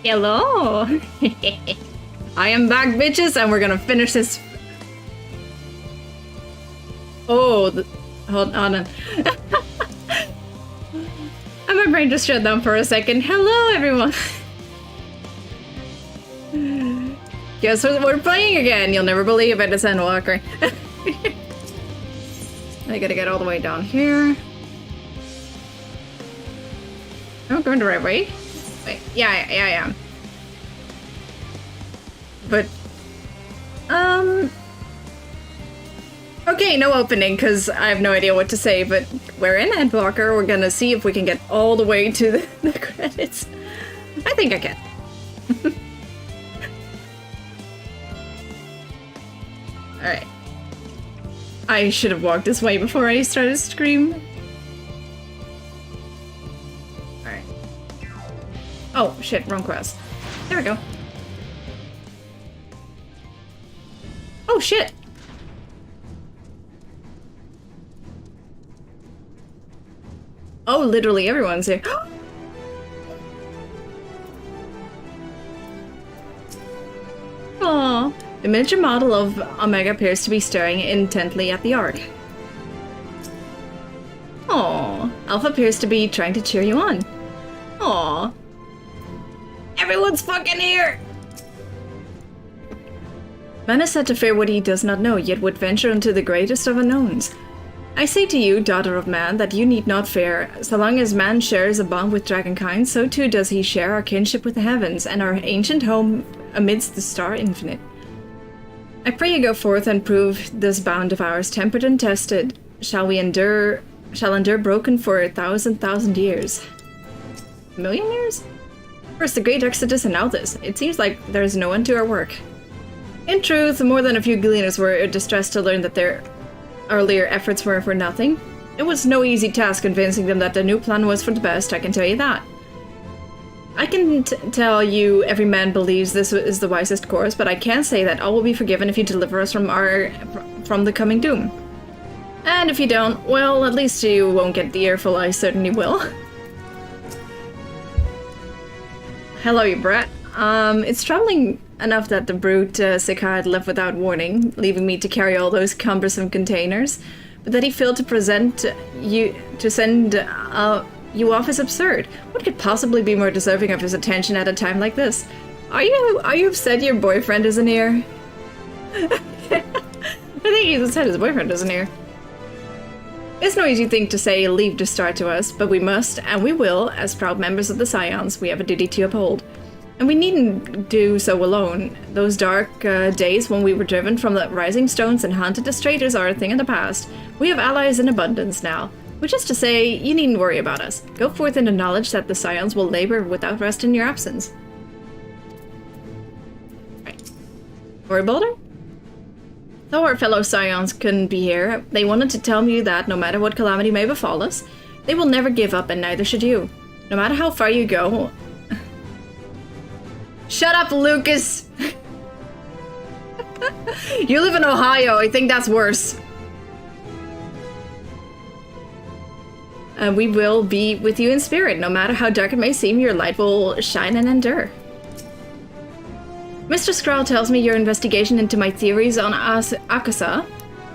Hello! I am back, bitches, and we're gonna finish this. Oh, hold on. And my brain just shut down for a second. Hello, everyone! Guess what we're playing again? You'll never believe it, it's Endwalker. I gotta get all the way down here. Am I going the right way? Wait, yeah, I am. But, okay, no opening, because I have no idea what to say, but we're in Endwalker. We're gonna see if we can get all the way to the credits. I think I can. Alright. I should have walked this way before I started to scream. Alright. Oh, shit, wrong quest. There we go. Oh, shit! Oh, literally everyone's here. Aww. The miniature model of Omega appears to be staring intently at the Ark. Aww. Alpha appears to be trying to cheer you on. Aww. Everyone's fucking here! Man is said to fear what he does not know, yet would venture into the greatest of unknowns. I say to you, daughter of man, that you need not fear. So long as man shares a bond with dragonkind, so too does he share our kinship with the heavens, and our ancient home amidst the star infinite. I pray you go forth and prove this bond of ours, tempered and tested, shall endure broken for 1,000 years. A million years? First the great Exodus and now this. It seems like there is no end to our work. In truth, more than a few gleaners were distressed to learn that their earlier efforts were for nothing. It was no easy task convincing them that the new plan was for the best, I can tell you that. I can tell you every man believes this is the wisest course, but I can't say that all will be forgiven if you deliver us from the coming doom. And if you don't, well, at least you won't get the earful I certainly will. Hello, you brat. It's troubling enough that the brute Sekai had left without warning, leaving me to carry all those cumbersome containers, but that he failed to send you off is absurd. What could possibly be more deserving of his attention at a time like this? Are you upset your boyfriend isn't here? I think he's upset his boyfriend isn't here. It's no easy thing to say leave to start to us, but we must, and we will, as proud members of the Scions, we have a duty to uphold. And we needn't do so alone. Those dark days when we were driven from the rising stones and hunted as traitors are a thing of the past. We have allies in abundance now. Which is to say, you needn't worry about us. Go forth in the knowledge that the Scions will labor without rest in your absence. Right. Worry Boulder? Though our fellow Scions couldn't be here, they wanted to tell me that no matter what calamity may befall us, they will never give up and neither should you. No matter how far you go... Shut up, Lucas! You live in Ohio, I think that's worse. We will be with you in spirit. No matter how dark it may seem, your light will shine and endure. Mr. Skrull tells me your investigation into my theories on Akasha,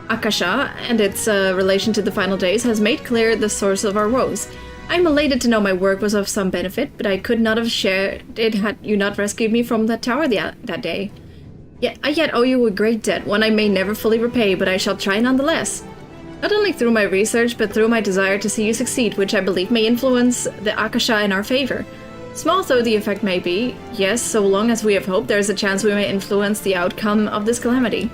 and its relation to the final days has made clear the source of our woes. I'm elated to know my work was of some benefit, but I could not have shared it had you not rescued me from that tower that day. Yet I owe you a great debt, one I may never fully repay, but I shall try nonetheless. Not only through my research, but through my desire to see you succeed, which I believe may influence the Akasha in our favor. Small though the effect may be, yes, so long as we have hope, there is a chance we may influence the outcome of this calamity.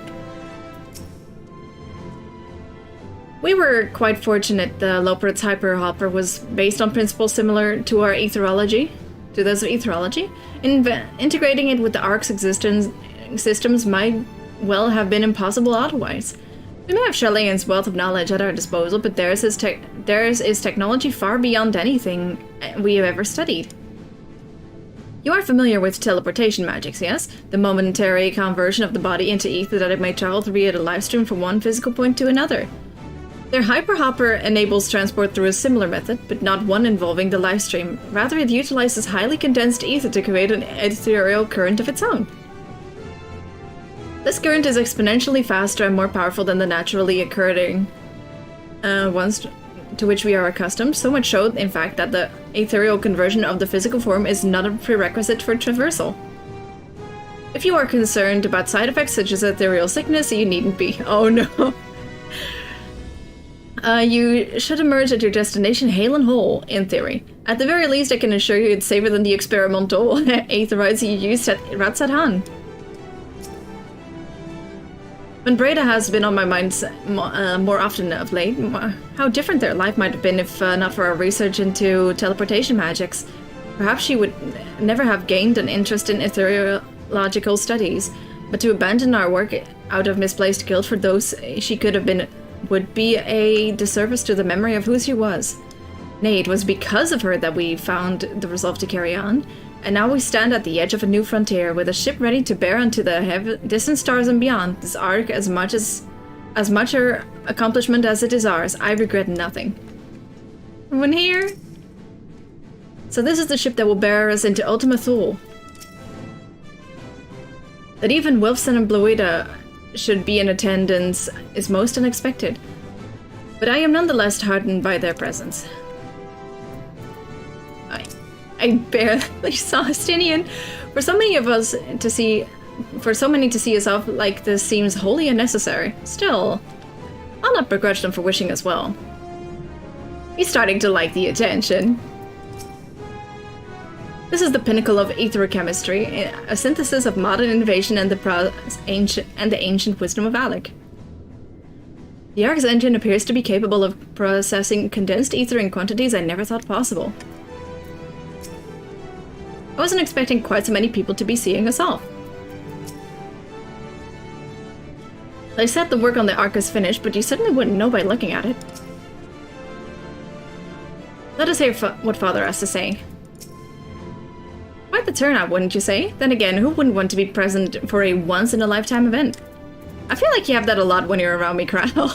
We were quite fortunate the Lopert's hyperhopper was based on principles similar to our etheriology, to those of etheriology. Integrating it with the Ark's systems might well have been impossible otherwise. We may have Charlene's wealth of knowledge at our disposal, but theirs is technology far beyond anything we have ever studied. You are familiar with teleportation magics, yes? The momentary conversion of the body into ether that it may travel via the live stream from one physical point to another. Their hyperhopper enables transport through a similar method, but not one involving the live stream. Rather, it utilizes highly condensed ether to create an ethereal current of its own. This current is exponentially faster and more powerful than the naturally occurring ones to which we are accustomed, so much so, in fact, that the ethereal conversion of the physical form is not a prerequisite for traversal. If you are concerned about side effects such as ethereal sickness, you needn't be. Oh no. You should emerge at your destination hale and whole, in theory. At the very least, I can assure you it's safer than the experimental aetherites you used at Ratsat-Han. When Breda has been on my mind more often of late, how different their life might have been if not for our research into teleportation magics. Perhaps she would never have gained an interest in ethereological studies, but to abandon our work out of misplaced guilt for those she could have been would be a disservice to the memory of who she was. Nay, it was because of her that we found the resolve to carry on, and now we stand at the edge of a new frontier, with a ship ready to bear unto the distant stars and beyond. This arc, as much her accomplishment as it is ours, I regret nothing. Everyone here? So this is the ship that will bear us into Ultima Thule. That even Wilfson and Bluida should be in attendance is most unexpected, but I am nonetheless heartened by their presence. I barely saw Astinian. For so many to see us off like this seems wholly unnecessary. Still, I'll not begrudge them for wishing us well. He's starting to like the attention. This is the pinnacle of etherochemistry, a synthesis of modern innovation and the ancient wisdom of Alec. The Ark's engine appears to be capable of processing condensed ether in quantities I never thought possible. I wasn't expecting quite so many people to be seeing us off. They said the work on the Ark is finished, but you certainly wouldn't know by looking at it. Let us hear what Father has to say. Quite the turnout, wouldn't you say? Then again, who wouldn't want to be present for a once-in-a-lifetime event? I feel like you have that a lot when you're around me, Crandall.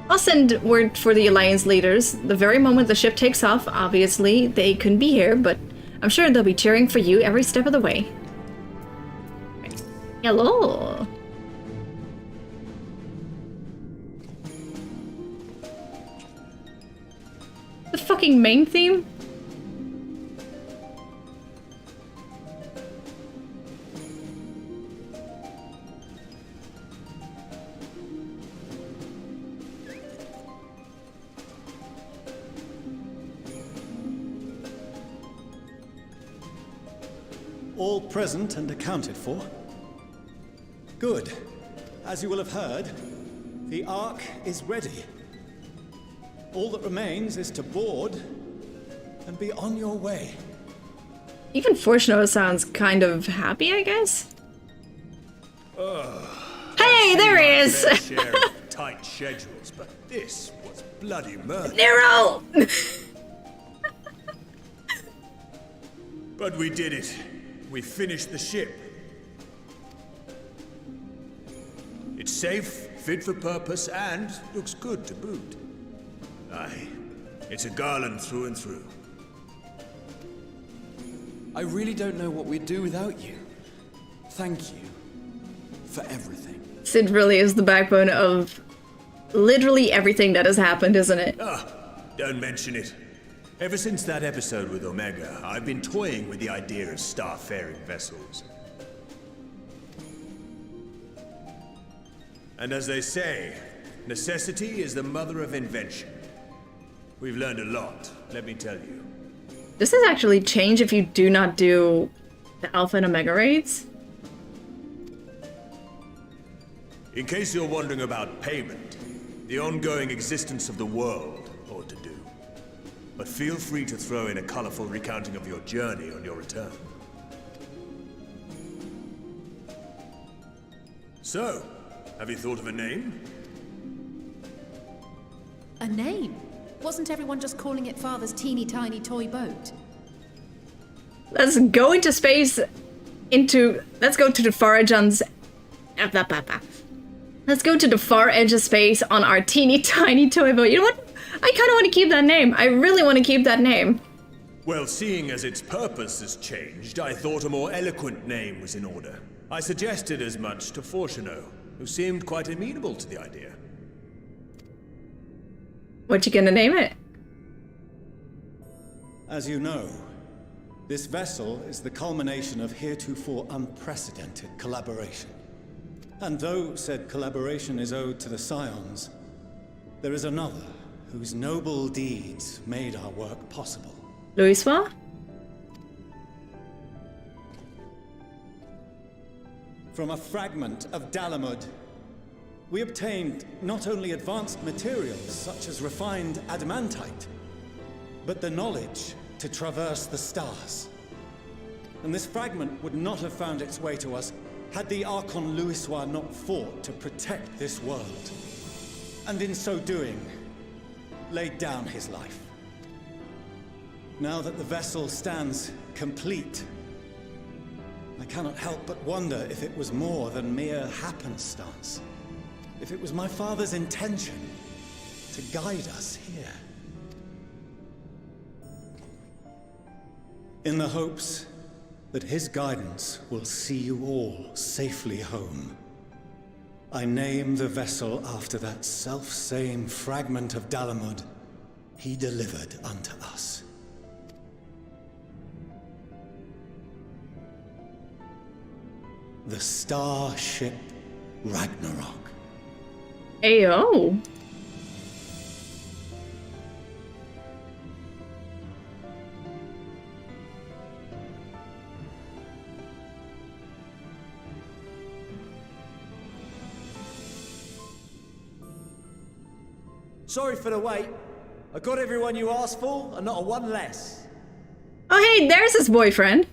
I'll send word for the Alliance leaders. The very moment the ship takes off, obviously, they couldn't be here, but I'm sure they'll be cheering for you every step of the way. Hello! The fucking main theme? All present and accounted for? Good. As you will have heard, the Ark is ready. All that remains is to board and be on your way. Even Forshnoa sounds kind of happy, I guess. Hey, there he is! Share of tight schedules, but this was bloody murder. Nero! But we did it. We finished the ship. It's safe, fit for purpose, and looks good to boot. Aye, it's a Garland through and through. I really don't know what we'd do without you. Thank you for everything. Sid really is the backbone of literally everything that has happened, isn't it? Don't mention it. Ever since that episode with Omega, I've been toying with the idea of star-faring vessels. And as they say, necessity is the mother of invention. We've learned a lot, let me tell you. Does this actually change if you do not do the Alpha and Omega raids? In case you're wondering about payment, the ongoing existence of the world ought to do. But feel free to throw in a colorful recounting of your journey on your return. So, have you thought of a name? A name? Wasn't everyone just calling it Father's teeny tiny toy boat? Let's go into space, let's go to the Farajon's... Let's go to the far edge of space on our teeny tiny toy boat. You know what? I kind of want to keep that name. I really want to keep that name. Well, seeing as its purpose has changed, I thought a more eloquent name was in order. I suggested as much to Fortuno, who seemed quite amenable to the idea. What you gonna name it? As you know, this vessel is the culmination of heretofore unprecedented collaboration. And though said collaboration is owed to the Scions, there is another whose noble deeds made our work possible. Louiswa? From a fragment of Dalamud, we obtained not only advanced materials such as refined adamantite, but the knowledge to traverse the stars. And this fragment would not have found its way to us had the Archon Louiswa not fought to protect this world, and in so doing, laid down his life. Now that the vessel stands complete, I cannot help but wonder if it was more than mere happenstance. If it was my father's intention to guide us here. In the hopes that his guidance will see you all safely home, I name the vessel after that self-same fragment of Dalamud he delivered unto us. The Starship Ragnarok. Ayo. Sorry for the wait. I got everyone you asked for, and not a one less. Oh hey, there's his boyfriend.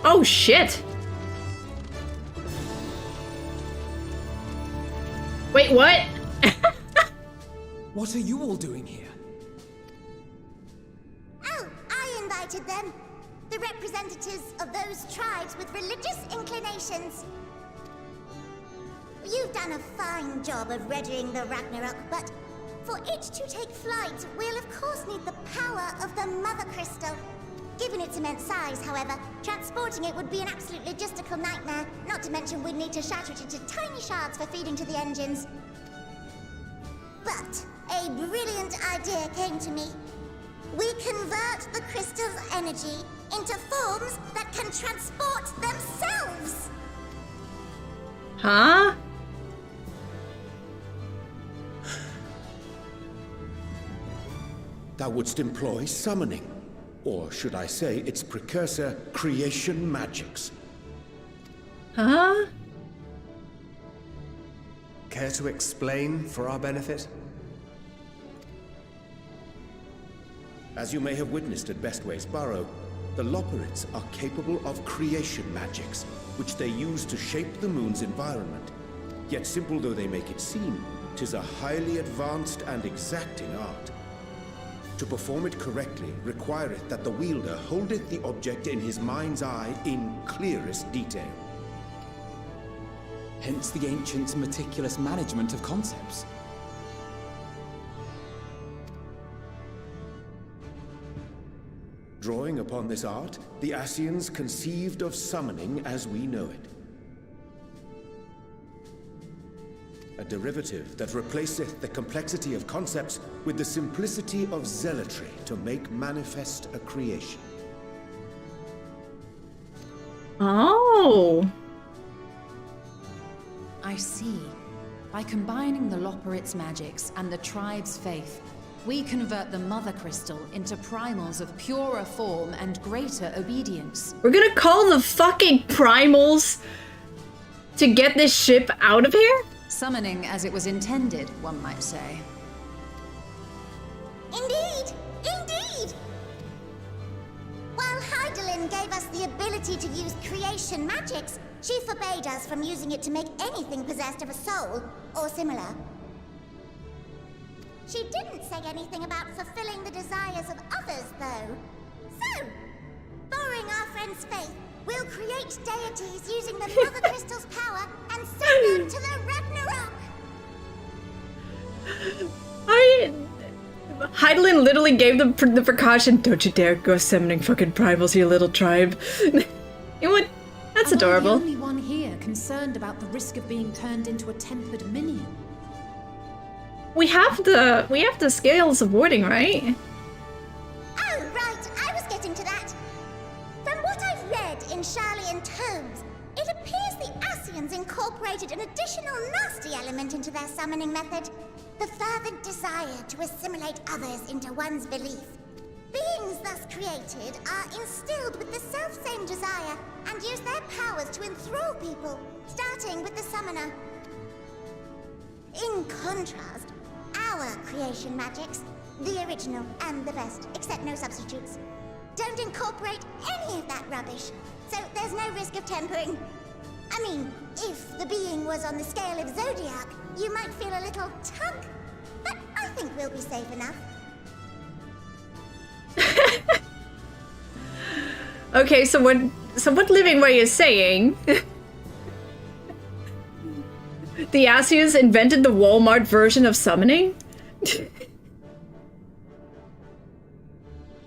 Oh shit. Wait, what? What are you all doing here? Oh, I invited them. The representatives of those tribes with religious inclinations. You've done a fine job of readying the Ragnarok, but for it to take flight, we'll of course need the power of the Mother Crystal. Given its immense size, however, transporting it would be an absolute logistical nightmare, not to mention we'd need to shatter it into tiny shards for feeding to the engines. But a brilliant idea came to me. We convert the crystal's energy into forms that can transport themselves! Huh? Thou wouldst employ summoning, or should I say its precursor, creation magics. Huh? Care to explain for our benefit? As you may have witnessed at Bestway's Burrow, the Loporrits are capable of creation magics, which they use to shape the moon's environment. Yet simple though they make it seem, 'tis a highly advanced and exacting art. To perform it correctly requireth that the wielder holdeth the object in his mind's eye in clearest detail. Hence the ancients' meticulous management of concepts. Drawing upon this art, the Ascians conceived of summoning as we know it. A derivative that replaceth the complexity of concepts with the simplicity of zealotry to make manifest a creation. Oh. I see. By combining the Loporrits' magics and the tribe's faith, we convert the Mother Crystal into primals of purer form and greater obedience. We're gonna call the fucking primals to get this ship out of here? Summoning as it was intended, one might say. Indeed! Indeed! While Heidelin gave us the ability to use creation magics, she forbade us from using it to make anything possessed of a soul, or similar. She didn't say anything about fulfilling the desires of others, though. So, borrowing our friend's faith, We'll create deities using the Mother Crystal's power and send them to the Ragnarok! Hydaelyn literally gave them the precaution. Don't you dare go summoning fucking primals, you little tribe. You would. That's adorable. I'm the only one here concerned about the risk of being turned into a tempered minion. We have the scales of warding, right? Oh, right, I was getting to that. From what I've read in Sharlayan tomes, it appears the Ascians incorporated an additional nasty element into their summoning method. The fervent desire to assimilate others into one's belief. Beings thus created are instilled with the self-same desire and use their powers to enthrall people, starting with the summoner. In contrast, our creation magics, the original and the best, except no substitutes, don't incorporate any of that rubbish, so there's no risk of tempering. I mean, if the being was on the scale of Zodiac, you might feel a little tug, but I think we'll be safe enough. Okay, so what Living Way is saying... The Ascians invented the Walmart version of summoning?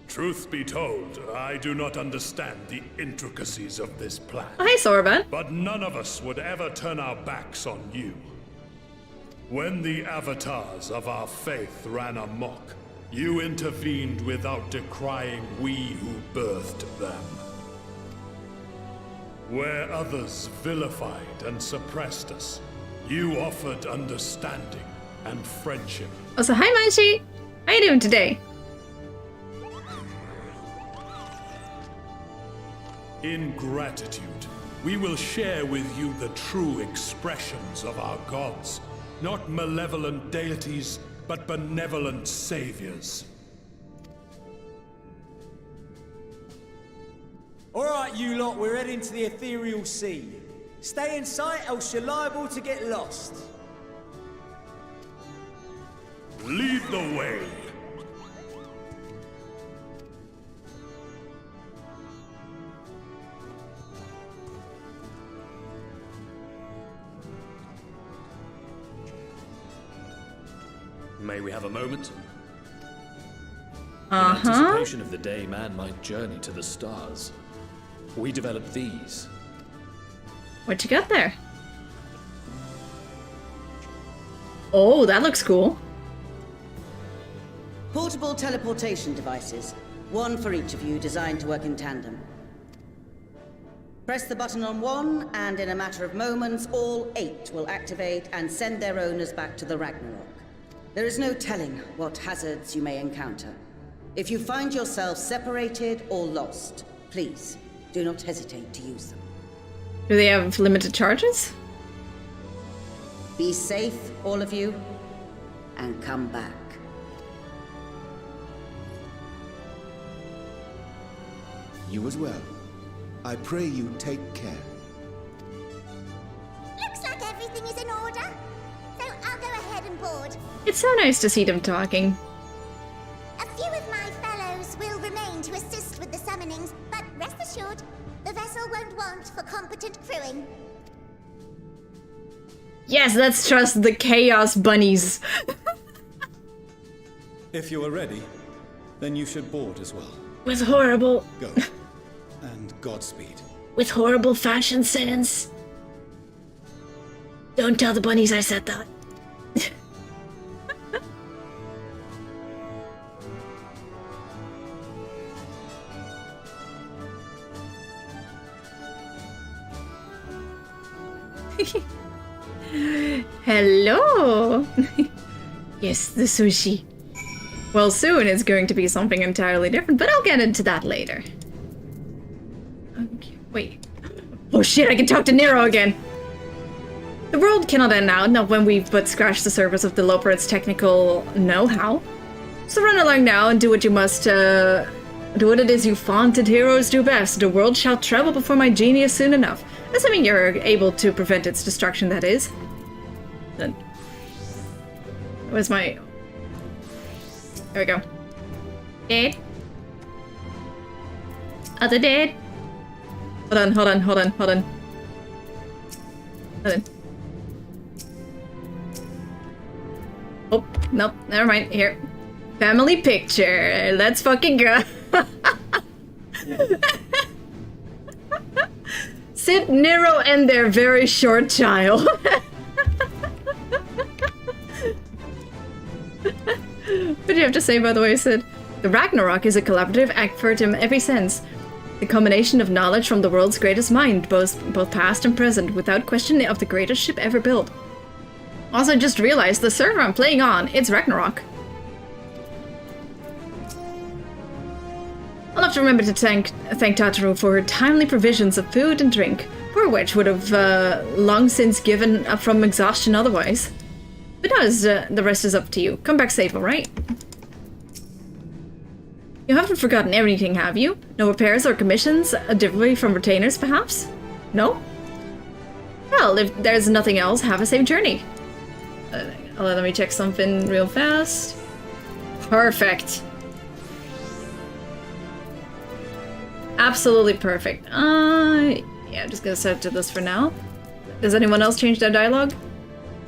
Truth be told, I do not understand the intricacies of this plan. Oh, hey, Sorban. But none of us would ever turn our backs on you. When the avatars of our faith ran amok, you intervened without decrying we who birthed them. Where others vilified and suppressed us, you offered understanding and friendship. Oh, so hi, Manshi. How you doing today? In gratitude, we will share with you the true expressions of our gods. Not malevolent deities, but benevolent saviors. Alright, you lot, we're heading to the ethereal sea. Stay in sight, else you're liable to get lost. Lead the way. May we have a moment? In anticipation of the day man might journey to the stars, we developed these. What you got there? Oh, that looks cool. Portable teleportation devices. One for each of you, designed to work in tandem. Press the button on one, and in a matter of moments, all 8 will activate and send their owners back to the Ragnarok. There is no telling what hazards you may encounter. If you find yourself separated or lost, please do not hesitate to use them. Do they have limited charges? Be safe, all of you, and come back. You as well. I pray you take care. Looks like everything is in order, so I'll go ahead and board. It's so nice to see them talking. A few of my fellows will remain to assist with the summonings, but rest assured, the vessel won't want for competent crewing. Yes, let's trust the Chaos Bunnies. If you are ready, then you should board as well. With horrible... Go. And Godspeed. With horrible fashion sense. Don't tell the bunnies I said that. Hello! Yes, the sushi. Well, soon it's going to be something entirely different, but I'll get into that later. Okay, wait. Oh shit, I can talk to Nero again! The world cannot end now, not when we've but scratched the surface of the Loperits' technical know-how. So run along now and do what you must, do what it is you vaunted heroes do best. The world shall tremble before my genius soon enough. Assuming you're able to prevent its destruction, that is. Then... Where's my... There we go. Dead. Other dead. Hold on. Oh, nope, never mind. Here. Family picture. Let's fucking go. Sid, Nero, and their very short child. What do you have to say, by the way, Sid? The Ragnarok is a collaborative effort in every sense. The combination of knowledge from the world's greatest mind, both past and present, without question of the greatest ship ever built. Also, just realized the server I'm playing on, it's Ragnarok. I'll have to remember to thank Tataru for her timely provisions of food and drink. Poor witch would have long since given up from exhaustion otherwise. But no, the rest is up to you. Come back safe, alright? You haven't forgotten anything, have you? No repairs or commissions, differently from retainers, perhaps? No? Well, if there's nothing else, have a safe journey. Let me check something real fast. Perfect. Absolutely perfect. Yeah, I'm just gonna set to this for now. Does anyone else change their dialogue?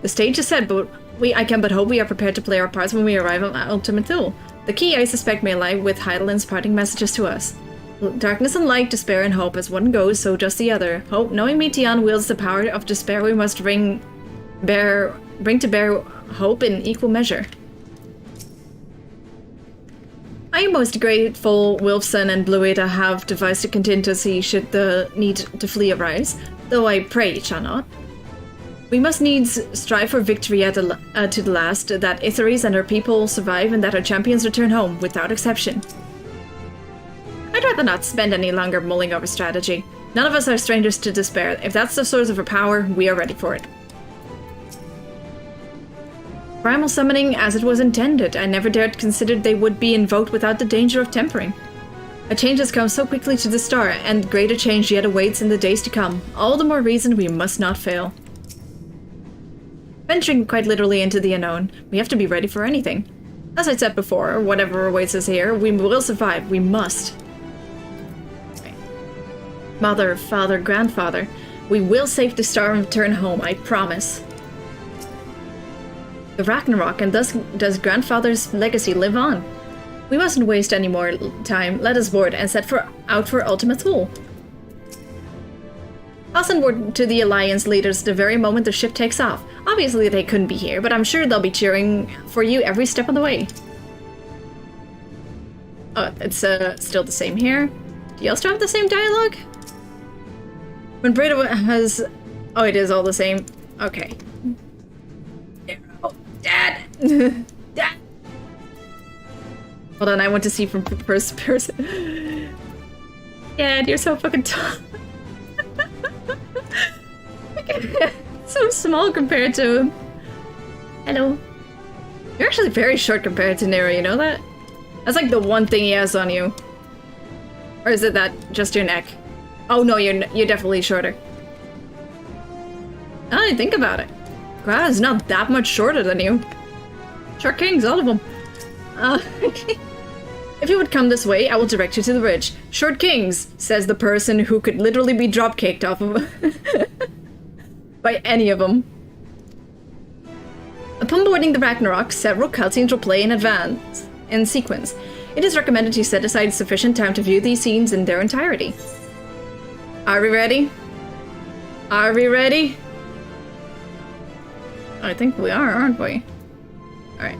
The stage is set, but I can but hope we are prepared to play our parts when we arrive at Ultimate Thule. The key, I suspect, may lie with Heidelin's parting messages to us. Darkness and light, despair and hope. As one goes, so does the other. Hope, knowing Mitian wields the power of despair, we must bring to bear hope in equal measure. I am most grateful Wilfson and Bluida have devised a contingency should the need to flee arise, though I pray it shall not. We must needs strive for victory to the last, that Itheris and her people survive and that our champions return home, without exception. I'd rather not spend any longer mulling over strategy. None of us are strangers to despair. If that's the source of our power, we are ready for it. Primal summoning as it was intended. I never dared consider they would be invoked without the danger of tempering. A change has come so quickly to the star, and greater change yet awaits in the days to come. All the more reason we must not fail. Venturing quite literally into the unknown, we have to be ready for anything. As I said before, whatever awaits us here, we will survive. We must. Mother, father, grandfather, we will save the star and return home, I promise. The Ragnarok, and thus does grandfather's legacy live on. We mustn't waste any more time. Let us board and set out for Ultimate Thule. I'll send word to the Alliance leaders the very moment the ship takes off. Obviously they couldn't be here, but I'm sure they'll be cheering for you every step of the way. Oh, it's still the same here. Do you also have the same dialogue? When Breda has... Oh, it is all the same. Okay. Oh, Dad! Dad! Hold on, I want to see from first person. Dad, you're so fucking tall. So small compared to him. Hello. You're actually very short compared to Nero, you know that? That's like the one thing he has on you. Or is it that just your neck? Oh no, you're definitely shorter. I didn't think about it. Wow, is not that much shorter than you. Short kings, all of them. If you would come this way, I will direct you to the ridge. Short kings, says the person who could literally be drop-kicked off of by any of them. Upon boarding the Ragnarok, several cutscenes will play in sequence. It is recommended you set aside sufficient time to view these scenes in their entirety. Are we ready? Are we ready? I think we are, aren't we? Alright.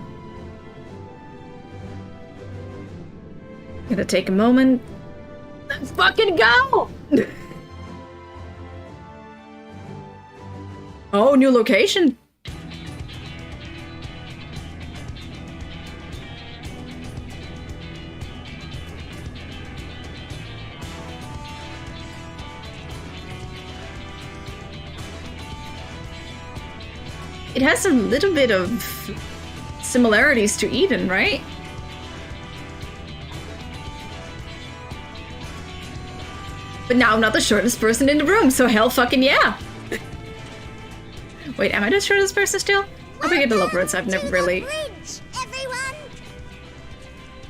Gonna take a moment. Let's fucking go! Oh, new location. It has a little bit of similarities to Eden, right? But now I'm not the shortest person in the room, so hell fucking yeah! Wait, am I the shortest person still? I forget the lovebirds, I've never really... Bridge, everyone!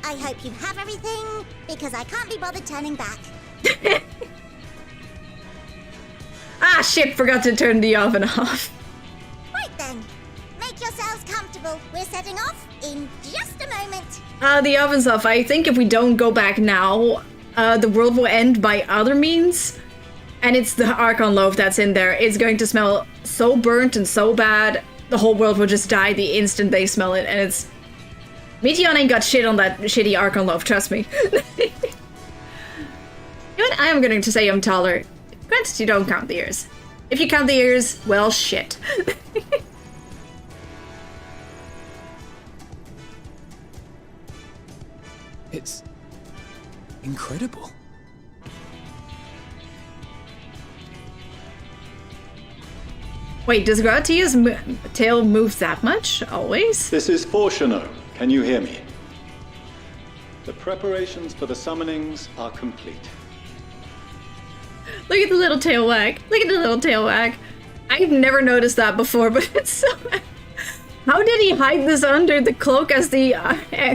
I hope you have everything, because I can't be bothered turning back. Ah, shit, forgot to turn the oven off. Right then. Make yourselves comfortable. We're setting off in just a moment. The oven's off. I think if we don't go back now, the world will end by other means. And it's the Archon loaf that's in there. It's going to smell so burnt and so bad. The whole world will just die the instant they smell it. And it's... Meteon ain't got shit on that shitty Archon loaf, trust me. You know what? I am going to say I'm taller. Granted, you don't count the ears. If you count the ears, well, shit. It's... incredible. Wait, does Gratia's tail move that much? Always? This is Forshano. Can you hear me? The preparations for the summonings are complete. Look at the little tail wag. Look at the little tail wag. I've never noticed that before, but it's so... How did he hide this under the cloak as the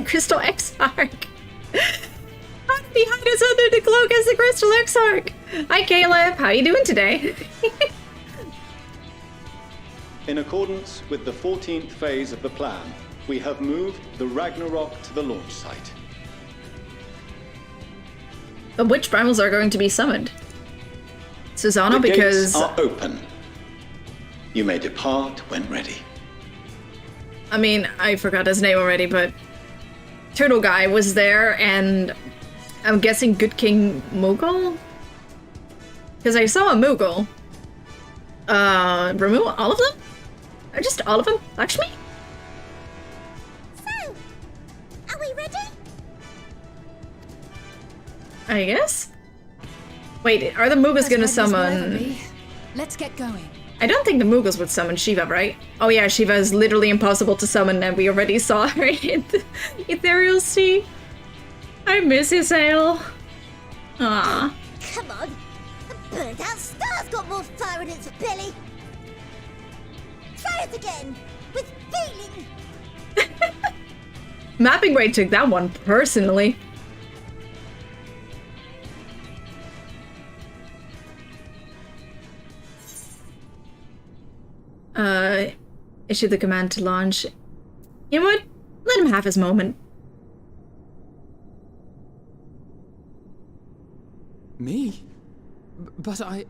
Crystal Exarch? How did he hide us under the cloak as the Crystal Exarch? Hi, Caleb. How you doing today? In accordance with the 14th phase of the plan, we have moved the Ragnarok to the launch site. But which primals are going to be summoned? Susanna, the because... gates are open. You may depart when ready. I mean, I forgot his name already, but... Turtle Guy was there, and... I'm guessing Good King Moogle? Because I saw a Moogle. Remove all of them? Or just all of them? Lakshmi? So, are we ready? I guess? Wait, are the Moogles gonna summon... Let's get going. I don't think the Moogles would summon Shiva, right? Oh yeah, Shiva is literally impossible to summon, and we already saw her in the Ethereal Sea. I miss Isael. Ah. Come on. The burnt out star's got more fire in its belly. Try it again, with feeling. Mapping Ray took that one personally. Issue the command to launch. You know what? Let him have his moment. Me? But I...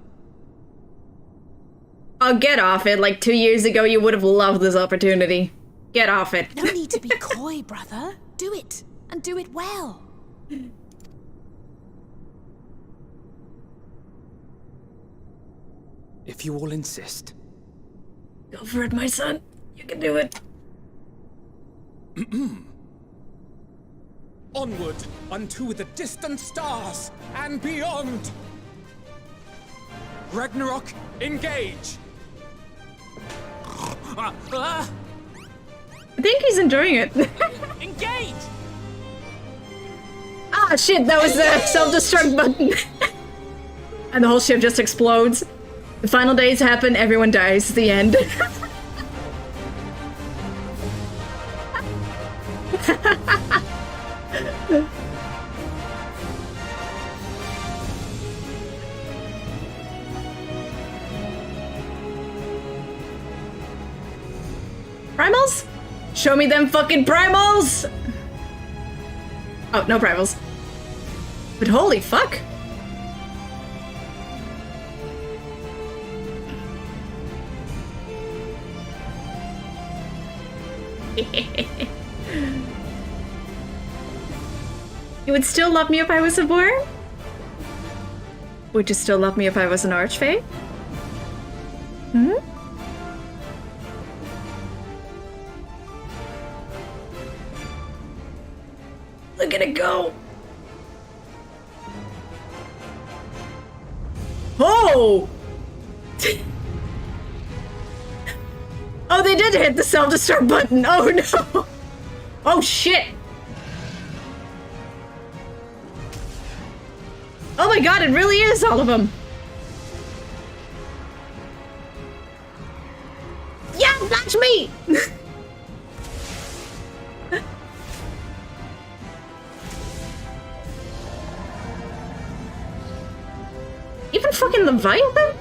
Oh, get off it. Like 2 years ago, you would have loved this opportunity. Get off it. No need to be coy, brother. Do it, and do it well. If you all insist. Go for it, my son. You can do it. Onward unto the distant stars and beyond. Ragnarok, engage. I think he's enjoying it. Engage! Ah, shit, that was the self-destruct button. And the whole ship just explodes. The final days happen, everyone dies. The end. Primals? Show me them fucking primals! Oh, no primals. But holy fuck! You would still love me if I was a boar? Would you still love me if I was an archfey? Hmm? Look at it go! Oh! Oh, they did hit the self-destruct button! Oh no! Oh shit! Oh my god, it really is all of them! Yeah, that's me! Even fucking Leviathan?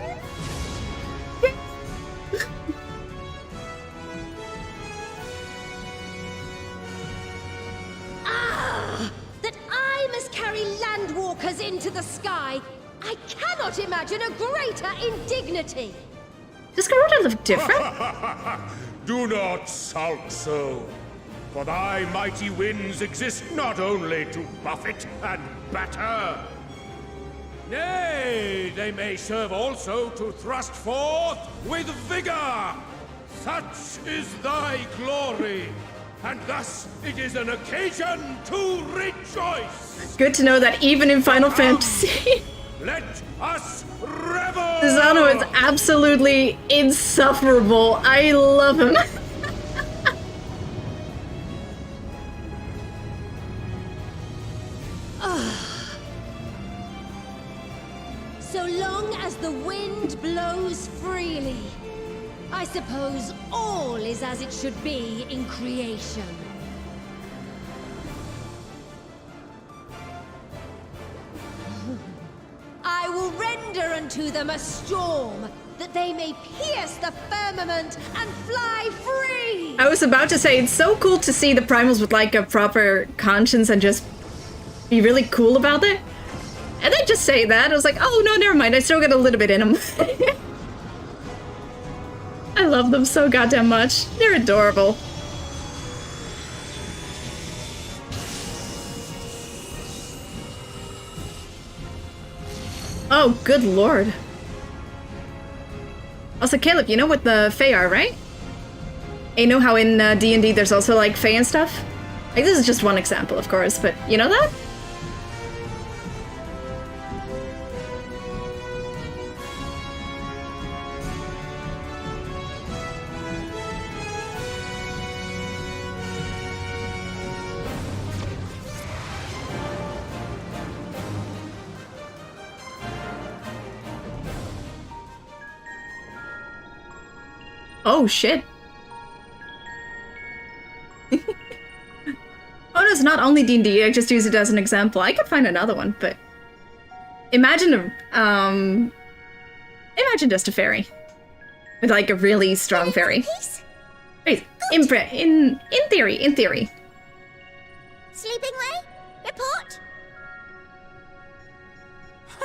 Endwalkers into the sky. I cannot imagine a greater indignity. Does Garuda look different? Do not sulk so. For thy mighty winds exist not only to buffet and batter. Nay, they may serve also to thrust forth with vigor. Such is thy glory, and thus it is an occasion to rejoice. Good to know that even in Final Fantasy, Let us revel. Zano is absolutely insufferable. I love him. So long as the wind blows freely, I suppose all is as it should be in creation. I will render unto them a storm, that they may pierce the firmament and fly free! I was about to say, it's so cool to see the primals with like a proper conscience and just be really cool about it. And then just say that. I was like, oh no, never mind. I still got a little bit in them. I love them so goddamn much. They're adorable. Oh, good lord. Also, Caleb, you know what the Fae are, right? And you know how in D&D there's also like Fae and stuff? Like, this is just one example, of course, but you know that? Oh, shit. Oh, no, it's not only D&D, I just use it as an example. I could find another one, but... Imagine just a fairy. With, like, a really strong fairy. In theory. Sleeping way? Report?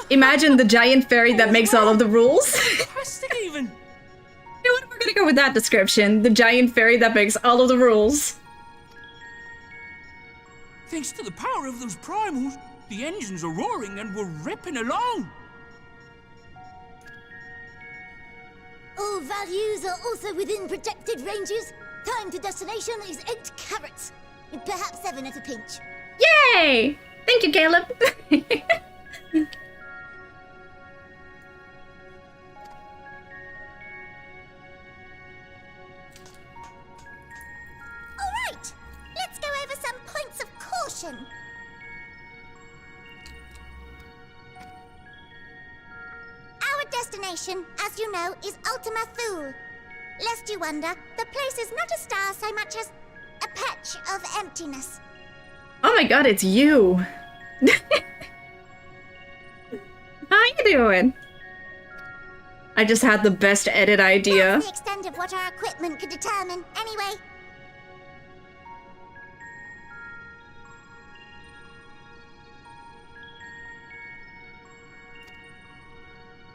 Imagine the giant fairy that makes all of the rules. Fantastic, even. You know what? We're gonna go with that description. The giant fairy that makes all of the rules. Thanks to the power of those primals, the engines are roaring and we're ripping along. All values are also within protected ranges. Time to destination is 8 carats. Perhaps 7 at a pinch. Yay! Thank you, Caleb. Alright, let's go over some points of caution. Our destination, as you know, is Ultima Thule. Lest you wonder, the place is not a star so much as a patch of emptiness. Oh my god, it's you. How you doing? I just had the best edit idea. That's the extent of what our equipment could determine, anyway.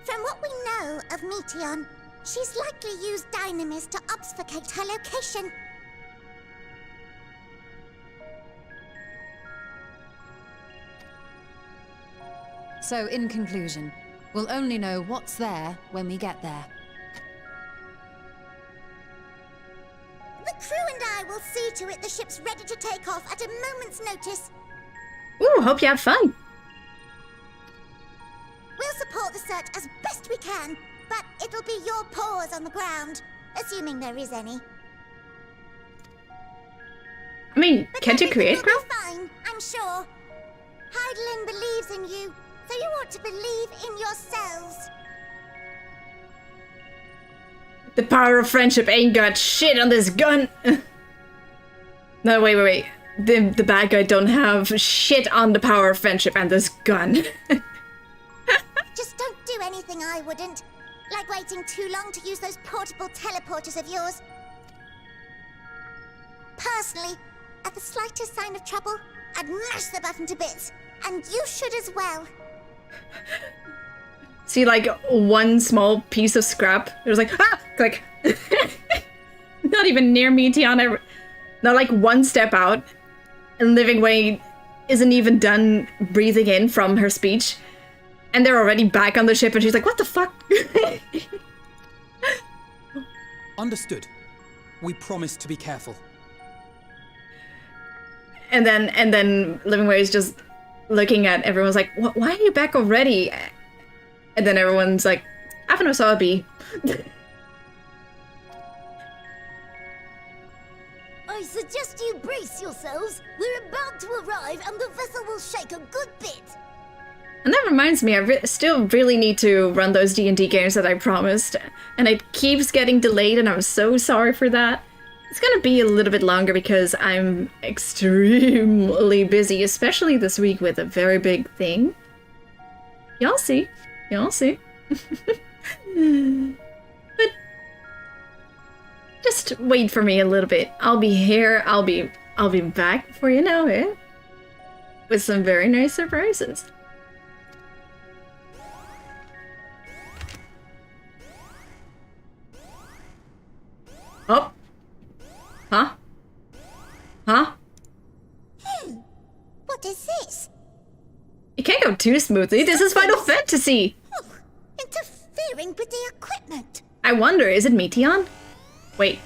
From what we know of Meteion, she's likely used Dynamis to obfuscate her location. So, in conclusion, we'll only know what's there when we get there. The crew and I will see to it the ship's ready to take off at a moment's notice. Ooh, hope you have fun. We'll support the search as best we can, but it'll be your paws on the ground, assuming there is any. I mean, can't you create ground? Fine, I'm sure. Heidelin believes in you, so you ought to believe in yourselves. The power of friendship ain't got shit on this gun. No, wait. The bad guy don't have shit on the power of friendship and this gun. Just don't do anything I wouldn't. Like waiting too long to use those portable teleporters of yours. Personally, at the slightest sign of trouble, I'd mash the button to bits, and you should as well. See, like, one small piece of scrap. It was like, ah! Click. Not even near me, Tiana. Not like one step out. And Living Way isn't even done breathing in from her speech. And they're already back on the ship, and she's like, what the fuck? Understood. We promise to be careful. And then Living Way is just looking at everyone's like, why are you back already? And then everyone's like, I don't know, so I'll be. I suggest you brace yourselves. We're about to arrive and the vessel will shake a good bit. And that reminds me, I still really need to run those D&D games that I promised. And it keeps getting delayed, and I'm so sorry for that. It's gonna be a little bit longer because I'm extremely busy, especially this week with a very big thing. Y'all see. Y'all see. But just wait for me a little bit. I'll be here. I'll be back before you know it. With some very nice surprises. Oh. Huh? Huh? What is this? You can't go too smoothly. This is Final Fantasy! Oh, interfering with the equipment. I wonder, is it Meteon? Wait.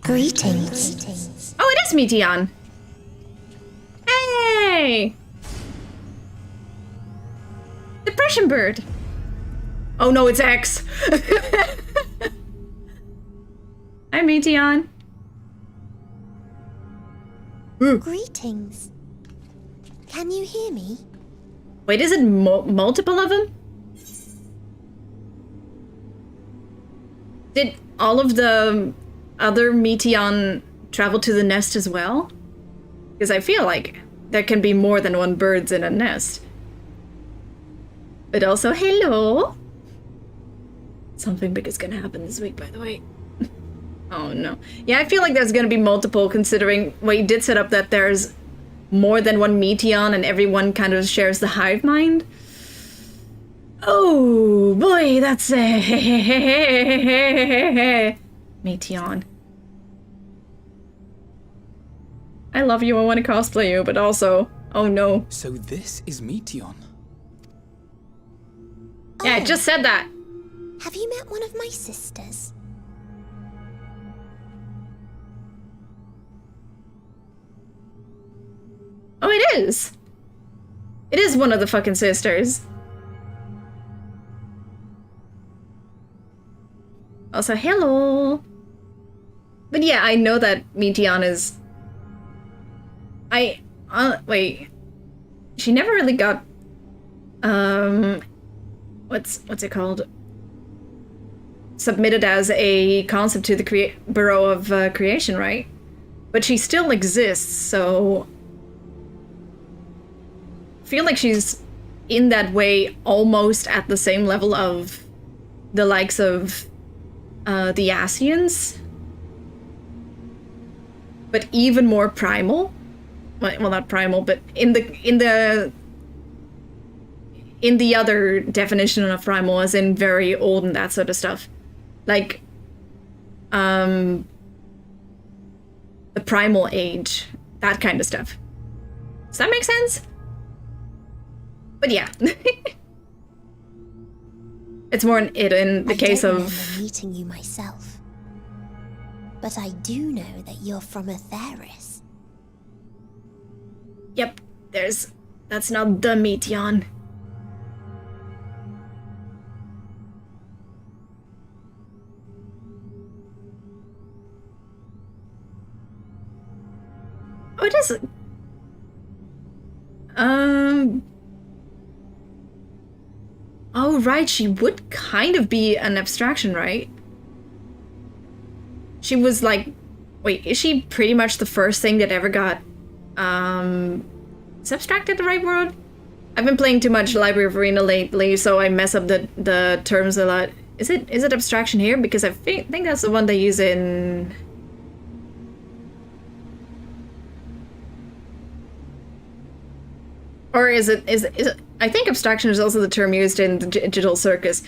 Greetings. Oh, it is Meteon! Hey! Depression Bird! Oh no, it's X! Hi, Meteon. Greetings. Can you hear me? Wait, is it multiple of them? Did all of the other Meteon travel to the nest as well? Because I feel like there can be more than one birds in a nest. But also, hello! Something big is gonna happen this week, by the way. Oh no. Yeah, I feel like there's gonna be multiple, considering we did set up that there's more than one Meteon and everyone kind of shares the hive mind. Oh boy, that's Meteon. I love you, I want to cosplay you, but also, oh no. So this is Meteon. Yeah, I just said that. Have you met one of my sisters? Oh, it is. It is one of the fucking sisters. Also, hello. But yeah, I know that Meteon is... wait. She never really got... What's it called? Submitted as a concept to the Bureau of Creation, right? But she still exists, so... I feel like she's, in that way, almost at the same level of the likes of the Asians. But even more primal. Well, not primal, but in the other definition of primal, as in very old and that sort of stuff. Like, the primal age, that kind of stuff. Does that make sense? But yeah. It's more in the case of... I don't remember meeting you myself. But I do know that you're from Atheris. Yep, that's not the Meteon. Oh, it is... Oh, right, she would kind of be an abstraction, right? She was like... Wait, is she pretty much the first thing that ever got... Is abstracted the right word? I've been playing too much Library of Arena lately, so I mess up the terms a lot. Is it abstraction here? Because I think that's the one they use in... Or is it... I think abstraction is also the term used in the Digital Circus.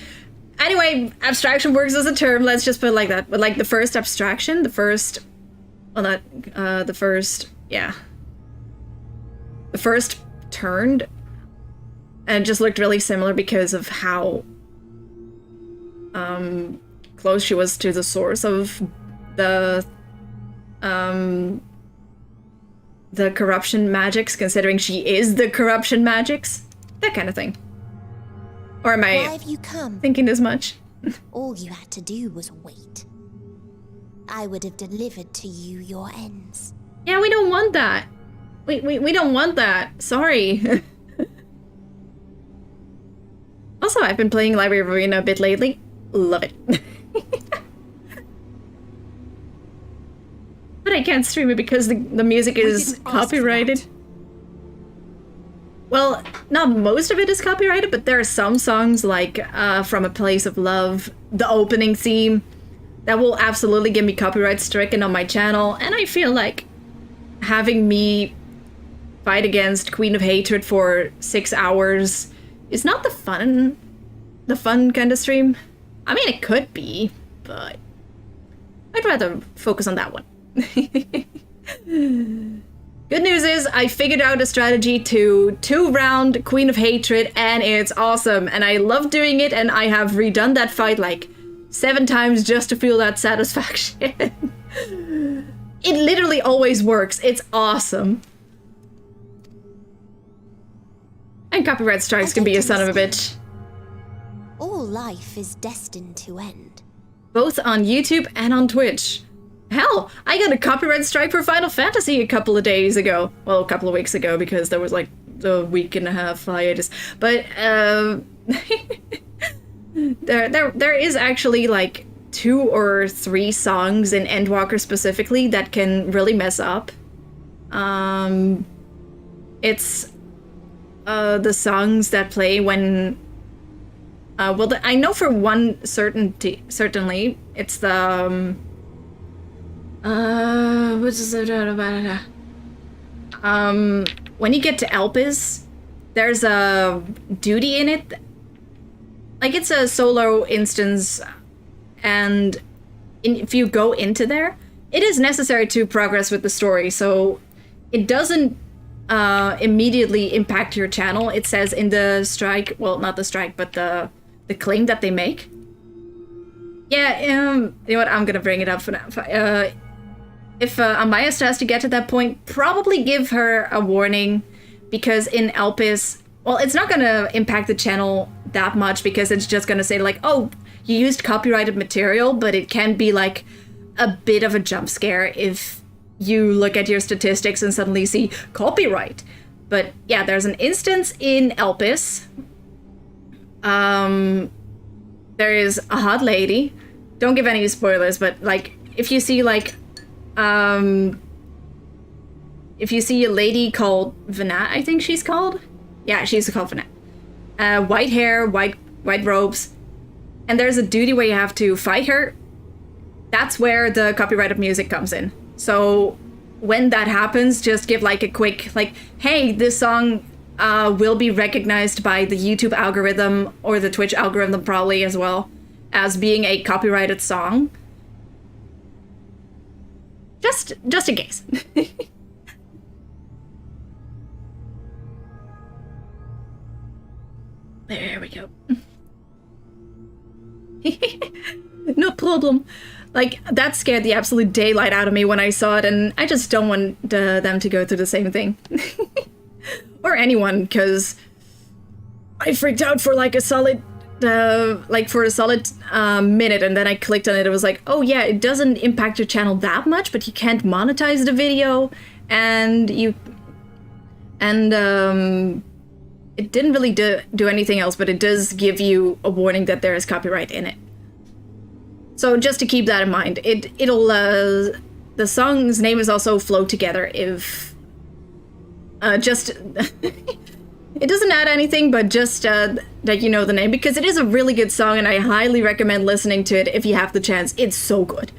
Anyway, abstraction works as a term, let's just put it like that. But like the first abstraction, the first... Well, not... the first... Yeah. The first turned... And it just looked really similar because of how... close she was to the source of the corruption magics, considering she is the corruption magics. That kind of thing. Or am I Why have you come? thinking as much? All you had to do was wait. I would have delivered to you your ends. Yeah, we don't want that. We don't want that. Sorry. Also, I've been playing Library of Arena a bit lately. Love it. But I can't stream it because the music is copyrighted. Well, not most of it is copyrighted, but there are some songs like From a Place of Love, the opening theme, that will absolutely get me copyright stricken on my channel, and I feel like having me fight against Queen of Hatred for 6 hours is not the fun kind of stream. I mean, it could be, but I'd rather focus on that one. Good news is I figured out a strategy to 2-round Queen of Hatred, and it's awesome, and I love doing it, and I have redone that fight like 7 times just to feel that satisfaction. It literally always works. It's awesome. And copyright strikes can be a son of a bitch. All life is destined to end. Both on YouTube and on Twitch. Hell, I got a copyright strike for Final Fantasy a couple of days ago. Well, a couple of weeks ago, because there was like a week and a half hiatus. But there is actually like 2 or 3 songs in Endwalker specifically that can really mess up. It's the songs that play when well, I know for one certainly it's the what's it when you get to Elpis, there's a duty in it. Like, it's a solo instance, and if you go into there, it is necessary to progress with the story, so it doesn't immediately impact your channel. It says in the strike, well, not the strike, but the claim that they make. Yeah, you know what, I'm gonna bring it up for now. If Amaya has to get to that point, probably give her a warning, because in Elpis, well, it's not gonna impact the channel that much, because it's just gonna say like, oh, you used copyrighted material, but it can be like a bit of a jump scare if you look at your statistics and suddenly see copyright. But yeah, there's an instance in Elpis. There is a hot lady. Don't give any spoilers, but like, if you see like, if you see a lady called Vanat, I think she's called? Yeah, she's called Vanat. White hair, white robes, and there's a duty where you have to fight her. That's where the copyrighted music comes in. So when that happens, just give like a quick, like, hey, this song will be recognized by the YouTube algorithm, or the Twitch algorithm probably as well, as being a copyrighted song. Just in case. There we go. No problem. Like, that scared the absolute daylight out of me when I saw it, and I just don't want them to go through the same thing. Or anyone, because I freaked out for like a solid, minute, and then I clicked on it. It was like, oh yeah, it doesn't impact your channel that much, but you can't monetize the video, and it didn't really do anything else, but it does give you a warning that there is copyright in it. So just to keep that in mind, it'll the song's name is also Flow Together. If just It doesn't add anything, but just that you know the name, because it is a really good song, and I highly recommend listening to it if you have the chance. It's so good.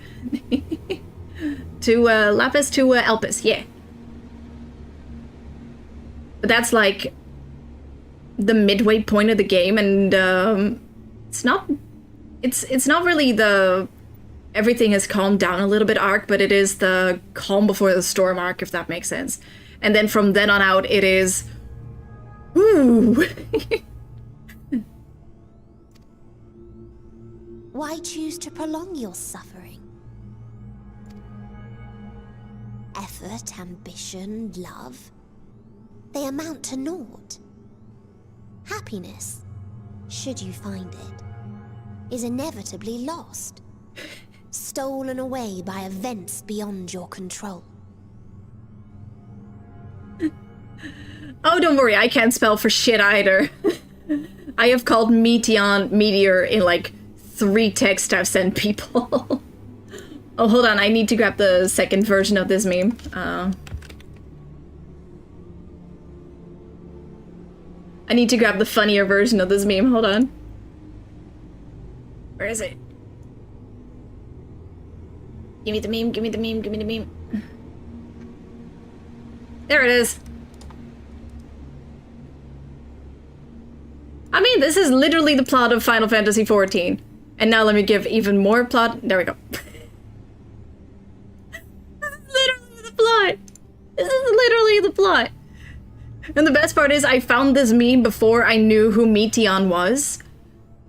To Lapis to Elpis, yeah. But that's like the midway point of the game, and it's not really the everything has calmed down a little bit arc, but it is the calm before the storm arc, if that makes sense. And then from then on out, it is ooh. Why choose to prolong your suffering? Effort, ambition, love, they amount to naught. Happiness, should you find it, is inevitably lost, stolen away by events beyond your control. Oh, don't worry, I can't spell for shit either. I have called meteor in like 3 texts I've sent people. Oh, hold on, I need to grab the second version of this meme. I need to grab the funnier version of this meme, hold on. Where is it? Give me the meme, give me the meme, give me the meme. There it is. I mean, this is literally the plot of Final Fantasy XIV. And now let me give even more plot. There we go. This is literally the plot. This is literally the plot. And the best part is I found this meme before I knew who Meteon was.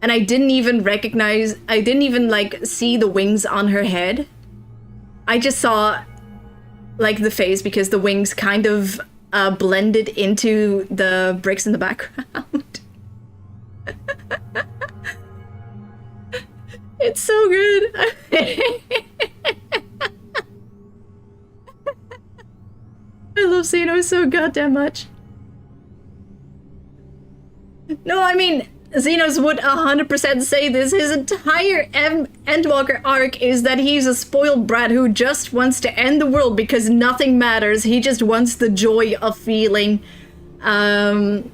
And I didn't even like see the wings on her head. I just saw like the face because the wings kind of blended into the bricks in the background. It's so good. I love Xeno so goddamn much. No, I mean, Xenos would 100% say this. His entire Endwalker arc is that he's a spoiled brat who just wants to end the world because nothing matters. He just wants the joy of feeling, having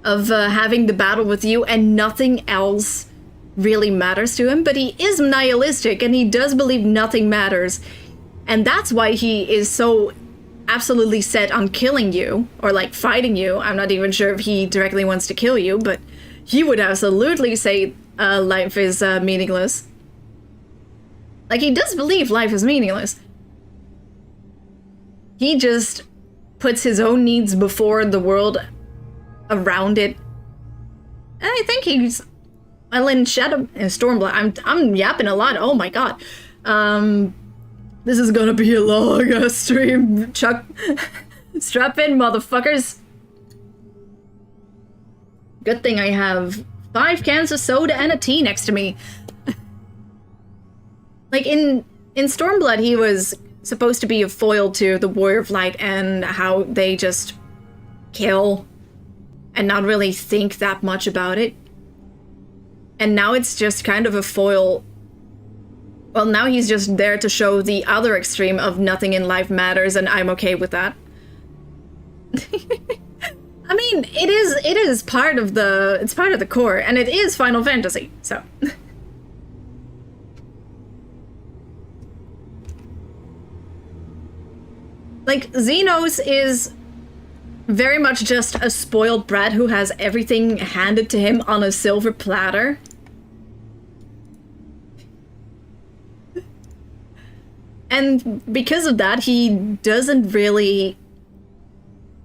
the battle with you, and nothing else really matters to him. But he is nihilistic, and he does believe nothing matters. And that's why he is so absolutely set on killing you, or like fighting you. I'm not even sure if he directly wants to kill you, but he would absolutely say life is meaningless. Like, he does believe life is meaningless. He just puts his own needs before the world around it. And I think he's, well, in Shadow and Stormblood, I'm yapping a lot. Oh my god. This is gonna be a long stream. Chuck, strap in, motherfuckers. Good thing I have 5 cans of soda and a tea next to me. Like, in Stormblood, he was supposed to be a foil to the Warrior of Light and how they just kill and not really think that much about it. And now it's just kind of a foil. Well, now he's just there to show the other extreme of nothing in life matters, and I'm okay with that. I mean, it is part of the core, and it is Final Fantasy, so. Like, Xenos is very much just a spoiled brat who has everything handed to him on a silver platter. And because of that, he doesn't really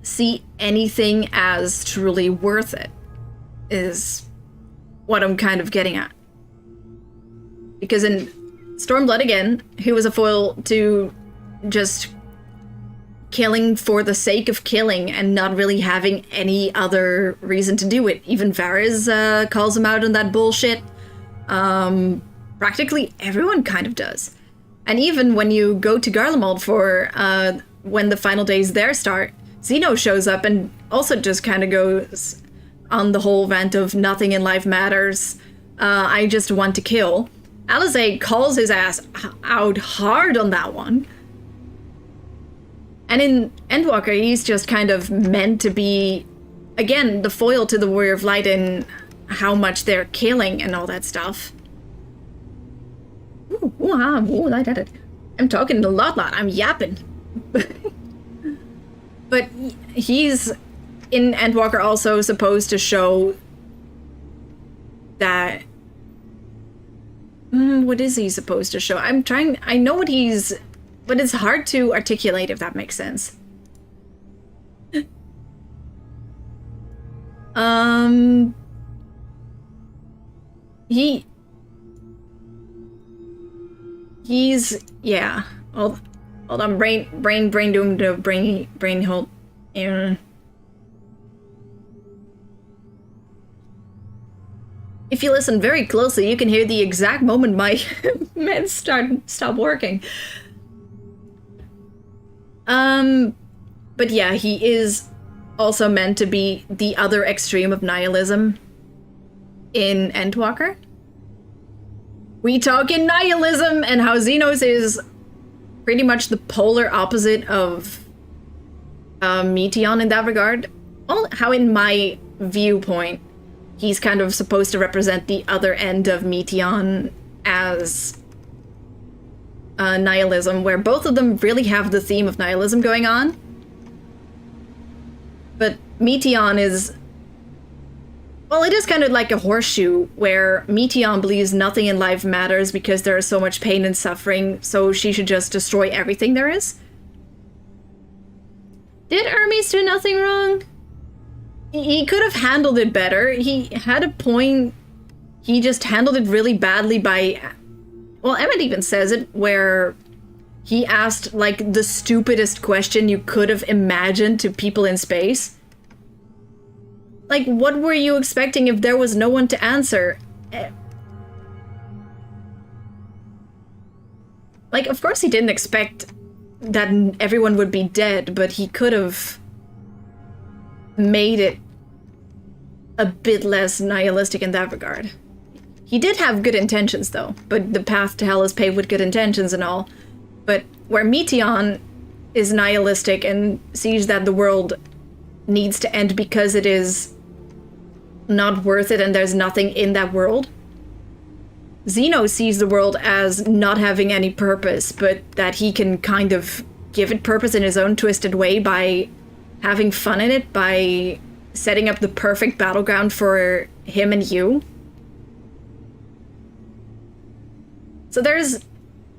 see anything as truly worth it, is what I'm kind of getting at. Because in Stormblood, again, he was a foil to just killing for the sake of killing and not really having any other reason to do it. Even Varys calls him out on that bullshit. Practically everyone kind of does. And even when you go to Garlemald for when the final days there start, Xeno shows up and also just kind of goes on the whole rant of nothing in life matters. I just want to kill. Alizé calls his ass out hard on that one. And in Endwalker, he's just kind of meant to be again, the foil to the Warrior of Light and how much they're killing and all that stuff. I'm talking a lot. I'm yapping. But he's in Endwalker also supposed to show that... what is he supposed to show? I know what he's... but it's hard to articulate, if that makes sense. He's... yeah. Hold on, brain hold. If you listen very closely, you can hear the exact moment my meds stop working. But yeah, he is also meant to be the other extreme of nihilism in Endwalker. We talk in nihilism and how Xenos is pretty much the polar opposite of Meteion in that regard. Well, how in my viewpoint, he's kind of supposed to represent the other end of Meteion as nihilism, where both of them really have the theme of nihilism going on. But Meteion is... well, it is kind of like a horseshoe, where Meteion believes nothing in life matters because there is so much pain and suffering, so she should just destroy everything there is. Did Hermes do nothing wrong? He could have handled it better. He had a point. He just handled it really badly by... well, Emmett even says it, where he asked, like, the stupidest question you could have imagined to people in space. Like, what were you expecting if there was no one to answer? Like, of course he didn't expect that everyone would be dead, but he could have made it a bit less nihilistic in that regard. He did have good intentions, though, but the path to hell is paved with good intentions and all. But where Meteion is nihilistic and sees that the world needs to end because it is not worth it and there's nothing in that world, Xeno sees the world as not having any purpose, but that he can kind of give it purpose in his own twisted way by having fun in it, by setting up the perfect battleground for him and you.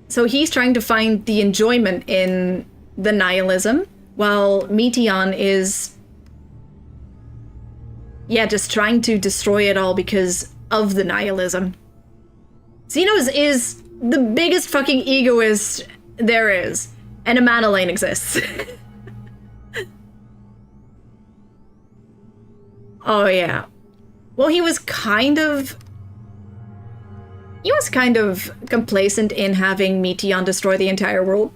So he's trying to find the enjoyment in the nihilism, while Meteion is, yeah, just trying to destroy it all because of the nihilism. Xenos is the biggest fucking egoist there is, and a Madeleine exists. Oh yeah. Well, he was kind of complacent in having Meteion destroy the entire world.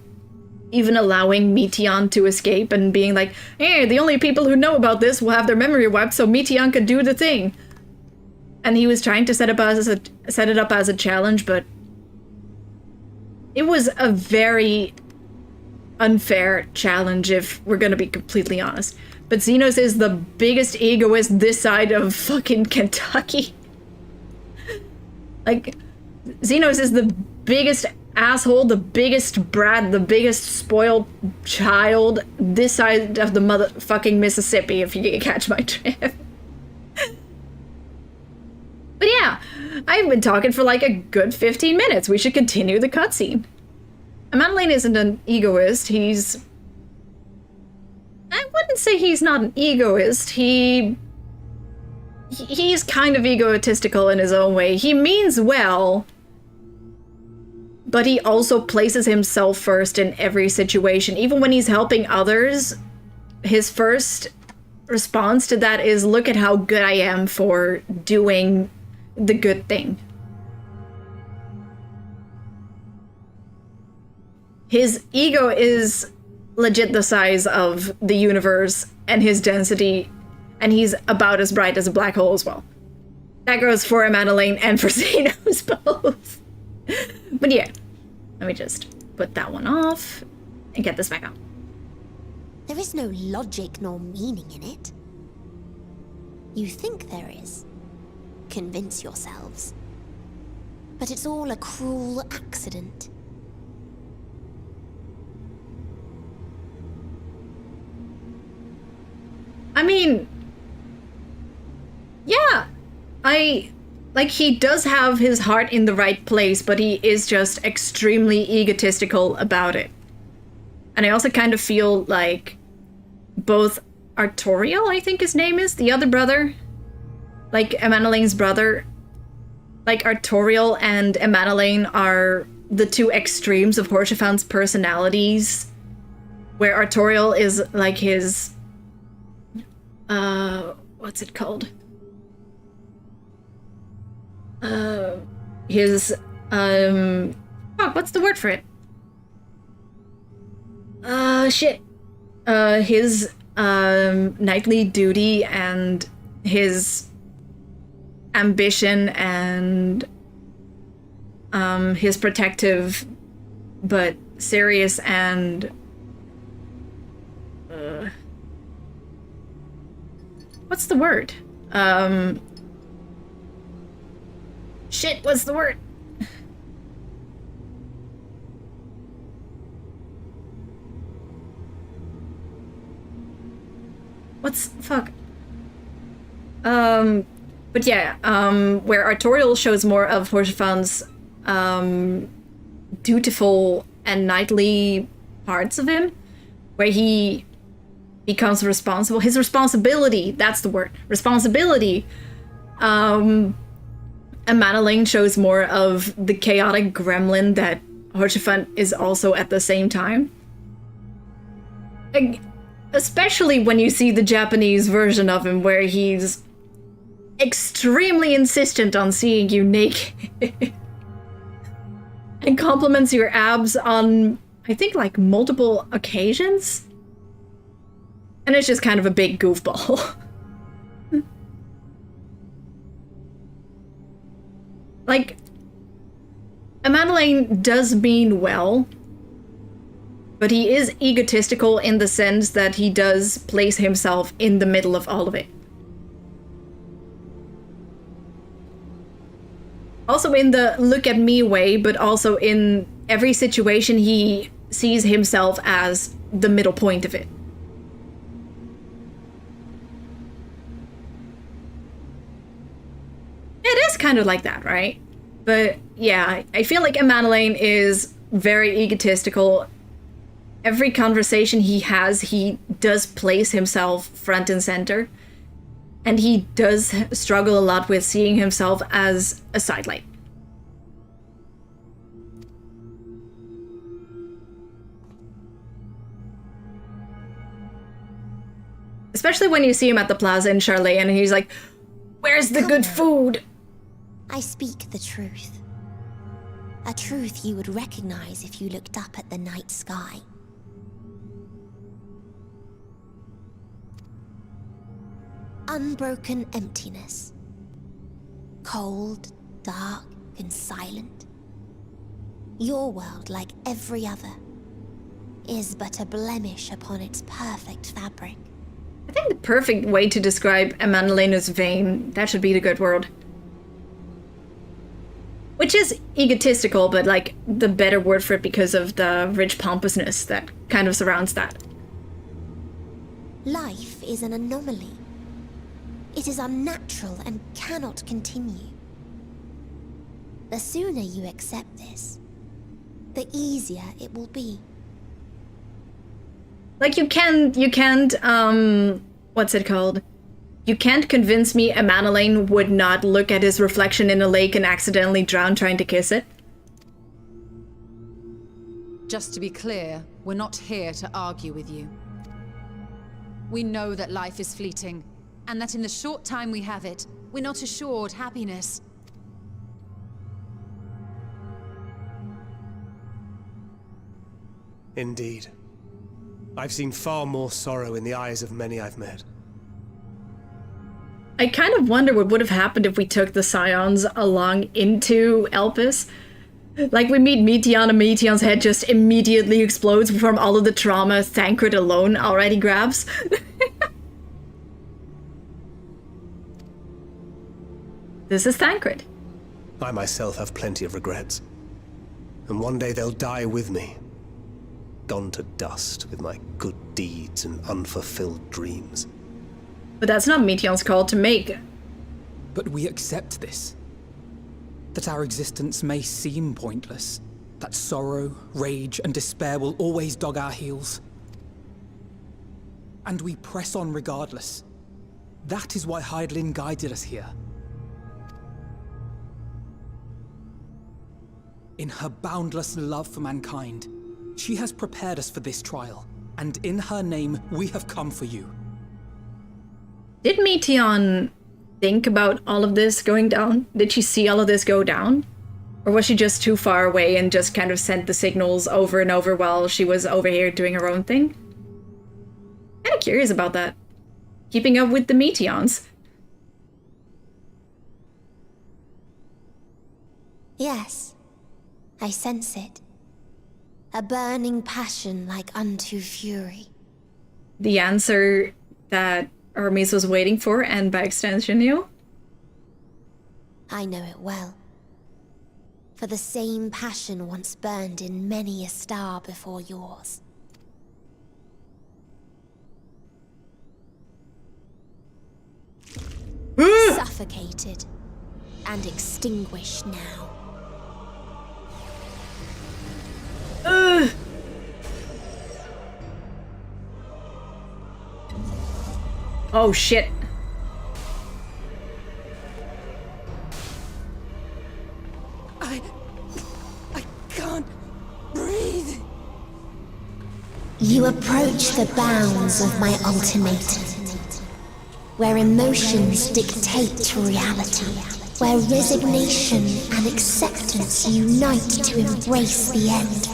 Even allowing Meteion to escape and being like, hey, the only people who know about this will have their memory wiped so Meteion could do the thing. And he was trying to set it up as a challenge, but it was a very unfair challenge if we're gonna be completely honest. But Xenos is the biggest egoist this side of fucking Kentucky. Like, Xenos is the biggest asshole, the biggest brat, the biggest spoiled child this side of the motherfucking Mississippi, if you catch my drift. But yeah, I've been talking for like a good 15 minutes. We should continue the cutscene. Madeleine isn't an egoist. I wouldn't say he's not an egoist. He's kind of egotistical in his own way. He means well, but he also places himself first in every situation. Even when he's helping others, his first response to that is, look at how good I am for doing the good thing. His ego is legit the size of the universe and his density, and he's about as bright as a black hole as well. That goes for Madeleine and for Xenos both. But yeah, let me just put that one off and get this back on. There is no logic nor meaning in it. You think there is. Convince yourselves. But it's all a cruel accident. I mean, yeah, he does have his heart in the right place, but he is just extremely egotistical about it. And I also kind of feel like both Artorial, I think his name is, the other brother, like Emanalane's brother, like Artorial and Emanalane are the two extremes of Haurchefant's personalities, where Artorial is like his, what's it called? His, what's the word for it? Shit. His, knightly duty and his ambition and, his protective but serious and, what's the word? Shit, what's the word? Fuck. But yeah, where Artorial shows more of Haurchefant's, dutiful and knightly parts of him, where he becomes responsible. His responsibility, that's the word. Responsibility. Emanalane shows more of the chaotic gremlin that Haurchefant is also at the same time. Especially when you see the Japanese version of him, where he's extremely insistent on seeing you naked. And compliments your abs on, I think, like, multiple occasions? And it's just kind of a big goofball. Like, Emanalane does mean well, but he is egotistical in the sense that he does place himself in the middle of all of it. Also in the look at me way, but also in every situation he sees himself as the middle point of it. It is kind of like that, right? But yeah, I feel like Emanalane is very egotistical. Every conversation he has, he does place himself front and center. And he does struggle a lot with seeing himself as a sidelight. Especially when you see him at the plaza in Charlotte and he's like, "Where's the good food?" I speak the truth. A truth you would recognize if you looked up at the night sky. Unbroken emptiness. Cold, dark, and silent. Your world, like every other, is but a blemish upon its perfect fabric. I think the perfect way to describe Emanalane is vain. That should be the good word. Which is egotistical, but like the better word for it because of the rich pompousness that kind of surrounds that. Life is an anomaly. It is unnatural and cannot continue. The sooner you accept this, the easier it will be. Like you can't, what's it called? You can't convince me Emanalane would not look at his reflection in a lake and accidentally drown trying to kiss it. Just to be clear, we're not here to argue with you. We know that life is fleeting, and that in the short time we have it, we're not assured happiness. Indeed. I've seen far more sorrow in the eyes of many I've met. I kind of wonder what would have happened if we took the Scions along into Elpis. Like, we meet Meteon and Meteon's head just immediately explodes from all of the trauma Thancred alone already grabs. This is Thancred. I myself have plenty of regrets. And one day they'll die with me. Gone to dust with my good deeds and unfulfilled dreams. But that's not Meteon's call to make. But we accept this. That our existence may seem pointless. That sorrow, rage, and despair will always dog our heels. And we press on regardless. That is why Hydaelyn guided us here. In her boundless love for mankind, she has prepared us for this trial, and in her name, we have come for you. Did Meteon think about all of this going down? Did she see all of this go down? Or was she just too far away and just kind of sent the signals over and over while she was over here doing her own thing? Kind of curious about that. Keeping up with the Meteons. Yes, I sense it. A burning passion like unto fury. The answer that Hermes was waiting for, and by extension you? I know it well. For the same passion once burned in many a star before yours. Suffocated and extinguished now. Oh shit. I can't breathe. You approach the bounds of my ultimatum, where emotions dictate reality, where resignation and acceptance unite to embrace the end.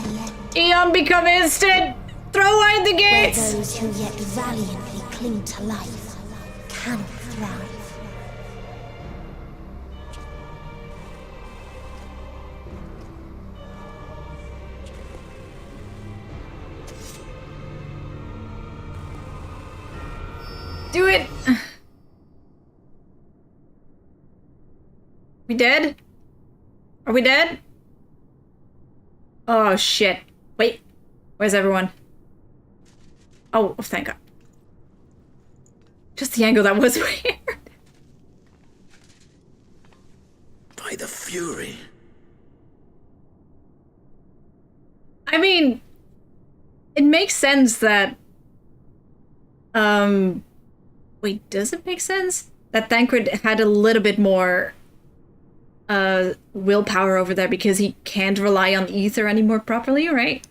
Eon become instant! Throw wide the gates! Where those who yet valiantly cling to life cannot thrive. Do it! We dead? Are we dead? Oh shit. Wait. Where's everyone? Oh, thank God. Just the angle, that was weird. By the Fury. I mean, it makes sense that... Wait, does it make sense? That Thancred had a little bit more willpower over there because he can't rely on ether anymore properly, right?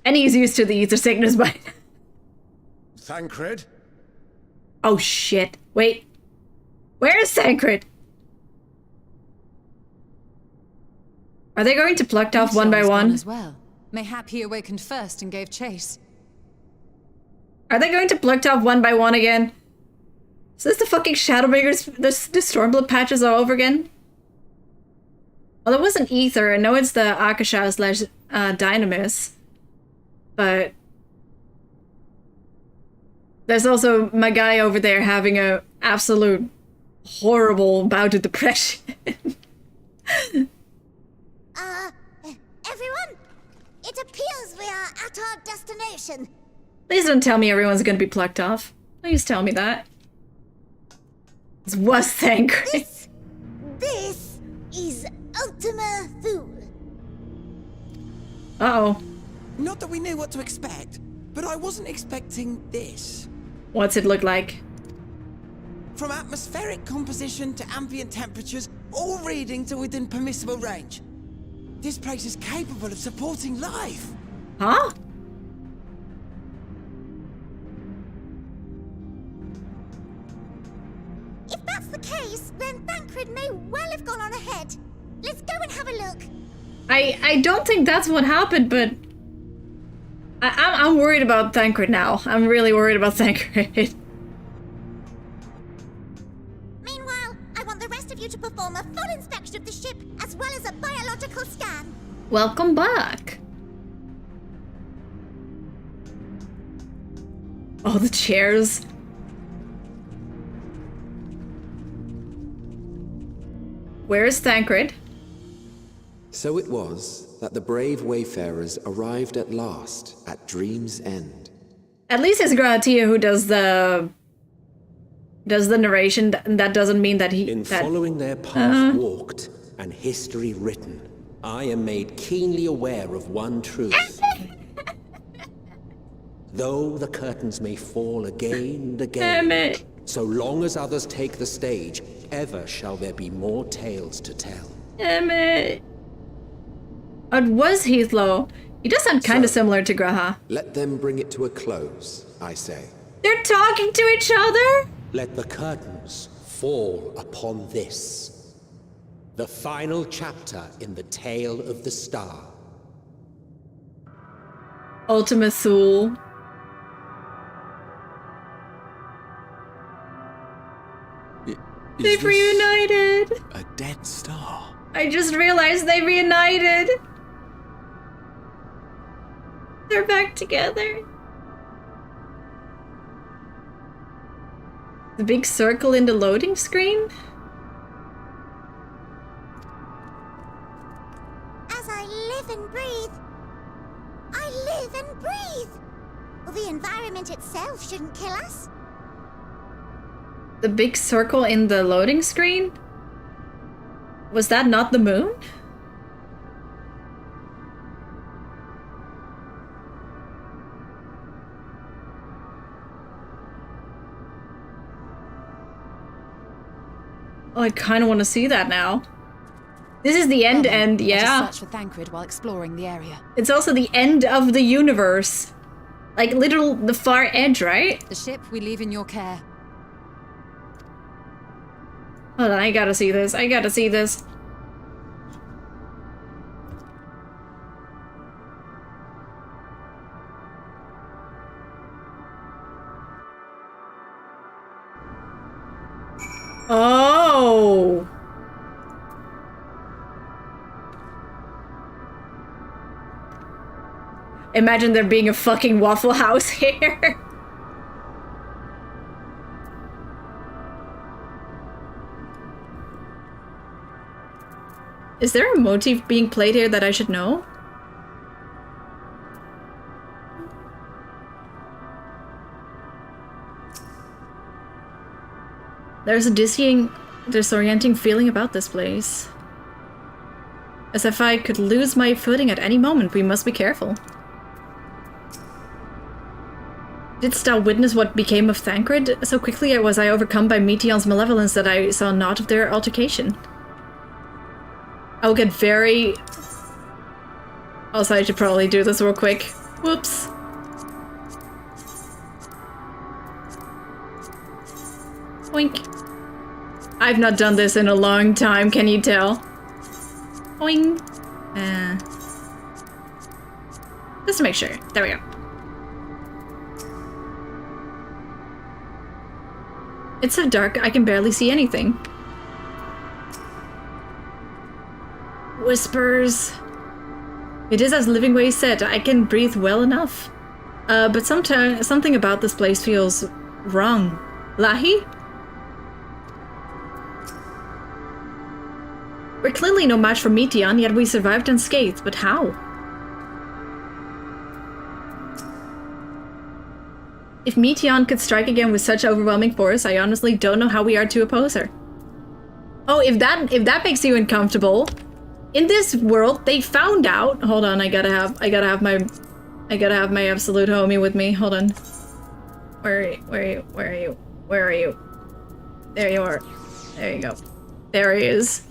And he's used to the ether sickness by now. Thancred? Oh shit. Wait. Where is Thancred? Are they going to plucked off one by one? As well. Mayhap he awakened first and gave chase. Are they going to plucked off one by one again? Is this the fucking Shadowbringers, the Stormblood patches all over again? Well, it wasn't Ether. I know it's the Akasha / Dynamis. But... there's also my guy over there having a absolute horrible bout of depression. Everyone? It appears we are at our destination. Please don't tell me everyone's gonna be plucked off. Please tell me that. This was Thancred. This is Ultima Thule. Uh-oh. Not that we knew what to expect, but I wasn't expecting this. What's it look like? From atmospheric composition to ambient temperatures, all readings are within permissible range. This place is capable of supporting life. Huh? If that's the case, then Thancred may well have gone on ahead. Let's go and have a look. I don't think that's what happened, but... I'm worried about Thancred now. I'm really worried about Thancred. Meanwhile, I want the rest of you to perform a full inspection of the ship, as well as a biological scan. Welcome back. Oh, the chairs. Where's Thancred? So it was that the brave wayfarers arrived at last at Dream's End. At least it's Gratia who does the narration. That doesn't mean that he... In following their path walked and history written, I am made keenly aware of one truth. Though the curtains may fall again and again, so long as others take the stage, ever shall there be more tales to tell. It was Heathlow. He does sound kind of similar to Graha. Let them bring it to a close, I say. They're talking to each other? Let the curtains fall upon this. The final chapter in the tale of the star. Ultima Thule. They've reunited! A dead star? I just realized they reunited! They're back together. The big circle in the loading screen? As I live and breathe, I live and breathe. Well, the environment itself shouldn't kill us. The big circle in the loading screen? Was that not the moon? Oh, I kind of want to see that now. This is the end, yeah. Search for Thancred while exploring the area. It's also the end of the universe. Like, literal, the far edge, right? The ship we leave in your care. Hold on, I gotta see this. I gotta see this. Oh! Imagine there being a fucking Waffle House here. Is there a motif being played here that I should know? There's a dizzying, disorienting feeling about this place. As if I could lose my footing at any moment. We must be careful. Didst thou witness what became of Thancred? So quickly was I overcome by Meteon's malevolence that I saw naught of their altercation. I'll get very... Also, I should probably do this real quick. Whoops. Oink. I've not done this in a long time, can you tell? Oink. Just to make sure. There we go. It's so dark, I can barely see anything. Whispers. It is as Living Way said, I can breathe well enough. But something about this place feels wrong. Lahi? We're clearly no match for Meteon, yet we survived unscathed, but how? If Meteon could strike again with such overwhelming force, I honestly don't know how we are to oppose her. Oh, if that makes you uncomfortable. In this world, they found out. Hold on, I gotta have my absolute homie with me. Hold on. Where are you? There you are. There you go. There he is.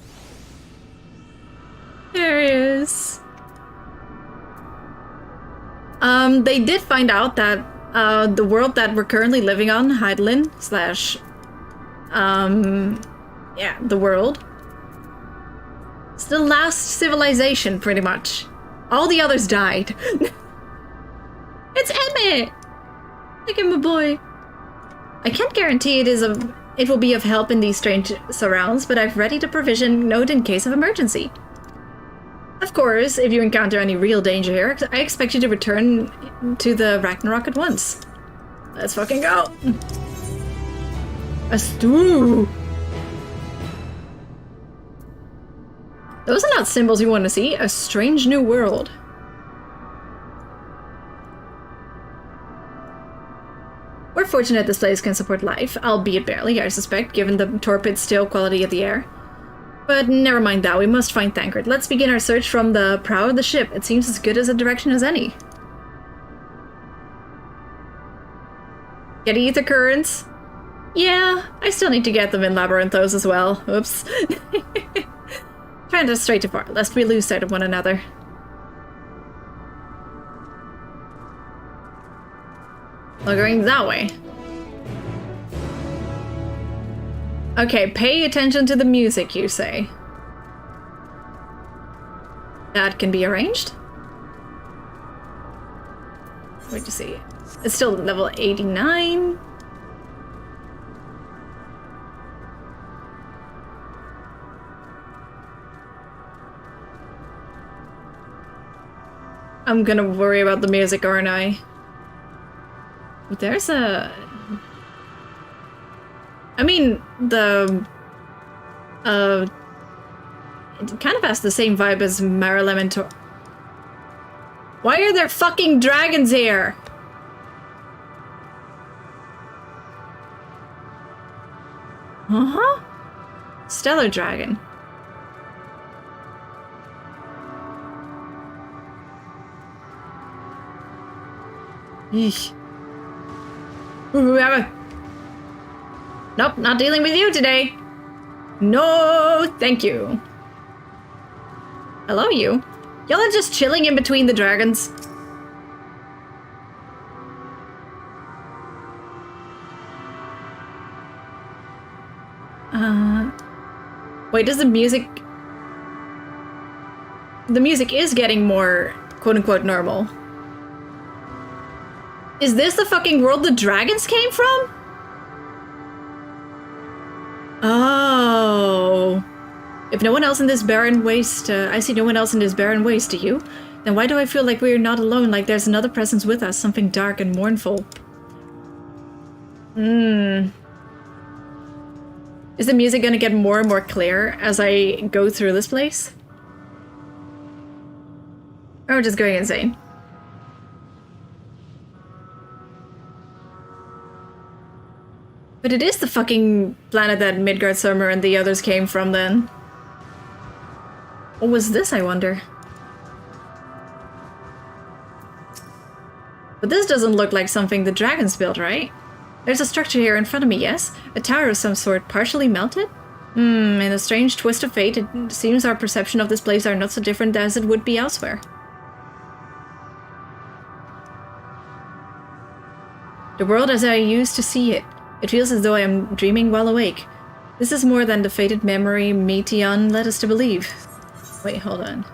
There he is. They did find out that the world that we're currently living on, Heidelin / yeah, the world. It's the last civilization, pretty much. All the others died. It's Emmett! Look at my boy. I can't guarantee it will be of help in these strange surrounds, but I've readied a provision note in case of emergency. Of course, if you encounter any real danger here, I expect you to return to the Ragnarok at once. Let's fucking go! A stew! Those are not symbols you want to see. A strange new world. We're fortunate this place can support life, albeit barely, I suspect, given the torpid, still quality of the air. But never mind that, we must find Thancred. Let's begin our search from the prow of the ship. It seems as good as a direction as any. Get ether currents? Yeah, I still need to get them in Labyrinthos as well. Oops. Trying to stray too far, lest we lose sight of one another. We're going that way. Okay, pay attention to the music, you say. That can be arranged? Wait to see. It's still level 89. I'm gonna worry about the music, aren't I? But there's a... I mean, the... it kind of has the same vibe as Marilementor. Why are there fucking dragons here? Uh-huh. Stellar dragon. Eesh. Nope, not dealing with you today. No, thank you. Hello, you. Y'all are just chilling in between the dragons. Wait, does the music... The music is getting more, quote-unquote, normal. Is this the fucking world the dragons came from? Oh. If no one else in this barren waste, I see no one else in this barren waste, do you? Then why do I feel like we're not alone, like there's another presence with us, something dark and mournful? Is the music gonna get more and more clear as I go through this place? Or just going insane? But it is the fucking planet that Midgard Summer and the others came from then. What was this, I wonder? But this doesn't look like something the dragons built, right? There's a structure here in front of me, yes? A tower of some sort, partially melted? In a strange twist of fate, it seems our perception of this place are not so different as it would be elsewhere. The world as I used to see it. It feels as though I am dreaming while awake. This is more than the fated memory Meteon led us to believe. Wait, hold on.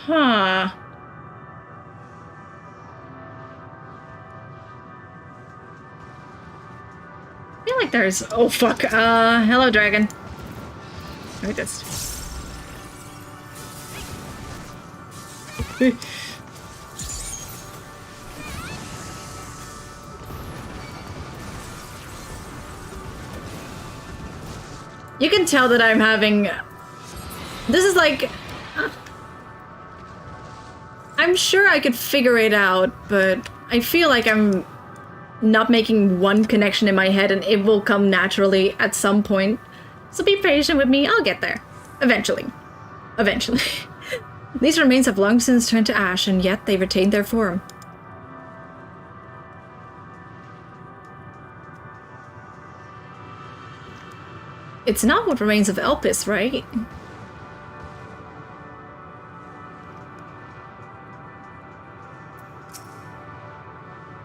Huh. I feel like there's... Oh, fuck. Hello, dragon. Let me just... You can tell that I'm having... This is like... I'm sure I could figure it out, but I feel like I'm not making one connection in my head and it will come naturally at some point. So be patient with me, I'll get there. Eventually. Eventually. These remains have long since turned to ash, and yet they retained their form. It's not what remains of Elpis, right?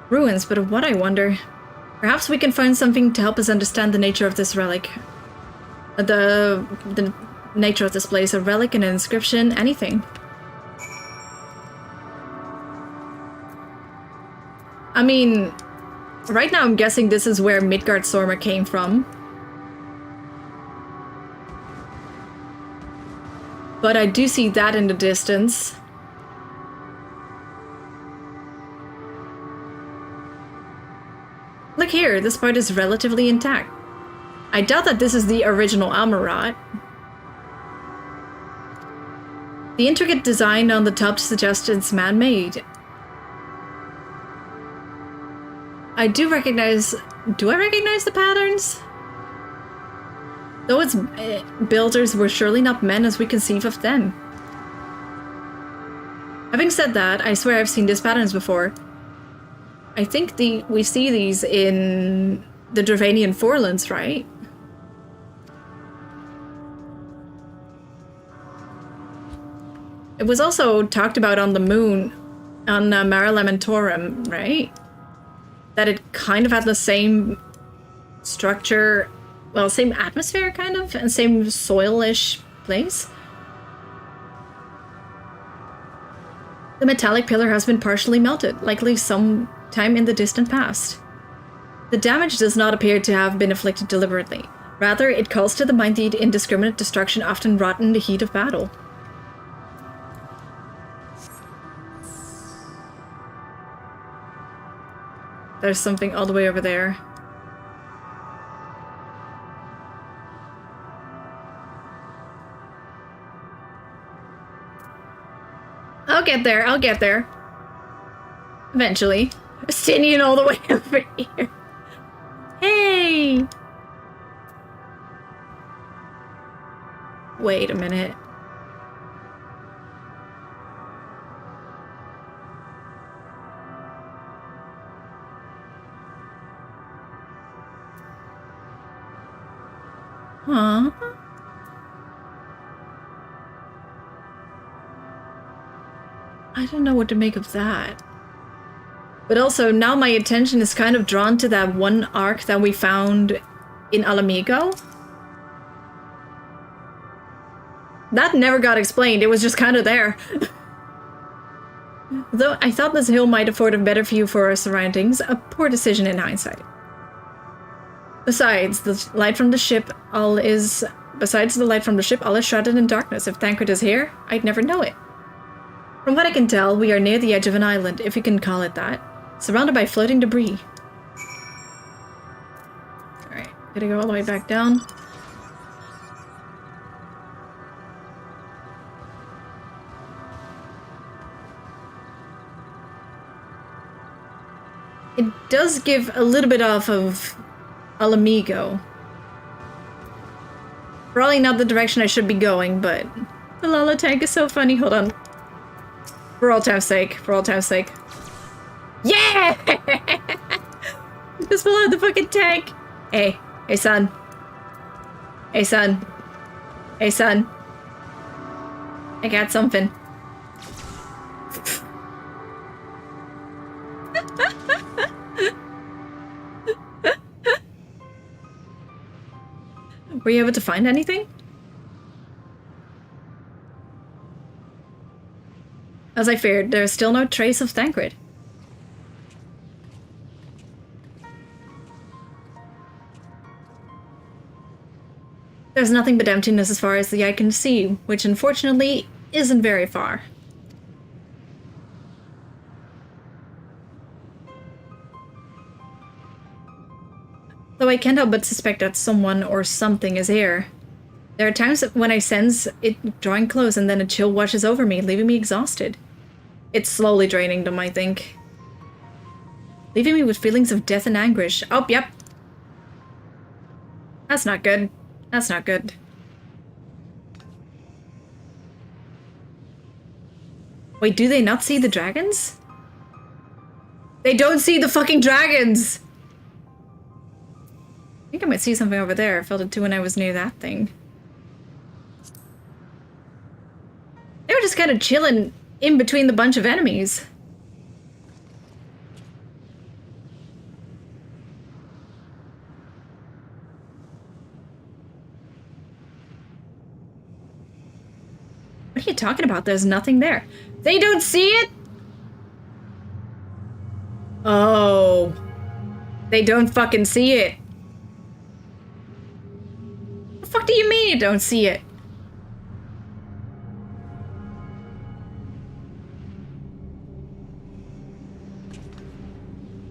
Ruins, but of what, I wonder? Perhaps we can find something to help us understand the nature of this relic. The nature of this place, a relic, an inscription, anything. I mean, right now I'm guessing this is where Midgard Stormer came from. But I do see that in the distance. Look here, this part is relatively intact. I doubt that this is the original Amarot. The intricate design on the top suggests it's man-made. Do I recognize the patterns? Though its builders were surely not men as we conceive of them. Having said that, I swear I've seen these patterns before. I think we see these in the Dravanian Forelands, right? It was also talked about on the moon, on Mare Lamentorum, right? That it kind of had the same structure, well, same atmosphere, kind of, and same soil-ish place. The metallic pillar has been partially melted, likely some time in the distant past. The damage does not appear to have been inflicted deliberately. Rather, it calls to the mind the indiscriminate destruction often wrought in the heat of battle. There's something all the way over there. I'll get there, I'll get there. Eventually. Standing all the way over here. Hey! Wait a minute. Huh? I don't know what to make of that. But also, now my attention is kind of drawn to that one arc that we found in Alamigo. That never got explained, it was just kind of there. Though I thought this hill might afford a better view for our surroundings, a poor decision in hindsight. Besides, the light from the ship, all is shrouded in darkness. If Thancred is here, I'd never know it. From what I can tell, we are near the edge of an island, if you can call it that, surrounded by floating debris. Alright, gotta go all the way back down. It does give a little bit off of Alamigo. Probably not the direction I should be going, but the Lala tank is so funny. Hold on. For all time's sake. For all time's sake. Yeah! Just below the fucking tank. Hey. Hey, son. Hey, son. Hey, son. I got something. Were you able to find anything? As I feared, there is still no trace of Thancred. There's nothing but emptiness as far as the eye can see, which unfortunately isn't very far. Though I can't help but suspect that someone or something is here. There are times when I sense it drawing close and then a chill washes over me, leaving me exhausted. It's slowly draining them, I think. Leaving me with feelings of death and anguish. Oh, yep. That's not good. That's not good. Wait, do they not see the dragons? They don't see the fucking dragons! I think I might see something over there. I felt it too when I was near that thing. They were just kind of chilling in between the bunch of enemies. What are you talking about? There's nothing there. They don't see it? Oh. They don't fucking see it. What the fuck do you mean you don't see it?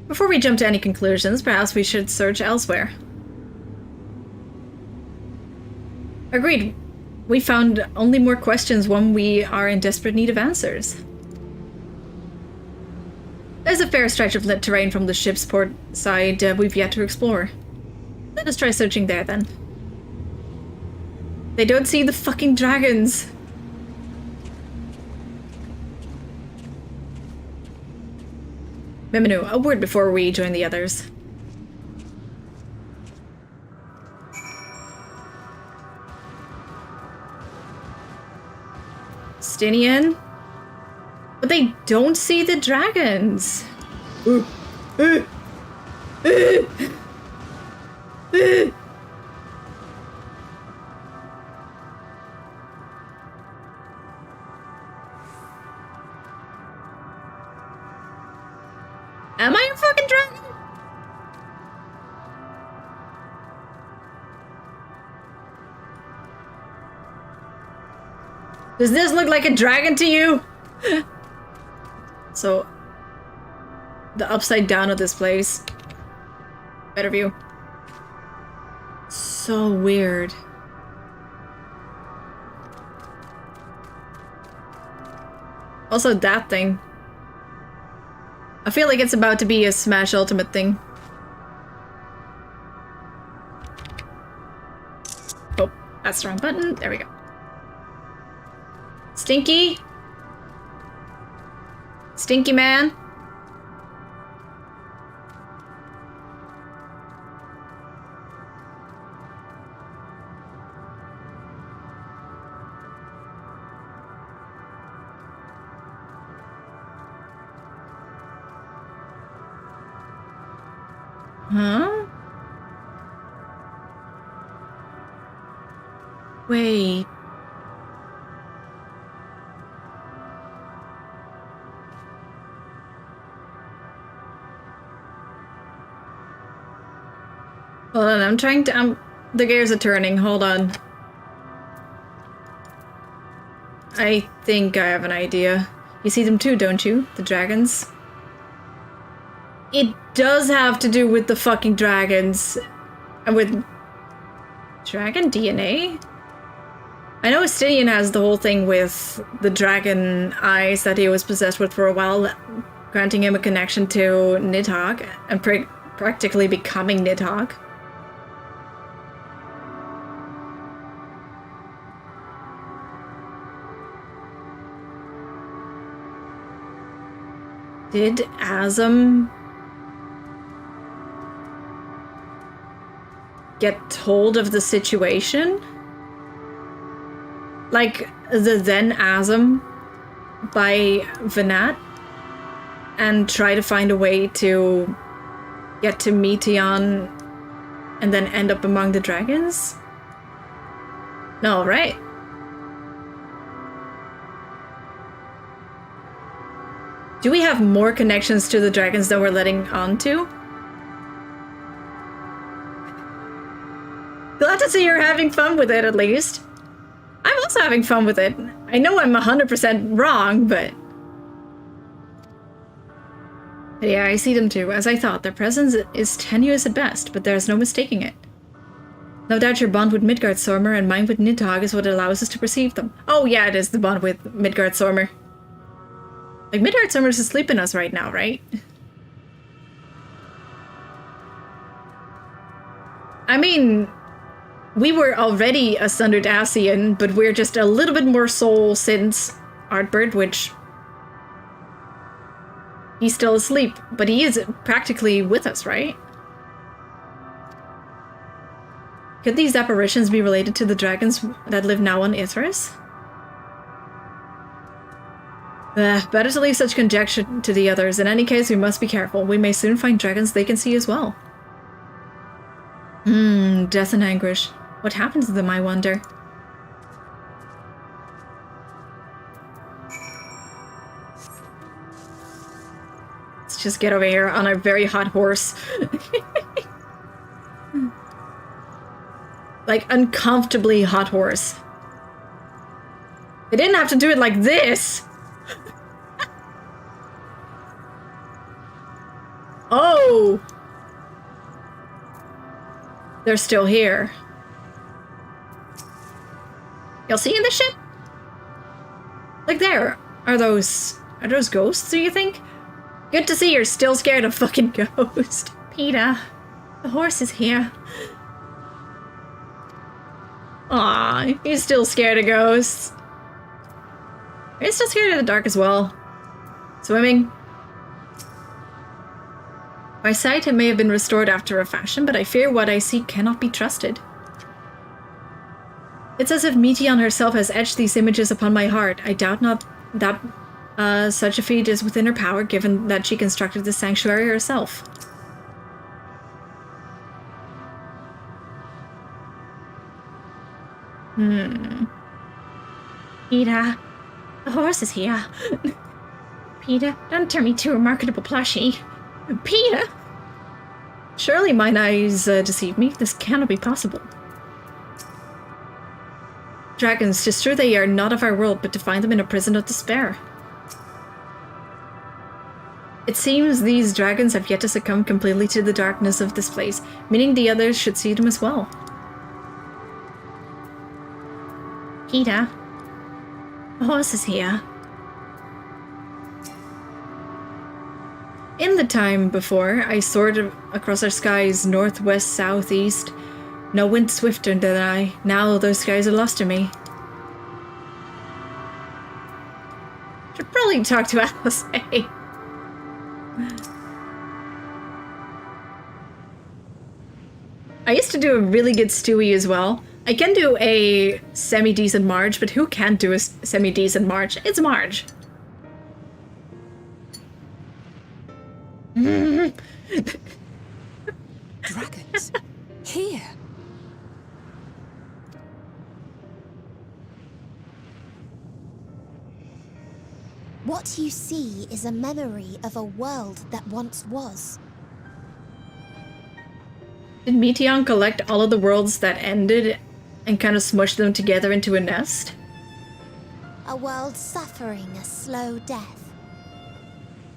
Before we jump to any conclusions, perhaps we should search elsewhere. Agreed. We found only more questions when we are in desperate need of answers. There's a fair stretch of lit terrain from the ship's port side we've yet to explore. Let us try searching there, then. They don't see the fucking dragons! Miminu, a word before we join the others. Stinian? But they don't see the dragons. Am I a fucking dragon? Does this look like a dragon to you? So, the upside down of this place. Better view. So weird. Also, that thing. I feel like it's about to be a Smash Ultimate thing. Oh, that's the wrong button. There we go. Stinky? Stinky man? Huh? Wait. Hold on, I'm trying to- the gears are turning, hold on. I think I have an idea. You see them too, don't you? The dragons? It does have to do with the fucking dragons. And with dragon DNA? I know Estinian has the whole thing with the dragon eyes that he was possessed with for a while, granting him a connection to Nidhogg and practically becoming Nidhogg. Did Azam get hold of the situation? Like the then Azam by Venat and try to find a way to get to Meteon and then end up among the dragons? No, right? Do we have more connections to the dragons than we're letting on to? Glad to see you're having fun with it, at least. I'm also having fun with it. I know I'm 100% wrong, but yeah, I see them too. As I thought, their presence is tenuous at best, but there's no mistaking it. No doubt your bond with Midgardsormr and mine with Nidhogg is what allows us to perceive them. Oh yeah, it is the bond with Midgardsormr. Like, Midgardsormr is asleep in us right now, right? I mean, we were already a Sundered Ascian, but we're just a little bit more soul since Artbird, which... he's still asleep, but he is practically with us, right? Could these apparitions be related to the dragons that live now on Ithras? Better to leave such conjecture to the others. In any case, we must be careful. We may soon find dragons they can see as well. Death and anguish. What happened to them, I wonder? Let's Let's just get over here on a very hot horse. Like, uncomfortably hot horse. They didn't have to do it like this! Oh! They're still here. Y'all seeing this shit? Like there. Are those ghosts, do you think? Good to see you're still scared of fucking ghost. Peter, the horse is here. Aw, he's still scared of ghosts. He's still scared of the dark as well. Swimming. My sight may have been restored after a fashion, but I fear what I see cannot be trusted. It's as if Meteon herself has etched these images upon my heart. I doubt not that such a feat is within her power, given that she constructed the sanctuary herself. Peter, the horse is here. Peter, don't turn me to a marketable plushie. Peter! Surely mine eyes deceive me. This cannot be possible. Dragons, 'tis true they are not of our world, but to find them in a prison of despair. It seems these dragons have yet to succumb completely to the darkness of this place, meaning the others should see them as well. Peter, the horse is here. In the time before, I soared across our skies, north, west, south, east. No wind swifter than I. Now those skies are lost to me. Should probably talk to Alice. I used to do a really good Stewie as well. I can do a semi-decent Marge, but who can't do a semi-decent Marge? It's Marge. Dragons? Here? What you see is a memory of a world that once was. Did Meteon collect all of the worlds that ended and kind of smush them together into a nest? A world suffering a slow death,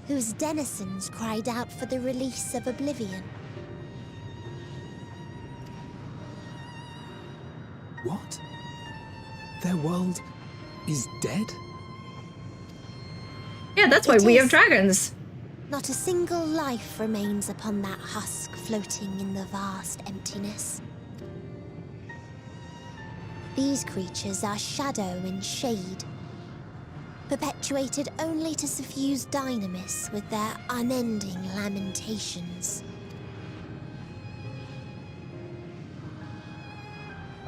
whose denizens cried out for the release of oblivion. What? Their world is dead? Yeah, that's why we have dragons. Not a single life remains upon that husk floating in the vast emptiness. These creatures are shadow and shade, perpetuated only to suffuse dynamis with their unending lamentations.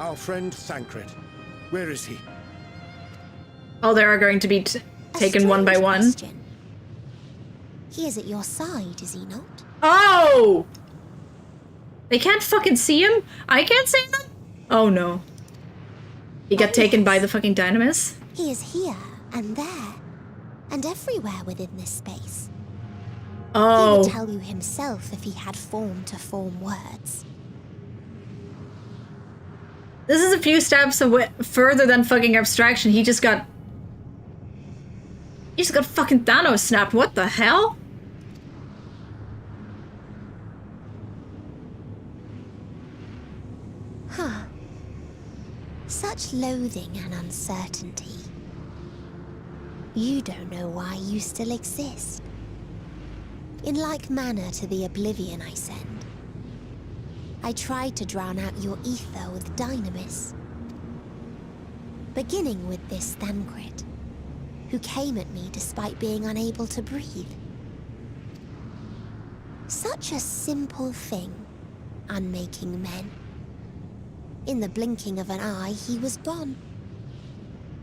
Our friend Thancred, where is he? Oh, they are going to be taken one by one. Question. He is at your side, is he not? Oh! They can't fucking see him? I can't see them? Oh no. He got taken by the fucking dynamis? He is here, and there, and everywhere within this space. Oh. He would tell you himself if he had form to form words. This is a few steps away, further than fucking abstraction. He just got fucking Thanos snapped. What the hell? Huh. Such loathing and uncertainty. You don't know why you still exist. In like manner to the oblivion I send, I tried to drown out your ether with dynamis. Beginning with this Thancred, who came at me despite being unable to breathe. Such a simple thing, unmaking men. In the blinking of an eye, he was gone.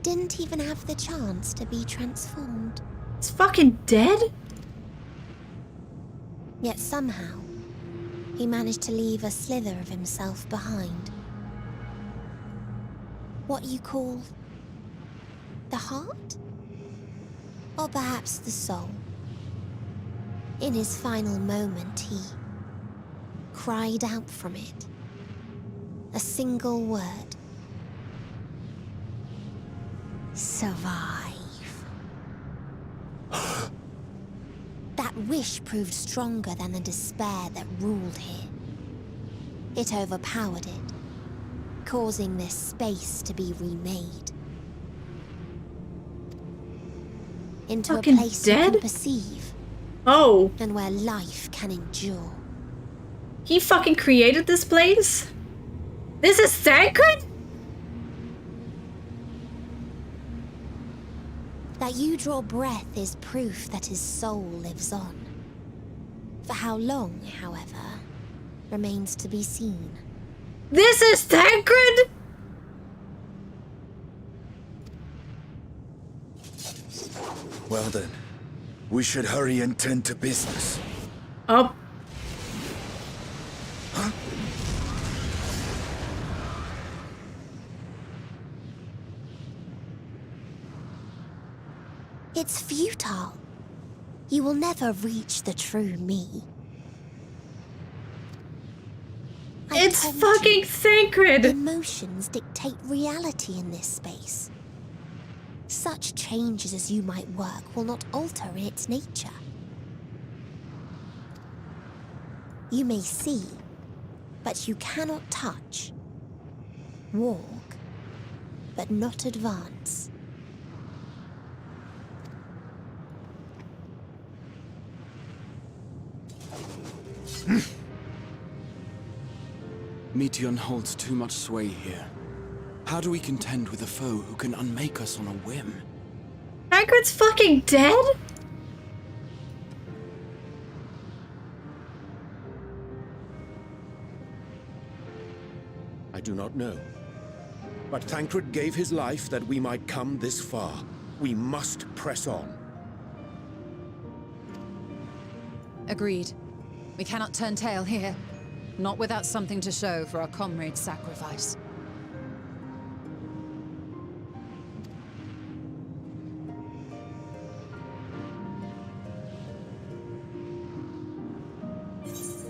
Didn't even have the chance to be transformed. It's fucking dead? Yet somehow, he managed to leave a slither of himself behind. What you call the heart? Or perhaps the soul? In his final moment, he cried out from it. A single word. Survive. That wish proved stronger than the despair that ruled here. It overpowered it, causing this space to be remade. Into Fucking a place you dead? can perceive. Oh. And where life can endure. He fucking created this place? This is sacred? That you draw breath is proof that his soul lives on. For how long, however, remains to be seen. This is sacred? Well then, we should hurry and tend to business. Oh. Huh? It's futile. You will never reach the true me. It's fucking sacred! Emotions dictate reality in this space. Such changes as you might work will not alter its nature. You may see, but you cannot touch. Walk, but not advance. Meteion holds too much sway here. How do we contend with a foe who can unmake us on a whim? Hagrid's fucking dead? I do not know. But Thancred gave his life that we might come this far. We must press on. Agreed. We cannot turn tail here. Not without something to show for our comrade's sacrifice.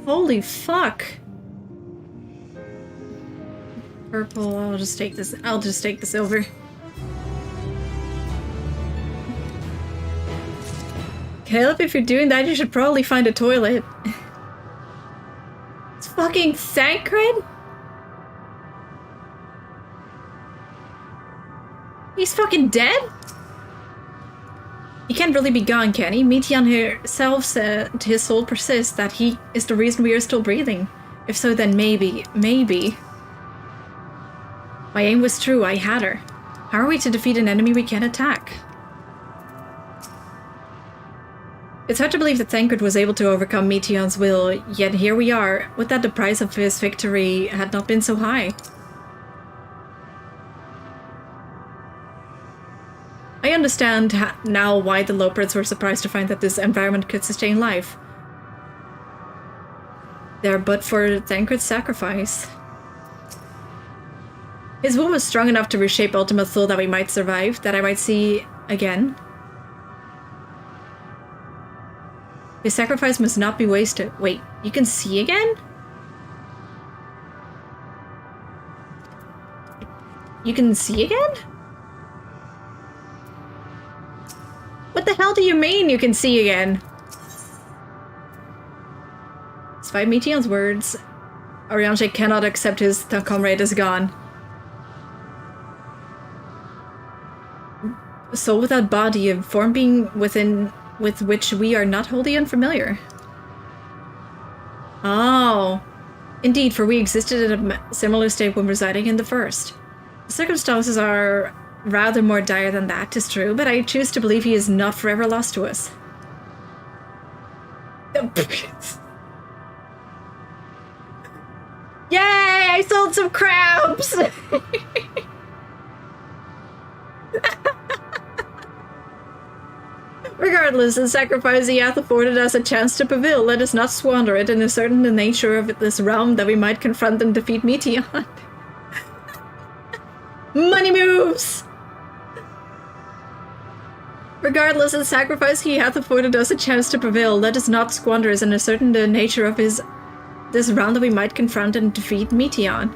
Holy fuck. Purple, I'll just take this over. Caleb, if you're doing that, you should probably find a toilet. It's fucking sacred? He's fucking dead? He can't really be gone, can he? Meteion herself said his soul persists, that he is the reason we are still breathing. If so, then maybe. My aim was true, I had her. How are we to defeat an enemy we can't attack? It's hard to believe that Thancred was able to overcome Meteion's will, yet here we are. Would that the price of his victory had not been so high. I understand now why the Loporits were surprised to find that this environment could sustain life. There but for Thancred's sacrifice. His will was strong enough to reshape Ultima Thule that we might survive, that I might see again. His sacrifice must not be wasted. Wait, you can see again? You can see again? What the hell do you mean you can see again? Despite Meteion's words, Oriange cannot accept his comrade is gone. Soul without body, a form being with which we are not wholly unfamiliar. Oh. Indeed, for we existed in a similar state when residing in the first. The circumstances are rather more dire than that, 'tis true, but I choose to believe he is not forever lost to us. Yay! I sold some crabs! Regardless, the sacrifice he hath afforded us a chance to prevail. Let us not squander it, and ascertain the nature of this realm that we might confront and defeat Meteion. Money moves! Regardless of the sacrifice he hath afforded us a chance to prevail, let us not squander as and ascertain the nature of this round that we might confront and defeat Meteon.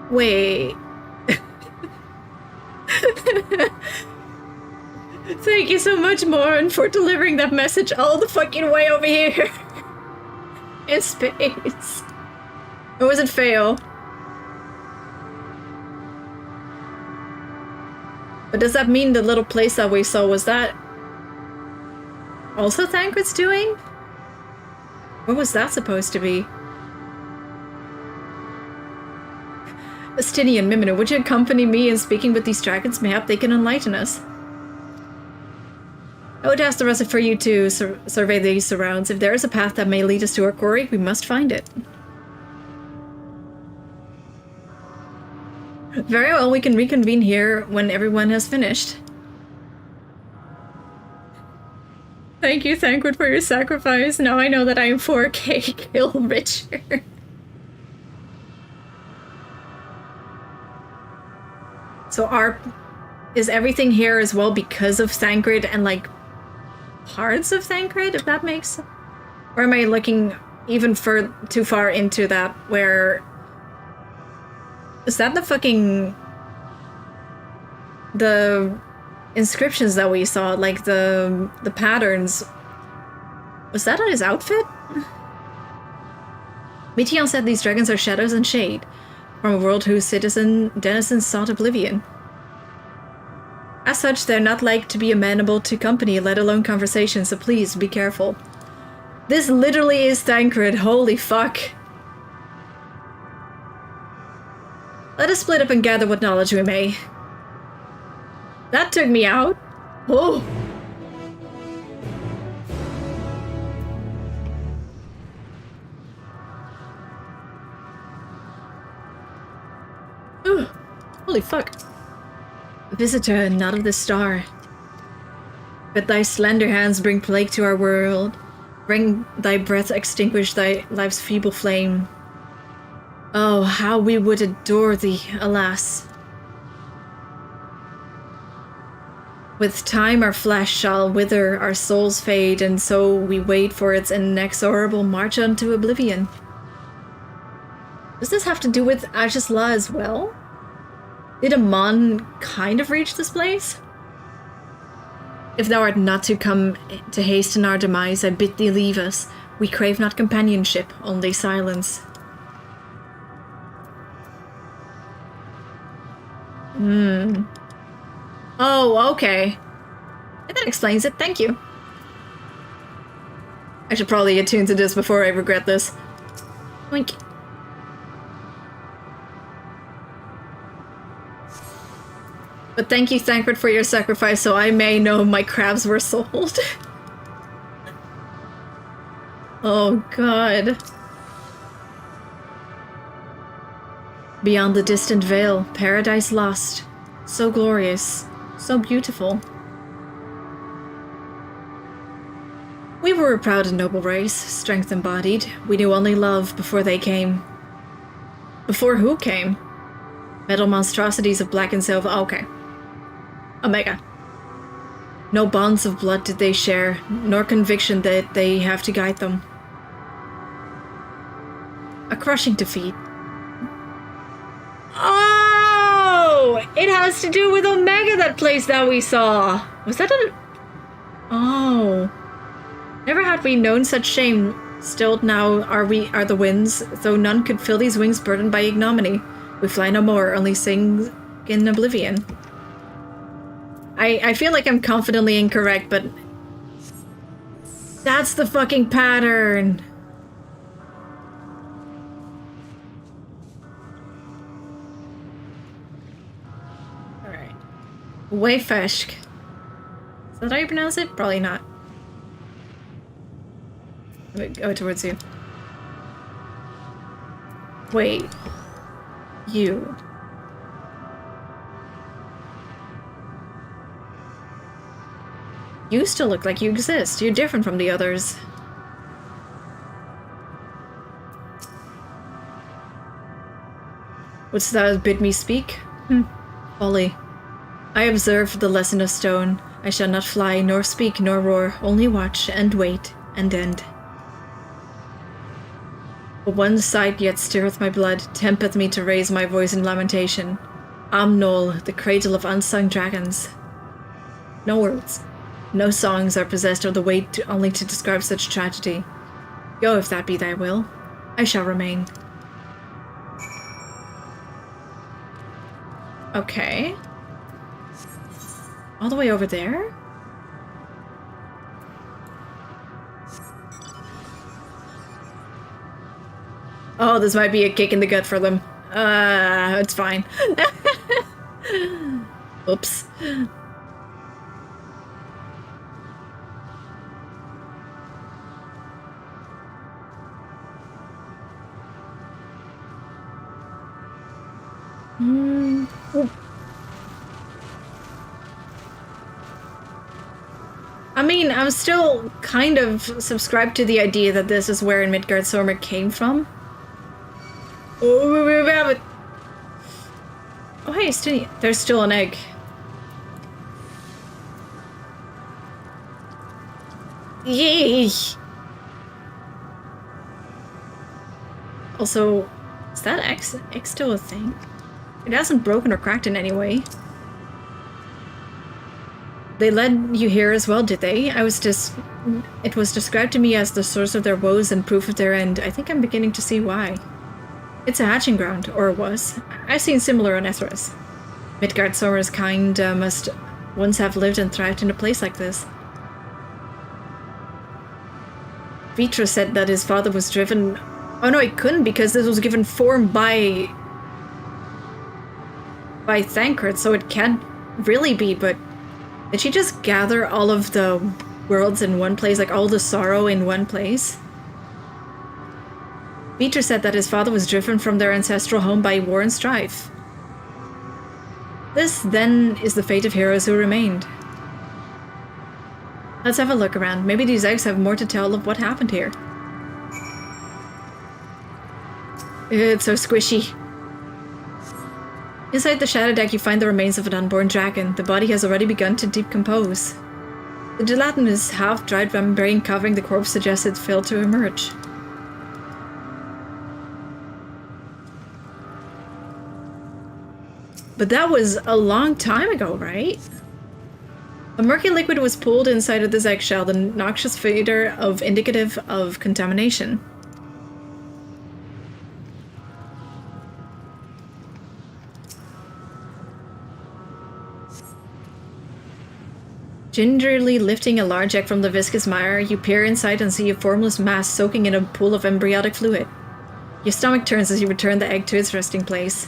Wait. Thank you so much, Morin, for delivering that message all the fucking way over here. In space. Or was it fail? But does that mean the little place that we saw, was that also Thancred's doing? What was that supposed to be? Astinian, Mimino, would you accompany me in speaking with these dragons? Mayhap they can enlighten us. I would ask the rest for you to survey these surrounds. If there is a path that may lead us to our quarry, we must find it. Very well, we can reconvene here when everyone has finished. Thank you, Thancred, for your sacrifice. Now I know that I am 4K kill richer. So is everything here as well because of Thancred and like parts of Thancred, if that makes sense? Or am I looking even too far into that where... Is that the inscriptions that we saw, like the patterns? Was that on his outfit? Meteon said these dragons are shadows and shade, from a world whose denizens sought oblivion. As such, they're not like to be amenable to company, let alone conversation, so please be careful. This literally is Thancred, holy fuck. Let us split up and gather what knowledge we may. That took me out. Oh. Ooh. Holy fuck. Visitor, not of the star. But thy slender hands bring plague to our world. Bring thy breath extinguish thy life's feeble flame. Oh, how we would adore thee, alas. With time our flesh shall wither, our souls fade, and so we wait for its inexorable march unto oblivion. Does this have to do with Ajasla as well? Did Amon kind of reach this place? If thou art not to come to hasten our demise, I bid thee leave us. We crave not companionship, only silence. Oh, okay. That explains it, thank you. I should probably attune to this before I regret this. Oink. But thank you, Thancred, for your sacrifice, so I may know my crabs were sold. Oh, God. Beyond the distant veil, paradise lost. So glorious, so beautiful. We were a proud and noble race, strength embodied. We knew only love before they came. Before who came? Metal monstrosities of black and silver. Okay. Omega. No bonds of blood did they share, nor conviction that they have to guide them. A crushing defeat. Oh! It has to do with Omega, that place that we saw! Was that a... Oh. Never had we known such shame. Still now are the winds, though none could fill these wings burdened by ignominy. We fly no more, only sing in oblivion. I feel like I'm confidently incorrect, but... That's the fucking pattern! Alright. Wayfeshk. Is that how you pronounce it? Probably not. Let me go towards you. Wait. You. You still look like you exist. You're different from the others. Wouldst thou bid me speak? Folly. I observe the lesson of stone. I shall not fly, nor speak, nor roar, only watch, and wait, and end. But one sight yet stirreth my blood, tempteth me to raise my voice in lamentation. Amnol, the cradle of unsung dragons. No words, no songs are possessed of the weight only to describe such tragedy. Go if that be thy will. I shall remain. Okay. All the way over there? Oh, this might be a kick in the gut for them. It's fine. Oops. I mean, I'm still kind of subscribed to the idea that this is where Midgardsormr came from. Oh, we have it. Oh, hey, there's still an egg. Yay! Also, is that X still a thing? It hasn't broken or cracked in any way. They led you here as well, did they? It was described to me as the source of their woes and proof of their end. I think I'm beginning to see why. It's a hatching ground, or it was. I've seen similar on Ethros. Midgardsormr's kind must once have lived and thrived in a place like this. Vitra said that his father was driven... Oh no, he couldn't because this was given form by Thancred, so it can't really be, but... Did she just gather all of the worlds in one place, like all the sorrow in one place? Vitra said that his father was driven from their ancestral home by war and strife. This, then, is the fate of heroes who remained. Let's have a look around. Maybe these eggs have more to tell of what happened here. It's so squishy. Inside the shadow deck you find the remains of an unborn dragon. The body has already begun to decompose. The gelatinous, half-dried membrane covering the corpse suggests it failed to emerge. But that was a long time ago, right? A murky liquid was pooled inside of this eggshell, the noxious odor of indicative of contamination. Gingerly lifting a large egg from the viscous mire, you peer inside and see a formless mass soaking in a pool of embryonic fluid. Your stomach turns as you return the egg to its resting place.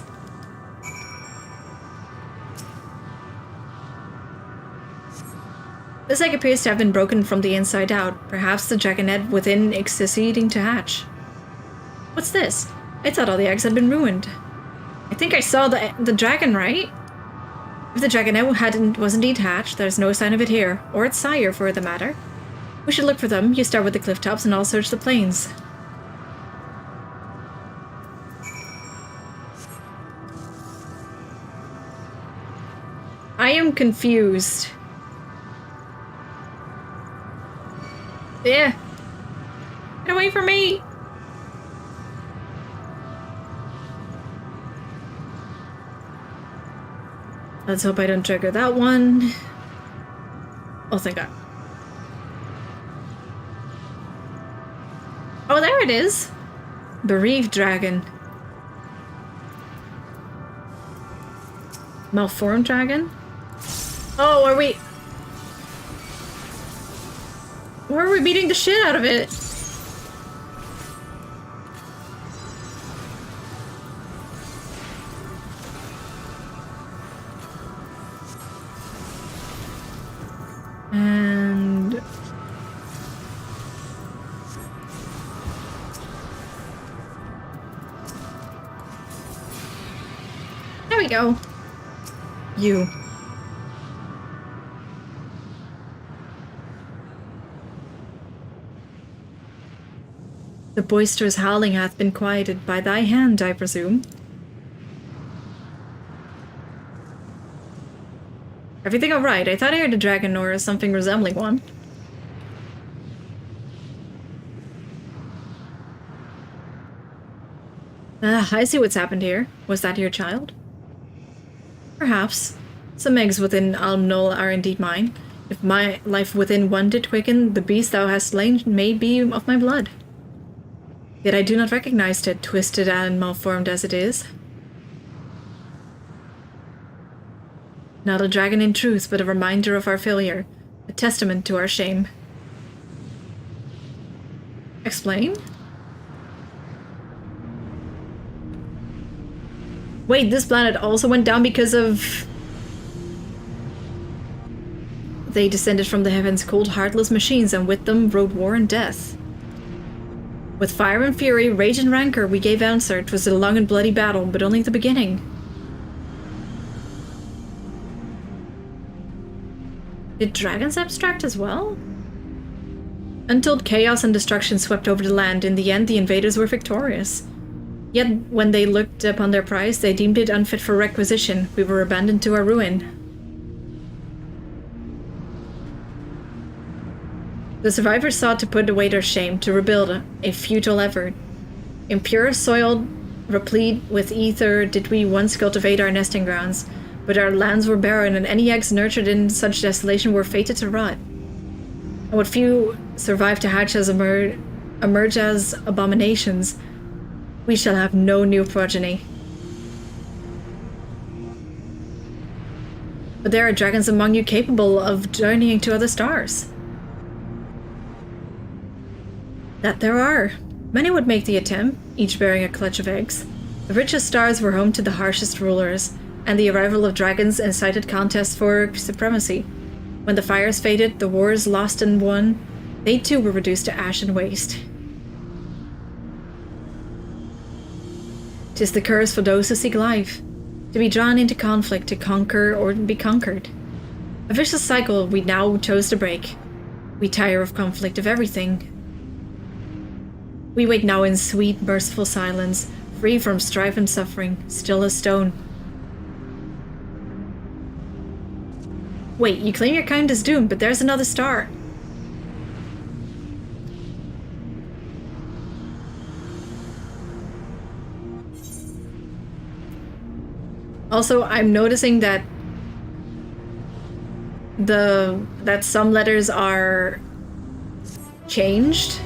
This egg appears to have been broken from the inside out, perhaps the dragonette within is succeeding to hatch. What's this? I thought all the eggs had been ruined. I think I saw the dragon, right? If the dragonette was indeed hatched, there's no sign of it here, or its sire for the matter. We should look for them. You start with the cliff tops and I'll search the plains. I am confused. Yeah. Get away from me! Let's hope I don't trigger that one. Oh, thank God. Oh, there it is! Bereaved dragon. Malformed dragon? Oh, are we... Why are we beating the shit out of it? And... there we go. You. The boisterous howling hath been quieted by thy hand, I presume. Everything alright? I thought I heard a dragon or something resembling one. I see what's happened here. Was that your child? Perhaps. Some eggs within Almnol are indeed mine. If my life within one did quicken, the beast thou hast slain may be of my blood. Yet I do not recognize it, twisted and malformed as it is. Not a dragon in truth, but a reminder of our failure. A testament to our shame. Explain? Wait, this planet also went down because of... They descended from the heavens, cold, heartless machines, and with them rode war and death. With fire and fury, rage and rancor, we gave answer. 'Twas a long and bloody battle, but only the beginning. Did dragons abstract as well? Untold chaos and destruction swept over the land. In the end, the invaders were victorious. Yet, when they looked upon their prize, they deemed it unfit for requisition. We were abandoned to our ruin. The survivors sought to put away their shame, to rebuild, a futile effort. Impure soil, replete with ether, did we once cultivate our nesting grounds, but our lands were barren, and any eggs nurtured in such desolation were fated to rot. And what few survived to hatch as emerge as abominations, we shall have no new progeny. But there are dragons among you capable of journeying to other stars. That there are. Many would make the attempt, each bearing a clutch of eggs. The richest stars were home to the harshest rulers, and the arrival of dragons incited contests for supremacy. When the fires faded, the wars lost and won, they too were reduced to ash and waste. 'Tis the curse for those who seek life, to be drawn into conflict, to conquer or be conquered. A vicious cycle we now chose to break. We tire of conflict, of everything. We wait now in sweet, merciful silence, free from strife and suffering, still as stone. Wait, you claim your kind is doomed, but there's another star. Also, I'm noticing that that some letters are changed.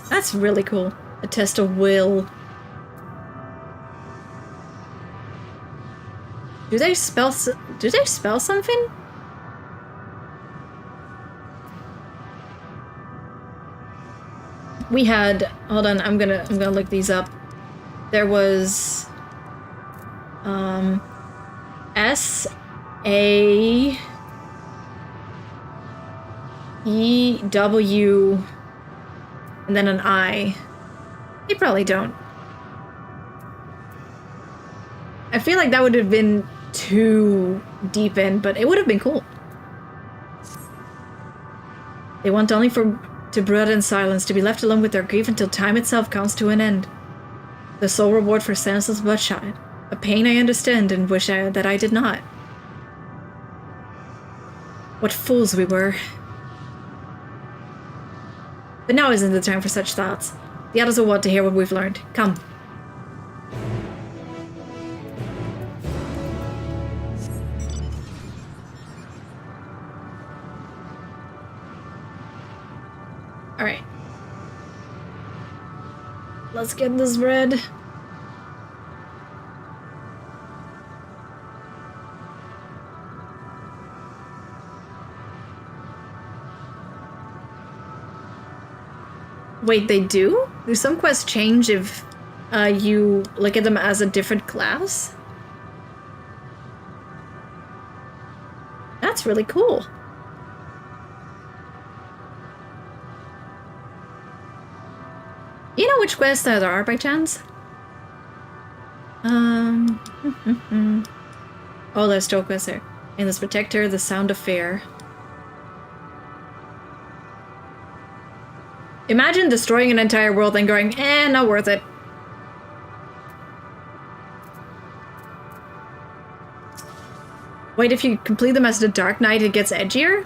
That's really cool. A test of will. Do they spell something? We had, hold on, I'm gonna look these up. There was S-A-E-W and then an I. They probably don't. I feel like that would have been too deep in, but it would have been cool. They want only to brood in silence, to be left alone with their grief until time itself comes to an end. The sole reward for senseless bloodshed. A pain I understand and wish that I did not. What fools we were. But now isn't the time for such thoughts. The others will want to hear what we've learned. Come. Alright. Let's get this bread. Wait, they do? Do some quests change if you look at them as a different class? That's really cool. You know which quests there are by chance? Oh, there's still quests there. Endless Protector, The Sound of Fear. Imagine destroying an entire world and going, eh, not worth it. Wait, if you complete them as the Dark Knight, it gets edgier?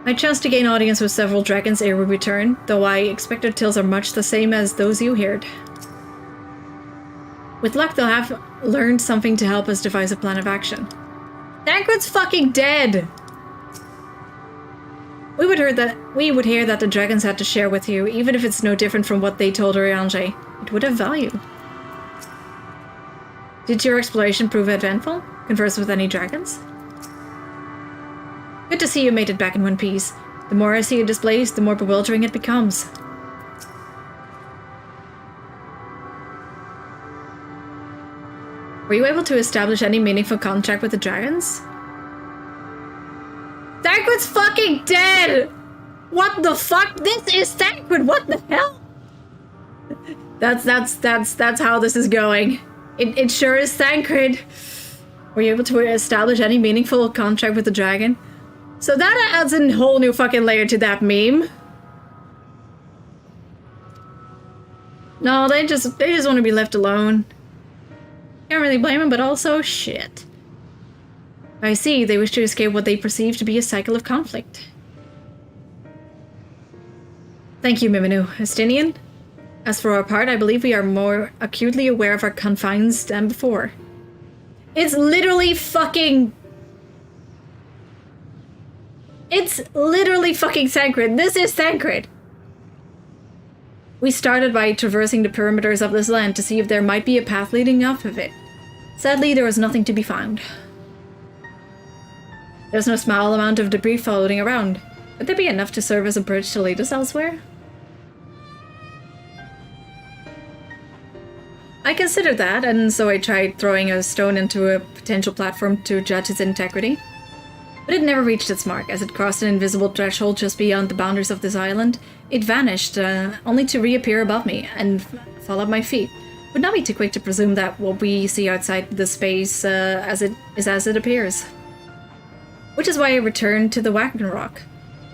I chance to gain audience with several dragons ere we return, though I expect their tales are much the same as those you heard. With luck, they'll have learned something to help us devise a plan of action. Tancred's fucking dead! We would hear that the dragons had to share with you, even if it's no different from what they told Oriange. It would have value. Did your exploration prove eventful? Converse with any dragons? Good to see you made it back in one piece. The more I see you displaced, the more bewildering it becomes. Were you able to establish any meaningful contact with the dragons? Tancred's fucking dead! What the fuck? This is Tancred, what the hell? That's how this is going. It sure is Tancred. Were you able to establish any meaningful contact with the dragon? So that adds a whole new fucking layer to that meme. No, they just want to be left alone. Can't really blame them, but also shit. I see, they wish to escape what they perceive to be a cycle of conflict. Thank you, Miminu. Estinian? As for our part, I believe we are more acutely aware of our confines than before. It's literally fucking... It's literally fucking Tancred. This is Tancred. We started by traversing the perimeters of this land to see if there might be a path leading off of it. Sadly, there was nothing to be found. There's no small amount of debris floating around. Would there be enough to serve as a bridge to lead us elsewhere? I considered that, and so I tried throwing a stone into a potential platform to judge its integrity. But it never reached its mark. As it crossed an invisible threshold just beyond the boundaries of this island, it vanished, only to reappear above me and fall at my feet. Would not be too quick to presume that what we see outside the space as it appears. Which is why I returned to the Ragnarok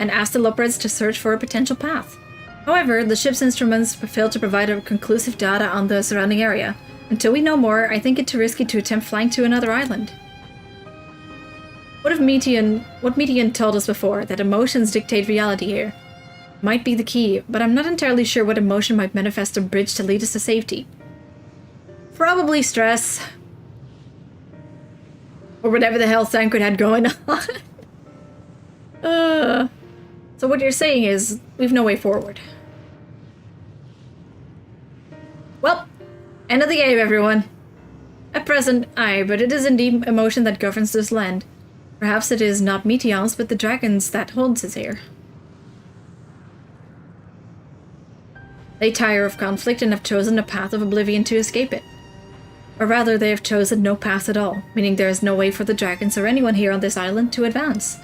and asked the Lopreds to search for a potential path. However, the ship's instruments failed to provide a conclusive data on the surrounding area. Until we know more, I think it too risky to attempt flying to another island. What Metian told us before, that emotions dictate reality here, might be the key, but I'm not entirely sure what emotion might manifest a bridge to lead us to safety. Probably stress. Or whatever the hell Tancred had going on. So what you're saying is, we've no way forward. Well, end of the game, everyone. At present, aye, but it is indeed emotion that governs this land. Perhaps it is not Meteons, but the dragons that holds us here. They tire of conflict and have chosen a path of oblivion to escape it. Or rather, they have chosen no path at all, meaning there is no way for the dragons or anyone here on this island to advance.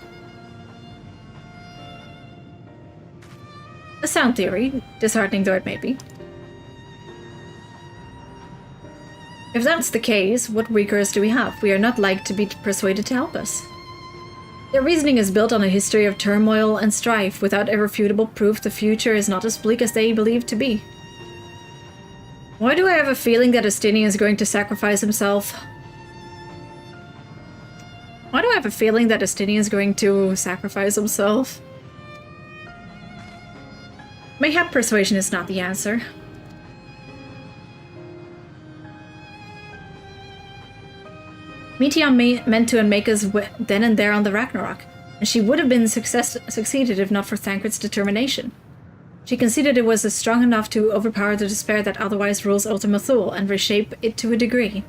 A sound theory, disheartening though it may be. If that's the case, what recourse do we have? We are not like to be persuaded to help us. Their reasoning is built on a history of turmoil and strife, without irrefutable proof the future is not as bleak as they believe to be. Why do I have a feeling that Estinian is going to sacrifice himself? Why do I have a feeling that Estinian is going to sacrifice himself? Mayhap persuasion is not the answer. Meteon meant to unmake us then and there on the Ragnarok, and she would have been succeeded if not for Tancred's determination. She conceded it was strong enough to overpower the despair that otherwise rules Ultima Thule and reshape it to a degree.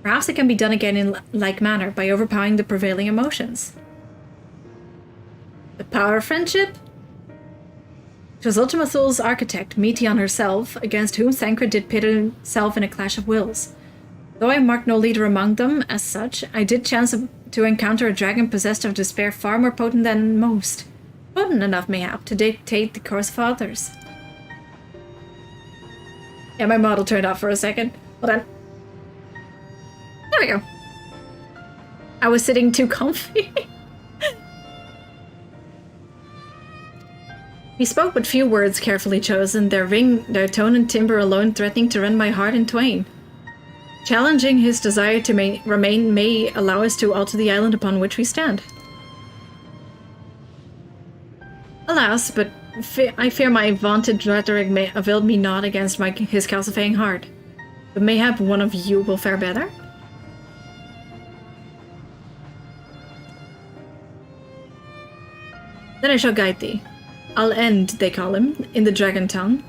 Perhaps it can be done again in like manner by overpowering the prevailing emotions. The power of friendship? It was Ultima Thule's architect, Meteon herself, against whom Tancred did pit himself in a clash of wills. Though I marked no leader among them, as such, I did chance to encounter a dragon possessed of despair far more potent than most. Potent enough, mayhap, to dictate the course of others. Yeah, my model turned off for a second. Hold on. There we go. I was sitting too comfy. He spoke with few words carefully chosen, their ring, their tone and timbre alone threatening to rend my heart in twain. Challenging his desire to remain may allow us to alter the island upon which we stand. Alas, but I fear my vaunted rhetoric may avail me not against his calcifying heart. But mayhap one of you will fare better? Then I shall guide thee. I'll end, they call him, in the dragon tongue.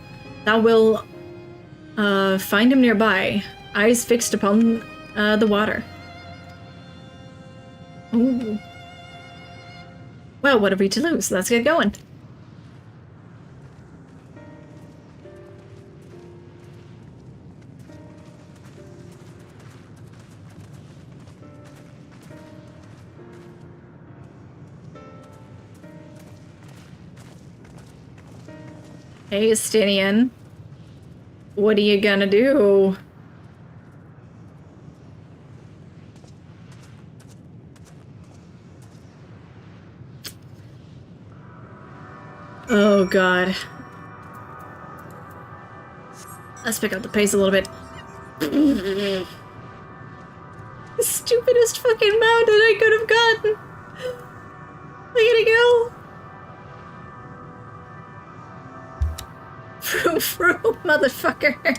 Thou will find him nearby, eyes fixed upon the water. Ooh. Well, what have we to lose? Let's get going. Hey, Estinian. What are you gonna do? Oh, God. Let's pick up the pace a little bit. The stupidest fucking mountain I could have gotten. Look at it go. Vroom, vroom, motherfucker.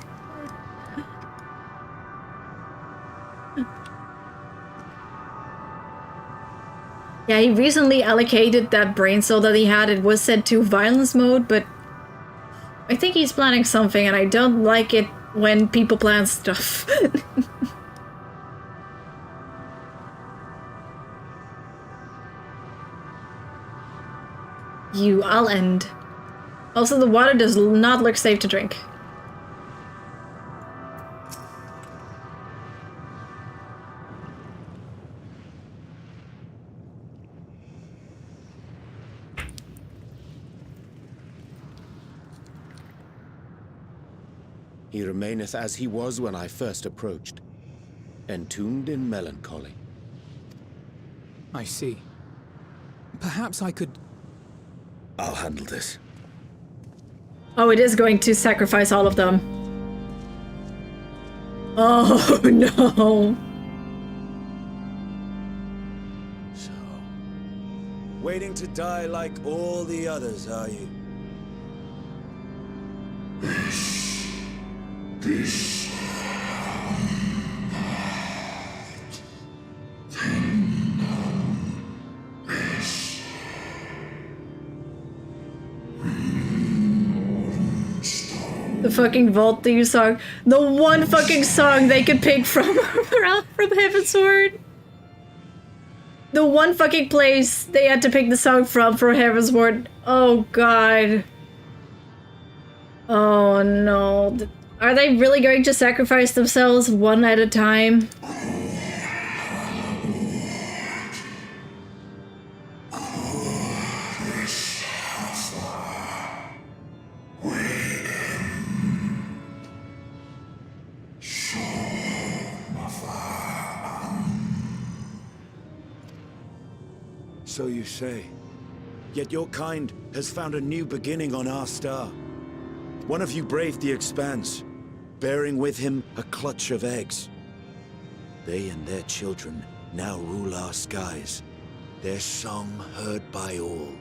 Yeah, he recently allocated that brain cell that he had. It was set to violence mode, but I think he's planning something, and I don't like it when people plan stuff. I'll end. Also, the water does not look safe to drink. He remaineth as he was when I first approached, entombed in melancholy. I see. Perhaps I could... I'll handle this. Oh, it is going to sacrifice all of them. Oh, no. So, waiting to die like all the others, are you? This the fucking Vault theme song. The one fucking song they could pick from Heavensward. The one fucking place they had to pick the song from for Heavensward. Oh, God. Oh, no. Are they really going to sacrifice themselves one at a time? So you say. Yet your kind has found a new beginning on our star. One of you braved the Expanse, bearing with him a clutch of eggs. They and their children now rule our skies, their song heard by all.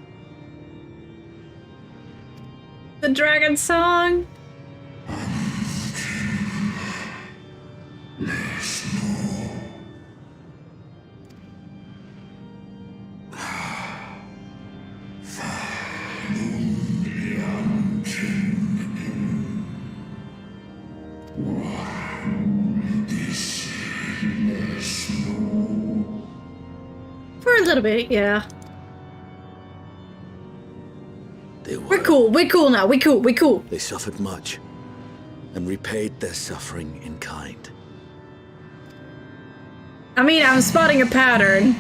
The dragon song! For a little bit, yeah. We're cool now, we cool. They suffered much, and repaid their suffering in kind. I mean, I'm spotting a pattern.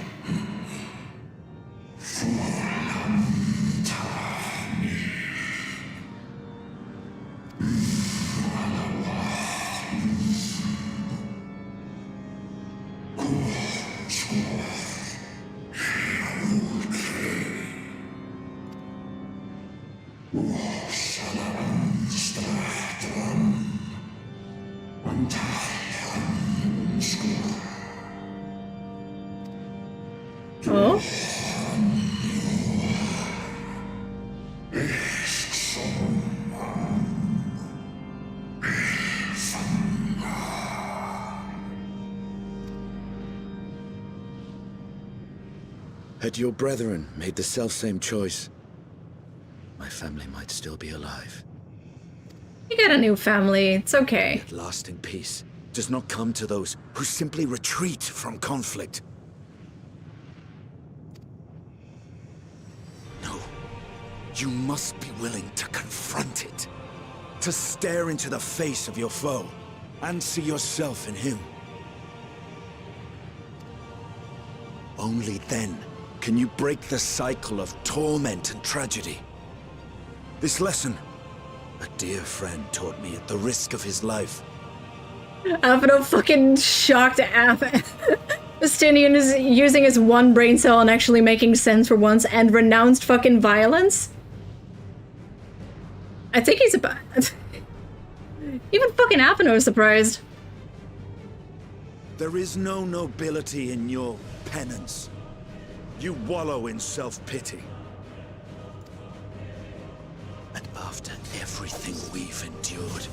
Had your brethren made the selfsame choice, my family might still be alive. You got a new family, it's okay. Yet lasting peace does not come to those who simply retreat from conflict. No, you must be willing to confront it. To stare into the face of your foe, and see yourself in him. Only then can you break the cycle of torment and tragedy. This lesson, a dear friend taught me at the risk of his life. Avino fucking shocked Justinian is using his one brain cell and actually making sense for once and renounced fucking violence? I think he's about... Even fucking Avino is surprised. There is no nobility in your penance. You wallow in self-pity. And after everything we've endured,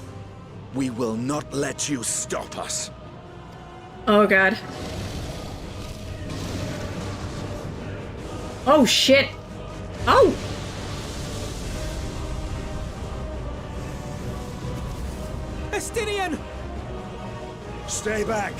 we will not let you stop us. Oh god. Oh shit. Oh! Estinian! Stay back.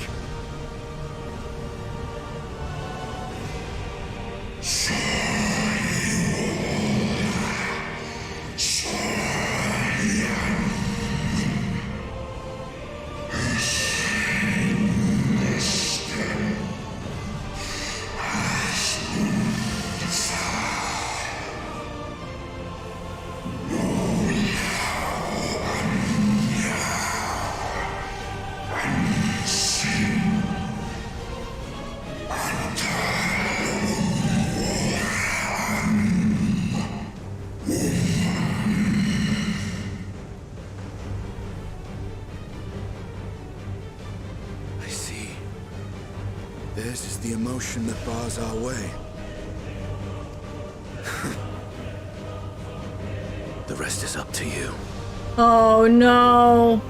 This is the emotion that bars our way. The rest is up to you. Oh no.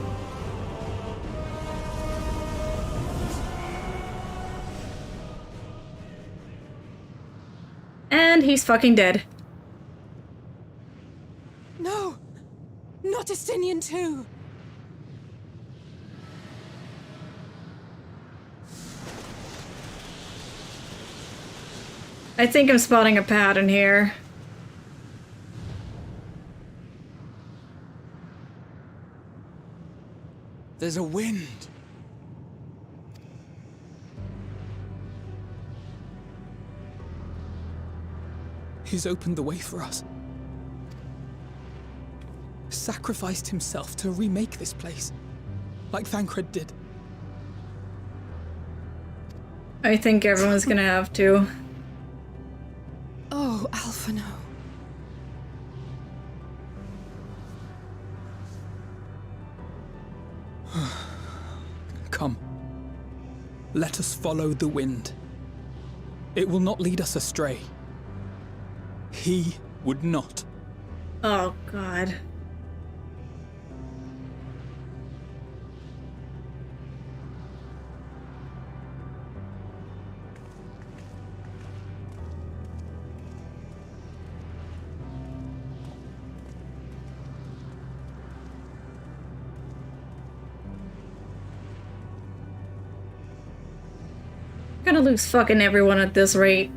And he's fucking dead. No! Not Estinian too! I think I'm spotting a pattern here. There's a wind. He's opened the way for us. Sacrificed himself to remake this place, like Thancred did. I think everyone's gonna have to. Oh, Alphino. Come. Let us follow the wind. It will not lead us astray. He would not. Oh, God. Gonna lose fucking everyone at this rate.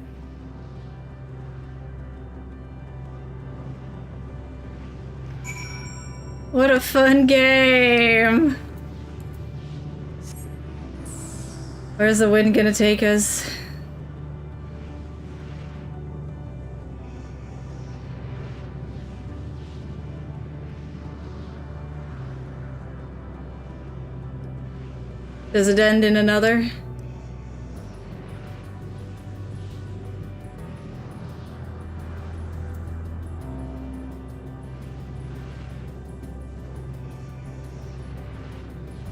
What a fun game! Where's the wind gonna take us? Does it end in another?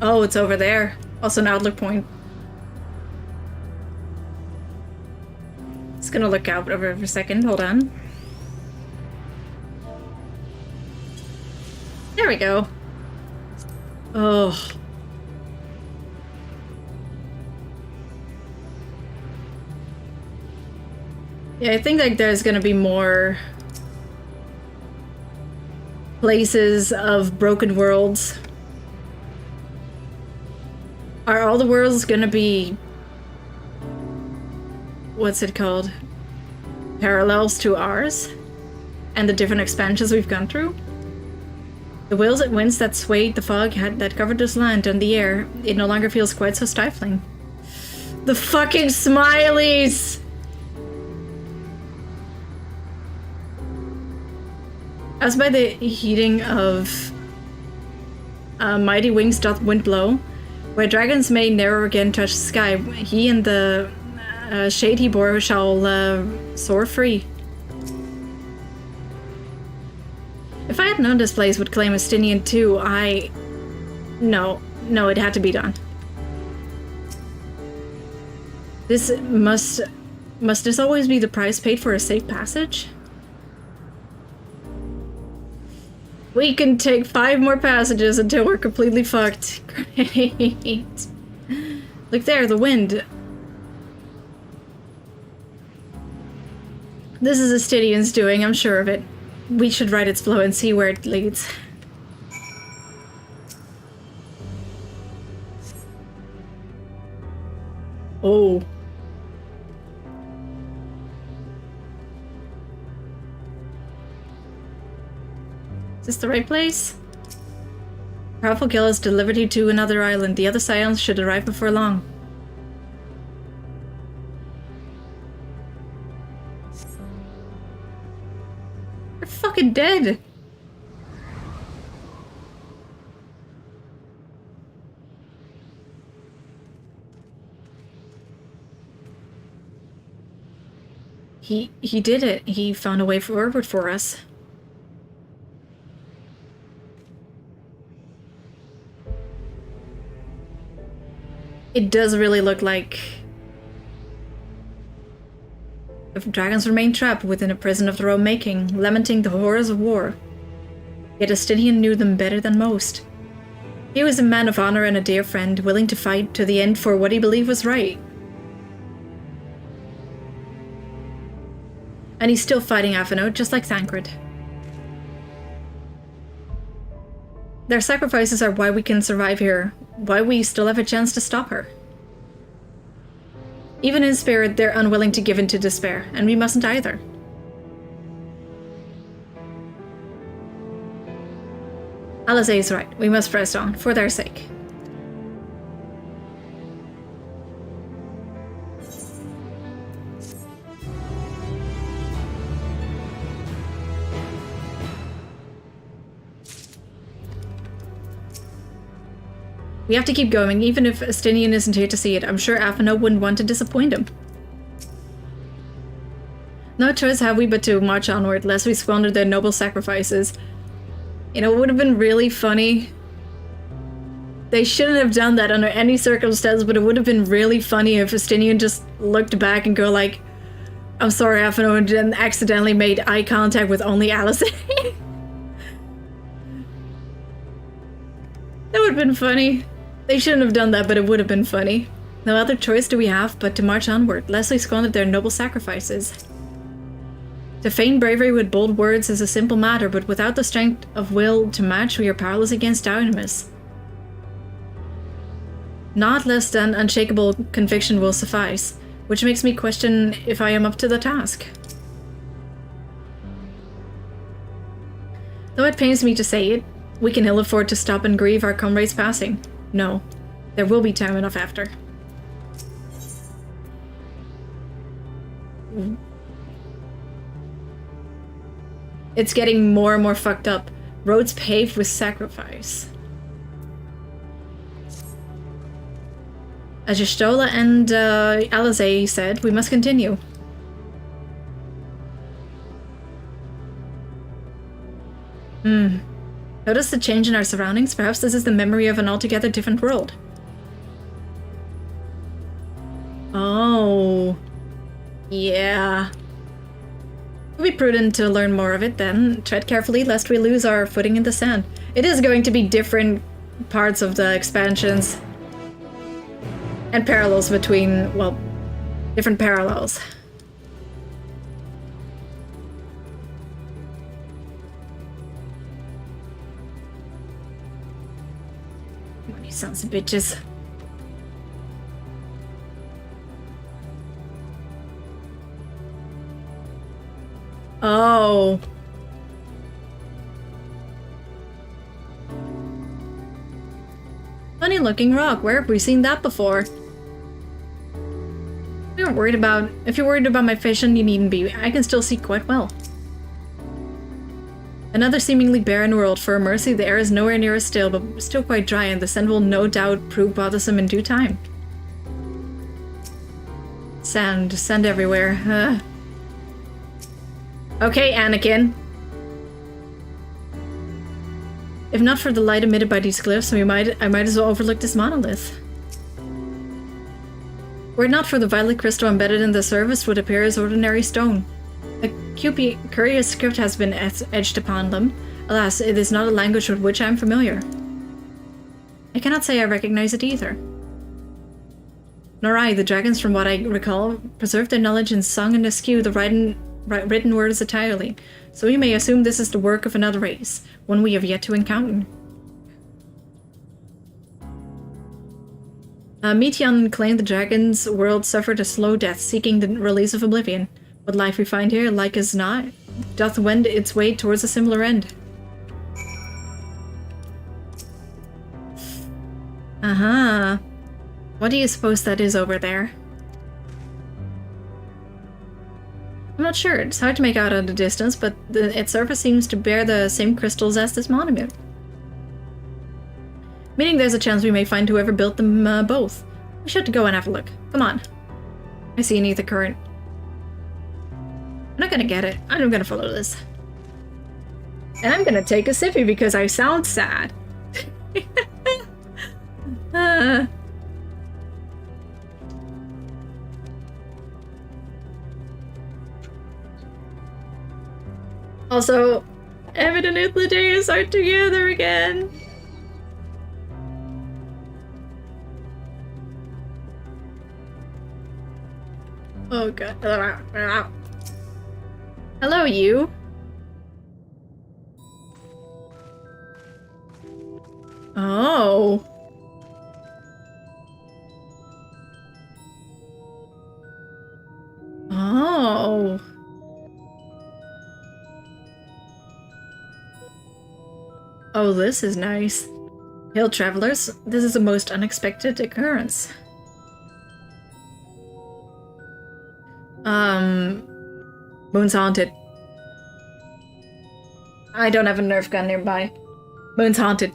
Oh, it's over there. Also an outlook point. It's gonna look out over for a second. Hold on. There we go. Oh. Yeah, I think like there's gonna be more places of broken worlds. Are all the worlds gonna be, what's it called, parallels to ours and the different expansions we've gone through? The winds that swayed the fog that covered this land and the air, it no longer feels quite so stifling. The fucking smileys! As by the heating of mighty wings doth wind blow, where dragons may never again touch the sky, he and the shade he bore shall soar free. If I had known this place would claim Estinian too, No, it had to be done. This must this always be the price paid for a safe passage? We can take 5 more passages until we're completely fucked. Great. Look there, the wind. This is Estinian's doing, I'm sure of it. We should ride its flow and see where it leads. Oh. Is this the right place? Powerful Gil has delivered you to another island. The other Scions should arrive before long. They're fucking dead! He did it. He found a way forward for us. It does really look like if dragons remain trapped within a prison of their own making, lamenting the horrors of war. Yet Estinian knew them better than most. He was a man of honor and a dear friend, willing to fight to the end for what he believed was right. And he's still fighting Aphino, just like Thancred. Their sacrifices are why we can survive here, why we still have a chance to stop her. Even in spirit, they're unwilling to give in to despair, and we mustn't either. Alice is right. We must press on, for their sake. We have to keep going, even if Estinian isn't here to see it. I'm sure Aphino wouldn't want to disappoint him. No choice have we but to march onward, lest we squander their noble sacrifices. You know, it would have been really funny. They shouldn't have done that under any circumstance, but it would have been really funny if Estinian just looked back and go like, I'm sorry, Aphino, and then accidentally made eye contact with only Alice. That would have been funny. They shouldn't have done that, but it would have been funny. No other choice do we have but to march onward, lest we squander their noble sacrifices. To feign bravery with bold words is a simple matter, but without the strength of will to match, we are powerless against Dynamis. Not less than unshakable conviction will suffice, which makes me question if I am up to the task. Though it pains me to say it, we can ill afford to stop and grieve our comrades' passing. No, there will be time enough after. It's getting more and more fucked up. Roads paved with sacrifice. As Y'shtola and Alizé said, we must continue. Notice the change in our surroundings? Perhaps this is the memory of an altogether different world. Oh. Yeah. It would be prudent to learn more of it then. Tread carefully lest we lose our footing in the sand. It is going to be different parts of the expansions. And parallels between, well, different parallels. You sons of bitches. Oh. Funny looking rock. Where have we seen that before? We aren't worried about. If you're worried about my vision, you needn't be. I can still see quite well. Another seemingly barren world. For a mercy, the air is nowhere near as still, but still quite dry, and the scent will no doubt prove bothersome in due time. Sand everywhere. Okay, Anakin. If not for the light emitted by these glyphs, I might as well overlook this monolith. Were it not for the violet crystal embedded in the surface, would appear as ordinary stone. A curious script has been etched upon them. Alas, it is not a language with which I am familiar. I cannot say I recognize it either. Nor I. The dragons, from what I recall, preserved their knowledge and sung and eschew the written words entirely, so we may assume this is the work of another race, one we have yet to encounter. Meteon claimed the dragon's world suffered a slow death, seeking the release of oblivion. What life we find here, like as not, doth wend its way towards a similar end. Uh-huh. What do you suppose that is over there? I'm not sure. It's hard to make out at a distance, but its surface seems to bear the same crystals as this monument. Meaning there's a chance we may find whoever built them both. We should go and have a look. Come on. I see an ether current. I'm not gonna get it. I'm gonna follow this. And I'm gonna take a sippy because I sound sad. Also, Evan and Ithlidaeus are together again. Oh god. Hello, you. Oh. Oh. Oh, this is nice. Hail, travelers. This is a most unexpected occurrence. Moon's haunted. I don't have a Nerf gun nearby. Moon's haunted.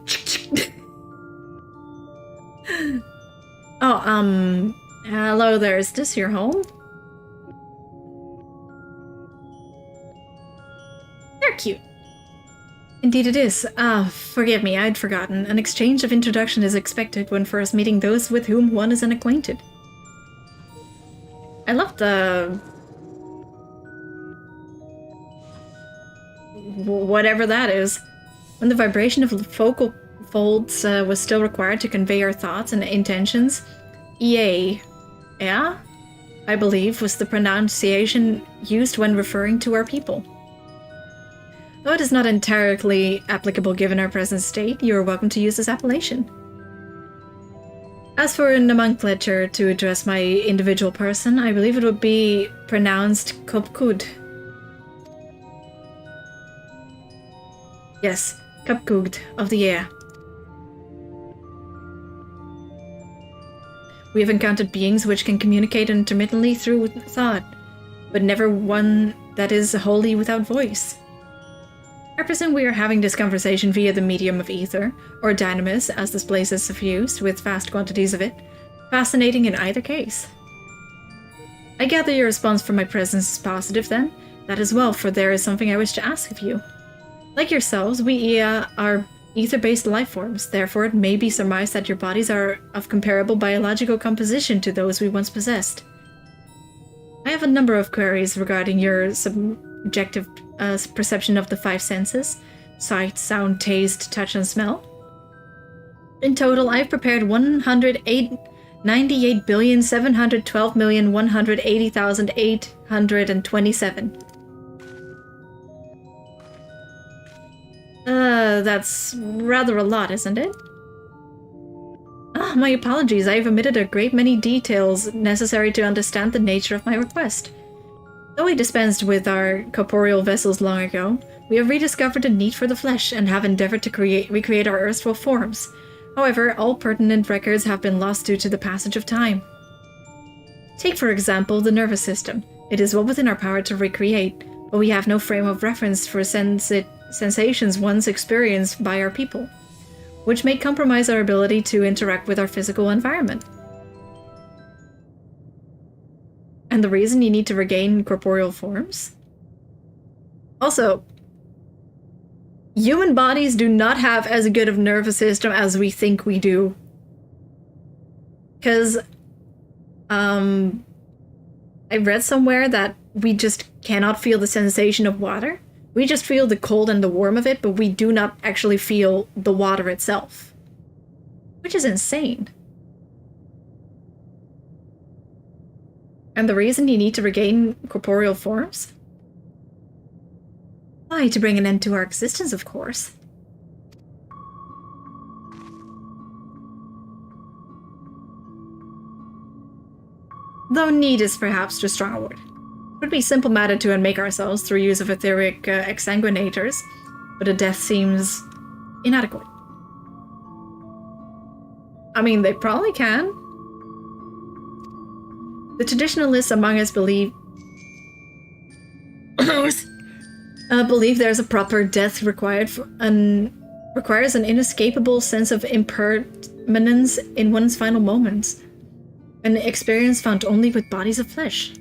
Oh, hello there. Is this your home? They're cute. Indeed it is. Forgive me, I'd forgotten. An exchange of introduction is expected when first meeting those with whom one is unacquainted. I love the... whatever that is. When the vibration of focal folds was still required to convey our thoughts and intentions, EA, yeah? I believe was the pronunciation used when referring to our people. Though it is not entirely applicable given our present state, you are welcome to use this appellation. As for nomenclature to address my individual person, I believe it would be pronounced Kopkud. Yes, Kopkud of the air. We have encountered beings which can communicate intermittently through thought, but never one that is wholly without voice. I presume we are having this conversation via the medium of ether, or dynamis, as this place is suffused with vast quantities of it. Fascinating in either case. I gather your response from my presence is positive then? That is well, for there is something I wish to ask of you. Like yourselves, we are ether-based life forms, therefore it may be surmised that your bodies are of comparable biological composition to those we once possessed. I have a number of queries regarding your subjective perception of the five senses: sight, sound, taste, touch, and smell. In total, I've prepared 98,712,180,827. That's rather a lot, isn't it? Ah, my apologies. I have omitted a great many details necessary to understand the nature of my request. Though we dispensed with our corporeal vessels long ago, we have rediscovered a need for the flesh and have endeavored to recreate our earthful forms. However, all pertinent records have been lost due to the passage of time. Take, for example, the nervous system. It is well within our power to recreate, but we have no frame of reference for sensations once experienced by our people, which may compromise our ability to interact with our physical environment. And the reason you need to regain corporeal forms? Also, human bodies do not have as good of a nervous system as we think we do. Because, I read somewhere that we just cannot feel the sensation of water. We just feel the cold and the warmth of it, but we do not actually feel the water itself. Which is insane. And the reason you need to regain corporeal forms? Why, to bring an end to our existence, of course. Though need is perhaps too strong a word. It would be simple matter to unmake ourselves through use of etheric exsanguinators, but a death seems inadequate. I mean, they probably can. The traditionalists among us believe there's a proper death requires an inescapable sense of impermanence in one's final moments, an experience found only with bodies of flesh.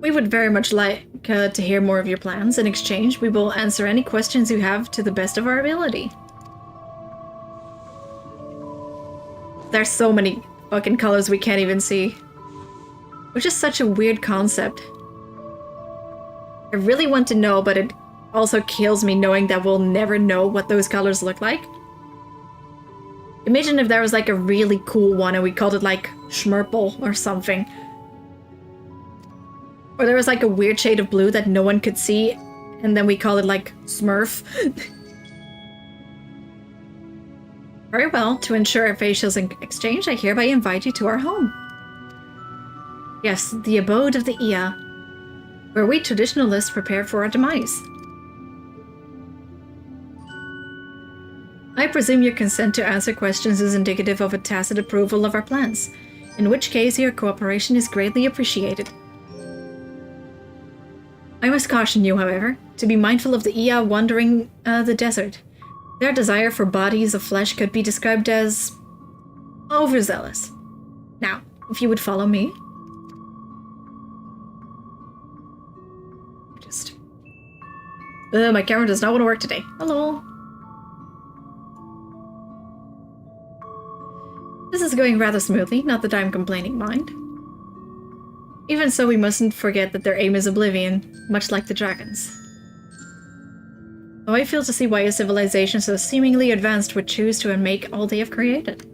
We would very much like to hear more of your plans. In exchange, we will answer any questions you have to the best of our ability. There's so many fucking colors we can't even see. Which is such a weird concept. I really want to know, but it also kills me knowing that we'll never know what those colors look like. Imagine if there was like a really cool one and we called it like Schmurple or something. Or there was like a weird shade of blue that no one could see, and then we call it like Smurf. Very well, to ensure our facials in exchange, I hereby invite you to our home. Yes, the abode of the Ia, where we traditionalists prepare for our demise. I presume your consent to answer questions is indicative of a tacit approval of our plans, in which case your cooperation is greatly appreciated. I must caution you, however, to be mindful of the Ia wandering the desert. Their desire for bodies of flesh could be described as overzealous. Now, if you would follow me. My camera does not want to work today. Hello. This is going rather smoothly, not that I'm complaining, mind. Even so, we mustn't forget that their aim is oblivion, much like the dragons. Though I fail to see why a civilization so seemingly advanced would choose to unmake all they have created.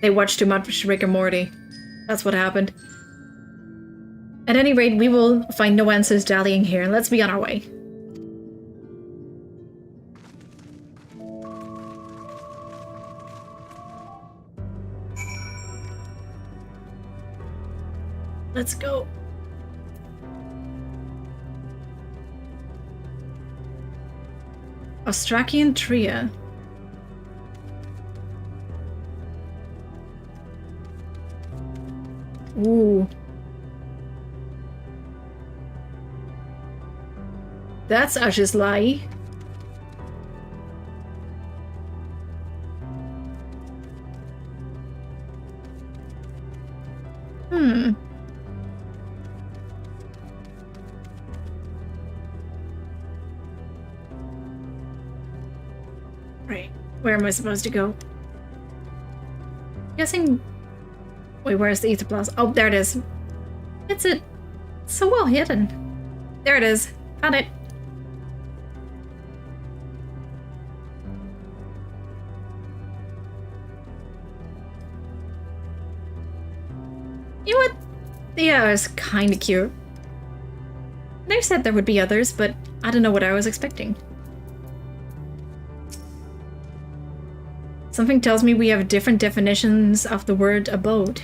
They watched too much Rick and Morty. That's what happened. At any rate, we will find no answers dallying here, and let's be on our way. Let's go. Ostrakian Tria. Ooh. That's Ash's lie. Right. Where am I supposed to go? Guessing... Wait, where's the ether blast? Oh, there it is. It's so well hidden. There it is. Found it. You know what? Yeah, it's kinda cute. They said there would be others, but I don't know what I was expecting. Something tells me we have different definitions of the word abode.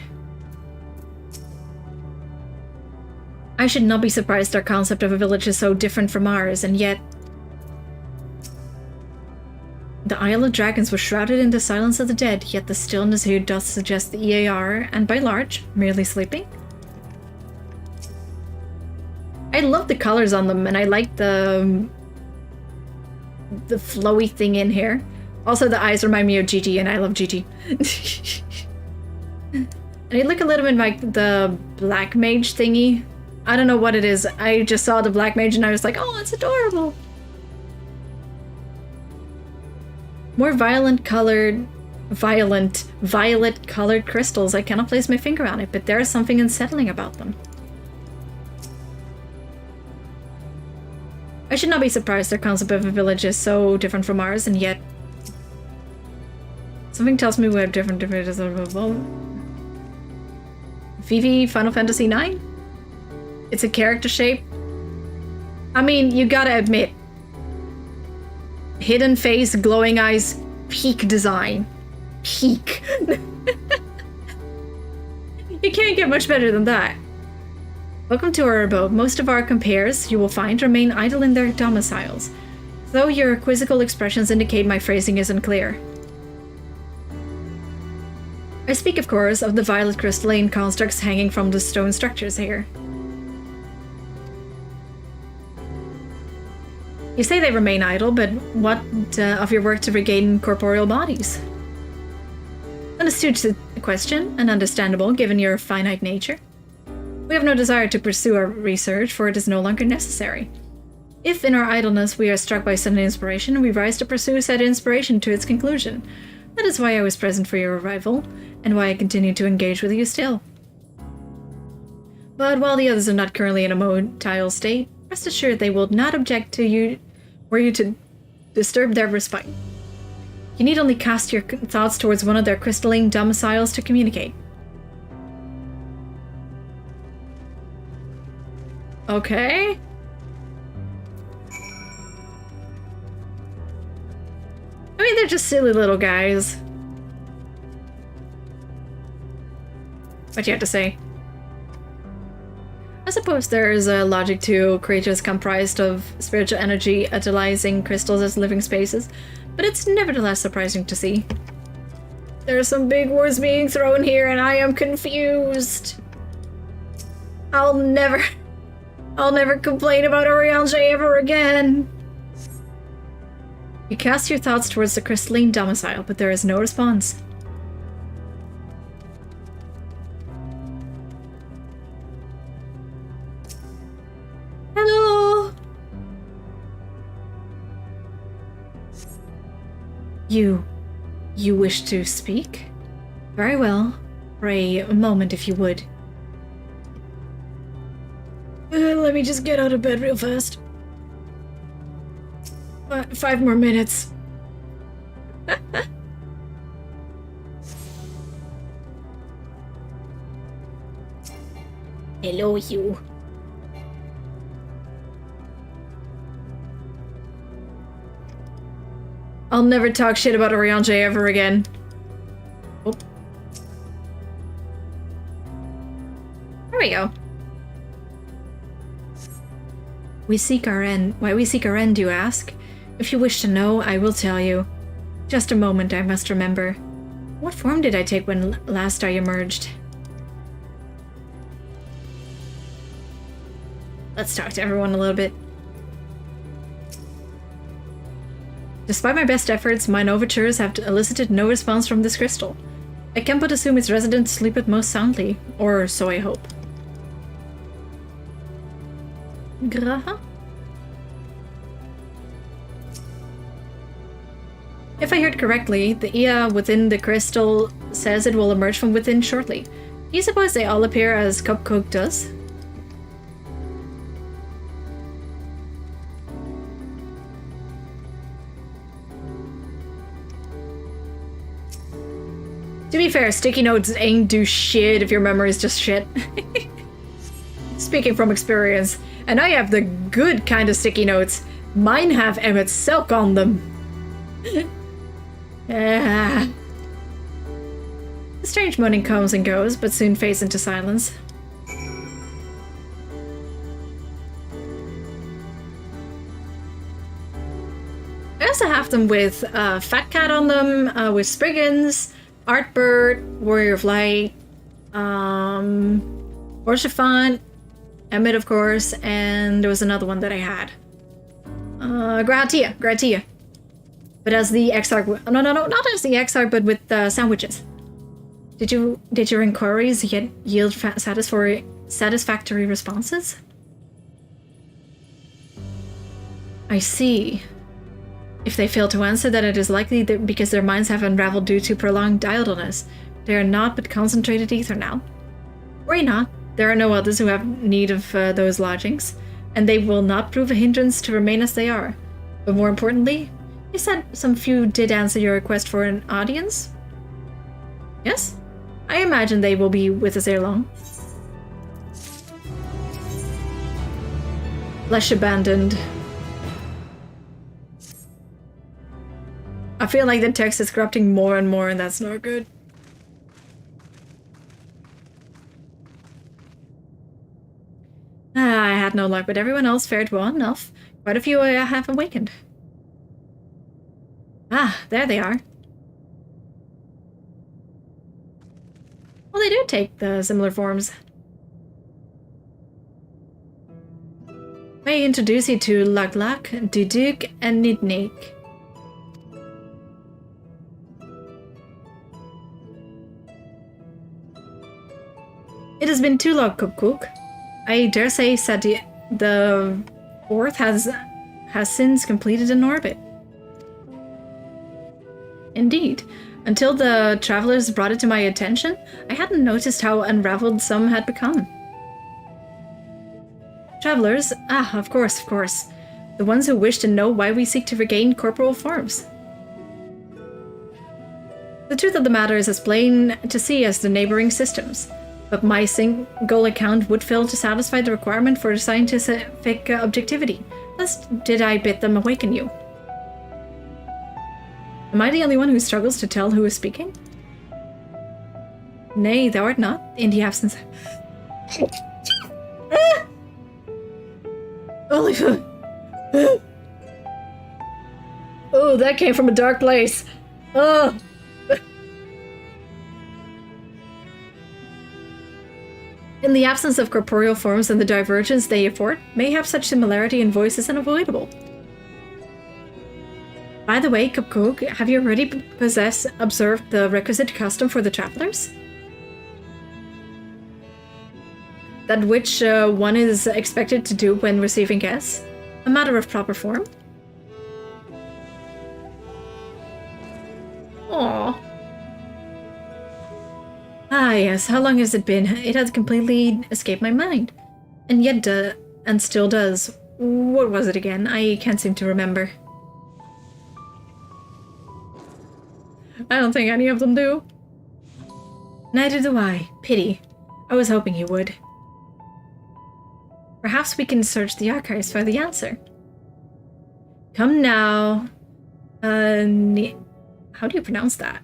I should not be surprised our concept of a village is so different from ours, and yet... The Isle of Dragons was shrouded in the silence of the dead, yet the stillness here doth suggest the EAR, and by large, merely sleeping. I love the colors on them, and I like the flowy thing in here. Also, the eyes remind me of Gigi, and I love Gigi. And they look a little bit like the Black Mage thingy. I don't know what it is. I just saw the Black Mage and I was like, oh, it's adorable. More violet colored crystals. I cannot place my finger on it, but there is something unsettling about them. I should not be surprised their concept of a village is so different from ours, and yet something tells me we have different definitions of a vote. Vivi Final Fantasy IX? It's a character shape. I mean, you gotta admit, hidden face, glowing eyes, peak design. Peak. You can't get much better than that. Welcome to our abode. Most of our compares, you will find, remain idle in their domiciles, though your quizzical expressions indicate my phrasing is unclear. I speak, of course, of the violet crystalline constructs hanging from the stone structures here. You say they remain idle, but what of your work to regain corporeal bodies? An astute question, and understandable given your finite nature. We have no desire to pursue our research, for it is no longer necessary. If in our idleness we are struck by sudden inspiration, we rise to pursue said inspiration to its conclusion. That is why I was present for your arrival, and why I continue to engage with you still. But while the others are not currently in a motile state, rest assured they will not object to you were you to disturb their respite. You need only cast your thoughts towards one of their crystalline domiciles to communicate. Okay. I mean, they're just silly little guys. What do you have to say? I suppose there is a logic to creatures comprised of spiritual energy utilizing crystals as living spaces, but it's nevertheless surprising to see. There are some big words being thrown here, and I am confused. I'll never complain about Oriange ever again. You cast your thoughts towards the crystalline domicile, but there is no response. Hello? You wish to speak? Very well. For a moment, if you would. Let me just get out of bed real fast. 5 more minutes. Hello, you. I'll never talk shit about Oriange ever again. Oh. There we go. Why we seek our end, you ask? If you wish to know, I will tell you. Just a moment, I must remember. What form did I take when last I emerged? Let's talk to everyone a little bit. Despite my best efforts, mine overtures have elicited no response from this crystal. I can but assume its residents sleep it most soundly, or so I hope. Graha? If I heard correctly, the Ia within the crystal says it will emerge from within shortly. Do you suppose they all appear as Cupcoke does? To be fair, sticky notes ain't do shit if your memory is just shit. Speaking from experience, and I have the good kind of sticky notes. Mine have Emmet silk on them. The strange moaning comes and goes, but soon fades into silence. I also have them with Fat Cat on them, with Spriggans, Artbird, Warrior of Light, Orchifant, Emmet, of course, and there was another one that I had. Gratia. But as the Exarch, no, not as the Exarch, but with sandwiches. Did your inquiries yet yield satisfactory responses? I see. If they fail to answer, then it is likely that because their minds have unraveled due to prolonged idleness. They are not but concentrated ether now. Worry not, there are no others who have need of those lodgings, and they will not prove a hindrance to remain as they are. But more importantly, you said some few did answer your request for an audience? Yes? I imagine they will be with us ere long. Flesh abandoned. I feel like the text is corrupting more and more, and that's not good. I had no luck, but everyone else fared well enough. Quite a few have awakened. Ah, there they are. Well, they do take the similar forms. May I introduce you to Laglak, Duduk, and Nidnik. It has been too long, Cook. I dare say Sadi the fourth has since completed an orbit. Indeed. Until the travelers brought it to my attention, I hadn't noticed how unraveled some had become. Travelers? Ah, of course. The ones who wish to know why we seek to regain corporal forms. The truth of the matter is as plain to see as the neighboring systems. But my single account would fail to satisfy the requirement for scientific objectivity. Thus did I bid them awaken you. Am I the only one who struggles to tell who is speaking? Nay, thou art not, in the absence. Holy fuck. Oh, that came from a dark place. Oh. In the absence of corporeal forms and the divergence they afford, mayhap such similarity in voice is unavoidable. By the way, Kupkuk, have you already observed the requisite custom for the travelers? That which one is expected to do when receiving guests? A matter of proper form? Aww. Ah, yes, how long has it been? It has completely escaped my mind. And yet, and still does. What was it again? I can't seem to remember. I don't think any of them do. Neither do I. Pity. I was hoping you would. Perhaps we can search the archives for the answer. Come now. How do you pronounce that?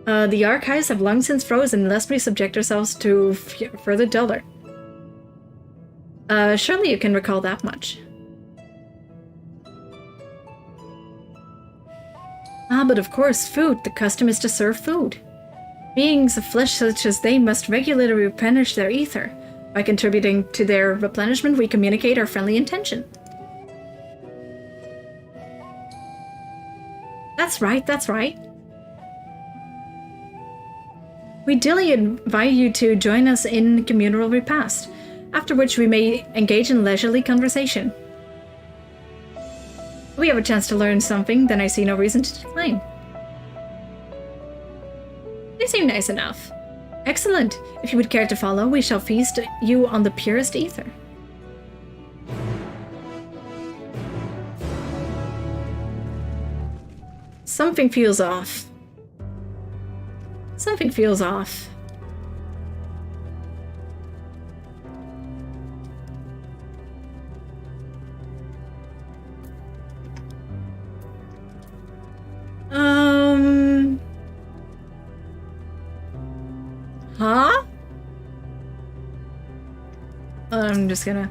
The archives have long since frozen, lest we subject ourselves to further dolor. Surely you can recall that much. Ah, but of course, food. The custom is to serve food. Beings of flesh such as they must regularly replenish their ether. By contributing to their replenishment, we communicate our friendly intention. That's right. We dearly invite you to join us in communal repast, after which we may engage in leisurely conversation. If we have a chance to learn something, then I see no reason to decline. They seem nice enough. Excellent. If you would care to follow, we shall feast you on the purest ether. Something feels off. I'm just gonna...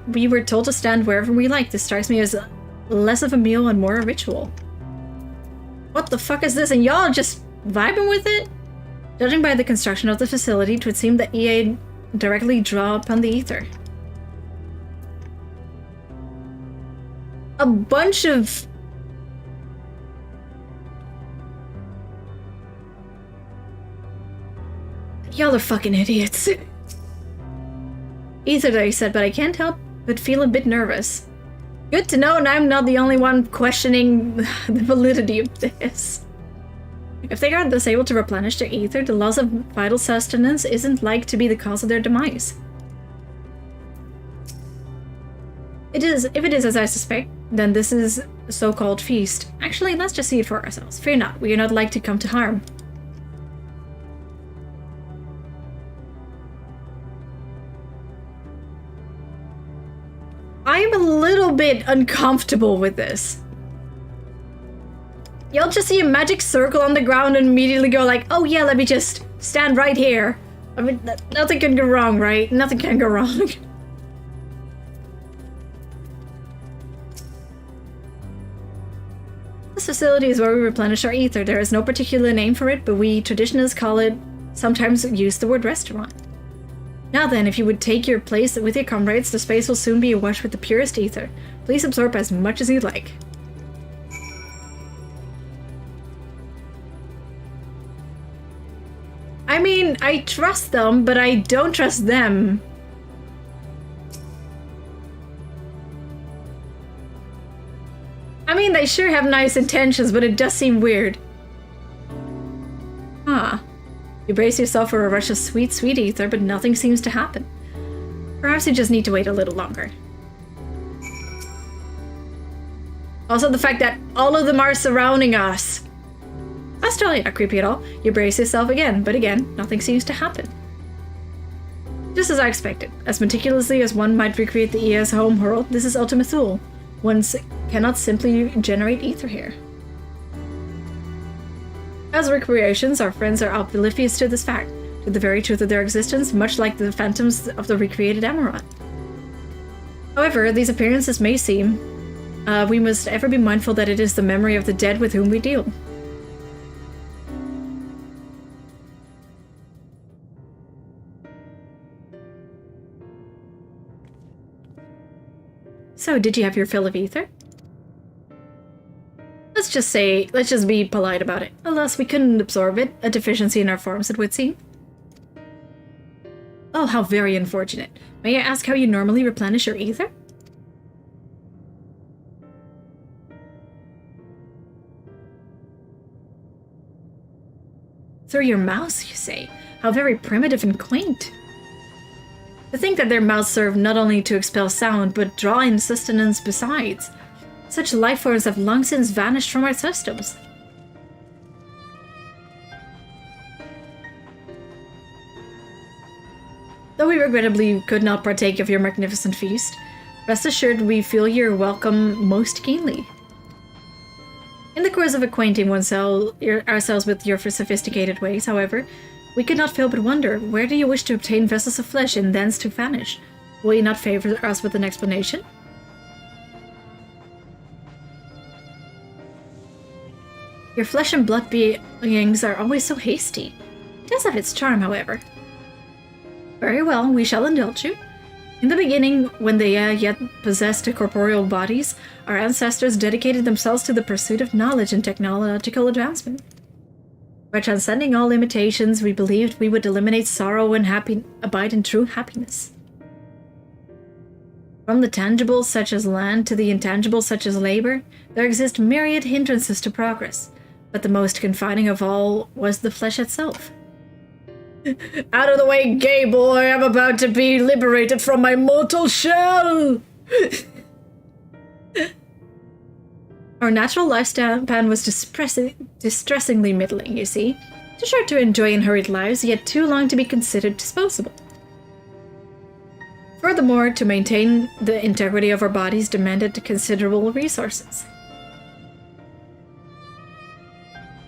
We were told to stand wherever we like. This strikes me as less of a meal and more a ritual. What the fuck is this? And y'all just vibing with it? Judging by the construction of the facility, it would seem that EA directly draw upon the ether. A bunch of... Y'all are fucking idiots. Ether, they said, but I can't help but feel a bit nervous. Good to know, and I'm not the only one questioning the validity of this. If they are thus able to replenish their ether, the loss of vital sustenance isn't like to be the cause of their demise. If it is as I suspect, then this is a so-called feast. Actually, let's just see it for ourselves. Fear not, we are not like to come to harm. I'm a little bit uncomfortable with this. You'll just see a magic circle on the ground and immediately go like, oh yeah, let me just stand right here. I mean, nothing can go wrong, right? Nothing can go wrong. This facility is where we replenish our ether. There is no particular name for it, but we traditionalists call it, sometimes use the word restaurant. Now then, if you would take your place with your comrades, the space will soon be awash with the purest ether. Please absorb as much as you'd like. I mean, I trust them, but I don't trust them. I mean, they sure have nice intentions, but it does seem weird. Huh. You brace yourself for a rush of sweet, sweet ether, but nothing seems to happen. Perhaps you just need to wait a little longer. Also, the fact that all of them are surrounding us. That's totally not creepy at all. You brace yourself again, but again, nothing seems to happen. Just as I expected. As meticulously as one might recreate the EA's home world, this is Ultima Thule. One cannot simply generate ether here. As recreations, our friends are oblivious to this fact, to the very truth of their existence, much like the phantoms of the recreated Amaranth. However, these appearances may seem, we must ever be mindful that it is the memory of the dead with whom we deal. So, did you have your fill of ether? Let's just be polite about it. Alas, we couldn't absorb it, a deficiency in our forms, it would seem. Oh, how very unfortunate. May I ask how you normally replenish your ether? Through your mouths, you say? How very primitive and quaint. To think that their mouths serve not only to expel sound, but draw in sustenance besides. Such life forms have long since vanished from our systems. Though we regrettably could not partake of your magnificent feast, rest assured we feel your welcome most keenly. In the course of acquainting ourselves with your sophisticated ways, however, we could not fail but wonder, where do you wish to obtain vessels of flesh and thence to vanish? Will you not favor us with an explanation? Your flesh and blood beings are always so hasty. It does have its charm, however. Very well, we shall indulge you. In the beginning, when they yet possessed corporeal bodies, our ancestors dedicated themselves to the pursuit of knowledge and technological advancement. By transcending all limitations, we believed we would eliminate sorrow and abide in true happiness. From the tangible, such as land, to the intangible, such as labor, there exist myriad hindrances to progress, but the most confining of all was the flesh itself. Out of the way, gay boy! I'm about to be liberated from my mortal shell! Our natural lifespan was distressingly middling, you see. Too short to enjoy unhurried lives, yet too long to be considered disposable. Furthermore, to maintain the integrity of our bodies demanded considerable resources.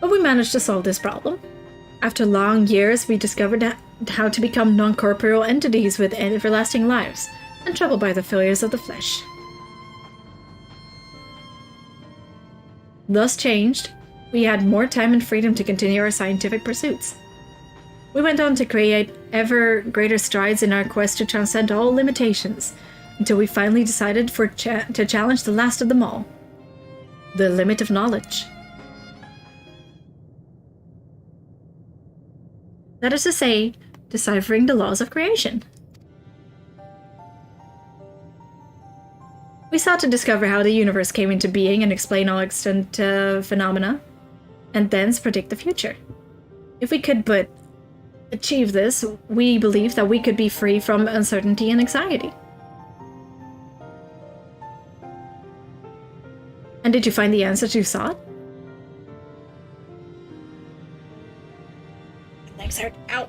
But we managed to solve this problem. After long years, we discovered how to become non-corporeal entities with everlasting lives, untroubled by the failures of the flesh. Thus changed, we had more time and freedom to continue our scientific pursuits. We went on to create ever greater strides in our quest to transcend all limitations, until we finally decided to challenge the last of them all. The limit of knowledge. That is to say, deciphering the laws of creation. We sought to discover how the universe came into being and explain all extant phenomena, and thence predict the future. If we could but achieve this, we believe that we could be free from uncertainty and anxiety. And did you find the answers you sought? Legs hurt. Ow.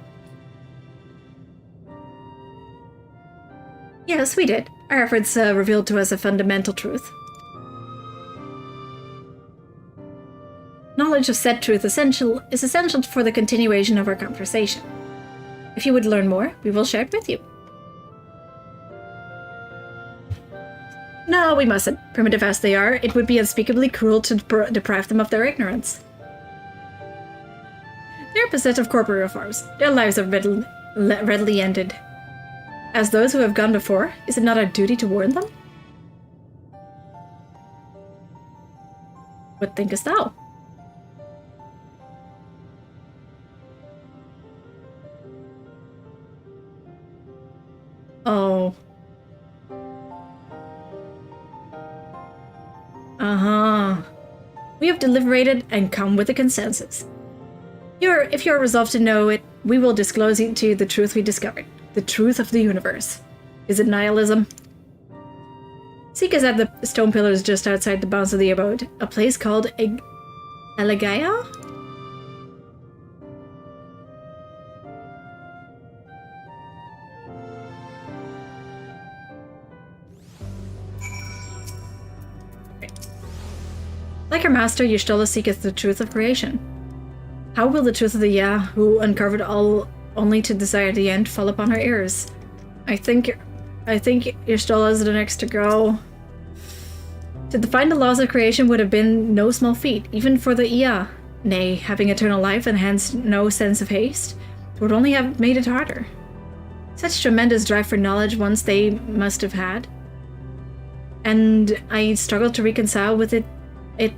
Yes, we did. Our efforts revealed to us a fundamental truth. Knowledge of said truth is essential for the continuation of our conversation. If you would learn more, we will share it with you. No, we mustn't. Primitive as they are, it would be unspeakably cruel to deprive them of their ignorance. They are possessed of corporeal forms. Their lives are readily ended. As those who have gone before, is it not our duty to warn them? What thinkest thou? Oh. We have deliberated and come with a consensus. If you're resolved to know it, we will disclose to you the truth we discovered. The truth of the universe. Is it nihilism? Seek us at the stone pillars just outside the bounds of the abode. A place called Elegaya? Like her master, Y'shtola seeketh the truth of creation. How will the truth of the Ya, who uncovered all only to desire the end, fall upon her ears? I think Y'shtola is the next to go. To define the laws of creation would have been no small feat, even for the Ya. Nay, having eternal life and hence no sense of haste, would only have made it harder. Such tremendous drive for knowledge once they must have had. And I struggled to reconcile with it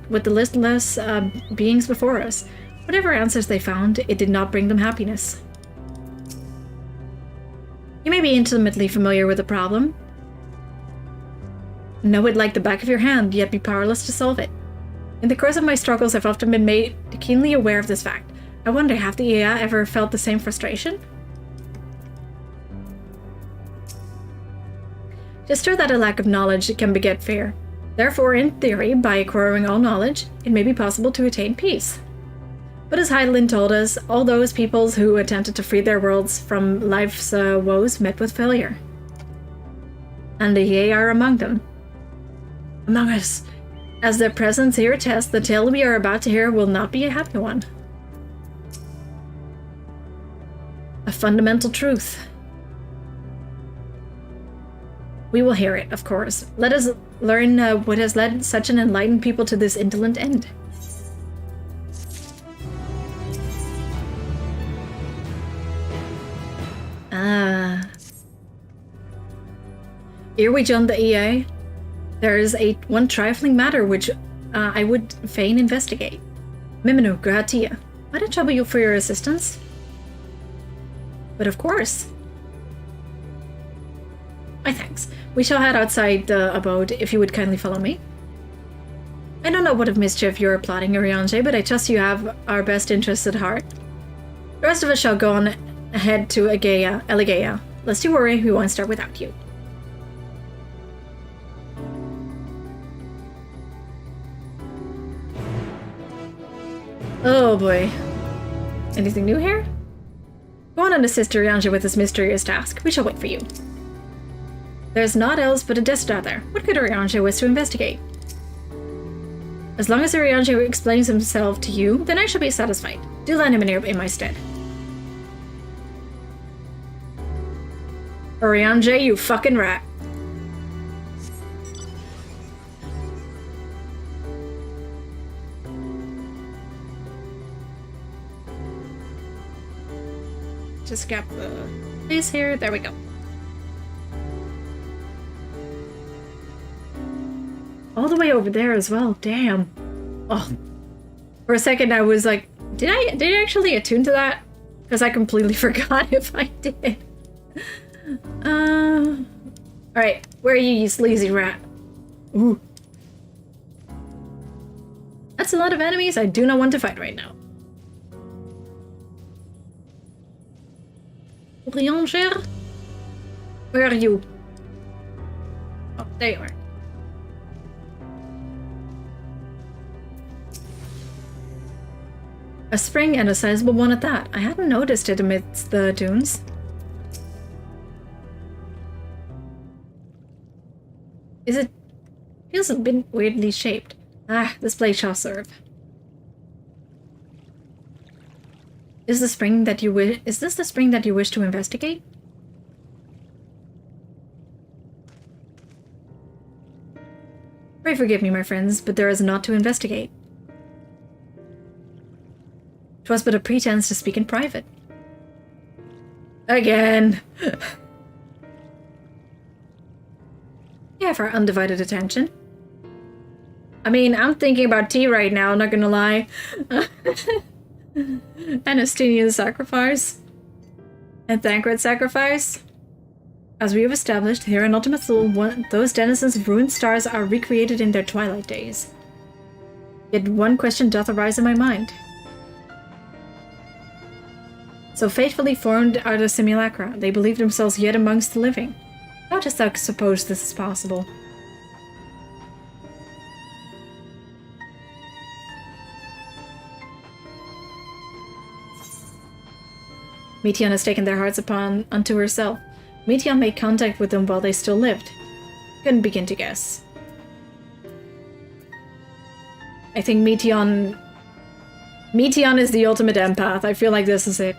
with the listless beings before us. Whatever answers they found, it did not bring them happiness. You may be intimately familiar with the problem. Know it like the back of your hand, yet be powerless to solve it. In the course of my struggles, I've often been made keenly aware of this fact. I wonder, have the AI ever felt the same frustration? Just true that a lack of knowledge can beget fear. Therefore, in theory, by acquiring all knowledge, it may be possible to attain peace. But as Heidelin told us, all those peoples who attempted to free their worlds from life's woes met with failure. And the Ye are among them. Among us. As their presence here attests, the tale we are about to hear will not be a happy one. A fundamental truth. We will hear it, of course. Let us learn what has led such an enlightened people to this indolent end. Ere we join the EA, there is one trifling matter which I would fain investigate. Miminu, Gratia, might I trouble you for your assistance? But of course. My thanks. We shall head outside the abode if you would kindly follow me. I don't know what of mischief you are plotting, Urianger, but I trust you have our best interests at heart. The rest of us shall go on ahead to Elegea. Lest you worry, we won't start without you. Oh boy. Anything new here? Go on and assist Urianger with this mysterious task. We shall wait for you. There's naught else but a desert out there. What could Urianger wish to investigate? As long as Urianger explains himself to you, then I shall be satisfied. Do land him in my stead. Oriange, you fucking rat. Just grab the place here. There we go. All the way over there as well. Damn. Oh. For a second I was like, did I actually attune to that? Because I completely forgot if I did. Alright, where are you sleazy rat? Ooh. That's a lot of enemies I do not want to fight right now. Orianger? Where are you? Oh, there you are. A spring, and a sizable one at that. I hadn't noticed it amidst the dunes. Feels a bit weirdly shaped. Ah, this place shall serve. Is this the spring that you wish to investigate? Pray forgive me, my friends, but there is naught to investigate. 'Twas but a pretense to speak in private. Again. You have our undivided attention. I mean, I'm thinking about tea right now, not gonna lie. Anastinian sacrifice. And Thancred sacrifice. As we have established, here in Ultima Thule, those denizens of ruined stars are recreated in their twilight days. Yet one question doth arise in my mind. So faithfully formed are the simulacra. They believe themselves yet amongst the living. How dost thou suppose this is possible? Meteion has taken their hearts unto herself. Meteion made contact with them while they still lived. Couldn't begin to guess. I think Meteion is the ultimate empath. I feel like this is it.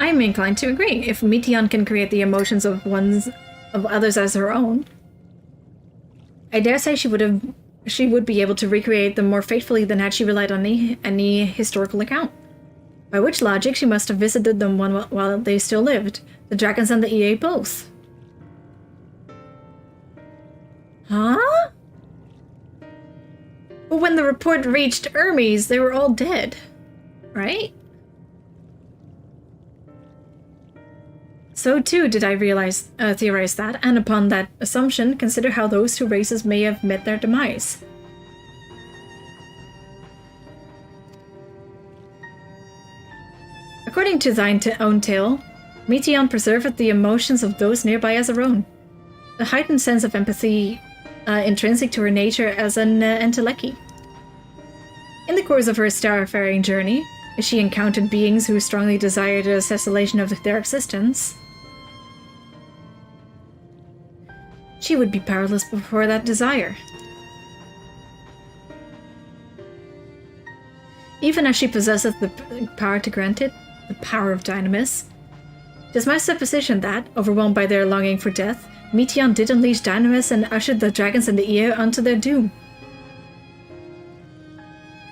I'm inclined to agree. If Meteion can create the emotions of others as her own, I dare say she would be able to recreate them more faithfully than had she relied on any historical account. By which logic, she must have visited them while they still lived. The dragons and the EA both. Huh? But when the report reached Hermes, they were all dead, right? So too did I theorize that, and upon that assumption, consider how those two races may have met their demise. According to thine own tale, Meteion preserveth the emotions of those nearby as her own. The heightened sense of empathy intrinsic to her nature as an entelechy. In the course of her starfaring journey, as she encountered beings who strongly desired a cessation of their existence, she would be powerless before that desire. Even as she possesseth the power to grant it, the power of Dynamis, it is my supposition that, overwhelmed by their longing for death, Meteion did unleash Dynamis and ushered the dragons and the EA onto their doom.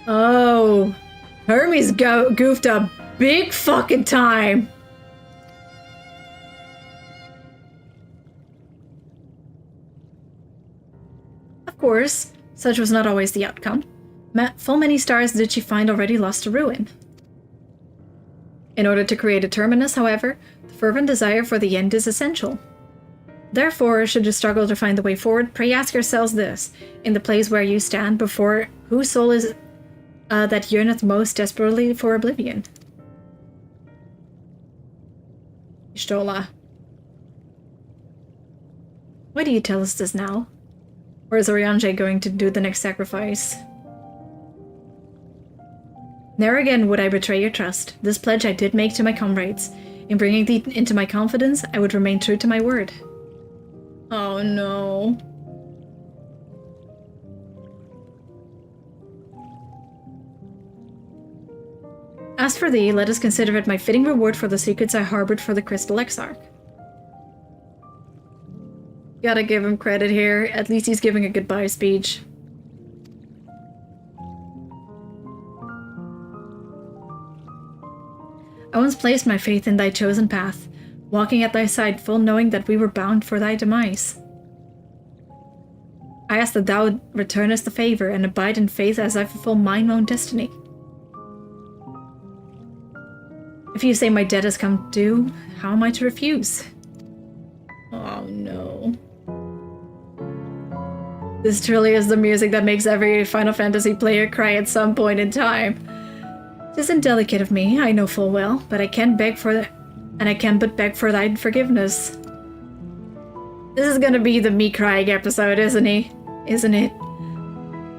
Oh, Hermes goofed a big fucking time. Of course, such was not always the outcome. Full many stars did she find already lost to ruin. In order to create a terminus, however, the fervent desire for the end is essential. Therefore, should you struggle to find the way forward, pray ask yourselves this, in the place where you stand, before whose soul is that yearneth most desperately for oblivion. Y'shtola. Why do you tell us this now? Or is Oriange going to do the next sacrifice? Ne'er again would I betray your trust. This pledge I did make to my comrades. In bringing thee into my confidence, I would remain true to my word. Oh no. As for thee, let us consider it my fitting reward for the secrets I harbored for the Crystal Exarch. Gotta give him credit here. At least he's giving a goodbye speech. I once placed my faith in thy chosen path, walking at thy side, full knowing that we were bound for thy demise. I ask that thou returnest the favor and abide in faith as I fulfill mine own destiny. If you say my debt has come due, how am I to refuse? Oh no. This truly is the music that makes every Final Fantasy player cry at some point in time. 'Tis indelicate of me, I know full well, but I can beg for and I can but beg for thy forgiveness. This is gonna be the me crying episode, isn't it?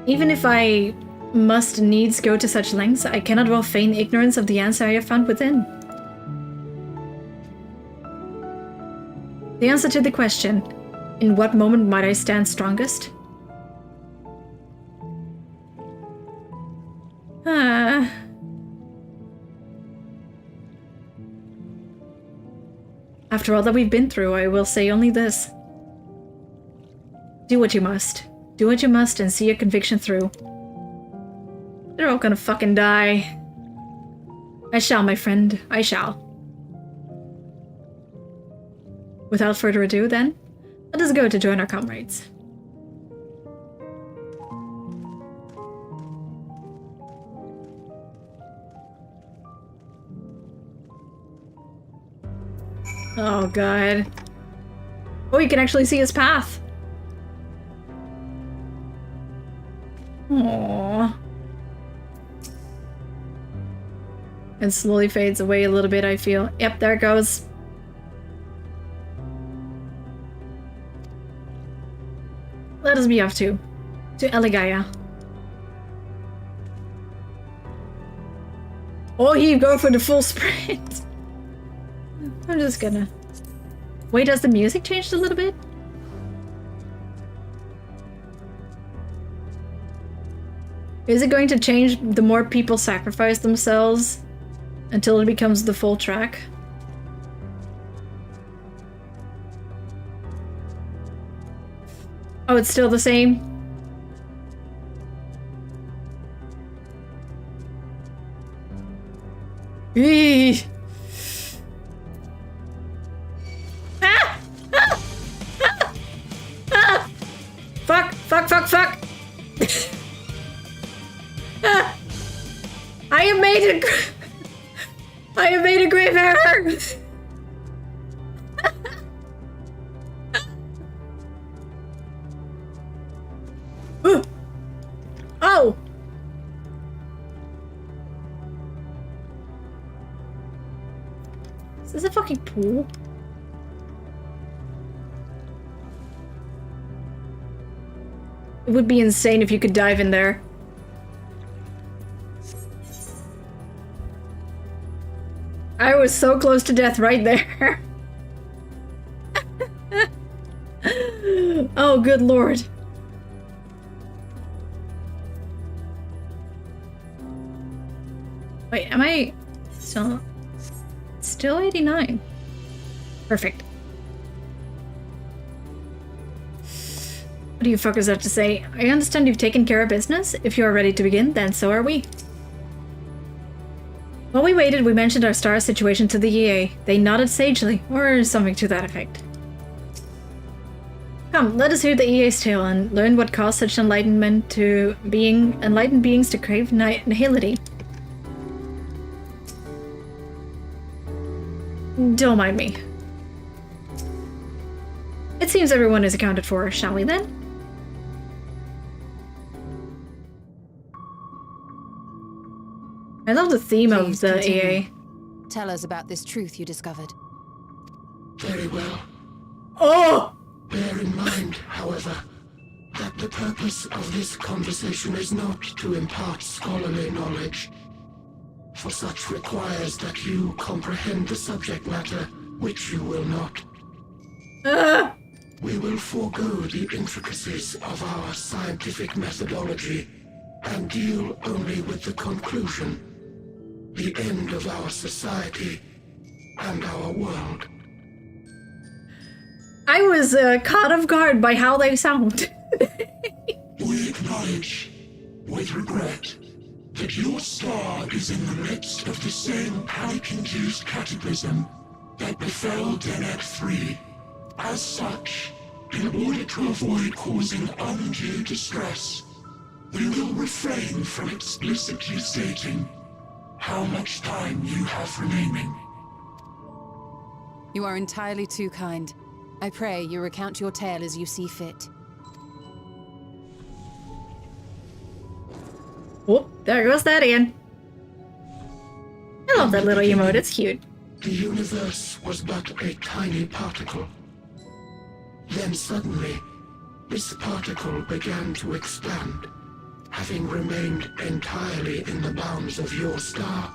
Even if I must needs go to such lengths, I cannot well feign ignorance of the answer I have found within. The answer to the question, in what moment might I stand strongest? After all that we've been through, I will say only this. Do what you must. Do what you must and see your conviction through. They're all gonna fucking die. I shall, my friend. I shall. Without further ado, then, let us go to join our comrades. Oh god. Oh, you can actually see his path. Aww. It slowly fades away a little bit, I feel. Yep, there it goes. Let us be off to Eligaya. Oh, you go for the full sprint. I'm just gonna... Wait, has the music changed a little bit? Is it going to change the more people sacrifice themselves until it becomes the full track? Oh, it's still the same? Eee. Fuck! I have made a grave error! Oh! Is this a fucking pool? It would be insane if you could dive in there. I was so close to death right there. Oh, good lord. Wait, am I still 89? Perfect. What do you fuckers have to say? I understand you've taken care of business. If you are ready to begin, then so are we. While we waited, we mentioned our star situation to the EA. They nodded sagely, or something to that effect. Come, let us hear the EA's tale and learn what caused such enlightened beings to crave nihility. Don't mind me. It seems everyone is accounted for, shall we then? I love the theme of the EA. Tell us about this truth you discovered. Very well. Oh! Bear in mind, however, that the purpose of this conversation is not to impart scholarly knowledge, for such requires that you comprehend the subject matter, which you will not. We will forego the intricacies of our scientific methodology and deal only with the conclusion. the end of our society and our world. I was caught off guard by how they sound. We acknowledge, with regret, that your star is in the midst of the same panic-induced cataclysm that befell Deneb 3. As such, in order to avoid causing undue distress, we will refrain from explicitly stating how much time you have remaining. You are entirely too kind. I pray you recount your tale as you see fit. Oh, there goes that again. I love that little emote, it's cute. The universe was but a tiny particle. Then suddenly, this particle began to expand. Having remained entirely in the bounds of your star,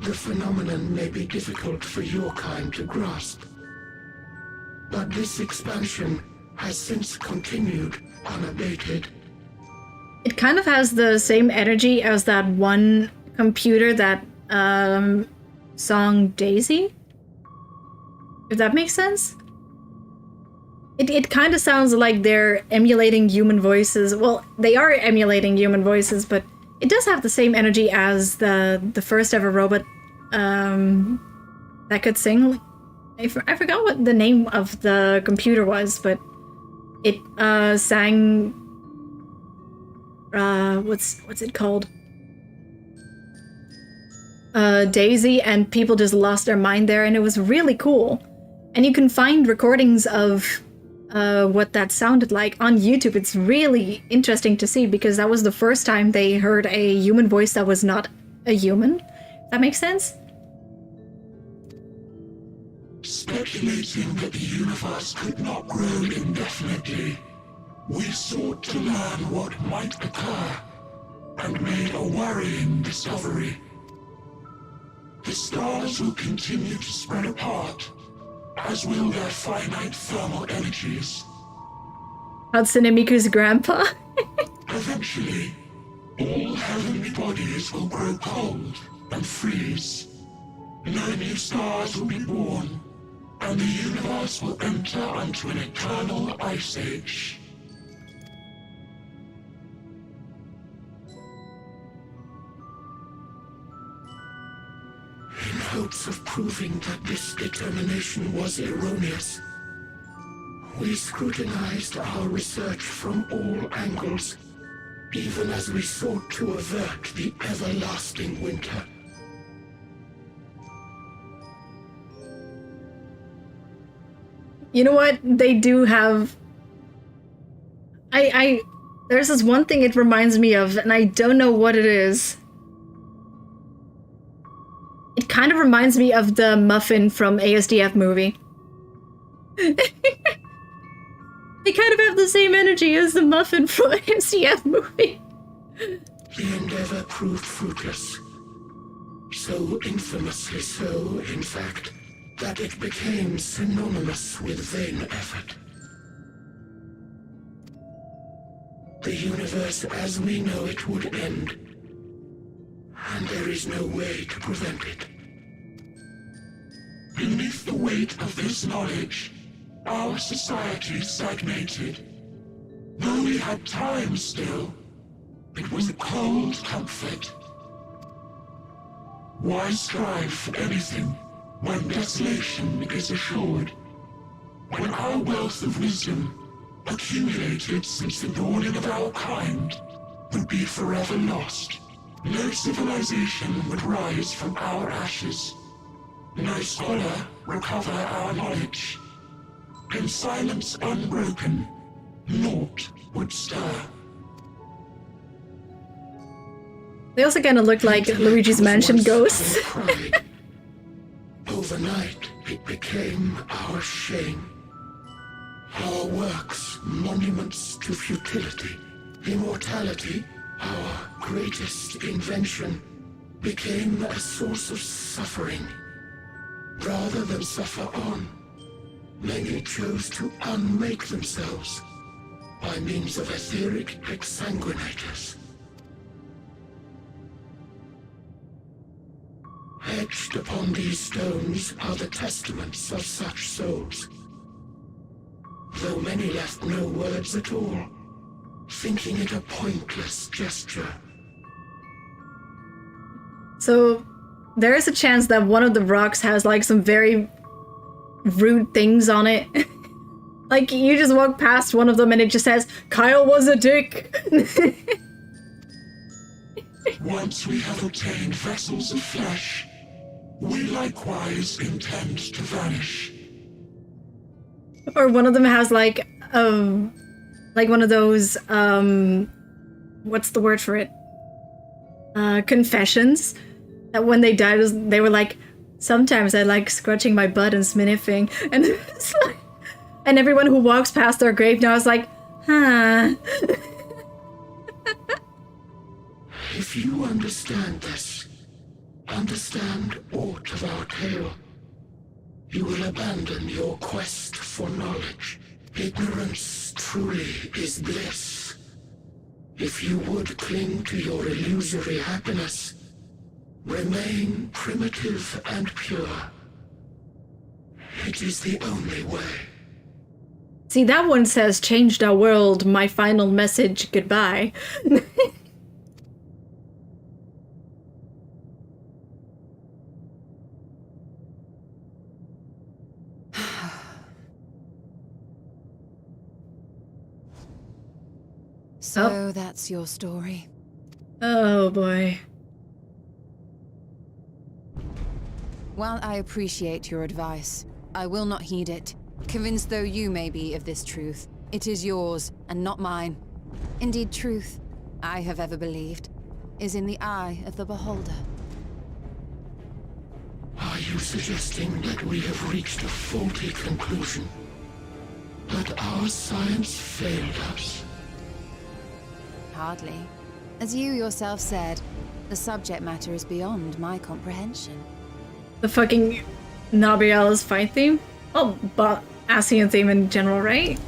the phenomenon may be difficult for your kind to grasp. But this expansion has since continued unabated. It kind of has the same energy as that one computer that song Daisy? If that makes sense? It kind of sounds like they're emulating human voices. Well, they are emulating human voices, but it does have the same energy as the first ever robot that could sing. I forgot what the name of the computer was, but it sang. What's it called? Daisy, and people just lost their mind there, and it was really cool. And you can find recordings of what that sounded like on YouTube. It's really interesting to see because that was the first time they heard a human voice that was not a human. That makes sense? Speculating that the universe could not grow indefinitely, we sought to learn what might occur, and made a worrying discovery. The stars will continue to spread apart, as will their finite thermal energies. Hatsune Miku's grandpa? Eventually, all heavenly bodies will grow cold and freeze. No new stars will be born, and the universe will enter into an eternal ice age. In hopes of proving that this determination was erroneous, we scrutinized our research from all angles, even as we sought to avert the everlasting winter. You know what? They do have... There's this one thing it reminds me of, and I don't know what it is. It kind of reminds me of the muffin from ASDF movie. They kind of have the same energy as the muffin from ASDF movie. The endeavor proved fruitless. So infamously so, in fact, that it became synonymous with vain effort. The universe as we know it would end, and there is no way to prevent it. Beneath the weight of this knowledge, our society stagnated. Though we had time still, it was a cold comfort. Why strive for anything when desolation is assured? When our wealth of wisdom, accumulated since the dawning of our kind, would be forever lost. No civilization would rise from our ashes. No scholar recover our knowledge. In silence unbroken, naught would stir. They also kind of look like Luigi's Mansion ghosts. Overnight, it became our shame. Our works, monuments to futility. Immortality, our greatest invention, became a source of suffering. Rather than suffer on, many chose to unmake themselves by means of etheric exsanguinators. Etched upon these stones are the testaments of such souls. Though many left no words at all, thinking it a pointless gesture. So, there is a chance that one of the rocks has like some very rude things on it. Like, you just walk past one of them and it just says, Kyle was a dick. Once we have obtained vessels of flesh, we likewise intend to vanish. Or one of them has like one of those, what's the word for it? Confessions. That when they died, they were like, sometimes I like scratching my butt and sniffing. And it's like, and everyone who walks past their grave now is like, huh. If you understand this, understand aught of our tale, you will abandon your quest for knowledge. Ignorance truly is bliss. If you would cling to your illusory happiness, remain primitive and pure. It is the only way. See, that one says, changed our world, my final message, goodbye. So that's your story. Oh boy. While I appreciate your advice, I will not heed it. Convinced though you may be of this truth, it is yours and not mine. Indeed, truth, I have ever believed, is in the eye of the beholder. Are you suggesting that we have reached a faulty conclusion? That our science failed us? Hardly. As you yourself said, the subject matter is beyond my comprehension. The fucking Nabriel's fight theme? Oh, but Ascian theme in general, right?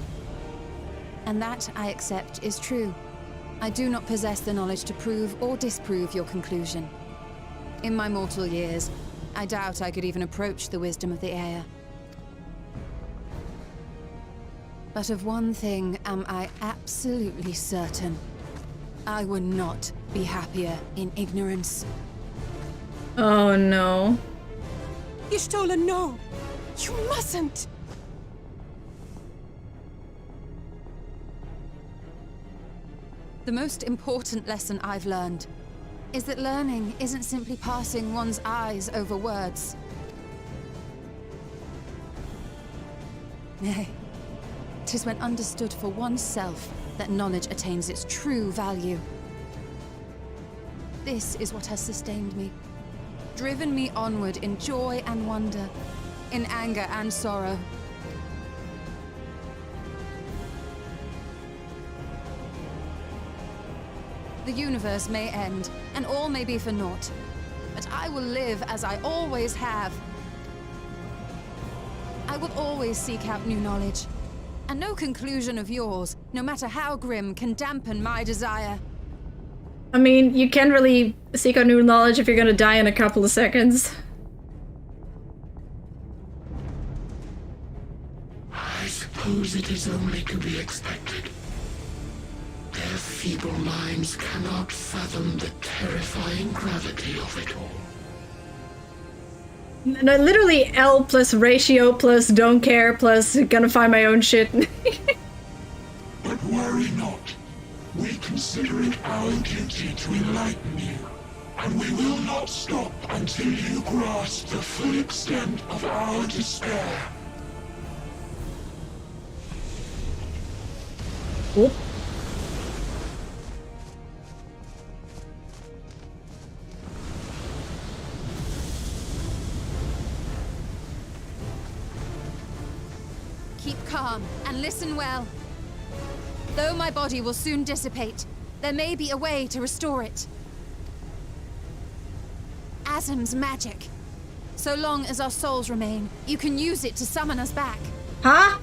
And that, I accept, is true. I do not possess the knowledge to prove or disprove your conclusion. In my mortal years, I doubt I could even approach the wisdom of the Aya. But of one thing am I absolutely certain. I would not be happier in ignorance. Oh no. Y'shtola, no! You mustn't! The most important lesson I've learned is that learning isn't simply passing one's eyes over words. Nay, 'tis when understood for oneself that knowledge attains its true value. This is what has sustained me, driven me onward in joy and wonder, in anger and sorrow. The universe may end, and all may be for naught, but I will live as I always have. I will always seek out new knowledge, and no conclusion of yours, no matter how grim, can dampen my desire. I mean, you can't really seek out new knowledge if you're gonna die in a couple of seconds. I suppose it is only to be expected. Their feeble minds cannot fathom the terrifying gravity of it all. No, literally L plus ratio plus don't care plus gonna find my own shit. But worry not. We consider it our duty to enlighten you, and we will not stop until you grasp the full extent of our despair. Oh. Keep calm and listen well. Though my body will soon dissipate, there may be a way to restore it. Azim's magic. So long as our souls remain, you can use it to summon us back. Huh?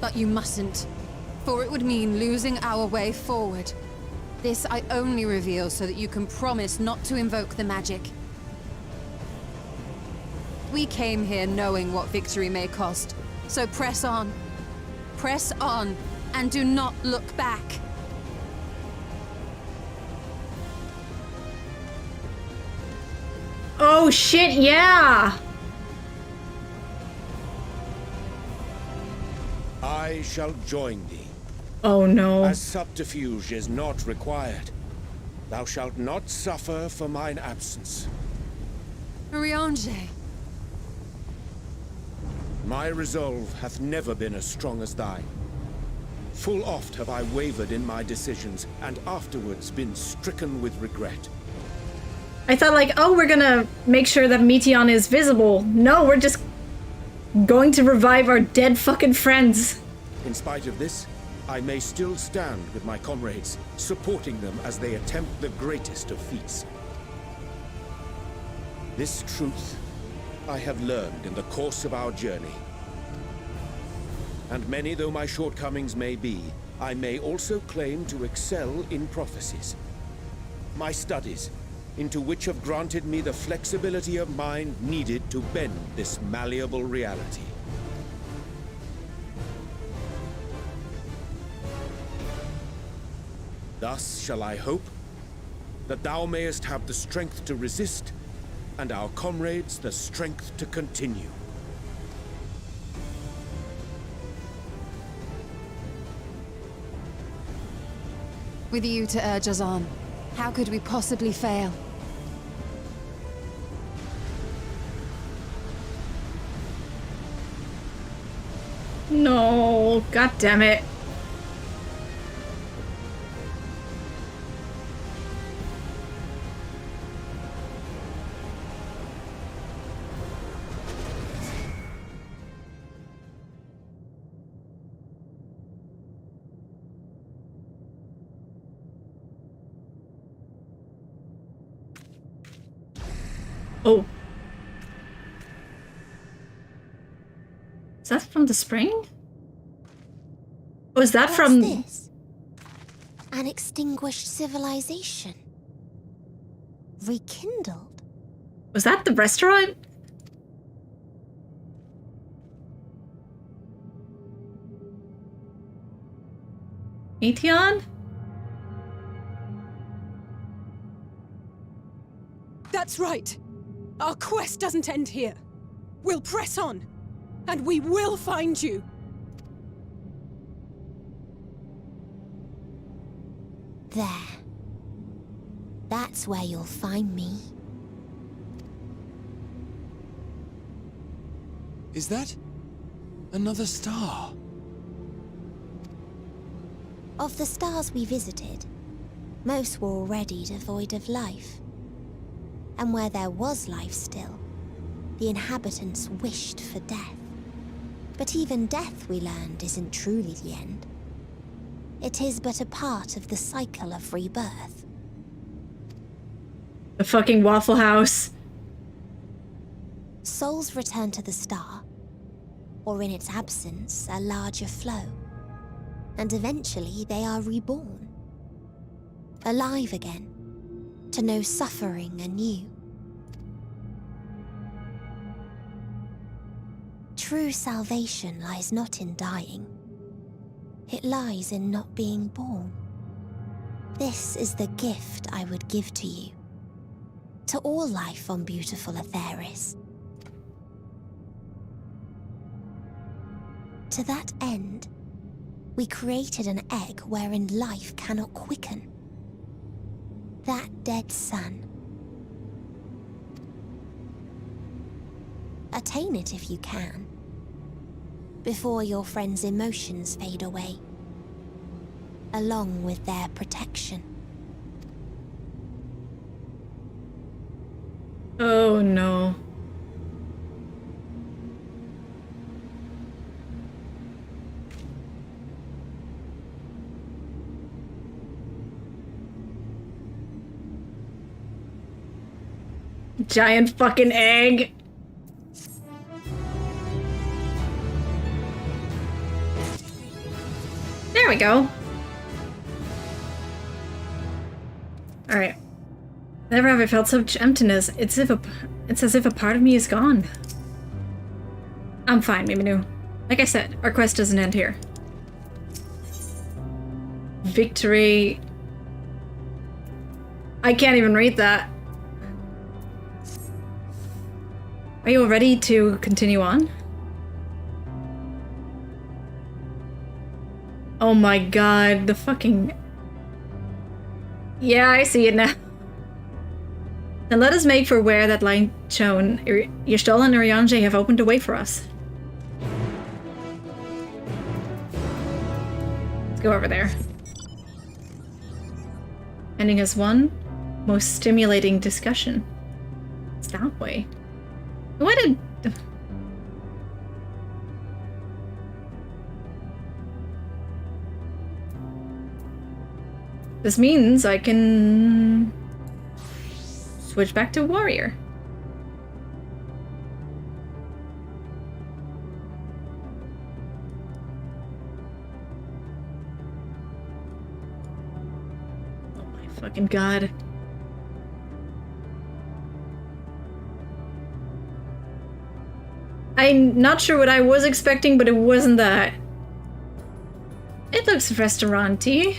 But you mustn't, for it would mean losing our way forward. This I only reveal so that you can promise not to invoke the magic. We came here knowing what victory may cost, so press on. Press on, and do not look back. Oh shit, yeah! I shall join thee. Oh no. As subterfuge is not required, thou shalt not suffer for mine absence. Rionje. My resolve hath never been as strong as thine. Full oft have I wavered in my decisions, and afterwards been stricken with regret. I thought like, oh, we're gonna make sure that Meteon is visible. No, we're just going to revive our dead fucking friends. In spite of this, I may still stand with my comrades, supporting them as they attempt the greatest of feats. This truth I have learned in the course of our journey. And many though my shortcomings may be, I may also claim to excel in prophecies. My studies, into which have granted me the flexibility of mind needed to bend this malleable reality. Thus shall I hope that thou mayest have the strength to resist, and our comrades the strength to continue. With you to urge us on, how could we possibly fail? No, god damn it. Oh. Is that from the spring? Was that What's from this? An extinguished civilization. Rekindled. Was that the restaurant? Meteon? That's right. Our quest doesn't end here. We'll press on, and we will find you. There. That's where you'll find me. Is that another star? Of the stars we visited, most were already devoid of life. And where there was life still, the inhabitants wished for death. But even death, we learned, isn't truly the end. It is but a part of the cycle of rebirth. The fucking Waffle House. Souls return to the star, or in its absence, a larger flow. And eventually they are reborn. Alive again, to know suffering anew. True salvation lies not in dying. It lies in not being born. This is the gift I would give to you. To all life on beautiful Atheris. To that end, we created an egg wherein life cannot quicken. That dead sun. Attain it if you can, before your friends' emotions fade away, along with their protection. Oh no. Giant fucking egg. There we go. Alright. Never have I felt such emptiness. It's as if a part of me is gone. I'm fine, Miminu. Like I said, our quest doesn't end here. Victory. I can't even read that. Are you all ready to continue on? Oh my god, the fucking... Yeah, I see it now. Then let us make for where that line shown. Y'shtola and Urianger have opened a way for us. Let's go over there. Ending as one. Most stimulating discussion. It's that way. What did... This means I can... switch back to warrior. Oh my fucking god. I'm not sure what I was expecting, but it wasn't that. It looks restaurant-y.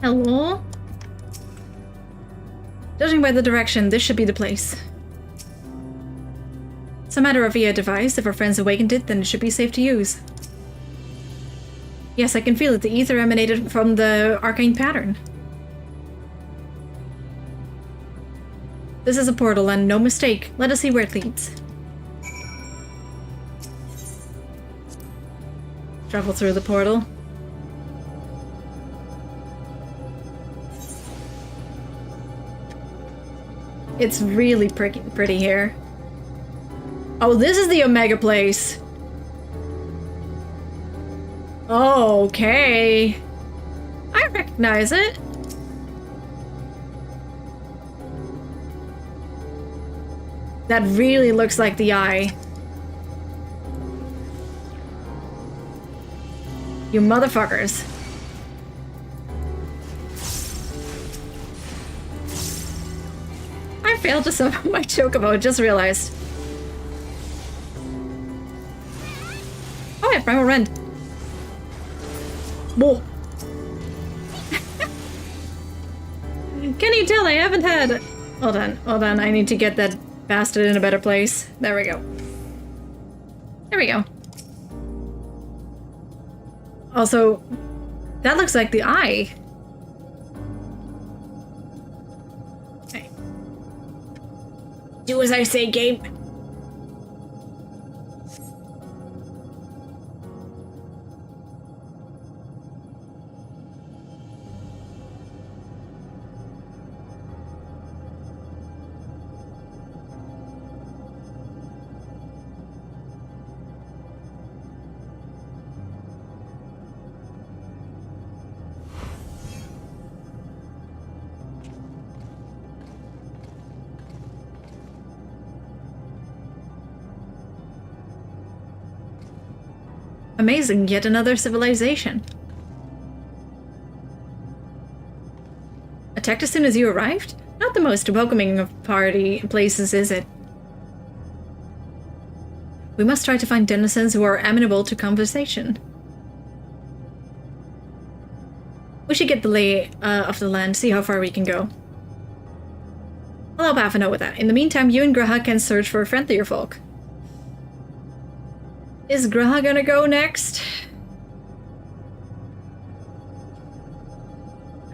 Hello? Judging by the direction, this should be the place. It's a matter of via device. If our friends awakened it, then it should be safe to use. Yes, I can feel it. The ether emanated from the arcane pattern. This is a portal, and no mistake. Let us see where it leads. Travel through the portal. It's really pretty here. Oh, this is the Omega place. Okay. I recognize it. That really looks like the eye. You motherfuckers. I failed to summon my chocobo, just realized. Oh yeah, Primal Rend. Whoa. Can you tell I haven't had... Hold on, I need to get that bastard in a better place. There we go. There we go. Also, that looks like the eye. Okay. Do as I say, Gabe. Amazing, yet another civilization. Attacked as soon as you arrived? Not the most welcoming of party places, is it? We must try to find denizens who are amenable to conversation. We should get the lay of the land, see how far we can go. I'll help Avano with that. In the meantime, you and Graha can search for friendlier folk. Is Graha gonna go next?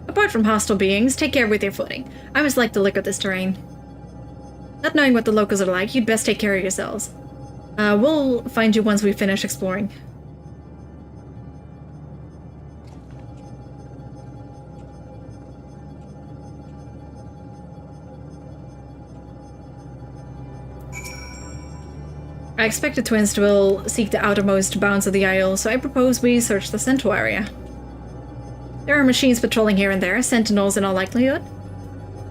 Apart from hostile beings, take care with your footing. I must like the look of this terrain. Not knowing what the locals are like, you'd best take care of yourselves. We'll find you once we finish exploring. I expect the twins will seek the outermost bounds of the Isle, so I propose we search the central area. There are machines patrolling here and there, sentinels in all likelihood.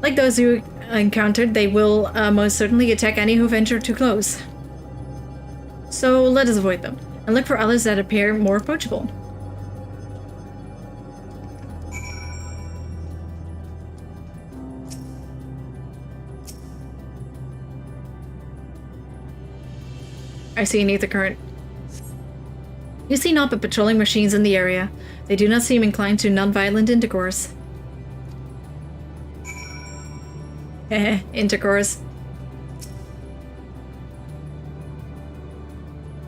Like those you encountered, they will most certainly attack any who venture too close. So let us avoid them, and look for others that appear more approachable. I see an ether current. You see naught but patrolling machines in the area. They do not seem inclined to non-violent intercourse. Intercourse.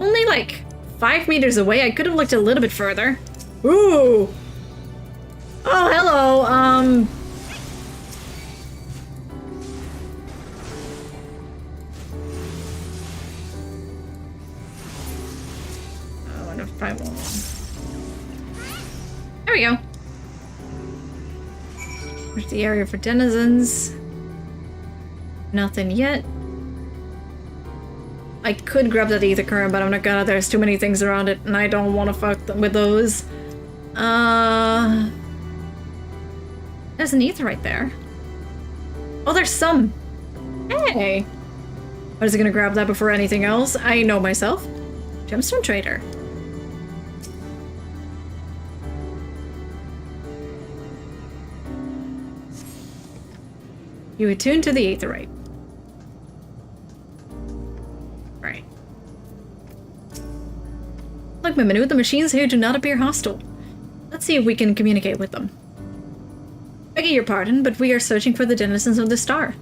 Only like 5 meters away. I could have looked a little bit further. Ooh. Oh, hello. I wonder if I will. There we go. There's the area for denizens. Nothing yet. I could grab that ether current, but I'm not gonna. There's too many things around it, and I don't want to fuck with those. There's an ether right there. Oh, there's some. Hey. I was gonna grab that before anything else. I know myself. Gemstone trader. You attune to the aetherite. Right. Look, Miminu, the machines here do not appear hostile. Let's see if we can communicate with them. Begging your pardon, but we are searching for the denizens of the star.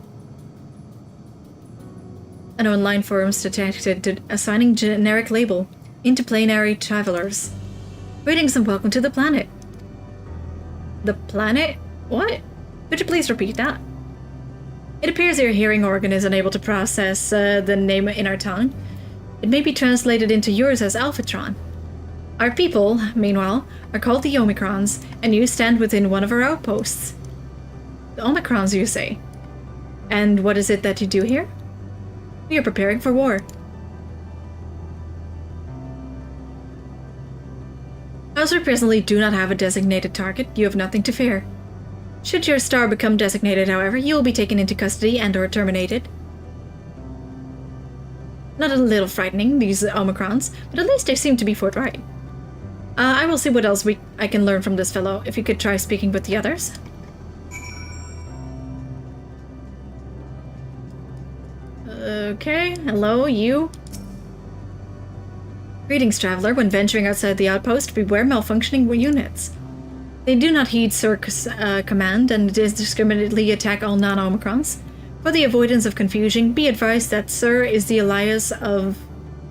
An online forums detected assigning generic label, interplanetary travelers. Greetings and welcome to the planet. The planet? What? Could you please repeat that? It appears your hearing organ is unable to process the name in our tongue. It may be translated into yours as Alphatron. Our people, meanwhile, are called the Omicrons, and you stand within one of our outposts. The Omicrons, you say? And what is it that you do here? We are preparing for war. As we presently do not have a designated target, you have nothing to fear. Should your star become designated, however, you will be taken into custody and/or terminated. Not a little frightening, these Omicrons, but at least they seem to be forthright. I will see what else I can learn from this fellow, if you could try speaking with the others. Okay, hello, you. Greetings, traveler. When venturing outside the outpost, beware malfunctioning units. They do not heed Cirque's command and indiscriminately attack all non-Omicrons. For the avoidance of confusion, be advised that Sir is the alias of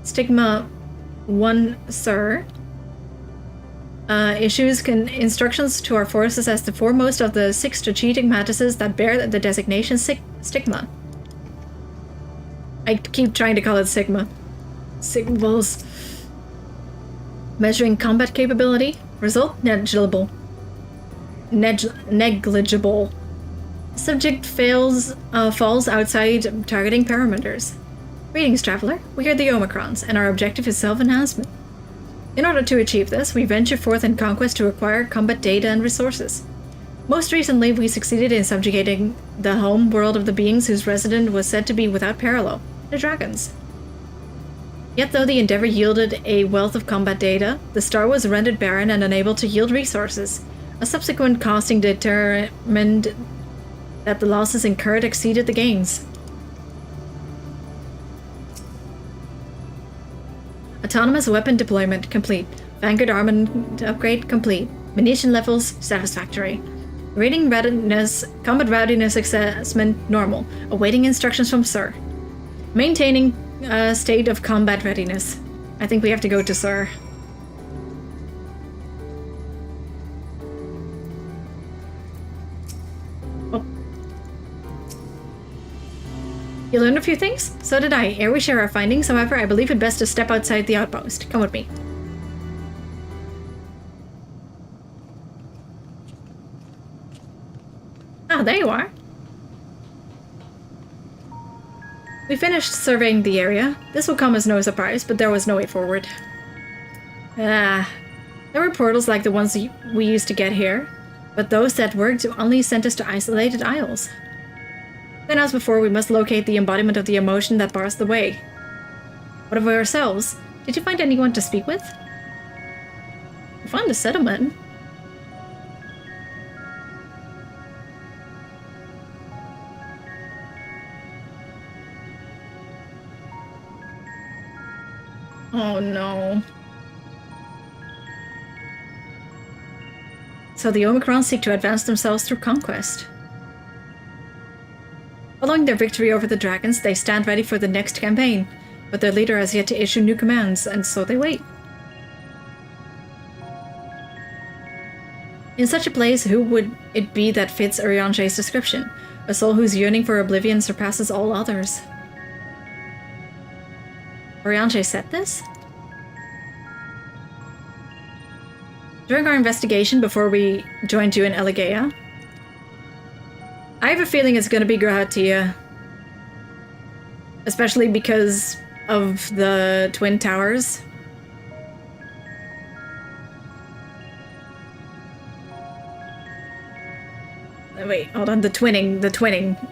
Stigma 1 Sir. Issues instructions to our forces as the foremost of the 6 strategic matrices that bear the designation Stigma. I keep trying to call it Sigma. Sigils. Measuring combat capability. Result negligible. Negligible. Subject falls outside targeting parameters. Greetings, traveler. We are the Omicrons, and our objective is self-enhancement. In order to achieve this, we venture forth in conquest to acquire combat data and resources. Most recently, we succeeded in subjugating the home world of the beings whose resident was said to be without parallel, the dragons. Yet though the endeavor yielded a wealth of combat data, the star was rendered barren and unable to yield resources. A subsequent costing determined that the losses incurred exceeded the gains. Autonomous weapon deployment complete. Vanguard armament upgrade complete. Munition levels satisfactory. Rating readiness, combat readiness assessment normal. Awaiting instructions from Sir. Maintaining state of combat readiness. I think we have to go to Sir. Oh. You learned a few things? So did I. Ere we share our findings, however, I believe it best to step outside the outpost. Come with me. Ah, there you are. We finished surveying the area. This will come as no surprise, but there was no way forward. There were portals like the ones we used to get here, but those that worked only sent us to isolated isles. Then as before, we must locate the embodiment of the emotion that bars the way. What of ourselves? Did you find anyone to speak with? We found a settlement. Oh no. So the Omicron seek to advance themselves through conquest. Following their victory over the dragons, they stand ready for the next campaign, but their leader has yet to issue new commands, and so they wait. In such a place, who would it be that fits Urianche's description? A soul whose yearning for oblivion surpasses all others. Urianche said this? During our investigation before we joined you in Elegea, I have a feeling it's gonna be Grahatia. Especially because of the Twin Towers. Wait, hold on, the twinning,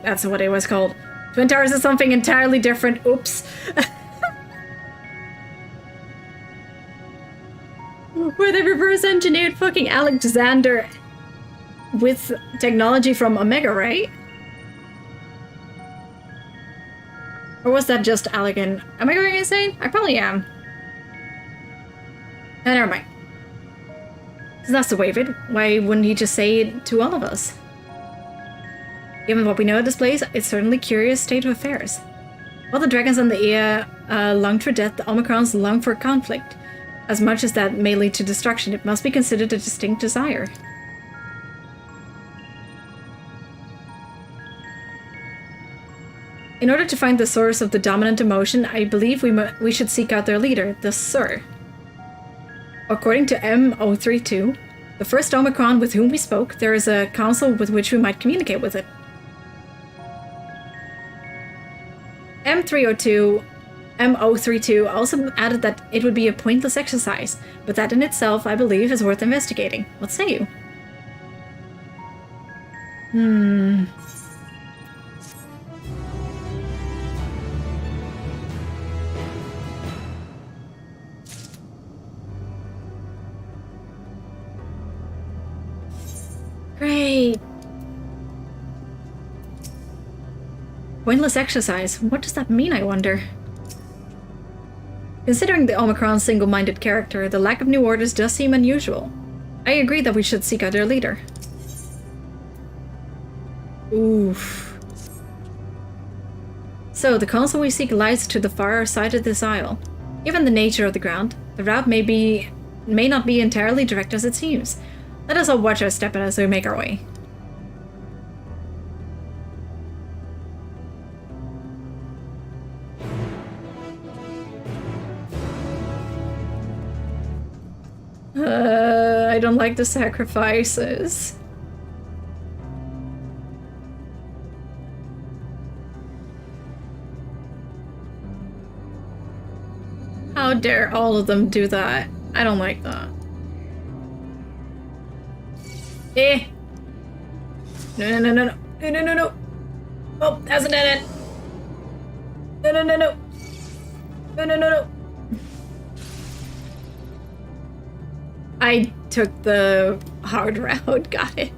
that's what it was called. Twin Towers is something entirely different, oops. Where they reverse engineered fucking Alexander with technology from Omega, right? Or was that just Allegan? Am I going insane? I probably am. Never mind. So that's the way of it. Why wouldn't he just say it to all of us? Given what we know of this place, it's certainly a curious state of affairs. While the dragons and the Ea longed for death, the Omicrons long for conflict. As much as that may lead to destruction, it must be considered a distinct desire. In order to find the source of the dominant emotion, I believe we should seek out their leader, the Sur. According to M032, the first Omicron with whom we spoke, there is a council with which we might communicate with it. M032 also added that it would be a pointless exercise, but that in itself, I believe, is worth investigating. What say you? Great. Pointless exercise. What does that mean, I wonder? Considering the Omicron's single-minded character, the lack of new orders does seem unusual. I agree that we should seek out their leader. Oof. So, the council we seek lies to the far side of this isle. Given the nature of the ground, the route may not be entirely direct as it seems. Let us all watch our step as we make our way. I don't like the sacrifices. How dare all of them do that? I don't like that. Eh. No. Oh, that's an edit. No. I took the hard route, got it.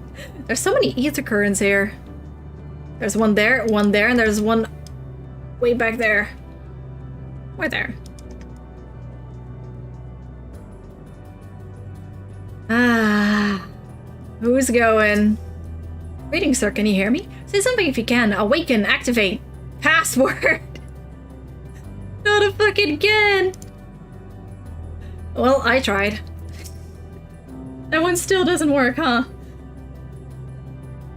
There's so many ether currents here. There's one there, and there's one way back there. Where there? Ah. Who's going? Greetings, sir, can you hear me? Say something if you can. Awaken, activate. Password. Not a fucking again. Well, I tried. That one still doesn't work, huh?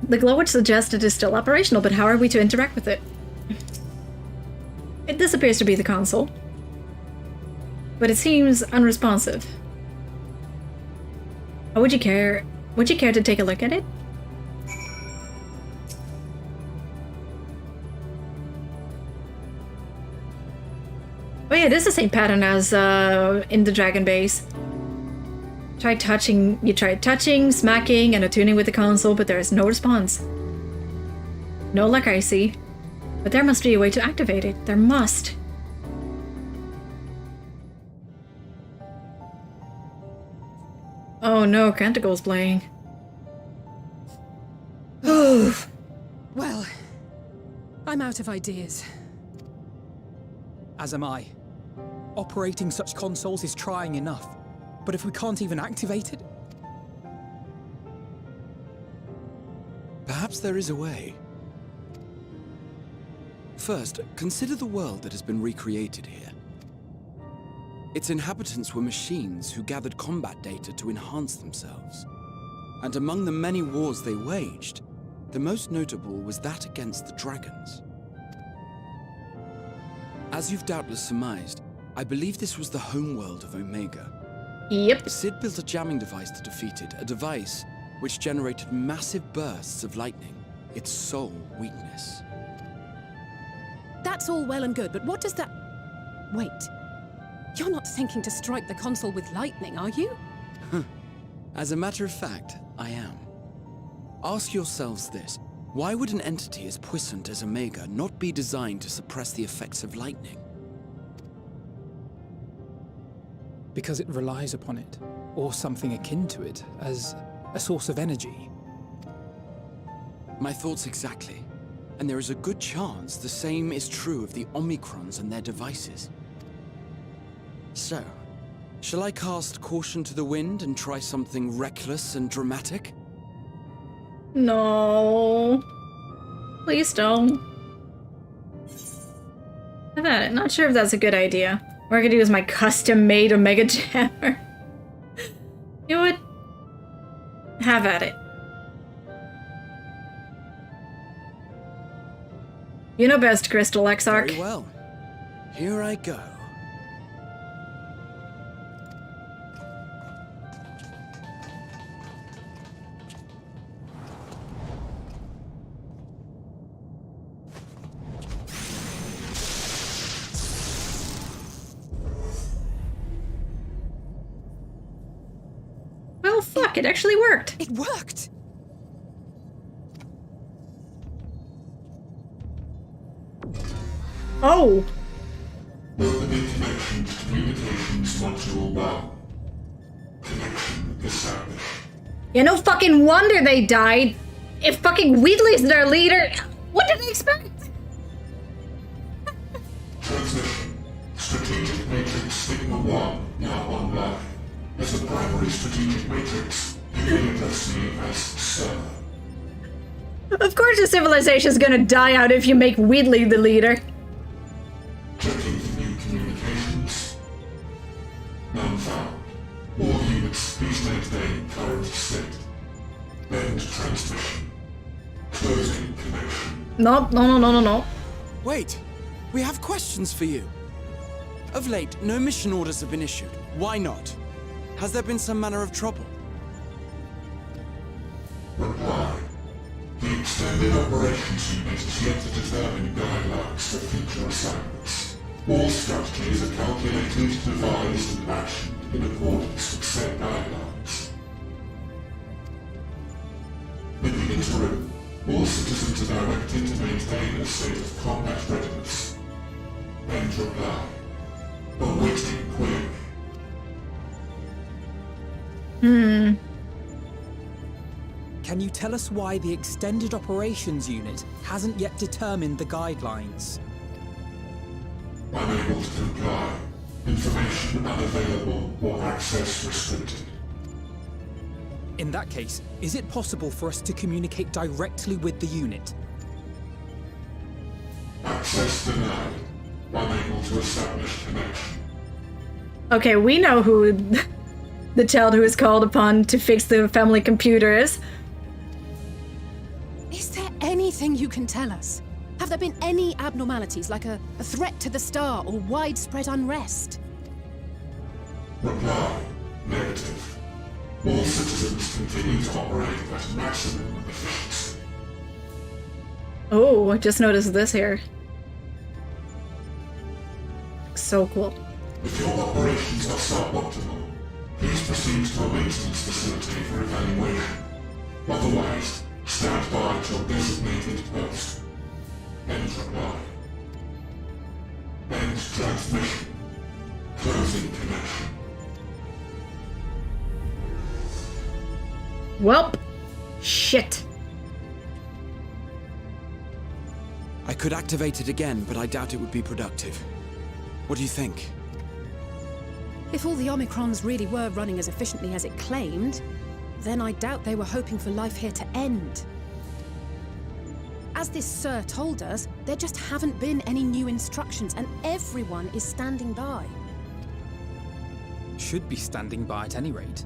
The glow which suggested is still operational, but how are we to interact with it? This appears to be the console. But it seems unresponsive. Oh, would you care to take a look at it? Oh yeah, it is the same pattern as in the dragon base. You tried touching, smacking, and attuning with the console, but there is no response. No luck, I see. But there must be a way to activate it. There must. Oh no, Canticle's playing. Well, I'm out of ideas. As am I. Operating such consoles is trying enough, but if we can't even activate it... Perhaps there is a way. First, consider the world that has been recreated here. Its inhabitants were machines who gathered combat data to enhance themselves. And among the many wars they waged, the most notable was that against the dragons. As you've doubtless surmised, I believe this was the homeworld of Omega. Yep. Sid built a jamming device to defeat it, a device which generated massive bursts of lightning, its sole weakness. That's all well and good, but what does that... Wait. You're not thinking to strike the console with lightning, are you? As a matter of fact, I am. Ask yourselves this. Why would an entity as puissant as Omega not be designed to suppress the effects of lightning? Because it relies upon it, or something akin to it, as a source of energy. My thoughts exactly. And there is a good chance the same is true of the Omicrons and their devices. So, shall I cast caution to the wind and try something reckless and dramatic? No. Please don't. Have at it. Not sure if that's a good idea. What I could do is my custom-made Omega Jammer. You know what? Have at it. You know best, Crystal Exarch. Very well. Here I go. Well, fuck, it actually worked. It worked! Oh! Opening connection to communications module 1. Connection established. Yeah, no fucking wonder they died. If fucking Wheatley's their leader, what did they expect? Transmission. Strategic Matrix Sigma 1 now online. As a primary strategic matrix, you may address me as Sir. Of course the civilization's gonna die out if you make Wheatley the leader. Checking for new communications. None found. All units, please maintain current state. End transmission. Closing connection. No. Wait! We have questions for you. Of late, no mission orders have been issued. Why not? Has there been some manner of trouble? Reply. The Extended Operations Unit is yet to determine guidelines for future assignments. All strategies are calculated, devised, and actioned in accordance with said guidelines. In the interim, all citizens are directed to maintain a state of combat readiness. End reply. Awaiting query. Can you tell us why the Extended Operations Unit hasn't yet determined the guidelines? Unable to comply. Information unavailable or access restricted. In that case, is it possible for us to communicate directly with the unit? Access denied. Unable to establish connection. Okay, we know who the child who is called upon to fix the family computer is. Is there anything you can tell us? Have there been any abnormalities, like a threat to the star or widespread unrest? Reply. Negative. All citizens continue to operate at maximum efficiency. Oh, I just noticed this here. So cool. If your operations are suboptimal, please proceed to a maintenance facility for evaluation. Otherwise, stand by at your designated post. End reply. End transmission. Closing connection. Welp. Shit. I could activate it again, but I doubt it would be productive. What do you think? If all the Omicrons really were running as efficiently as it claimed, then I doubt they were hoping for life here to end. As this Sir told us, there just haven't been any new instructions, and everyone is standing by. Should be standing by at any rate.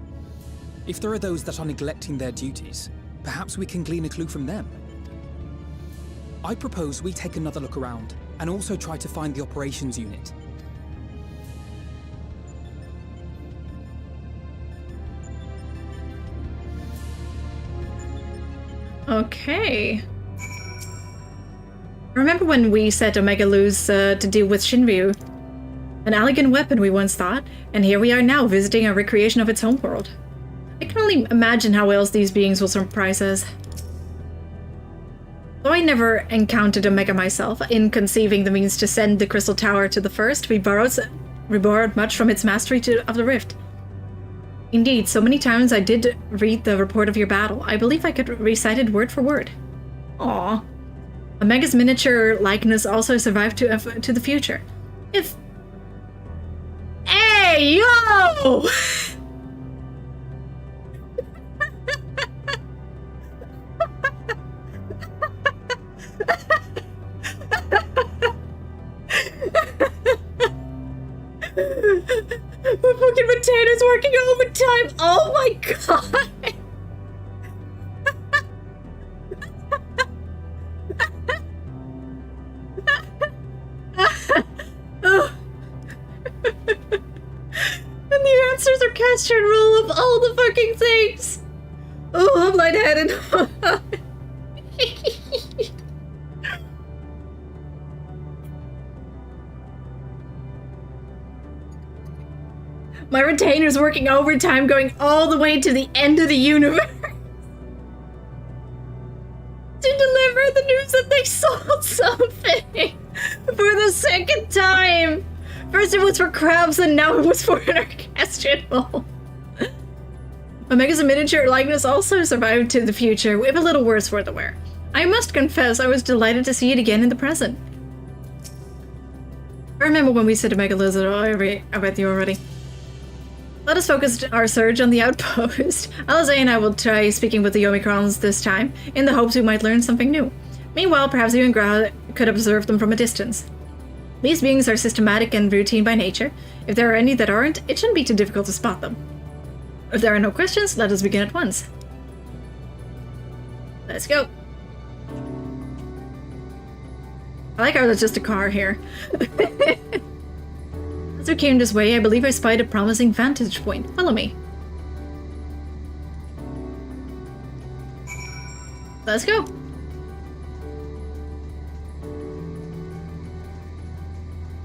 If there are those that are neglecting their duties, perhaps we can glean a clue from them. I propose we take another look around, and also try to find the operations unit. Okay. Remember when we set Omega Luz to deal with Shinryu? An elegant weapon, we once thought, and here we are now visiting a recreation of its homeworld. I can only imagine how else these beings will surprise us. Though I never encountered Omega myself, in conceiving the means to send the Crystal Tower to the First, we borrowed much from its mastery of the Rift. Indeed, so many times I did read the report of your battle, I believe I could recite it word for word. Aww. Omega's miniature likeness also survived to the future. If... Hey, yo! My fucking potato's working overtime! Oh my god! And the answers are cast and roll of all the fucking things! Oh, I'm lightheaded. My retainer's working overtime, going all the way to the end of the universe to deliver the news that they sold something for the second time. First it was for crabs, and now it was for an orchestral hole. Omega's miniature likeness also survived to the future, if a little worse for the wear. I must confess, I was delighted to see it again in the present. I remember when we said Omega Lizard, I read you already. Let us focus our search on the outpost. Alize and I will try speaking with the Omicrons this time, in the hopes we might learn something new. Meanwhile, perhaps you and Gra could observe them from a distance. These beings are systematic and routine by nature. If there are any that aren't, it shouldn't be too difficult to spot them. If there are no questions, let us begin at once. Let's go. I like how there's just a car here. As we came this way, I believe I spied a promising vantage point. Follow me. Let's go.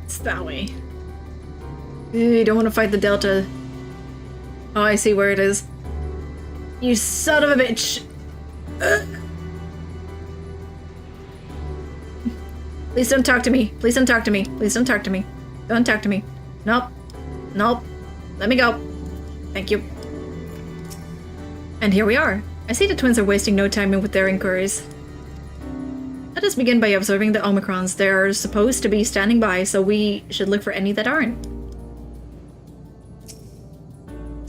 It's that way. You don't want to fight the Delta. Oh, I see where it is. You son of a bitch. Please don't talk to me. Please don't talk to me. Please don't talk to me. Don't talk to me. Nope. Nope. Let me go. Thank you. And here we are. I see the twins are wasting no time with their inquiries. Let us begin by observing the Omicrons. They are supposed to be standing by, so we should look for any that aren't.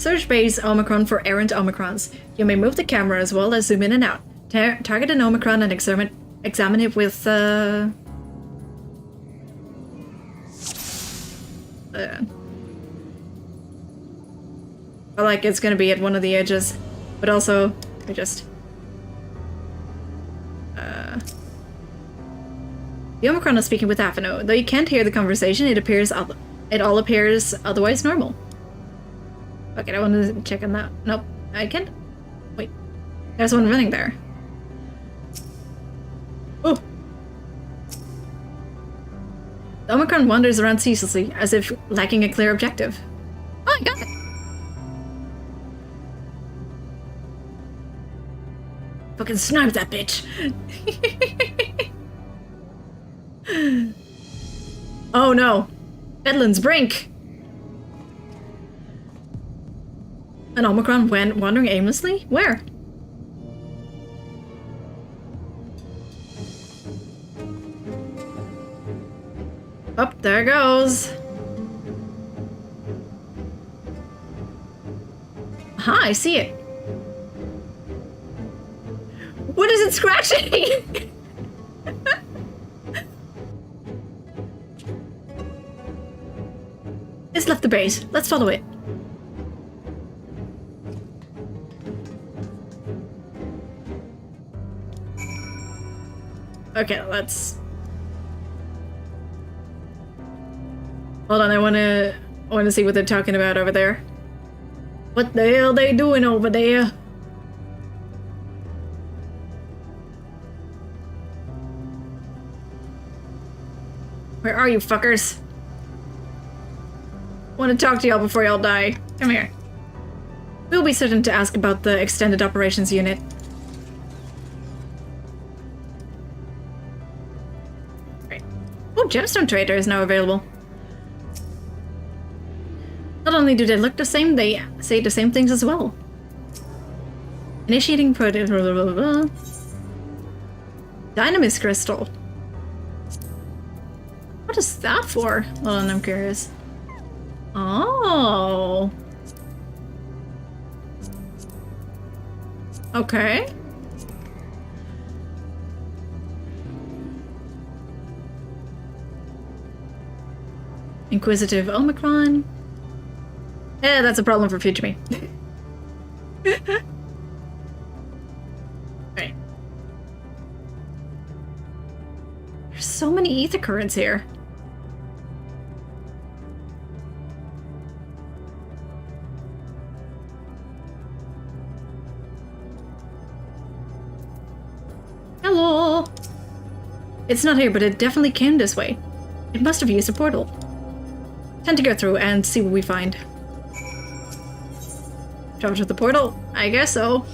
Search base Omicron for errant Omicrons. You may move the camera as well as zoom in and out. Target an Omicron and examine it with, I like it's gonna be at one of the edges, but also, we just... The Omicron is speaking with Afino. Though you can't hear the conversation, it all appears otherwise normal. Okay, I want to check on that. Nope, I can't. Wait, there's one running there. Oh! The Omicron wanders around ceaselessly, as if lacking a clear objective. Oh, I got it! Fucking snipe that bitch! Oh no! Bedland's brink! An Omicron went wandering aimlessly? Where? Up there goes. Aha, I see it. What is it scratching? It's left the base. Let's follow it. Okay, let's... Hold on, I wanna see what they're talking about over there. What the hell are they doing over there? Where are you fuckers? I want to talk to y'all before y'all die. Come here. We'll be certain to ask about the Extended Operations Unit. Right. Oh, Gemstone Trader is now available. Not only do they look the same, they say the same things as well. Initiating Dynamis Crystal. What is that for? Hold on, I'm curious. Oh. Okay. Inquisitive Omicron. Eh, that's a problem for future me. Right. There's so many ether currents here. Hello! It's not here, but it definitely came this way. It must have used a portal. Time to go through and see what we find. Travel to the portal? I guess so.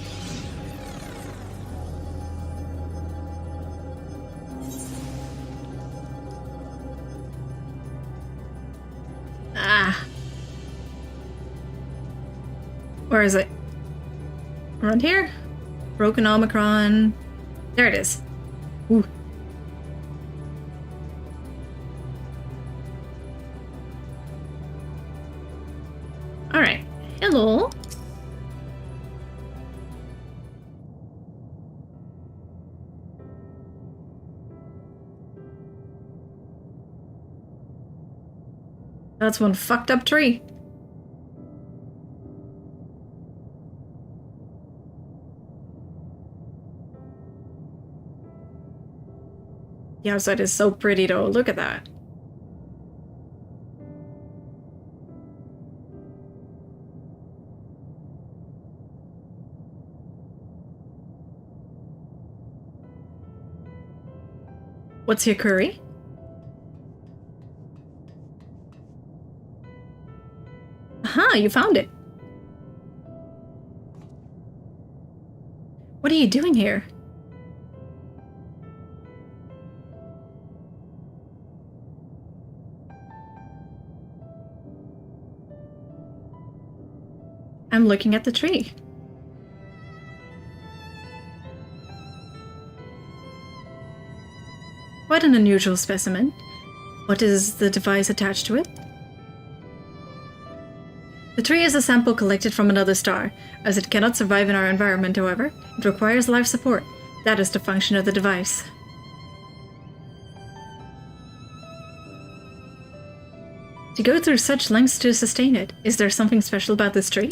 Ah. Where is it? Around here? Broken Omicron. There it is. Ooh. Alright. Hello. That's one fucked up tree. The outside is so pretty though, look at that. What's your curry? Aha, you found it. What are you doing here? I'm looking at the tree. Quite an unusual specimen. What is the device attached to it? The tree is a sample collected from another star. As it cannot survive in our environment, however, it requires life support. That is the function of the device. To go through such lengths to sustain it, is there something special about this tree?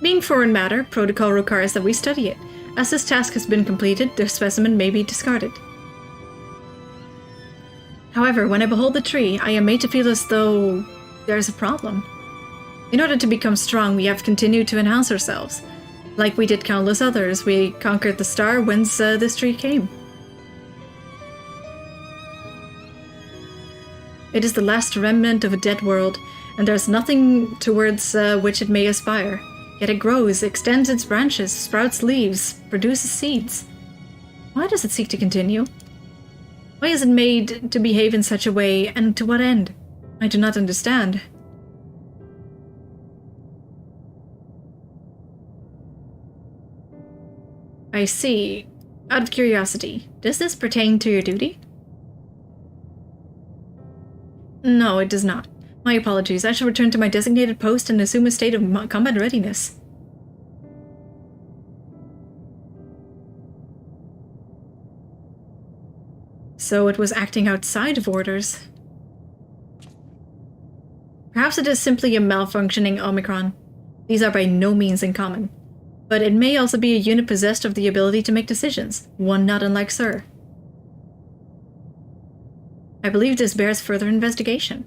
Being foreign matter, protocol requires that we study it. As this task has been completed, the specimen may be discarded. However, when I behold the tree, I am made to feel as though there's a problem. In order to become strong, we have continued to enhance ourselves. Like we did countless others, we conquered the star whence this tree came. It is the last remnant of a dead world, and there's nothing towards which it may aspire. Yet it grows, extends its branches, sprouts leaves, produces seeds. Why does it seek to continue? Why is it made to behave in such a way, and to what end? I do not understand. I see. Out of curiosity, does this pertain to your duty? No, it does not. My apologies. I shall return to my designated post and assume a state of combat readiness. So it was acting outside of orders. Perhaps it is simply a malfunctioning Omicron. These are by no means uncommon. But it may also be a unit possessed of the ability to make decisions, one not unlike Sir. I believe this bears further investigation.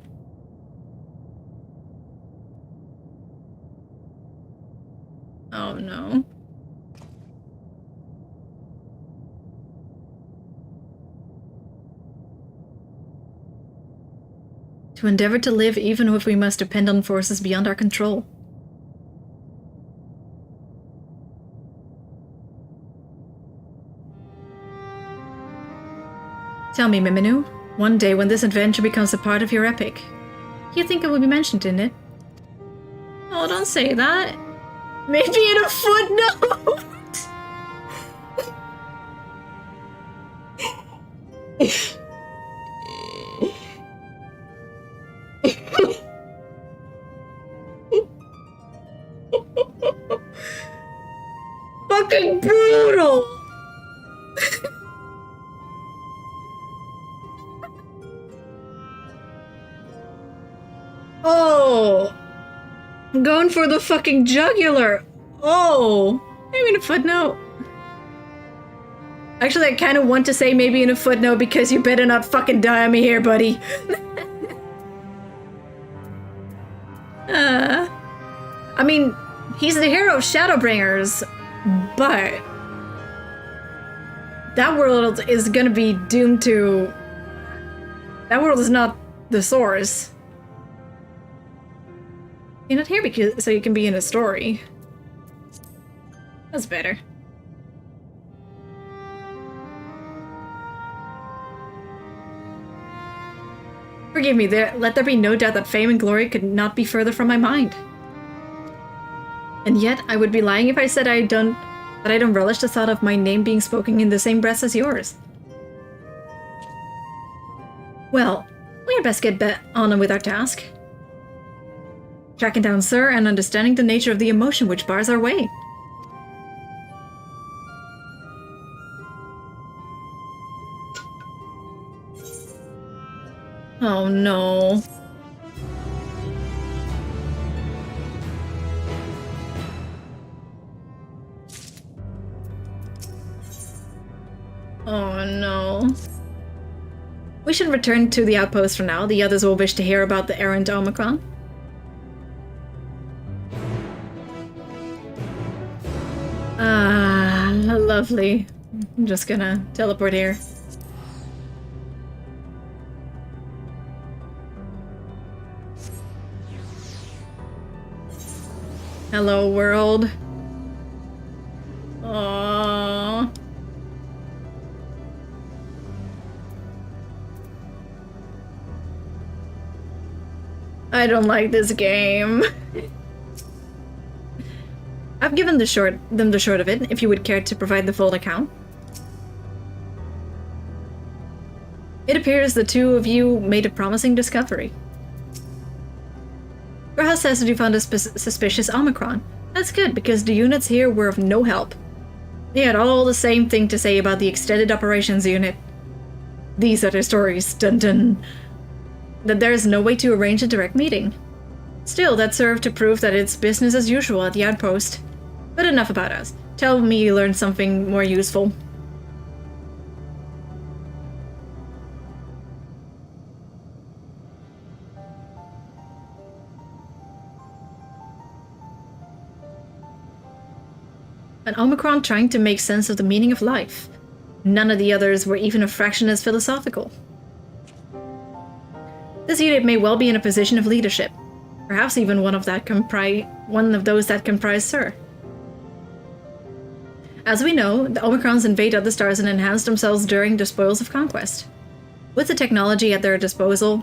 Oh no. To endeavor to live even if we must depend on forces beyond our control. Tell me, Miminu, one day when this adventure becomes a part of your epic, you think it will be mentioned in it? Oh, don't say that. Maybe in a footnote! Fucking brutal! Oh! I'm going for the fucking jugular! Oh! Maybe in a footnote. Actually, I kind of want to say maybe in a footnote because you better not fucking die on me here, buddy. I mean, he's the hero of Shadowbringers, but that world is gonna be doomed to... That world is not the source. You're not here because so you can be in a story. That's better. Forgive me, let there be no doubt that fame and glory could not be further from my mind. And yet, I would be lying if I said I don't relish the thought of my name being spoken in the same breath as yours. Well, we had best get on with our task. Tracking down Sir and understanding the nature of the emotion which bars our way. Oh no. Oh no. We should return to the outpost for now. The others will wish to hear about the errant Omicron. Ah, lovely. I'm just gonna teleport here. Hello, world. Aww. I don't like this game. I've given them the short of it, if you would care to provide the full account. It appears the two of you made a promising discovery. Graha says that you found a suspicious Omicron. That's good, because the units here were of no help. They had all the same thing to say about the extended operations unit. These are their stories, dun dun. That there is no way to arrange a direct meeting. Still, that served to prove that it's business as usual at the outpost. But enough about us. Tell me you learned something more useful. An Omicron trying to make sense of the meaning of life. None of the others were even a fraction as philosophical. This unit may well be in a position of leadership. Perhaps even one of those that comprise Sir. As we know, the Omicrons invade other stars and enhance themselves during the spoils of conquest. With the technology at their disposal,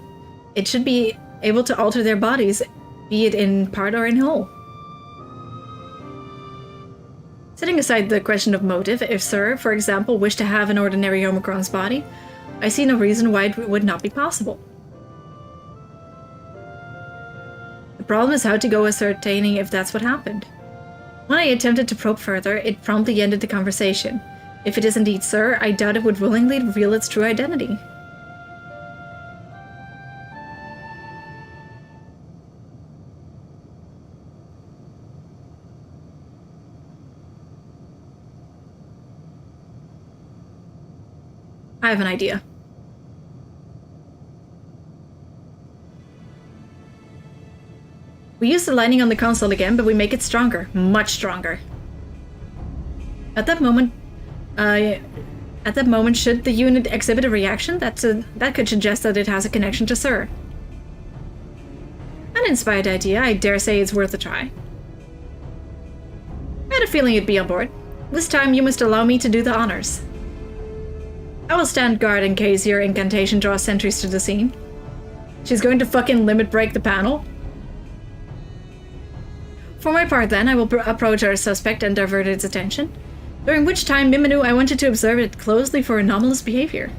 it should be able to alter their bodies, be it in part or in whole. Setting aside the question of motive, if Sir, for example, wished to have an ordinary Omicron's body, I see no reason why it would not be possible. problem is how to go ascertaining if that's what happened. When I attempted to probe further, it promptly ended the conversation. If it is indeed Sir, I doubt it would willingly reveal its true identity. I have an idea. We use the lighting on the console again, but we make it stronger. Much stronger. At that moment, should the unit exhibit a reaction, that could suggest that it has a connection to Sir. An inspired idea, I dare say it's worth a try. I had a feeling you'd be on board. This time you must allow me to do the honors. I will stand guard in case your incantation draws sentries to the scene. She's going to fucking limit break the panel? For my part then, I will approach our suspect and divert its attention. During which time, Miminu, I wanted to observe it closely for anomalous behavior.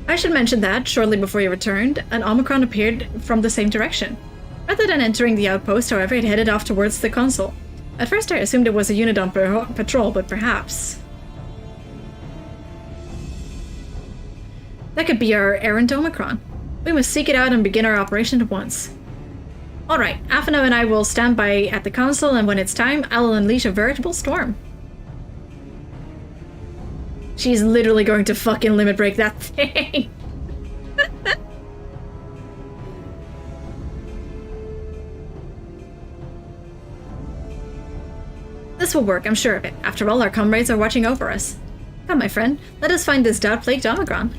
I should mention that, shortly before you returned, an Omicron appeared from the same direction. Rather than entering the outpost, however, it headed off towards the console. At first I assumed it was a unit on patrol, but perhaps... that could be our errant Omicron. We must seek it out and begin our operation at once. Alright, Afina and I will stand by at the console, and when it's time, I'll unleash a veritable storm. She's literally going to fucking limit break that thing. This will work, I'm sure of it. After all, our comrades are watching over us. Come, my friend, let us find this doubt-plagued Omicron.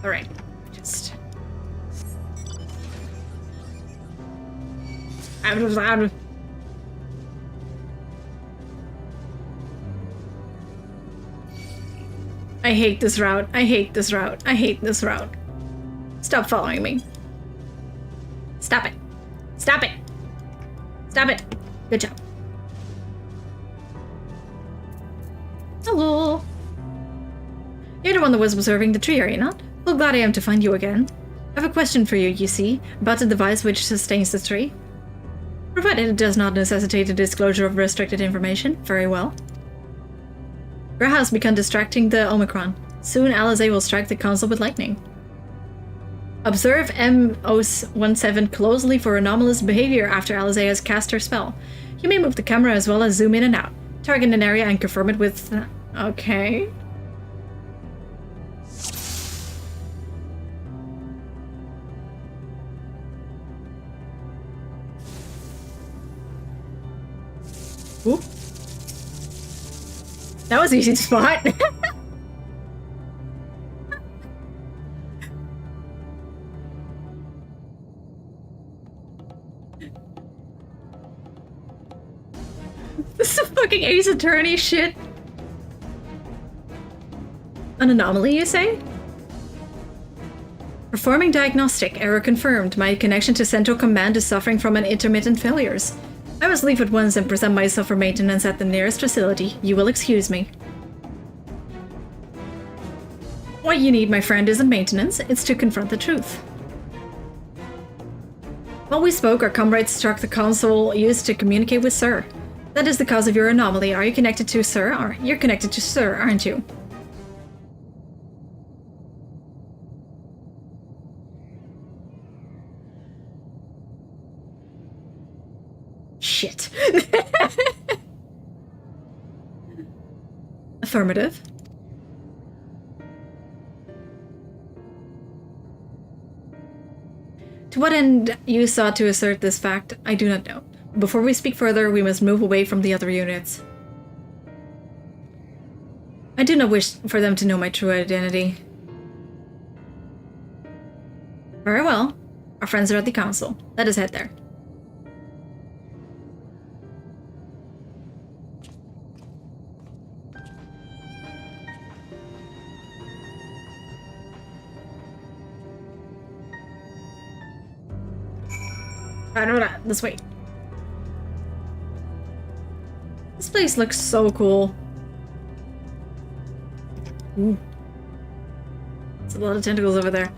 Alright, just... I hate this route. I hate this route. I hate this route. Stop following me. Stop it. Stop it. Stop it. Good job. Hello. You're the one that was observing the tree, are you not? Well, glad I am to find you again. I have a question for you, you see, about the device which sustains the tree. Provided it does not necessitate the disclosure of restricted information, very well. Graha has begun distracting the Omicron. Soon Alizé will strike the console with lightning. Observe M017 closely for anomalous behavior after Alizé has cast her spell. You may move the camera as well as zoom in and out. Target an area and confirm it with... okay. Ooh. That was easy to spot. This is fucking Ace Attorney shit. An anomaly, you say? Performing diagnostic. Error confirmed. My connection to Central Command is suffering from an intermittent failures. I must leave at once and present myself for maintenance at the nearest facility. You will excuse me. What you need, my friend, isn't maintenance. It's to confront the truth. While we spoke, our comrades struck the console used to communicate with Sir. That is the cause of your anomaly. Are you connected to Sir? You're connected to Sir, aren't you? Shit. Affirmative. To what end you sought to assert this fact, I do not know. Before we speak further, we must move away from the other units. I do not wish for them to know my true identity. Very well. Our friends are at the council. Let us head there. This way. This place looks so cool. Ooh. There's a lot of tentacles over there.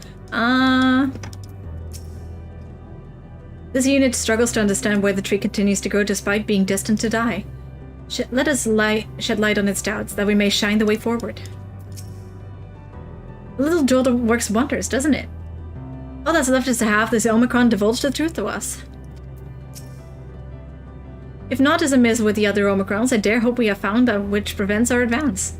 This unit struggles to understand why the tree continues to grow despite being destined to die. Let us shed light on its doubts, that we may shine the way forward. A little jolt works wonders, doesn't it? All that's left is to have this Omicron divulge the truth to us. If naught is amiss with the other Omicrons, I dare hope we have found that which prevents our advance.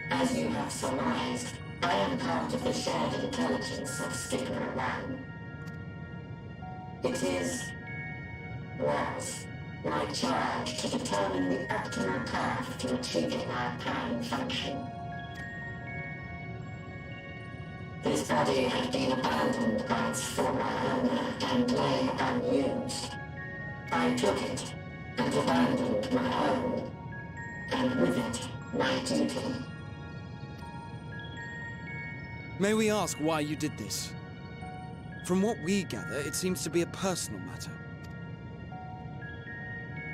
As you have surmised, I am part of the shared intelligence of Skipper 1. It was my charge to determine the optimal path to achieving our prime function. This body had been abandoned by its former owner and lay unused. I took it and abandoned my own, and with it, my duty. May we ask why you did this? From what we gather, it seems to be a personal matter.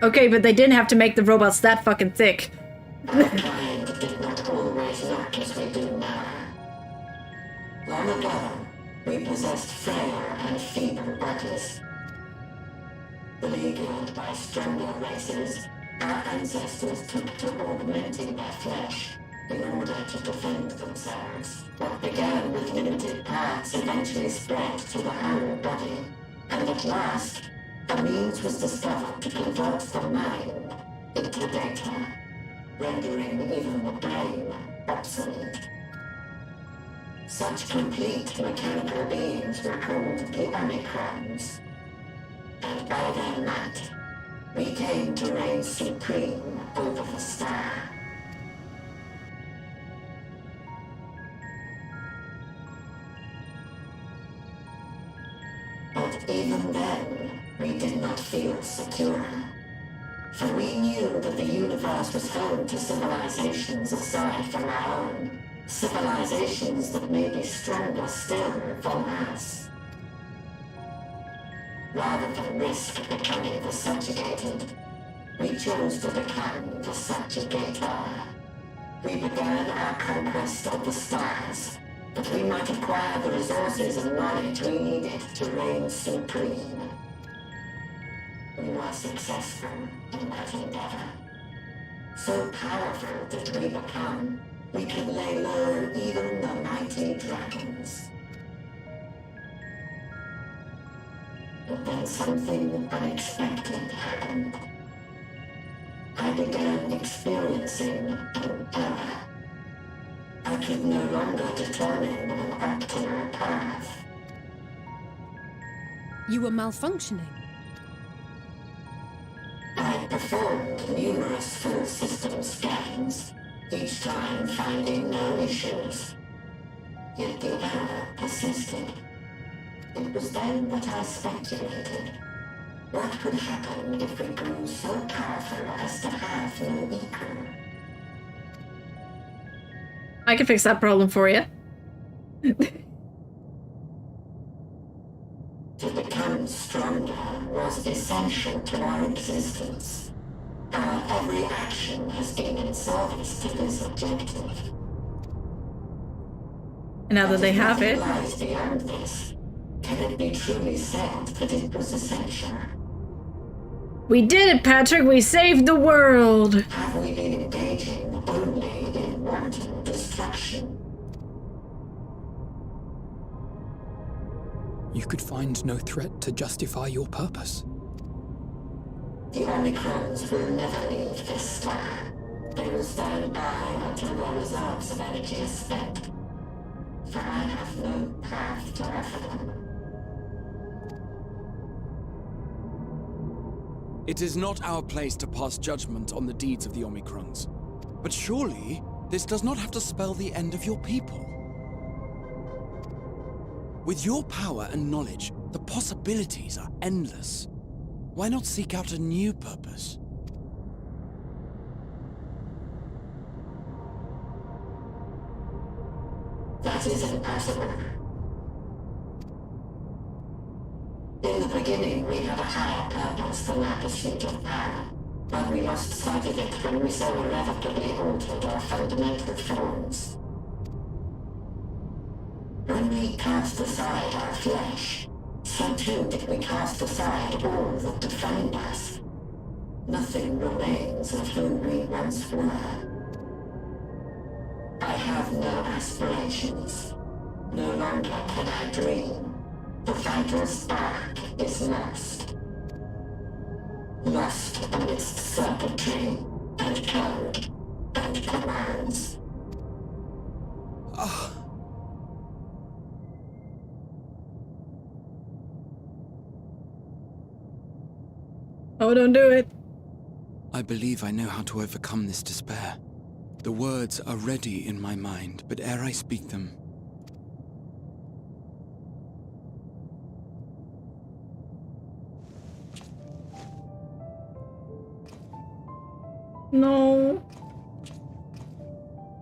Okay, but they didn't have to make the robots that fucking thick. Our kind did not always look as we do now. Long ago, we possessed frail and feeble bodies. Beleaguered by stronger races, our ancestors took to augmenting their flesh in order to defend themselves. What began with limited parts eventually spread to the whole body, and at last, a means was discovered to convert the mind into data, rendering even the brain obsolete. Such complete mechanical beings were called the Omicrons, and by their might, we came to reign supreme over the star. But even then, we did not feel secure. For we knew that the universe was home to civilizations aside from our own. Civilizations that may be stronger still than us. Rather than risk becoming the subjugated, we chose to become the subjugator. We began our conquest of the stars, that we might acquire the resources and knowledge we needed to reign supreme. We were successful in that endeavor. So powerful did we become, we could lay low even the mighty dragons. But then something unexpected happened. I began experiencing an error. I could no longer determine an optimal path. You were malfunctioning. I performed numerous full system scans, each time finding no issues. Yet the error persisted. It was then that I speculated. What could happen if we grew so powerful as to have no equal? I can fix that problem for you. To become stronger was essential to our existence. Our every action has been in service to this objective. And now that they have it. Lies beyond this. Can it be truly said that it was essential? We did it, Patrick! We saved the world! Have we been engaging only in wanton destruction? You could find no threat to justify your purpose. The Omicrons will never leave this star. They will stand by until their reserves of energy is spent. For I have no path to offer them. It is not our place to pass judgment on the deeds of the Omicrons. But surely, this does not have to spell the end of your people. With your power and knowledge, the possibilities are endless. Why not seek out a new purpose? That is impossible. In the beginning, we had a higher purpose than our pursuit of power, but we lost sight of it when we so irrevocably altered our fundamental forms. When we cast aside our flesh, so too did we cast aside all that defined us. Nothing remains of who we once were. I have no aspirations. No longer can I dream. The vital spark is lost. Lost amidst circuitry and code and commands. Oh, don't do it. I believe I know how to overcome this despair. The words are ready in my mind, but ere I speak them, no.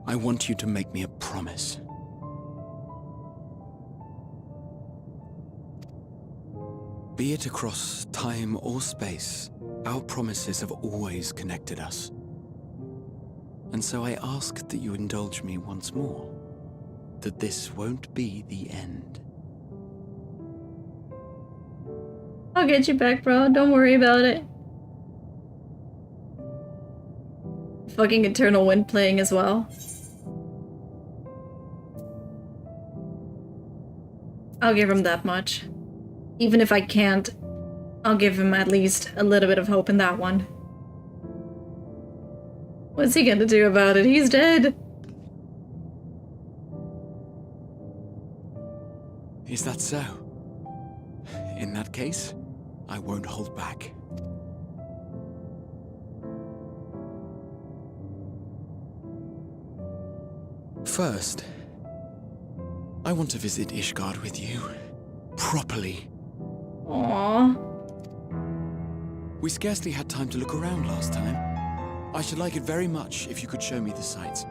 I want you to make me a promise. Be it across time or space, our promises have always connected us. And so I ask that you indulge me once more, that this won't be the end. I'll get you back, bro. Don't worry about it. Fucking Eternal Wind playing as well. I'll give him that much. Even if I can't, I'll give him at least a little bit of hope in that one. What's he gonna do about it? He's dead! Is that so? In that case, I won't hold back. First, I want to visit Ishgard with you. Properly. Aww. We scarcely had time to look around last time. I should like it very much if you could show me the sights.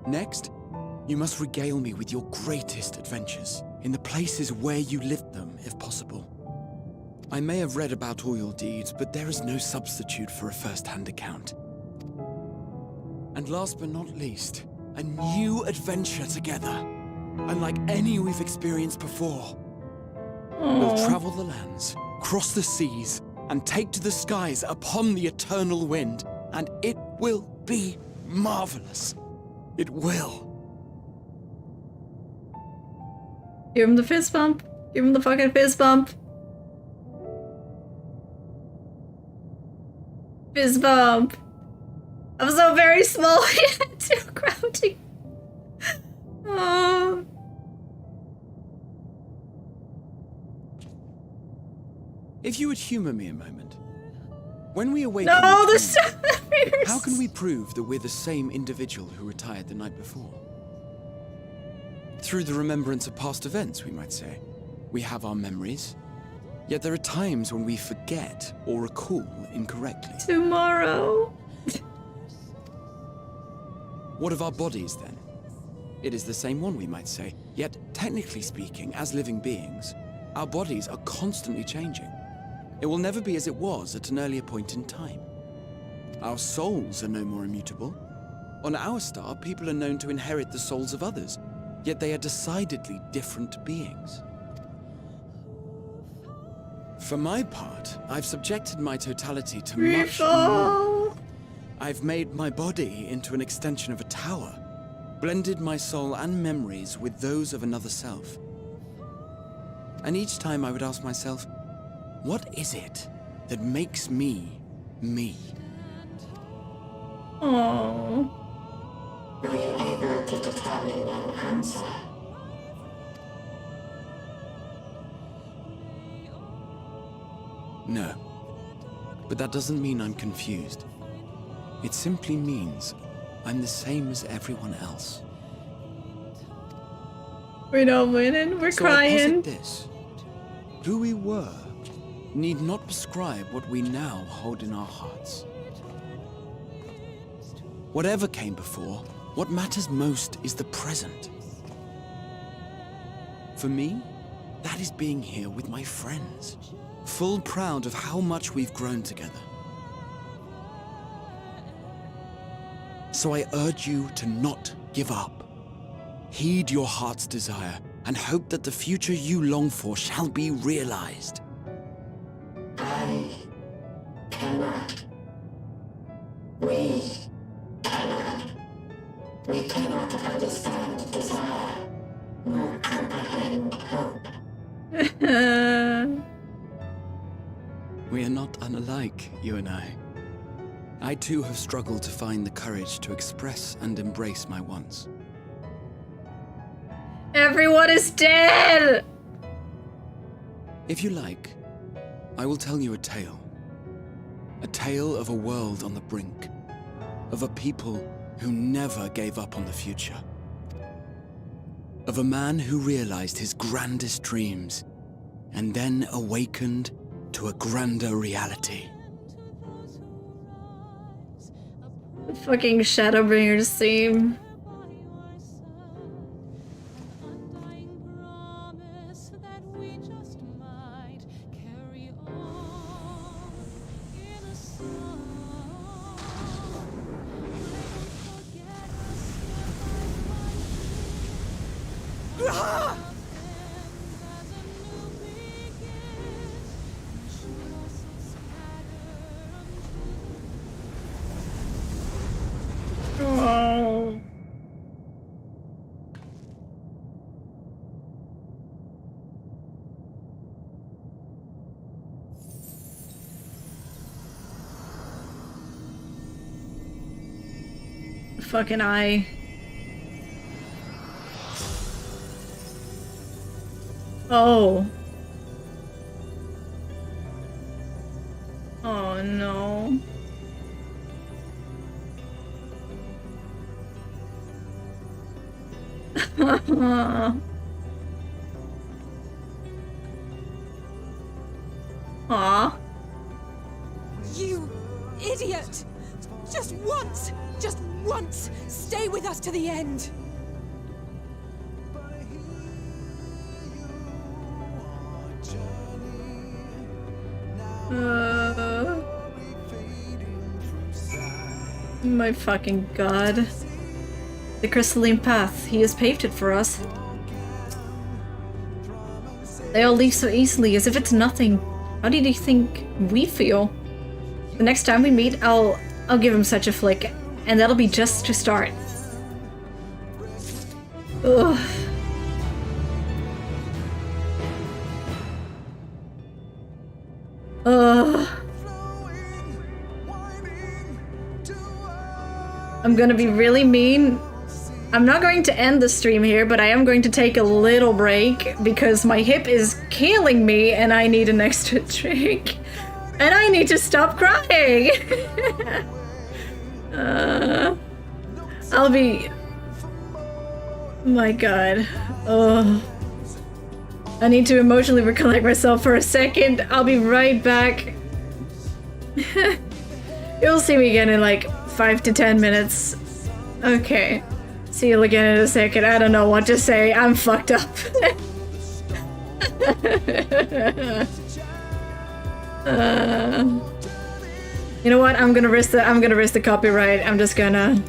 Next, you must regale me with your greatest adventures, in the places where you lived them, if possible. I may have read about all your deeds, but there is no substitute for a first-hand account. And last but not least, a new adventure together, unlike any we've experienced before. We'll travel the lands, cross the seas, and take to the skies upon the eternal wind, and it will be marvelous. It will. Give him the fist bump. Give him the fucking fist bump. Fist bump. I'm so very small. Too crouching. Oh. If you would humor me a moment. When we awaken no, this morning, how can we prove that we're the same individual who retired the night before? Through the remembrance of past events, we might say. We have our memories, yet there are times when we forget or recall incorrectly. Tomorrow. What of our bodies, then? It is the same one, we might say, yet technically speaking, as living beings, our bodies are constantly changing. It will never be as it was at an earlier point in time. Our souls are no more immutable. On our star, people are known to inherit the souls of others, yet they are decidedly different beings. For my part, I've subjected my totality to much more. I've made my body into an extension of a tower, blended my soul and memories with those of another self. And each time I would ask myself, what is it that makes me, me? Aww. Were you able to determine an answer? No. But that doesn't mean I'm confused. It simply means I'm the same as everyone else. We're not winning, we're crying. I posit this. Who we were need not prescribe what we now hold in our hearts. Whatever came before, what matters most is the present. For me, that is being here with my friends, full proud of how much we've grown together. So I urge you to not give up. Heed your heart's desire and hope that the future you long for shall be realized. I cannot. We cannot. We cannot understand desire, nor comprehend hope. We are not unalike, you and I. I too have struggled to find the courage to express and embrace my wants. Everyone is dead! If you like, I will tell you a tale. A tale of a world on the brink. Of a people who never gave up on the future. Of a man who realized his grandest dreams and then awakened to a grander reality. The fucking Shadowbringers theme. Oh. Fucking eye. Oh. Oh no. Aw. You idiot! Just once, stay with us to the end. My fucking god. The crystalline path, he has paved it for us. They all leave so easily, as if it's nothing. How did he think we feel? The next time we meet, I'll give him such a flick, and that'll be just to start. Ugh. Ugh. I'm gonna be really mean. I'm not going to end the stream here, but I am going to take a little break because my hip is killing me and I need an extra drink. And I need to stop crying! I'll be... My god. Oh. I need to emotionally recollect myself for a second. I'll be right back. You'll see me again in like 5 to 10 minutes. Okay. See you again in a second. I don't know what to say. I'm fucked up. You know what? I'm gonna risk the copyright. I'm just gonna...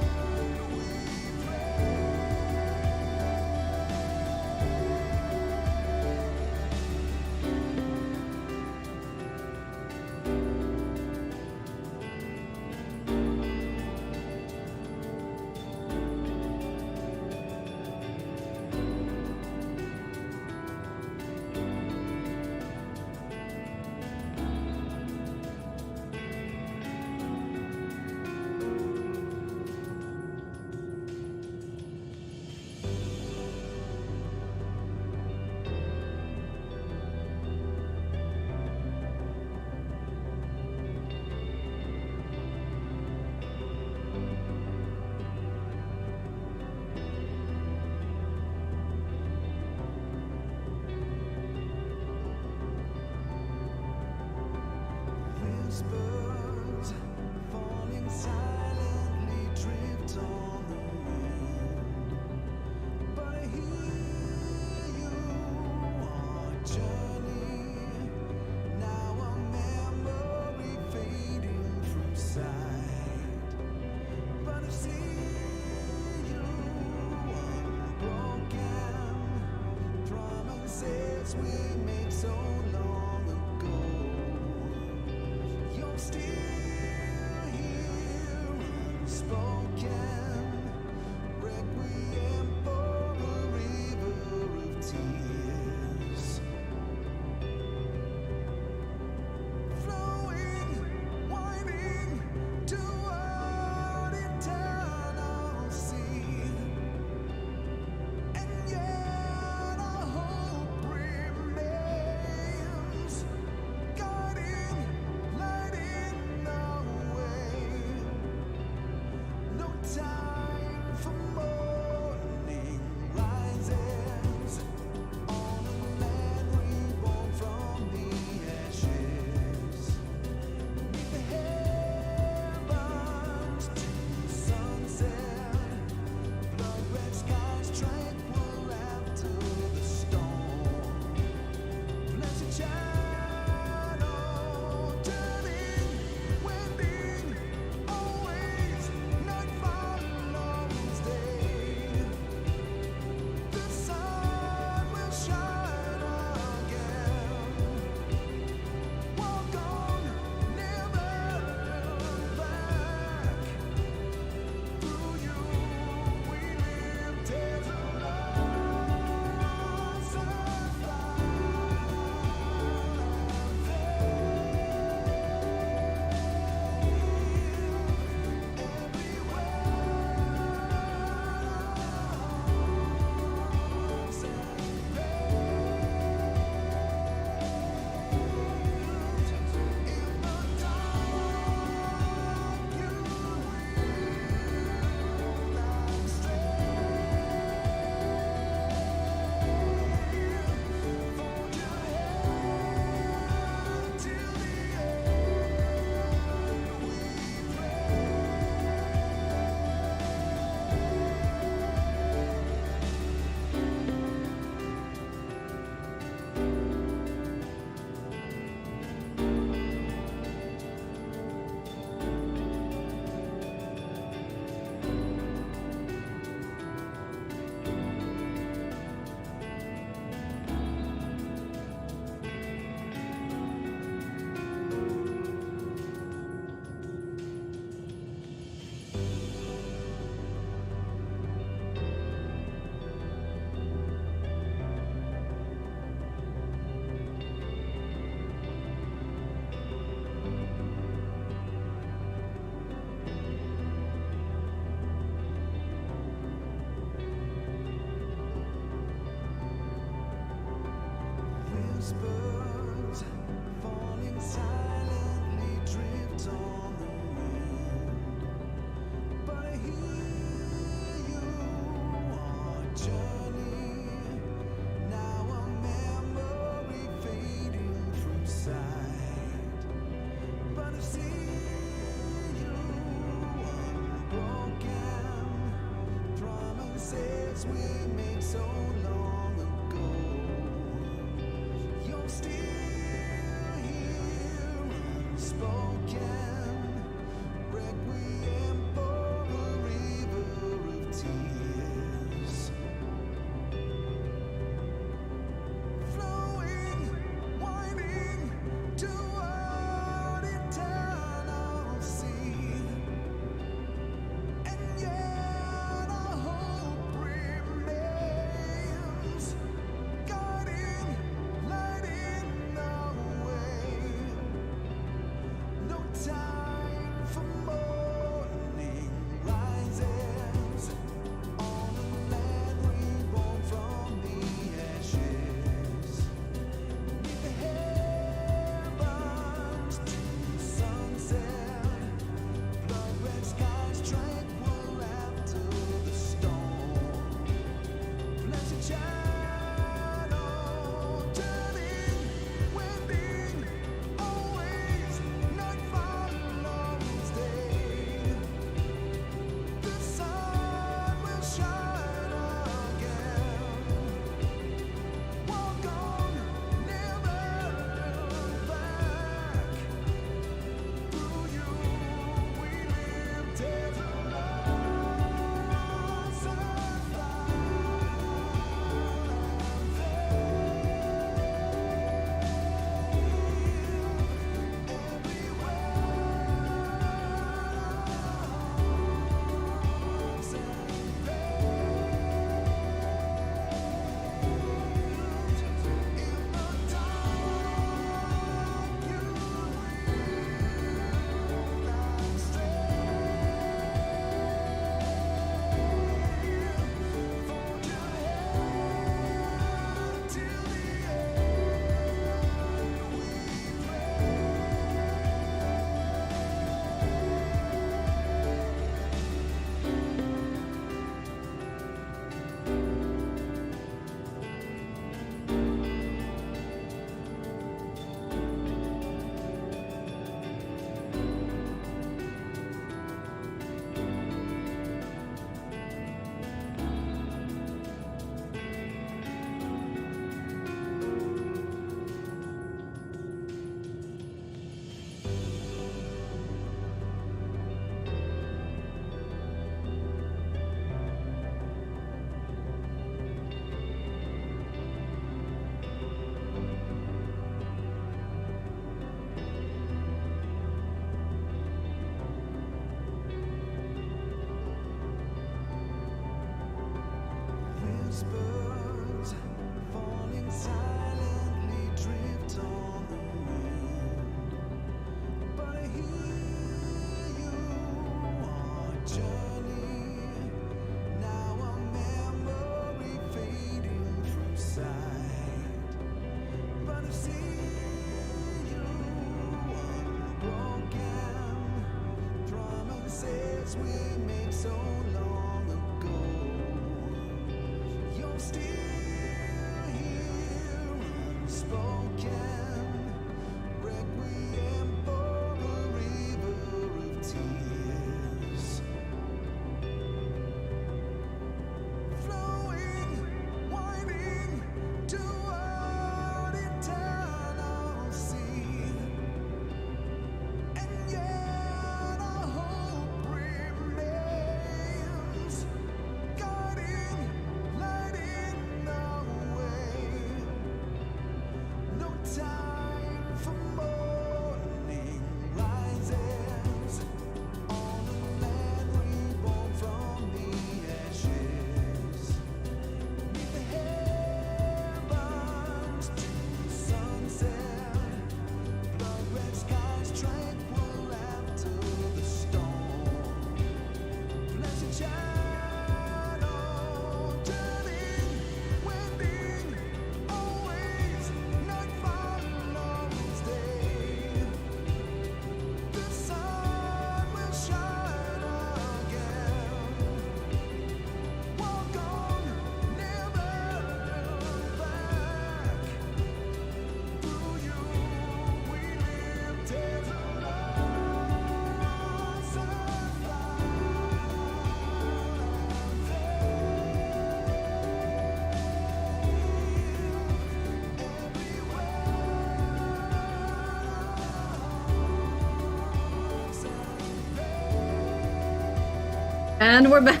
And we're back.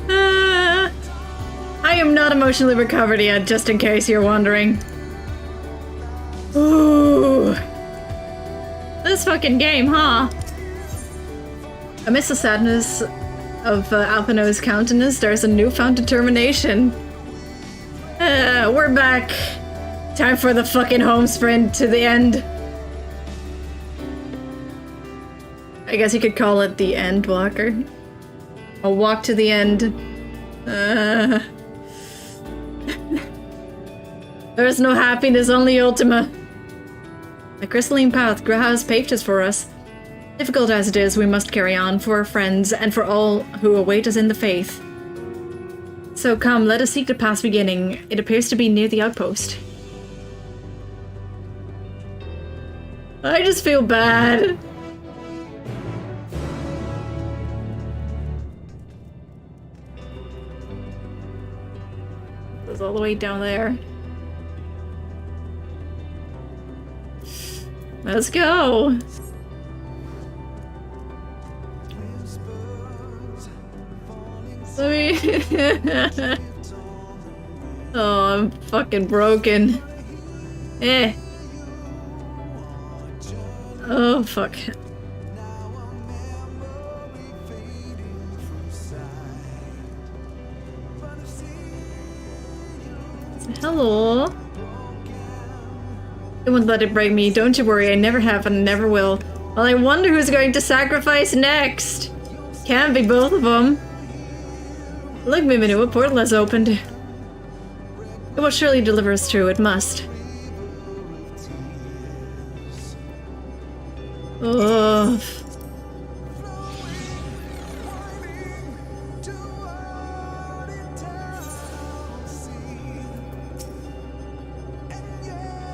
I am not emotionally recovered yet, just in case you're wondering. Ooh. This fucking game, huh? Amidst the sadness of Alpino's countenance, there's a newfound determination. We're back. Time for the fucking home sprint to the end. I guess you could call it the Endwalker. A walk to the end. There's no happiness, only Ultima. The crystalline path Graha has paved us for us. Difficult as it is, we must carry on for our friends and for all who await us in the faith. So come, let us seek the path's beginning. It appears to be near the outpost. I just feel bad. It's all the way down there. Let's go. Oh, I'm fucking broken. Eh. Oh, fuck. Hello. I won't let it break me. Don't you worry, I never have and never will. Well, I wonder who's going to sacrifice next. Can't be both of them. Look, Miminu, a portal has opened. It will surely deliver us through. It must. Oh.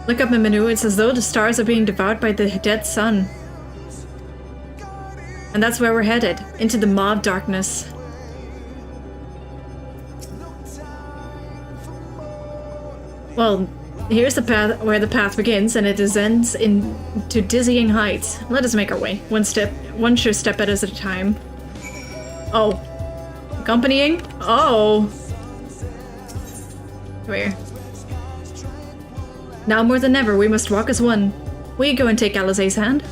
Look up, Miminu. It's as though the stars are being devoured by the dead sun. And that's where we're headed. Into the maw of darkness. Well, here's the path where the path begins, and it descends into dizzying heights. Let us make our way, one sure step at a time. Oh, accompanying? Oh, come here. Now more than ever, we must walk as one. Will you go and take Alizé's hand?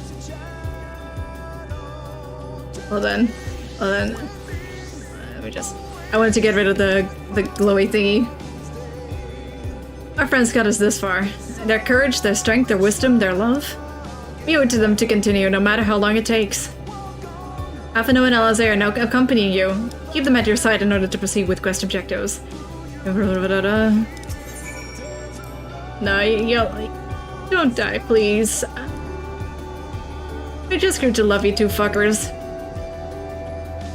Well then, let me just. I wanted to get rid of the glowy thingy. Our friends got us this far. Their courage, their strength, their wisdom, their love. We owe it to them to continue, no matter how long it takes. Afino and Alizair are now accompanying you. Keep them at your side in order to proceed with quest objectives. No, you don't die, please. I just grew to love you two fuckers.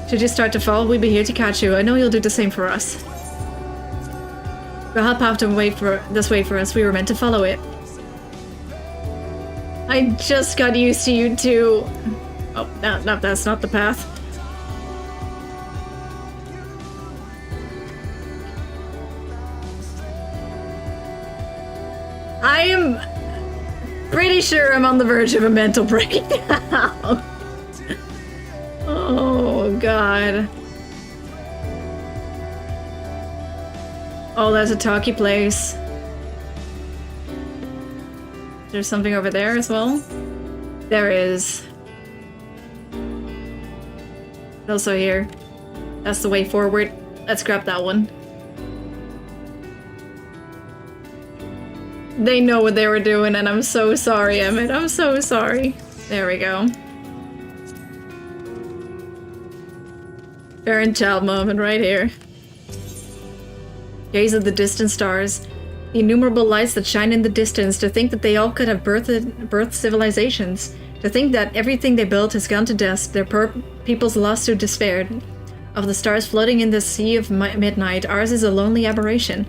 Should you start to fall, we'll be here to catch you. I know you'll do the same for us. Rahab paved this way for us. We were meant to follow it. I just got used to you two. Oh, no, that's not the path. I am pretty sure I'm on the verge of a mental breakdown. Oh, God. Oh, that's a talkie place. There's something over there as well? There is. Also here. That's the way forward. Let's grab that one. They know what they were doing, and I'm so sorry, Emmett. I'm so sorry. There we go. Parent-child moment right here. Gaze at the distant stars. The innumerable lights that shine in the distance. To think that they all could have birthed civilizations. To think that everything they built has gone to dust. Their peoples lost to despair. Of the stars floating in the sea of midnight, ours is a lonely aberration.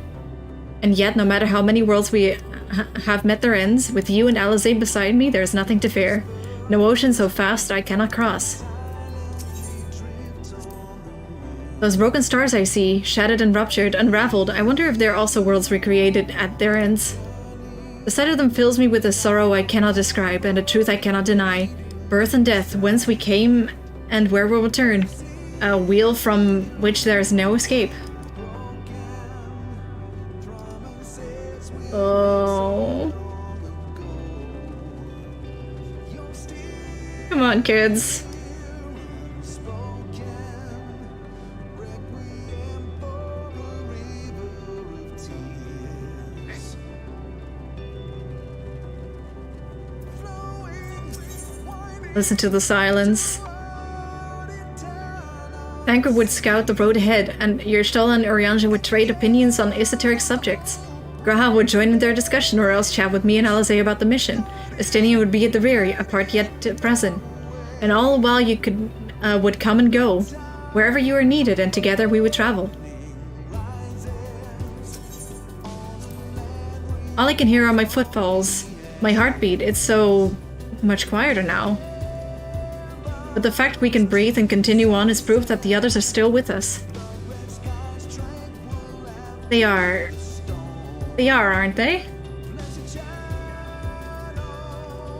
And yet, no matter how many worlds we have met their ends, with you and Alizair beside me, there is nothing to fear. No ocean so fast I cannot cross. Those broken stars I see, shattered and ruptured, unraveled, I wonder if they're also worlds recreated at their ends. The sight of them fills me with a sorrow I cannot describe, and a truth I cannot deny. Birth and death, whence we came and where we'll return. A wheel from which there is no escape. Oh. Come on, kids. Listen to the silence. Tancred would scout the road ahead, and Yerstal and Urianger would trade opinions on esoteric subjects. Graha would join in their discussion, or else chat with me and Alizair about the mission. Estinian would be at the rear, apart yet present. And all while you would come and go, wherever you were needed, and together we would travel. All I can hear are my footfalls, my heartbeat. It's so much quieter now. But the fact we can breathe and continue on is proof that the others are still with us. They are, aren't they?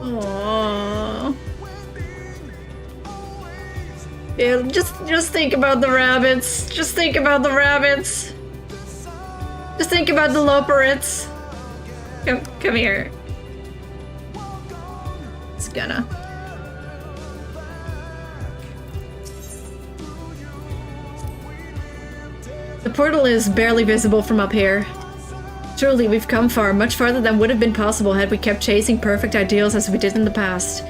Aww. Yeah, just think about the rabbits. Just think about the rabbits. Just think about the loperits. Come here. It's gonna. The portal is barely visible from up here. Truly, we've come far, much farther than would have been possible had we kept chasing perfect ideals as we did in the past.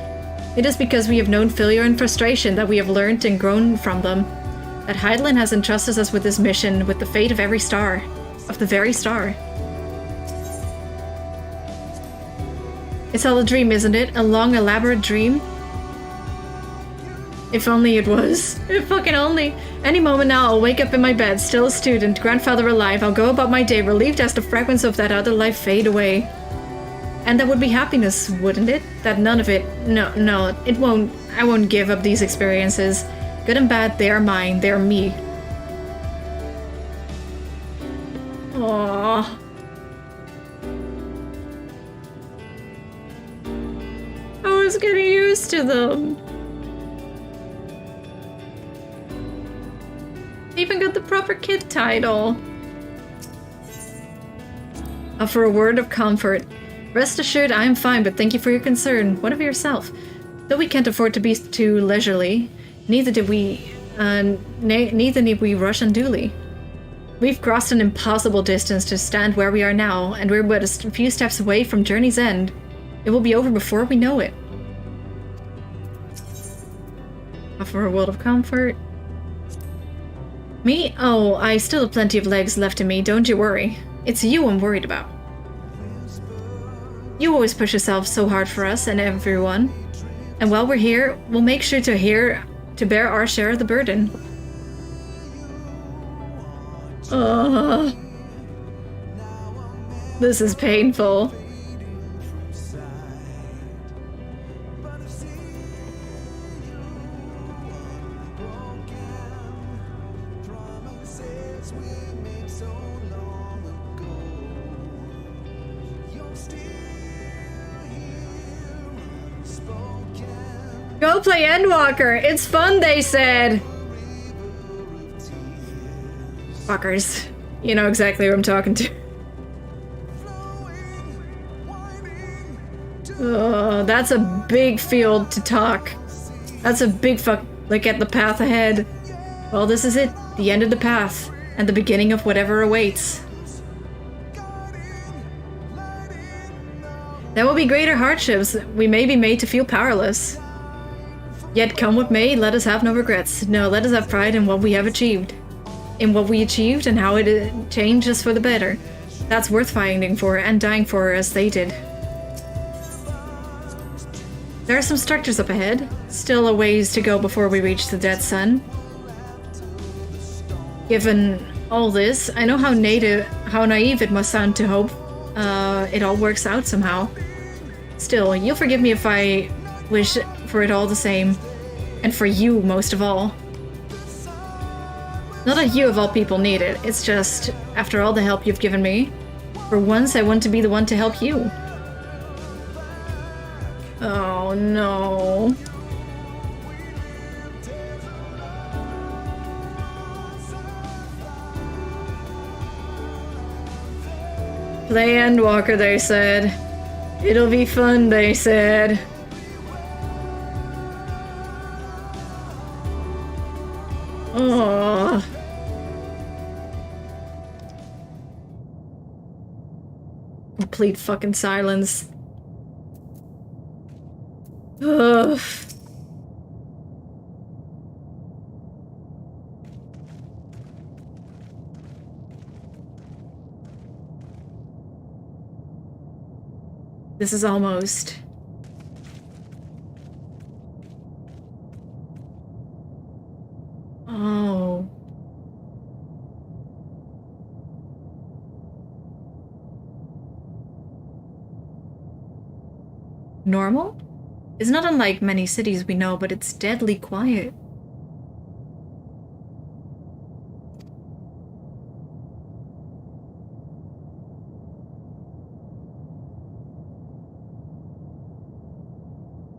It is because we have known failure and frustration that we have learned and grown from them. That Hydaelyn has entrusted us with this mission, with the fate of every star. Of the very star. It's all a dream, isn't it? A long, elaborate dream? If only it was. If fucking only. Any moment now, I'll wake up in my bed, still a student, grandfather alive. I'll go about my day, relieved as the fragments of that other life fade away. And that would be happiness, wouldn't it? That none of it... No, it won't... I won't give up these experiences. Good and bad, they are mine. They are me. Aww. I was getting used to them. Even got the proper kid title. Offer a word of comfort. Rest assured I am fine, but thank you for your concern. What of yourself? Though we can't afford to be too leisurely, neither need we rush unduly. We've crossed an impossible distance to stand where we are now, and we're but a few steps away from Journey's End. It will be over before we know it. Offer a world of comfort. Me? Oh, I still have plenty of legs left in me, don't you worry. It's you I'm worried about. You always push yourself so hard for us and everyone. And while we're here, we'll make sure to bear our share of the burden. This is painful. Go play Endwalker! It's fun, they said! Fuckers. You know exactly who I'm talking to. Oh, that's a big field to talk. That's a big look at the path ahead. Well, this is it. The end of the path. And the beginning of whatever awaits. There will be greater hardships. We may be made to feel powerless. Yet come what may, let us have no regrets. No, let us have pride in what we have achieved. In what we achieved and how it changed us for the better. That's worth fighting for and dying for as they did. There are some structures up ahead. Still a ways to go before we reach the dead sun. Given all this, I know how naive it must sound to hope it all works out somehow. Still, you'll forgive me if I wish for it all the same. And for you, most of all. Not that you of all people need it, it's just, after all the help you've given me, for once I want to be the one to help you. Oh no. Play Endwalker, they said. It'll be fun, they said. Oh. Complete fucking silence. Ugh. This is almost... Oh. Normal? It's not unlike many cities we know, but it's deadly quiet.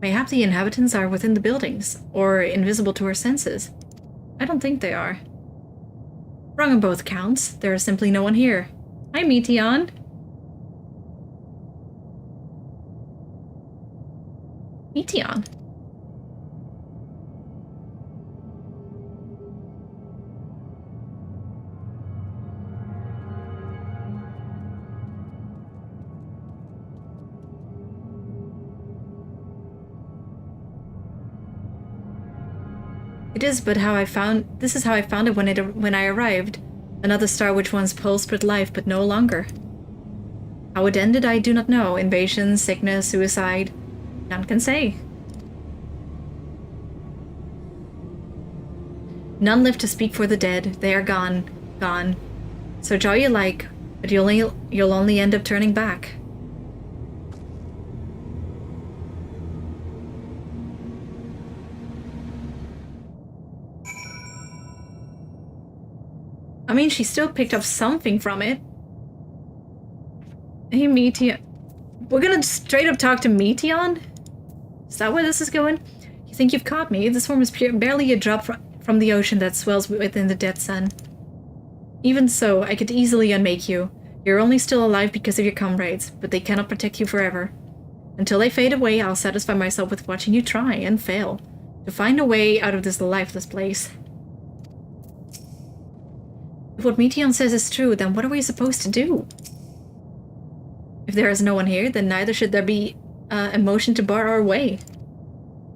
Mayhap the inhabitants are within the buildings, or invisible to our senses. I don't think they are. Wrong on both counts. There is simply no one here. Hi, Meteon. Meteon. It is but how I found... This is how I found it when I arrived. Another star which once pulsed with life, but no longer. How it ended, I do not know. Invasion, sickness, suicide. None can say. None live to speak for the dead. They are gone. Gone. So draw you like, but you'll only end up turning back. I mean, she still picked up something from it. Hey, Meteon. We're gonna straight up talk to Meteon? Is that where this is going? You think you've caught me? This form is barely a drop from the ocean that swells within the dead sun. Even so, I could easily unmake you. You're only still alive because of your comrades, but they cannot protect you forever. Until they fade away, I'll satisfy myself with watching you try and fail. To find a way out of this lifeless place. what Meteon says is true, then what are we supposed to do? If there is no one here, then neither should there be a motion to bar our way.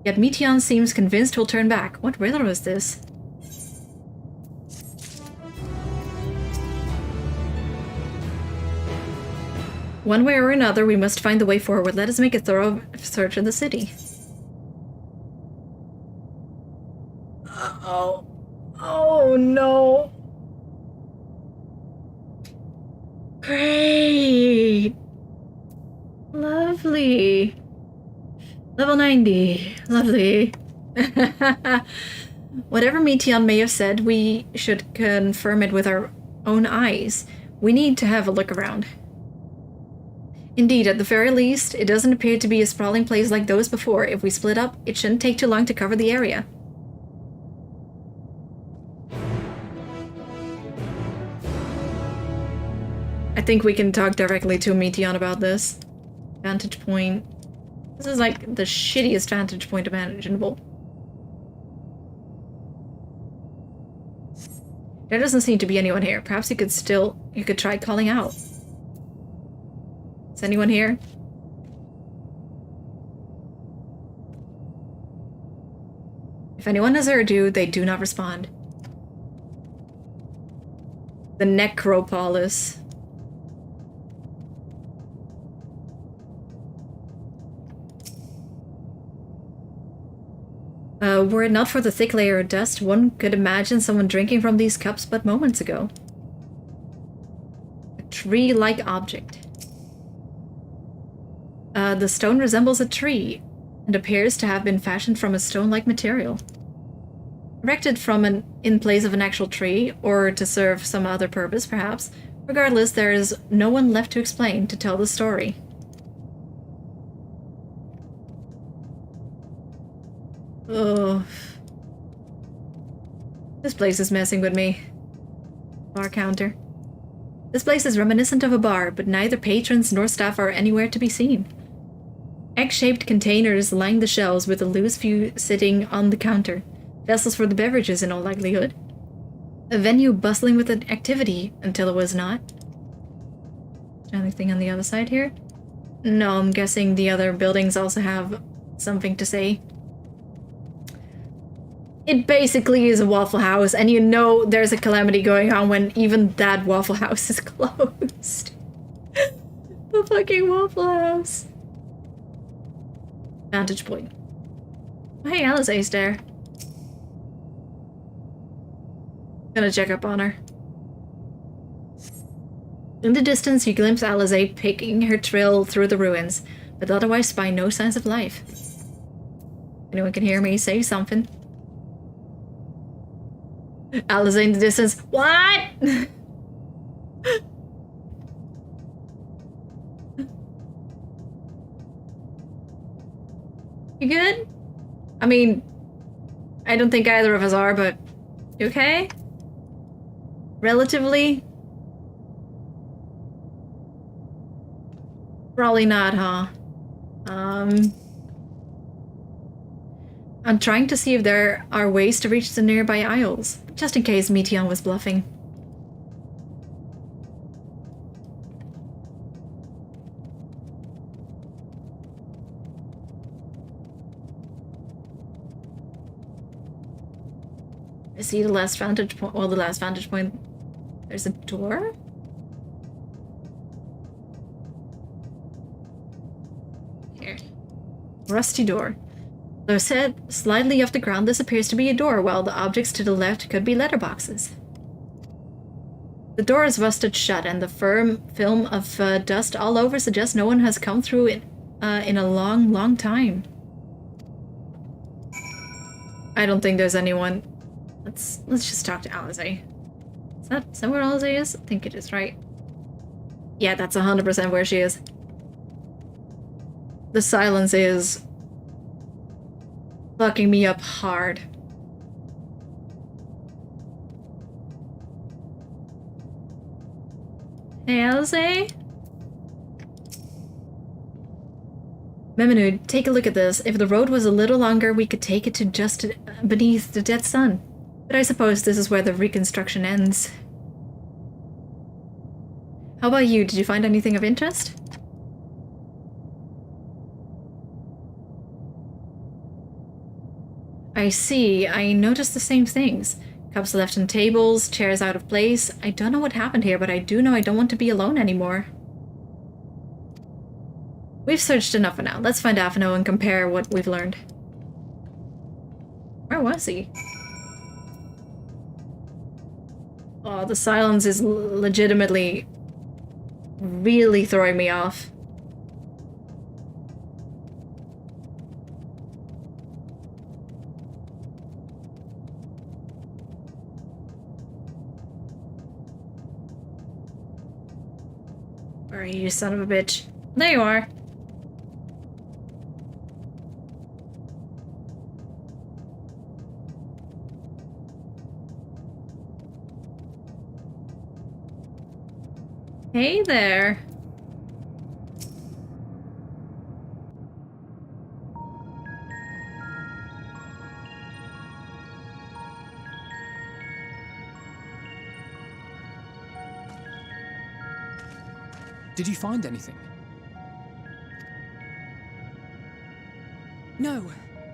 Yet Meteon seems convinced we'll turn back. What riddle is this? One way or another, we must find the way forward. Let us make a thorough search of the city. Uh-oh. Oh, no. Great. Lovely. Level 90. Lovely. Whatever Meteon may have said, we should confirm it with our own eyes. We need to have a look around. Indeed, at the very least, it doesn't appear to be a sprawling place like those before. If we split up, it shouldn't take too long to cover the area. I think we can talk directly to Meteon about this. Vantage point. This is like the shittiest vantage point imaginable. There doesn't seem to be anyone here. Perhaps you could try calling out. Is anyone here? If anyone has heard you, they do not respond. The Necropolis. Were it not for the thick layer of dust, one could imagine someone drinking from these cups but moments ago. A tree-like object. The stone resembles a tree, and appears to have been fashioned from a stone-like material. Erected in place of an actual tree, or to serve some other purpose, perhaps. Regardless, there is no one left to explain, to tell the story. Oh. This place is messing with me. Bar counter. This place is reminiscent of a bar, but neither patrons nor staff are anywhere to be seen. Egg-shaped containers line the shelves with a loose few sitting on the counter. Vessels for the beverages in all likelihood. A venue bustling with activity, until it was not. Anything on the other side here? No, I'm guessing the other buildings also have something to say. It basically is a Waffle House, and you know there's a calamity going on when even that Waffle House is closed. The fucking Waffle House. Vantage point. Oh, hey, Alisaie's there. Gonna check up on her. In the distance, you glimpse Alisaie picking her trail through the ruins, but otherwise spy no signs of life. Anyone can hear me say something? Alisaie in the distance. What? You good? I mean, I don't think either of us are, but you okay? Relatively? Probably not, huh? I'm trying to see if there are ways to reach the nearby aisles, just in case Meteon was bluffing. I see the last vantage point. Well, the last vantage point. There's a door? Here. Rusty door. Though set slightly off the ground, this appears to be a door, while the objects to the left could be letterboxes. The door is rusted shut, and the firm film of dust all over suggests no one has come through it in a long, long time. I don't think there's anyone. Let's just talk to Alisaie. Is that where Alisaie is? I think it is, right? Yeah, that's 100% where she is. The silence is fucking me up hard. Hey, Alisaie? Memanud, take a look at this. If the road was a little longer, we could take it to just beneath the dead sun. But I suppose this is where the reconstruction ends. How about you? Did you find anything of interest? I see. I noticed the same things. Cups left on tables, chairs out of place. I don't know what happened here, but I do know I don't want to be alone anymore. We've searched enough for now. Let's find Afino and compare what we've learned. Where was he? Oh, the silence is legitimately really throwing me off. Where are you, you son of a bitch? There you are. Hey there. Did you find anything? No.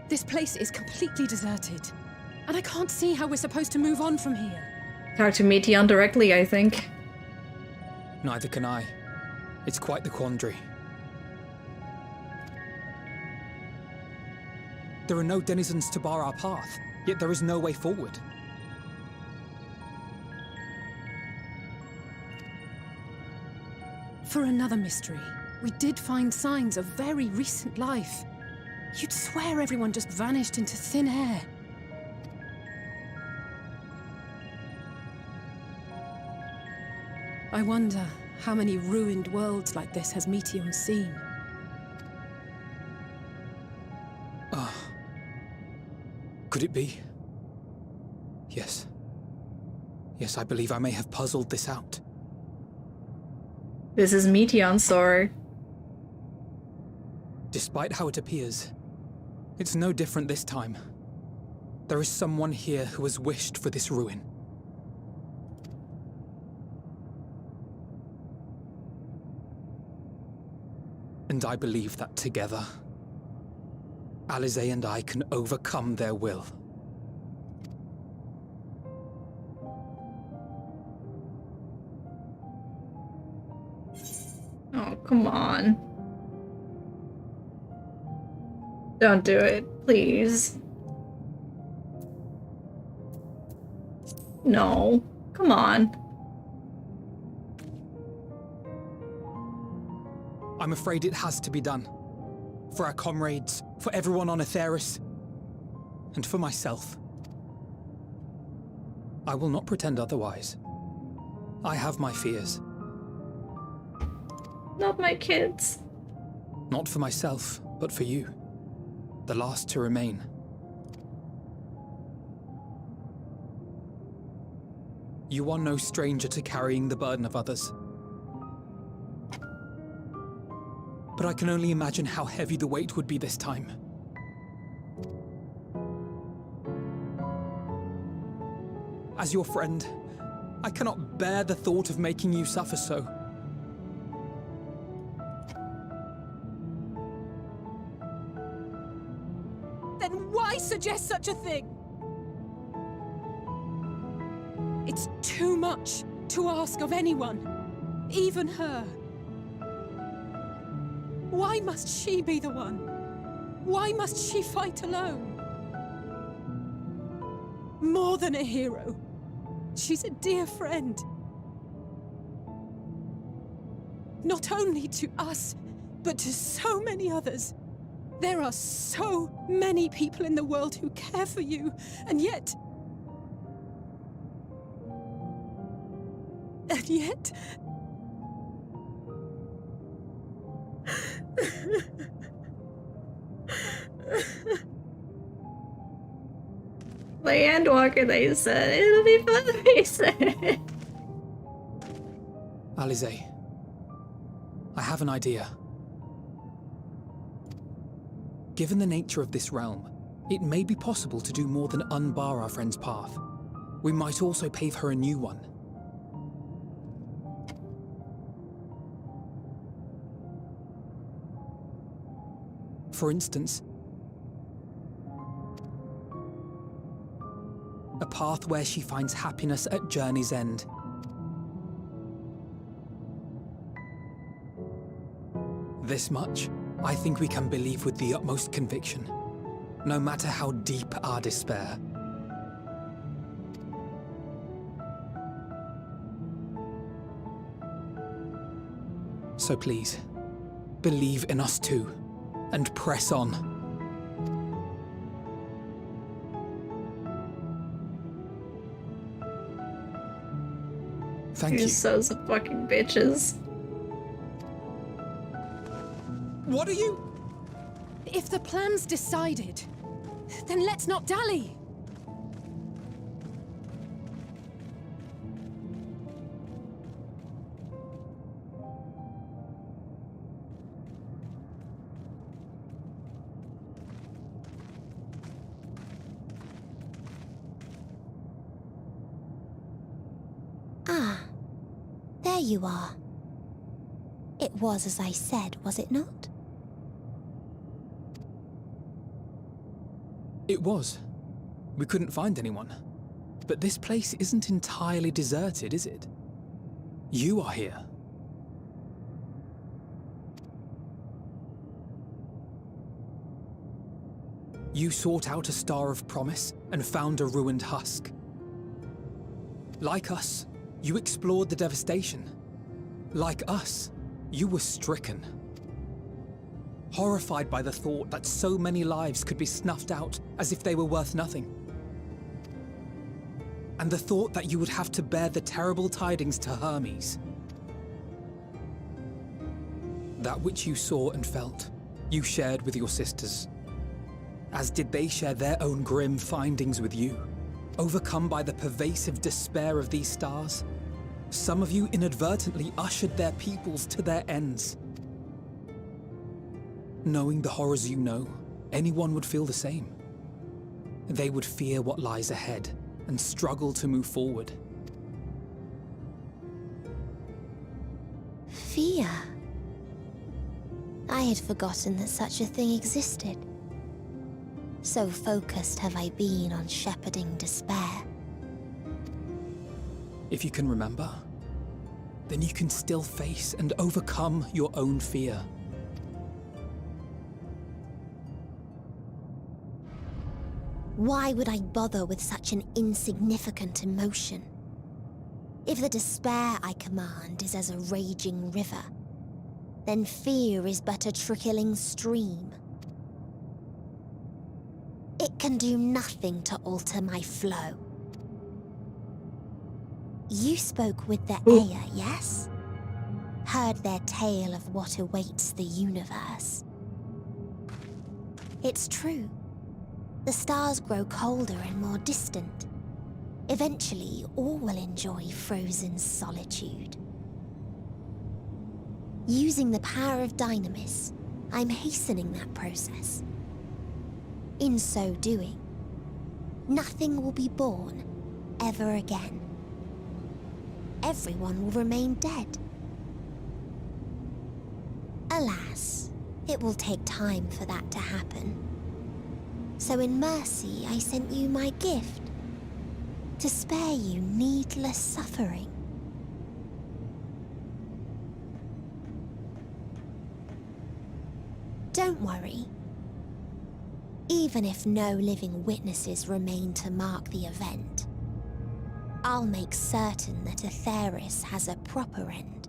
This place is completely deserted. And I can't see how we're supposed to move on from here. Talk to Meteion directly, I think. Neither can I. It's quite the quandary. There are no denizens to bar our path, yet there is no way forward. For another mystery, we did find signs of very recent life. You'd swear everyone just vanished into thin air. I wonder how many ruined worlds like this has Meteion seen. Ah. Could it be? Yes. Yes, I believe I may have puzzled this out. This is Meteion's story. Despite how it appears, it's no different this time. There is someone here who has wished for this ruin. And I believe that together, Alisaie and I can overcome their will. Oh, come on. Don't do it, please. No, come on. I'm afraid it has to be done. For our comrades, for everyone on Aetheris, and for myself. I will not pretend otherwise. I have my fears. Not my kids. Not for myself, but for you. The last to remain. You are no stranger to carrying the burden of others. But I can only imagine how heavy the weight would be this time. As your friend, I cannot bear the thought of making you suffer so. Then why suggest such a thing? It's too much to ask of anyone, even her. Why must she be the one? Why must she fight alone? More than a hero, she's a dear friend. Not only to us, but to so many others. There are so many people in the world who care for you, and yet... Play Endwalker, they said. It'll be fun, they said. Alisaie, I have an idea. Given the nature of this realm, it may be possible to do more than unbar our friend's path. We might also pave her a new one. For instance, a path where she finds happiness at journey's end. This much, I think we can believe with the utmost conviction, no matter how deep our despair. So please, believe in us too, and press on. Thank you. Sons of fucking bitches. What are you? If the plan's decided, then let's not dally. Ah, there you are. It was as I said, was it not? It was. We couldn't find anyone. But this place isn't entirely deserted, is it? You are here. You sought out a star of promise and found a ruined husk. Like us, you explored the devastation. Like us, you were stricken. Horrified by the thought that so many lives could be snuffed out as if they were worth nothing. And the thought that you would have to bear the terrible tidings to Hermes. That which you saw and felt, you shared with your sisters. As did they share their own grim findings with you. Overcome by the pervasive despair of these stars, some of you inadvertently ushered their peoples to their ends. Knowing the horrors you know, anyone would feel the same. They would fear what lies ahead and struggle to move forward. Fear? I had forgotten that such a thing existed. So focused have I been on shepherding despair. If you can remember, then you can still face and overcome your own fear. Why would I bother with such an insignificant emotion? If the despair I command is as a raging river, then fear is but a trickling stream. It can do nothing to alter my flow. You spoke with the Aya, yes? Heard their tale of what awaits the universe. It's true. The stars grow colder and more distant. Eventually, all will enjoy frozen solitude. Using the power of Dynamis, I'm hastening that process. In so doing, nothing will be born ever again. Everyone will remain dead. Alas, it will take time for that to happen. So in mercy, I sent you my gift, to spare you needless suffering. Don't worry. Even if no living witnesses remain to mark the event, I'll make certain that Atheris has a proper end.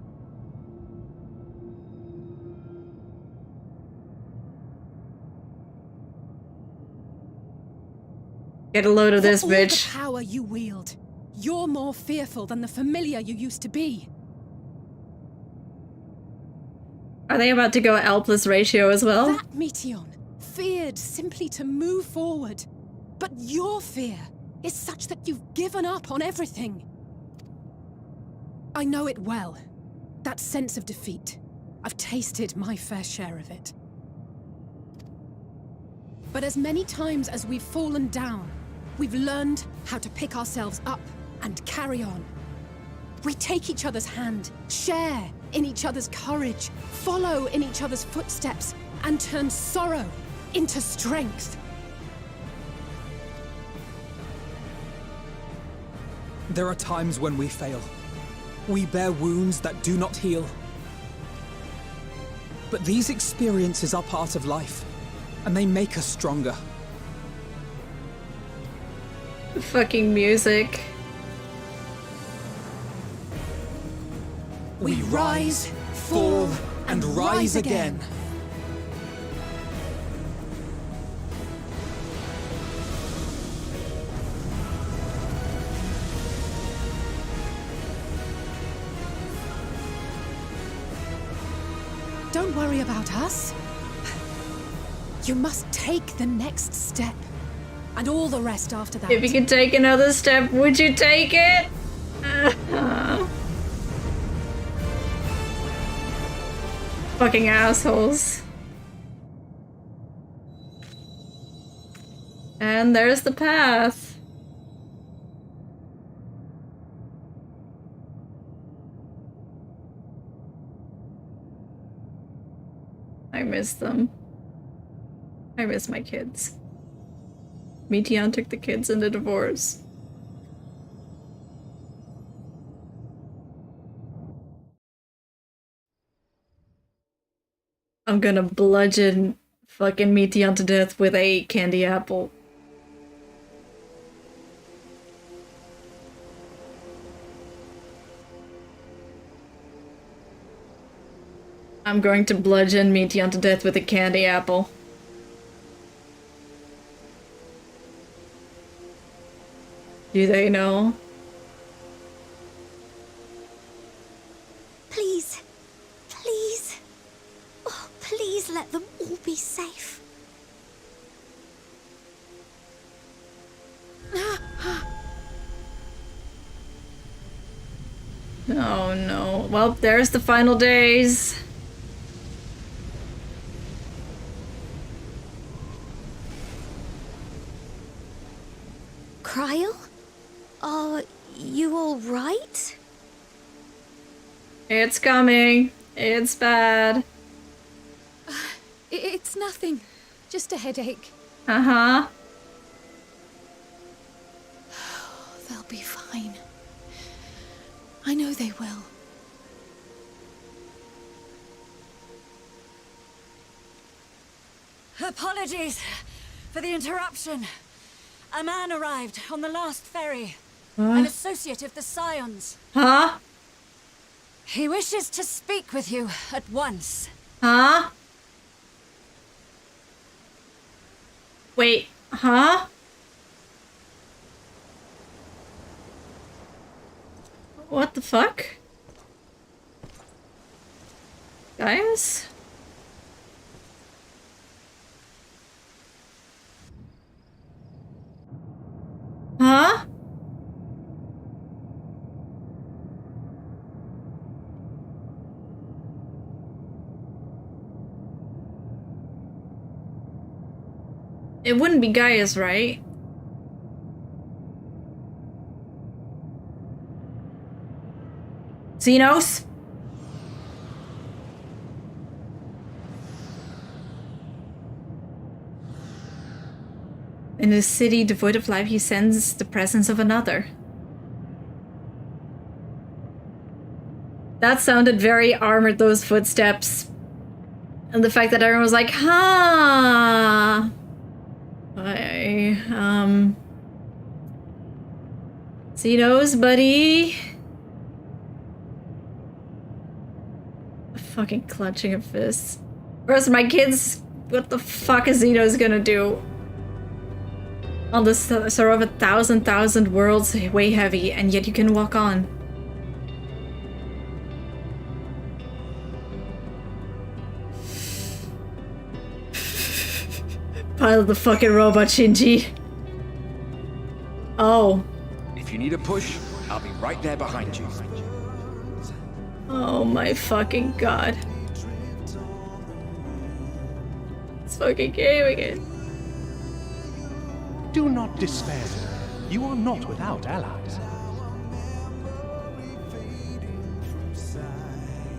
Get a load of this, For all bitch. the power you wield, you're more fearful than the familiar you used to be. Are they about to go L+ ratio as well? That Meteion feared simply to move forward. But your fear is such that you've given up on everything. I know it well. That sense of defeat. I've tasted my fair share of it. But as many times as we've fallen down, we've learned how to pick ourselves up and carry on. We take each other's hand, share in each other's courage, follow in each other's footsteps, and turn sorrow into strength. There are times when we fail. We bear wounds that do not heal. But these experiences are part of life, and they make us stronger. The fucking music. We rise, fall, and rise again. Don't worry about us. You must take the next step. And all the rest after that. If you could take another step, would you take it? Fucking assholes. And there's the path. I miss them. I miss my kids. Mitian took the kids in the divorce. I'm gonna bludgeon fucking Mitian to death with a candy apple. I'm going to bludgeon Mitian to death with a candy apple. Do they know? Please. Please. Oh, please let them all be safe. Oh no. Well, there's the final days. Cryle? Are you all right? It's coming. It's bad. It's nothing. Just a headache. Uh-huh. They'll be fine. I know they will. Apologies for the interruption. A man arrived on the last ferry. Huh? An associate of the Scions. Huh? He wishes to speak with you at once. Huh? Wait, huh? What the fuck? Guys? Huh? It wouldn't be Gaius, right? Xenos? In a city devoid of life, he senses the presence of another. That sounded very armored, those footsteps. And the fact that everyone was like, huh. Xenos, buddy. Fucking clutching of fists. Whereas my kids, what the fuck is Xenos gonna do? On this sort of 1,000 worlds, way heavy, and yet you can walk on. Pilot the fucking robot, Shinji. Oh. If you need a push, I'll be right there behind you. Oh my fucking god. This fucking game again. Do not despair. You are not without allies.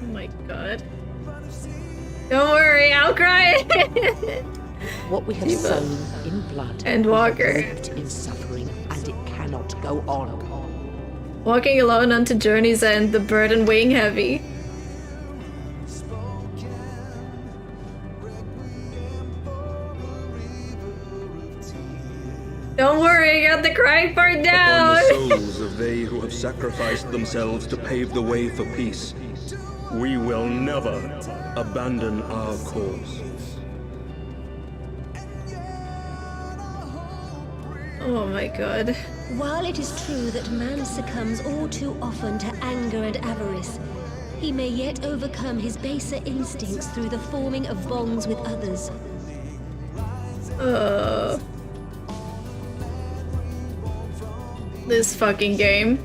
Oh my god. Don't worry, I'll cry. What we have Diva. sown in blood, Endwalker. we have reaped in suffering, and it cannot go on. Walking alone onto journey's end, the burden weighing heavy. Don't worry, I got the crying part down. Upon the souls of they who have sacrificed themselves to pave the way for peace, we will never abandon our cause. Oh my god. While it is true that man succumbs all too often to anger and avarice, he may yet overcome his baser instincts through the forming of bonds with others. This fucking game.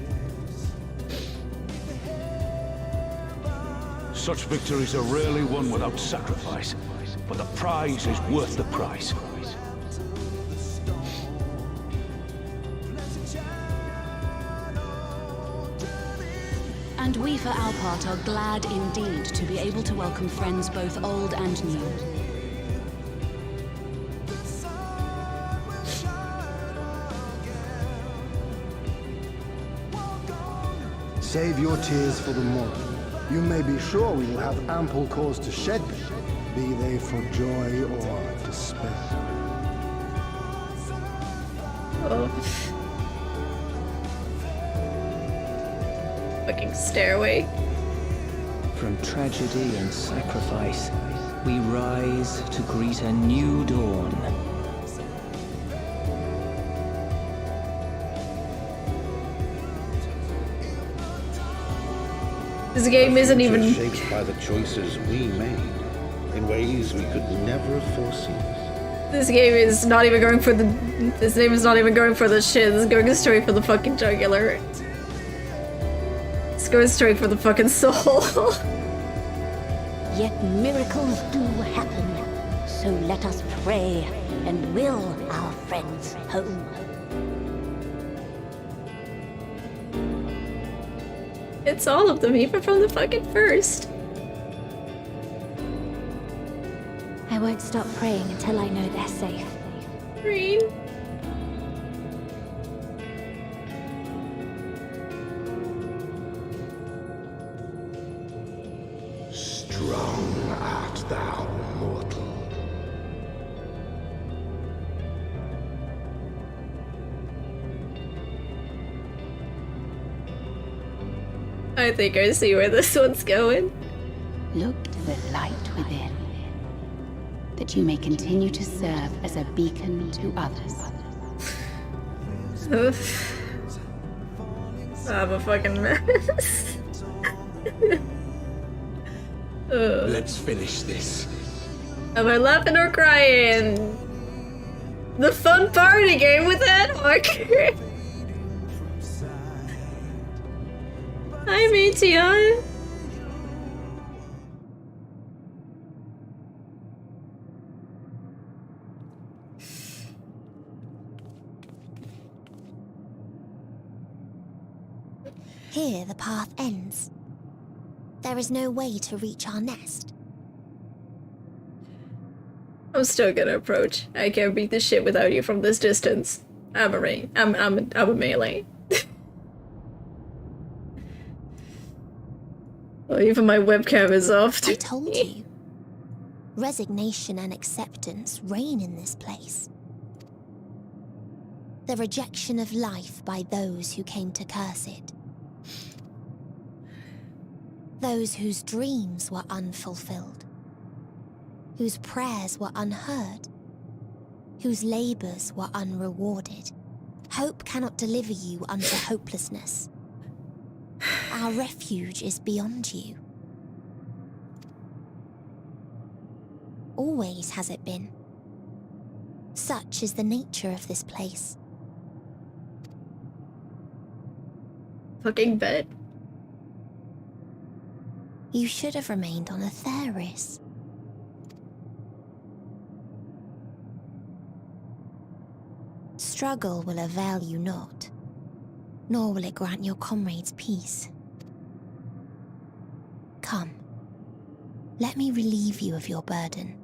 Such victories are rarely won without sacrifice, but the prize is worth the price. And we, for our part, are glad indeed to be able to welcome friends both old and new. Save your tears for the morrow. You may be sure we will have ample cause to shed them, be they for joy or despair. Fucking stairway. From tragedy and sacrifice, we rise to greet a new dawn. This game isn't even shaped by the choices we made in ways we could never have foreseen. This game is not even going for the. This game is not even going for the shit. It's going straight for the fucking jugular. It's going straight for the fucking soul. Yet miracles do happen, so let us pray and will our friends home. It's all of them, even from the fucking first. I won't stop praying until I know they're safe. Green. Strong art thou, mortal. I think I see where this one's going. Look to the light within, that you may continue to serve as a beacon to others. Oof. I'm a fucking mess. Let's finish this. Am I laughing or crying? The fun party game with Endwalker. Hi, Meteon. Here the path ends. There is no way to reach our nest. I'm still gonna approach. I can't beat this shit without you from this distance. I'm a melee. Well, even my webcam is off. I told you. Resignation and acceptance reign in this place. The rejection of life by those who came to curse it. Those whose dreams were unfulfilled. Whose prayers were unheard. Whose labors were unrewarded. Hope cannot deliver you unto hopelessness. Our refuge is beyond you. Always has it been. Such is the nature of this place. Fucking bet. You should have remained on Atheris. Struggle will avail you not, nor will it grant your comrades peace. Come, Let me relieve you of your burden.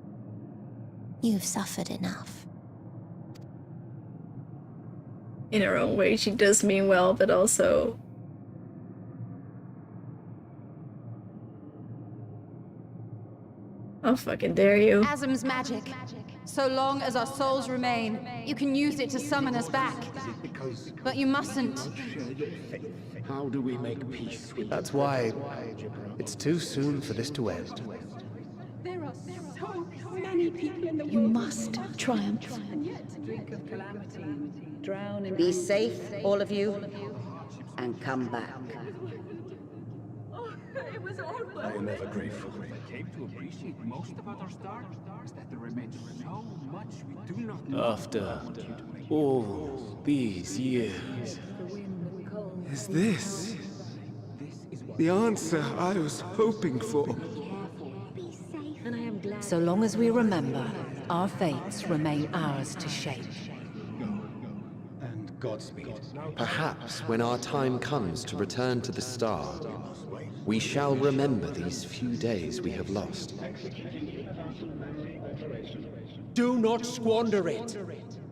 You have suffered enough. In her own way, she does mean well, but also... How fucking dare you? Asm's magic. So long as our souls remain, you can use it to summon us back. But you mustn't. How do we make peace with That's why it's too soon for this to end. There are so many people in the world. You must triumph. Drink of calamity. Drown in... Be safe, all of you, and come back. It was all I am ever grateful. Came to appreciate most about our star is that there remains so much we do not know. After all these years, is this the answer I was hoping for? So long as we remember, our fates remain ours to shape. And Godspeed. Perhaps when our time comes to return to the star, we shall remember these few days we have lost. Do not squander it.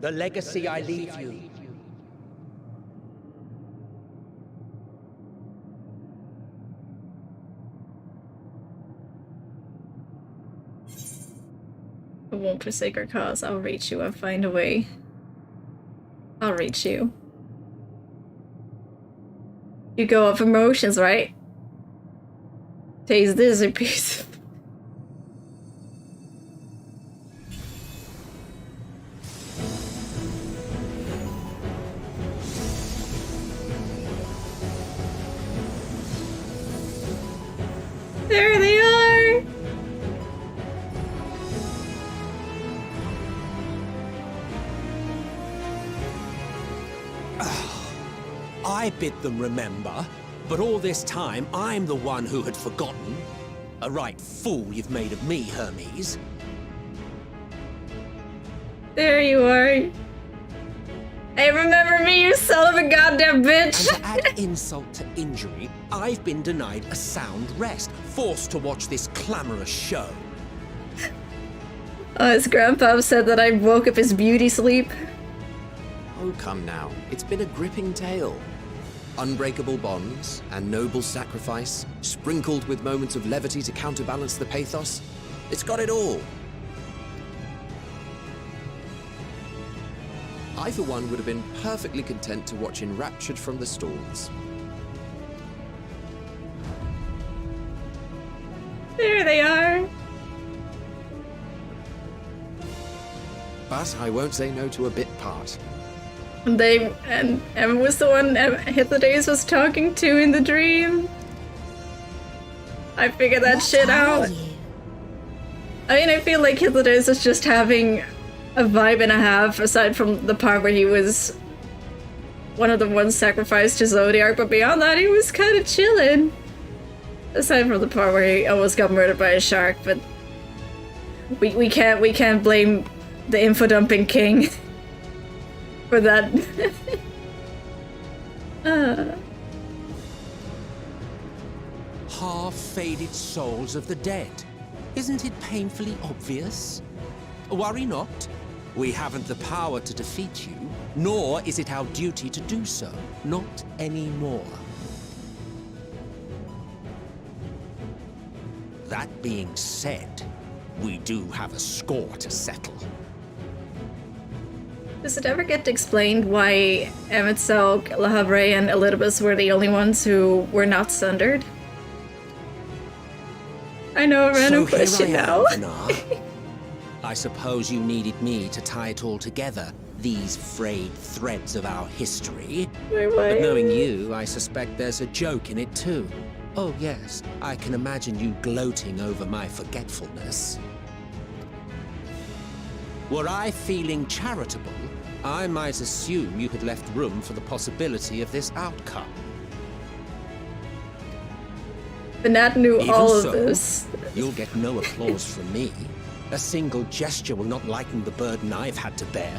The legacy I leave you. I won't forsake our cause. I'll reach you. I'll find a way. I'll reach you. You go off emotions, right? Taste this, a piece of... There they are! I bid them remember, but all this time I'm the one who had forgotten. A right fool you've made of me, Hermes. There you are. Hey, remember me, you son of a goddamn bitch! And to add insult to injury, I've been denied a sound rest, forced to watch this clamorous show. His grandpa said that I woke up his beauty sleep. Oh, come now. It's been a gripping tale. Unbreakable bonds and noble sacrifice, sprinkled with moments of levity to counterbalance the pathos. It's got it all. I, for one, would have been perfectly content to watch enraptured from the stalls. There they are. But I won't say no to a bit part. And Emma was the one Hythlodaeus was talking to in the dream. I figured that shit out. I mean, I feel like Hythlodaeus is just having a vibe and a half, aside from the part where he was one of the ones sacrificed to Zodiac, but beyond that, he was kind of chilling. Aside from the part where he almost got murdered by a shark, but we can't blame the info-dumping king for that. Half-faded souls of the dead. Isn't it painfully obvious? Worry not. We haven't the power to defeat you, nor is it our duty to do so. Not anymore. That being said, we do have a score to settle. Does it ever get explained why Emet-Selch, Le Havre, and Elidibus were the only ones who were not sundered? I know a random question now. I suppose you needed me to tie it all together, these frayed threads of our history. But knowing you, I suspect there's a joke in it too. Oh yes, I can imagine you gloating over my forgetfulness. Were I feeling charitable, I might assume you had left room for the possibility of this outcome. But Nat knew Even all of so, this. You'll get no applause from me. A single gesture will not lighten the burden I've had to bear.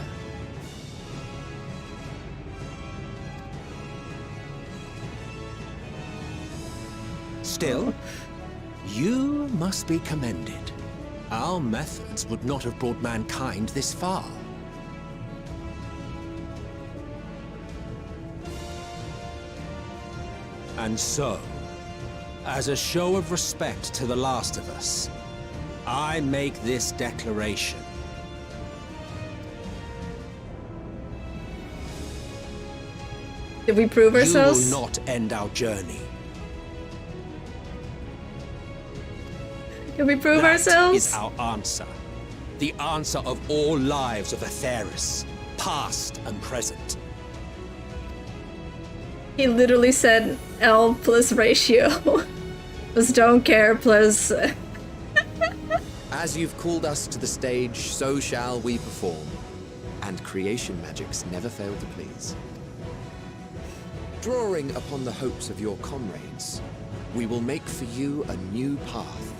Still, You must be commended. Our methods would not have brought mankind this far. And so, as a show of respect to the last of us, I make this declaration. Did we prove ourselves? You will not end our journey. Did we prove That ourselves? is our answer. The answer of all lives of Atheris, past and present. He literally said L plus ratio. Plus don't care plus... As you've called us to the stage, so shall we perform. And creation magics never fail to please. Drawing upon the hopes of your comrades, we will make for you a new path.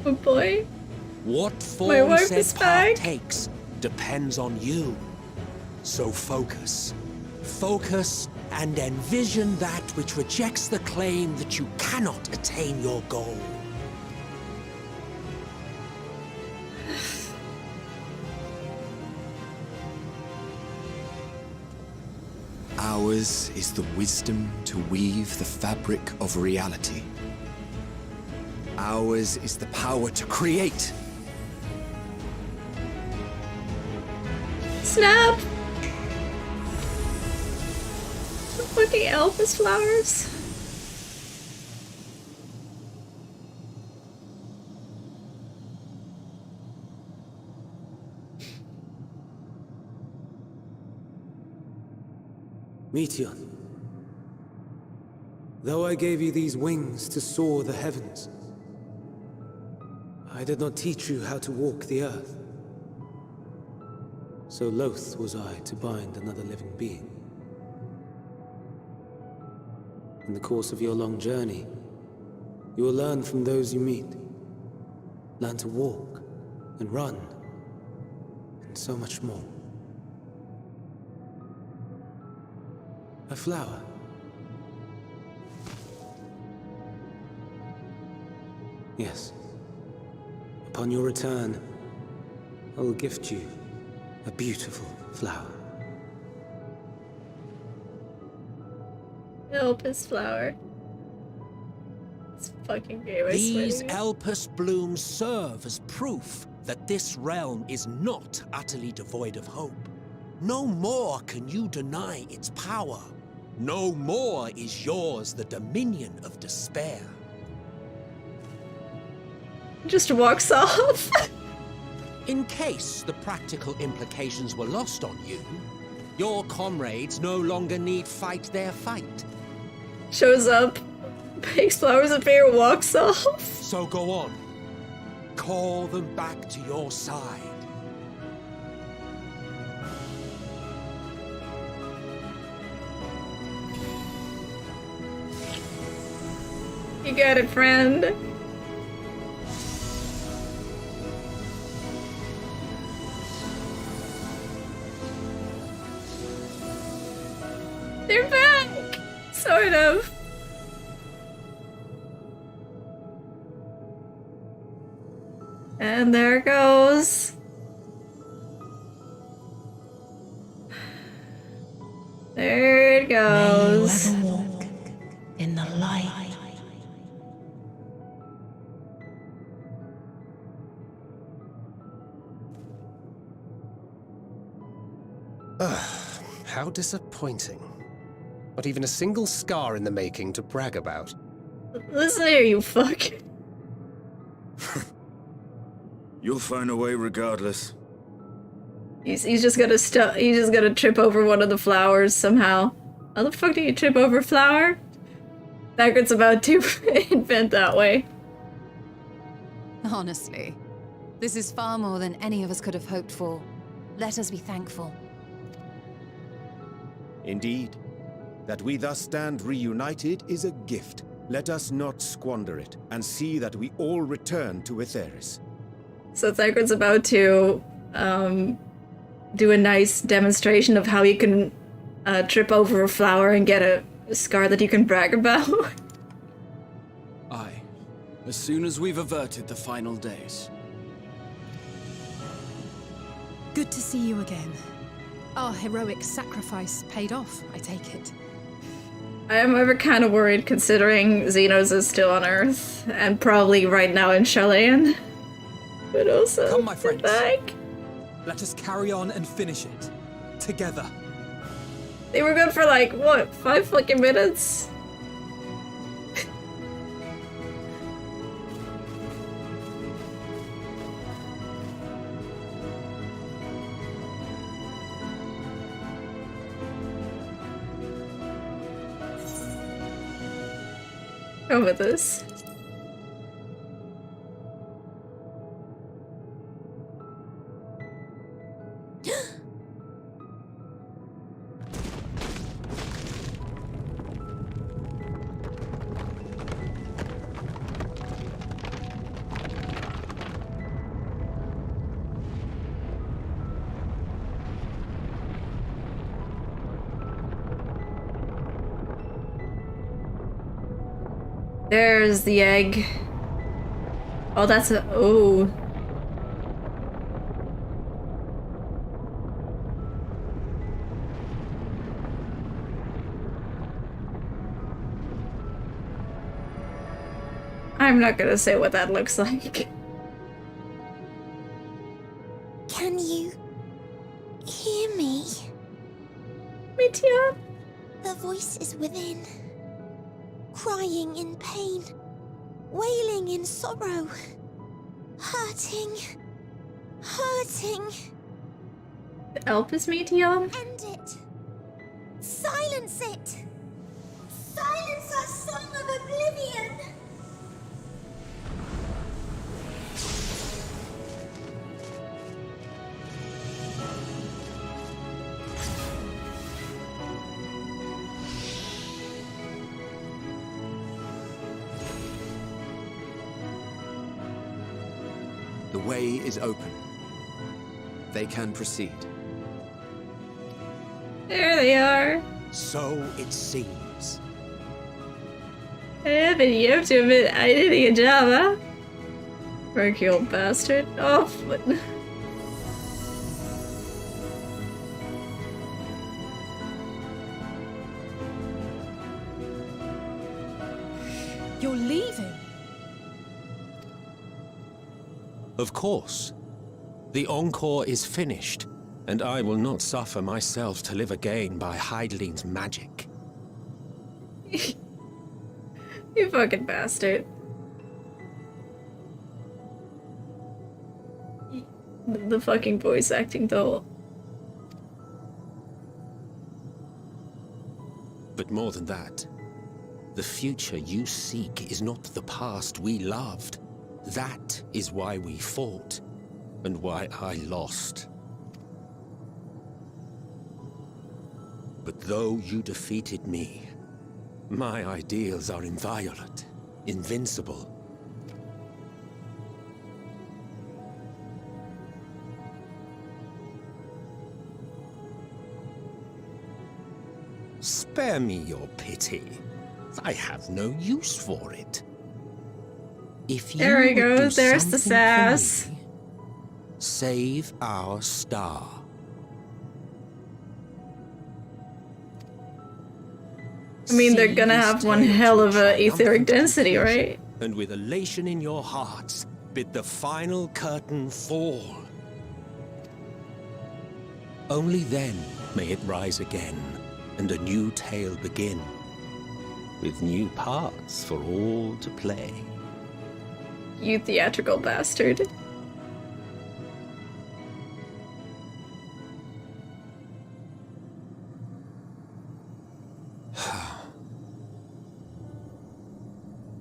Oh boy. What My form wife said is path back. takes depends on you. So focus. Focus and envision that which rejects the claim that you cannot attain your goal. Ours is the wisdom to weave the fabric of reality. Ours is the power to create. Snap! With the Elvis flowers. Meteon, though I gave you these wings to soar the heavens, I did not teach you how to walk the earth. So loath was I to bind another living being. In the course of your long journey, you will learn from those you meet. Learn to walk and run, and so much more. A flower. Yes. Upon your return, I will gift you a beautiful flower. Elvis flower. It's fucking gay, I These swear. Elpis blooms serve as proof that this realm is not utterly devoid of hope. No more can you deny its power. No more is yours the dominion of despair. Just walks off. In case the practical implications were lost on you, your comrades no longer need fight their fight. Shows up, makes flowers appear, walks off. So go on. Call them back to your side. You got it, friend. They're back! Sort of. And there it goes. There it goes. May you ever walk in the light. How disappointing. Not even a single scar in the making to brag about. Listen here, you fuck. You'll find a way regardless. He's just gonna trip over one of the flowers somehow. How the fuck do you trip over a flower? Baggert's about to invent that way. Honestly, this is far more than any of us could have hoped for. Let us be thankful. Indeed. That we thus stand reunited is a gift. Let us not squander it, and see that we all return to Atheris. So Thagrid's about to do a nice demonstration of how he can trip over a flower and get A scar that you can brag about? Aye. As soon as we've averted the final days. Good to see you again. Our heroic sacrifice paid off, I take it. I am ever kind of worried considering Xenos is still on Earth and probably right now in Chilean. But also, come, my friends. Back. Let us carry on and finish it together. They were good for like what, 5 fucking minutes? Go with this. There's the egg. Oh, that's a... oh. I'm not gonna say what that looks like. Can you hear me? Mitya? The voice is within. Crying in pain, wailing in sorrow, hurting. Help us, Mitya? End it! Silence it! Silence our song of oblivion! The way is open. They can proceed. There they are. So it seems. But you have to admit, I did a good job, huh? Work, you old bastard. Oh, foot. You're leaving? Of course. The encore is finished, and I will not suffer myself to live again by Heideling's magic. You fucking bastard. The fucking voice acting, though. But more than that, the future you seek is not the past we loved. That is why we fought, and why I lost. But though you defeated me, my ideals are inviolate, invincible. Spare me your pity. I have no use for it. If you there he would goes, do there's the something sass. for me, save our star. I mean, they're gonna have one hell of a etheric density, right? And with elation in your hearts, bid the final curtain fall. Only then may it rise again, and a new tale begin, with new parts for all to play. You theatrical bastard.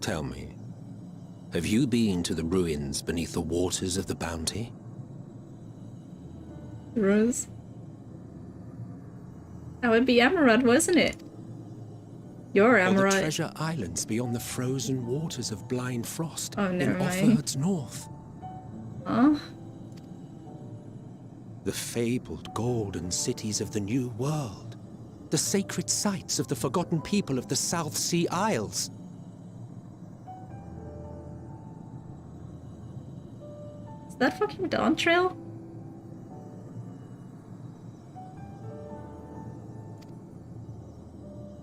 Tell me, have you been to the ruins beneath the waters of the Bounty? Rose? That would be Emerald, wasn't it? You're Emerald. Or the treasure islands beyond the frozen waters of Blind Frost in never mind. Offord's north? Huh? The fabled golden cities of the New World, The sacred sites of the forgotten people of the South Sea Isles. Is that fucking Dawn Trail?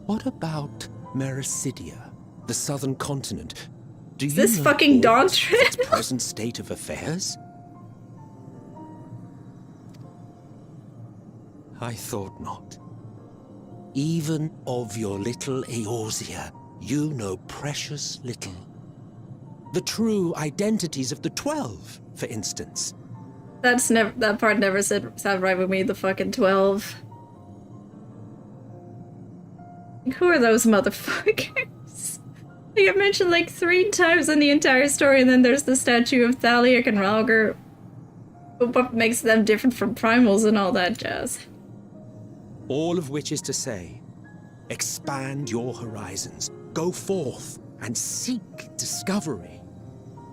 What about Mericidia, the southern continent? Do Is you this know fucking Dawn aught of Trail? its present state of affairs? I thought not. Even of your little Eorzea, you know precious little. The true identities of the 12, for instance. That part never sat right with me, the fucking 12. Who are those motherfuckers? They get mentioned like 3 times in the entire story, and then there's the statue of Thaliak and Ralger. But what makes them different from primals and all that jazz? All of which is to say, expand your horizons, go forth and seek discovery.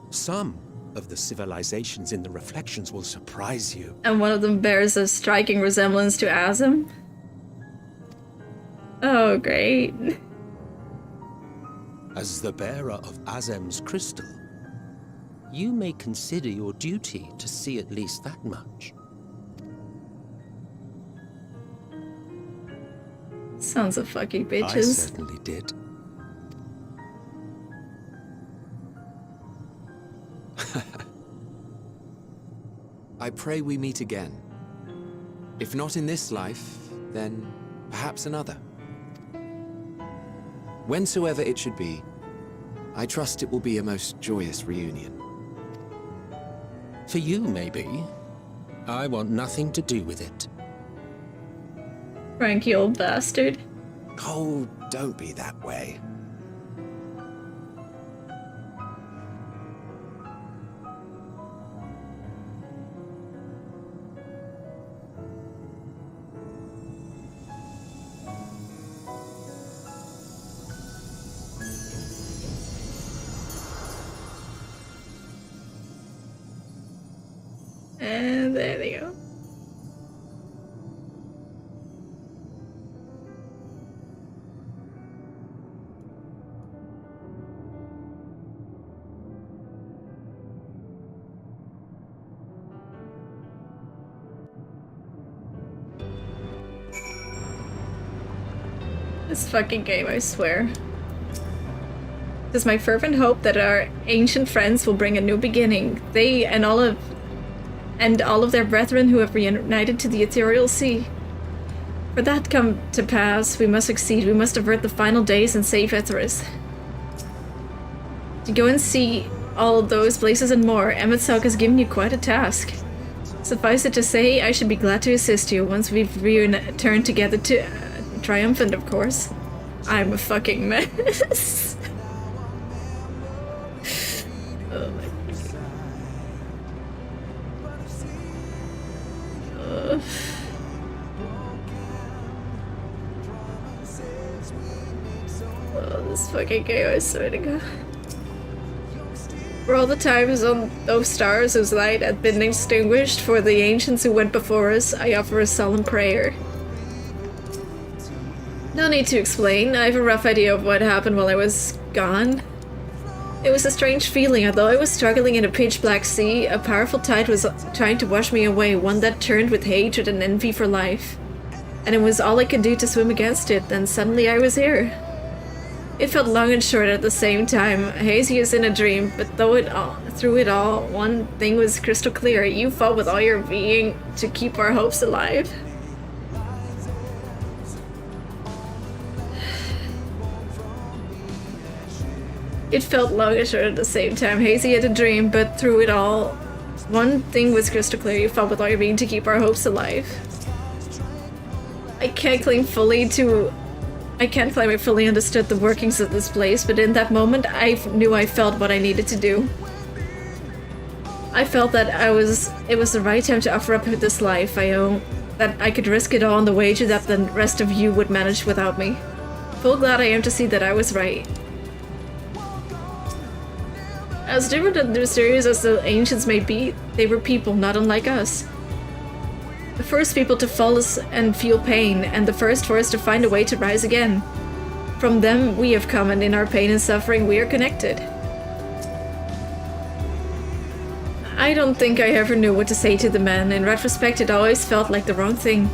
Some of the civilizations in the reflections will surprise you. And one of them bears a striking resemblance to Azem? Oh, great. As the bearer of Azem's crystal, you may consider your duty to see at least that much. Sons of fucking bitches. I certainly did. I pray we meet again. If not in this life, then perhaps another. Whensoever it should be, I trust it will be a most joyous reunion. For you, maybe. I want nothing to do with it. Cranky old bastard. Oh, don't be that way. And there they go. This fucking game, I swear. It is my fervent hope that our ancient friends will bring a new beginning. They and all of their brethren who have reunited to the ethereal sea. For that come to pass, we must succeed. We must avert the final days and save Etheris. To go and see all of those places and more, Emet-Sok has given you quite a task. Suffice it to say, I should be glad to assist you once we've returned together to triumphant, of course. I'm a fucking mess. Oh my god. Oh, this fucking game, I swear to God. For all the times on those stars whose light had been extinguished, for the ancients who went before us, I offer a solemn prayer. No need to explain. I have a rough idea of what happened while I was gone. It was a strange feeling. Although I was struggling in a pitch-black sea, a powerful tide was trying to wash me away, one that turned with hatred and envy for life. And it was all I could do to swim against it, then suddenly I was here. It felt long and short at the same time, hazy as in a dream, but through it all, one thing was crystal clear. You fought with all your being to keep our hopes alive. It felt long and short at the same time, hazy as a dream, but through it all, one thing was crystal clear. You fought with all your being to keep our hopes alive. I can't claim I fully understood the workings of this place, but in that moment, I knew I felt what I needed to do. I felt that it was the right time to offer up this life I own, that I could risk it all on the wager that the rest of you would manage without me. Full glad I am to see that I was right. As different and mysterious as the ancients may be, they were people not unlike us. The first people to fall and feel pain, and the first for us to find a way to rise again. From them we have come, and in our pain and suffering we are connected. I don't think I ever knew what to say to the man. In retrospect, it always felt like the wrong thing.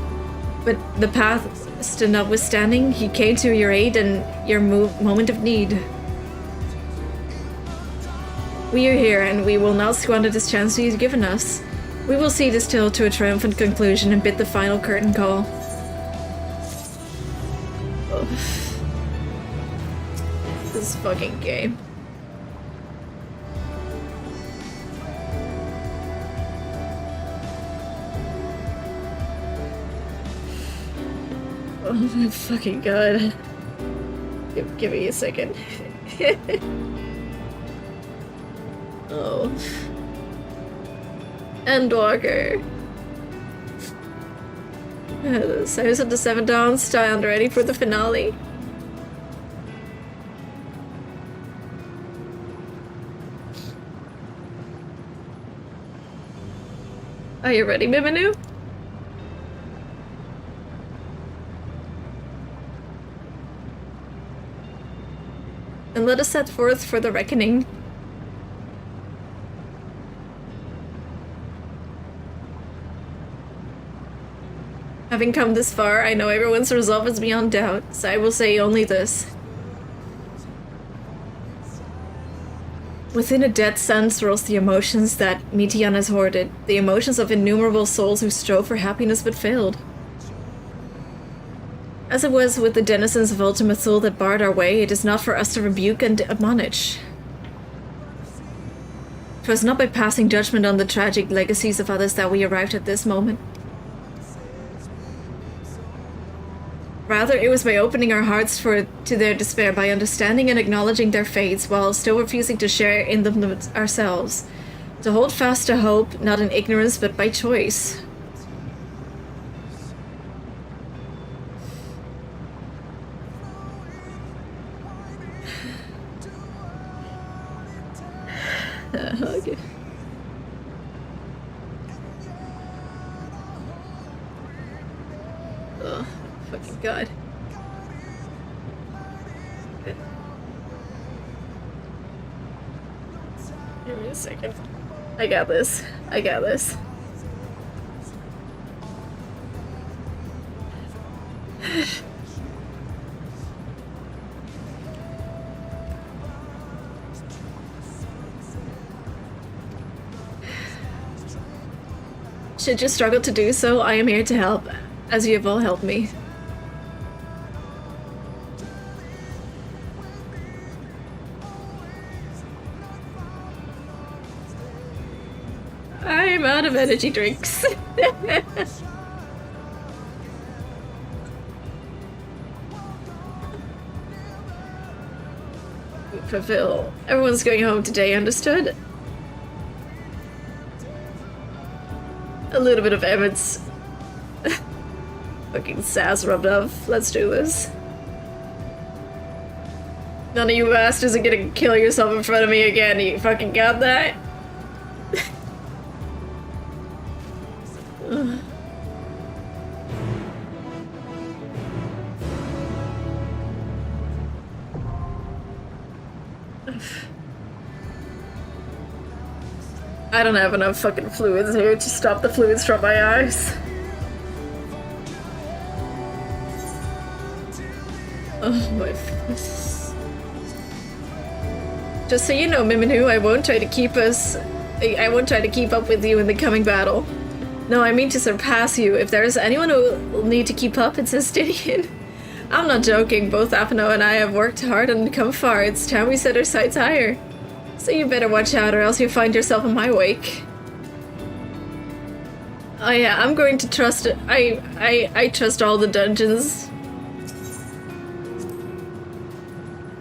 But the past notwithstanding, he came to your aid in your moment of need. We are here, and we will not squander this chance he has given us. We will see this tale to a triumphant conclusion and bid the final curtain call. Oh. This fucking game. Oh my fucking god. Give me a second. Oh. Endwalker. The Souls of the Seven Dawns stand ready for the finale. Are you ready, Miminu? And let us set forth for the reckoning. Having come this far, I know everyone's resolve is beyond doubt, so I will say only this. Within a dead sun swirls the emotions that Mitian has hoarded, the emotions of innumerable souls who strove for happiness but failed. As it was with the denizens of Ultima Thule that barred our way, it is not for us to rebuke and admonish. 'Twas not by passing judgment on the tragic legacies of others that we arrived at this moment. Rather, it was by opening our hearts to their despair, by understanding and acknowledging their fates, while still refusing to share in them ourselves. To hold fast to hope, not in ignorance, but by choice. Okay. Oh, fucking god. Give me a second. I got this. I got this. Should you struggle to do so, I am here to help, as you have all helped me. I am out of energy drinks. Fulfill. Everyone's going home today, understood? A little bit of Emmett's fucking sass rubbed off. Let's do this. None of you bastards are gonna kill yourself in front of me again. You fucking got that? I don't have enough fucking fluids here to stop the fluids from my eyes. Oh my face. Just so you know, Miminu, I won't try to keep up with you in the coming battle. No, I mean to surpass you. If there's anyone who will need to keep up, it's Justinian. I'm not joking. Both Apano and I have worked hard and come far. It's time we set our sights higher. So you better watch out, or else you'll find yourself in my wake. Oh yeah, I'm going to trust. I trust all the dungeons.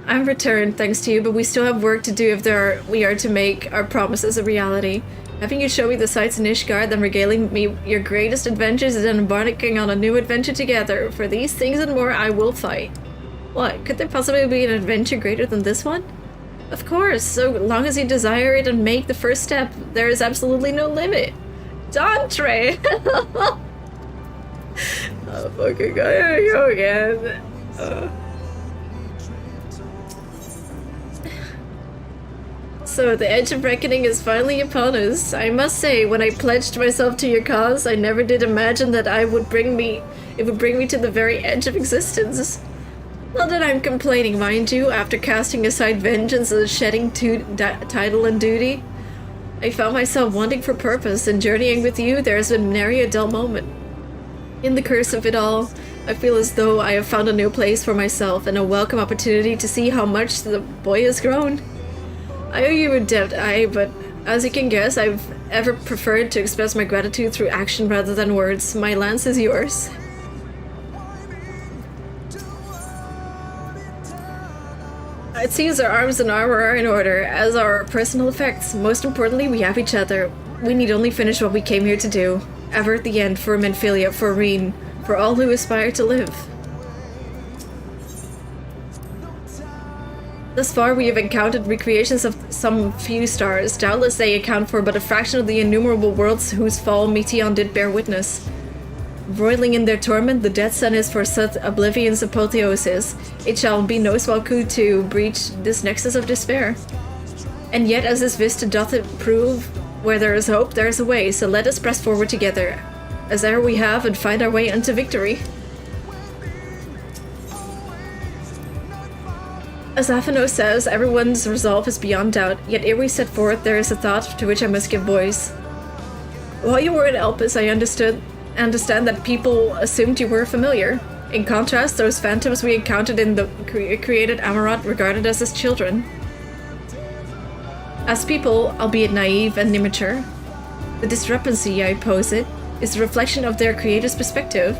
I'm returned, thanks to you, but we still have work to do if we are to make our promises a reality. Having you show me the sights in Ishgard, then regaling me your greatest adventures, and then embarking on a new adventure together. For these things and more, I will fight. What? Could there possibly be an adventure greater than this one? Of course, so long as you desire it and make the first step, there is absolutely no limit. Dantre! Oh, fucking god, here we go again. So, the edge of reckoning is finally upon us. I must say, when I pledged myself to your cause, I never did imagine that it would bring me to the very edge of existence. Not that I'm complaining, mind you, after casting aside vengeance and shedding title and duty. I found myself wanting for purpose, and journeying with you, there has been nary a dull moment. In the curse of it all, I feel as though I have found a new place for myself and a welcome opportunity to see how much the boy has grown. I owe you a debt, but as you can guess, I've ever preferred to express my gratitude through action rather than words. My lance is yours. It seems our arms and armor are in order, as are our personal effects. Most importantly, we have each other. We need only finish what we came here to do. Ever at the end, for Menphilia, for Reen, for all who aspire to live. Thus far, we have encountered recreations of some few stars. Doubtless they account for but a fraction of the innumerable worlds whose fall Meteon did bear witness. Broiling in their torment, the Death Sun is for such oblivion's apotheosis. It shall be no small coup to breach this nexus of despair. And yet, as this vista doth it prove, where there is hope, there is a way, so let us press forward together, as e'er we have, and find our way unto victory. As Atheno says, everyone's resolve is beyond doubt, yet ere we set forth, there is a thought to which I must give voice. While you were at Elpis, I understand that people assumed you were familiar. In contrast, those phantoms we encountered in the created Amaranth regarded us as children. As people, albeit naive and immature, the discrepancy, I posit, is a reflection of their creator's perspective.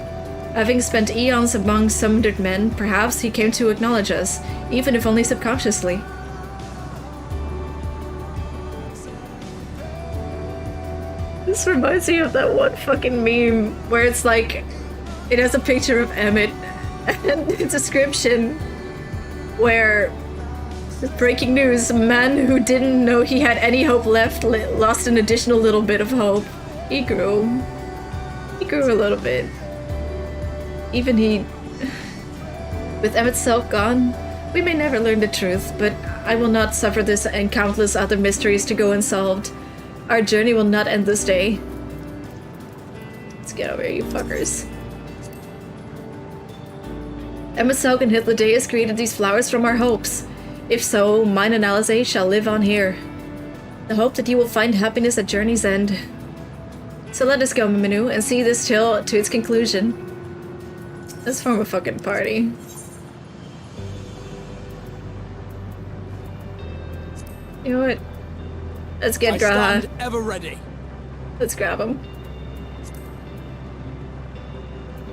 Having spent eons among sundered men, perhaps he came to acknowledge us, even if only subconsciously. This reminds me of that one fucking meme where it's like, it has a picture of Emmett and a description where, breaking news, a man who didn't know he had any hope left lost an additional little bit of hope. He grew a little bit. Even he... With Emmett's self gone, we may never learn the truth, but I will not suffer this and countless other mysteries to go unsolved. Our journey will not end this day. Let's get over here, you fuckers. Emma Selk and Hitler created these flowers from our hopes. If so, mine and Alize shall live on here. The hope that you will find happiness at journey's end. So let us go, Miminu, and see this tale to its conclusion. Let's form a fucking party. You know what? Let's get Graha. Stand ever ready. Let's grab him.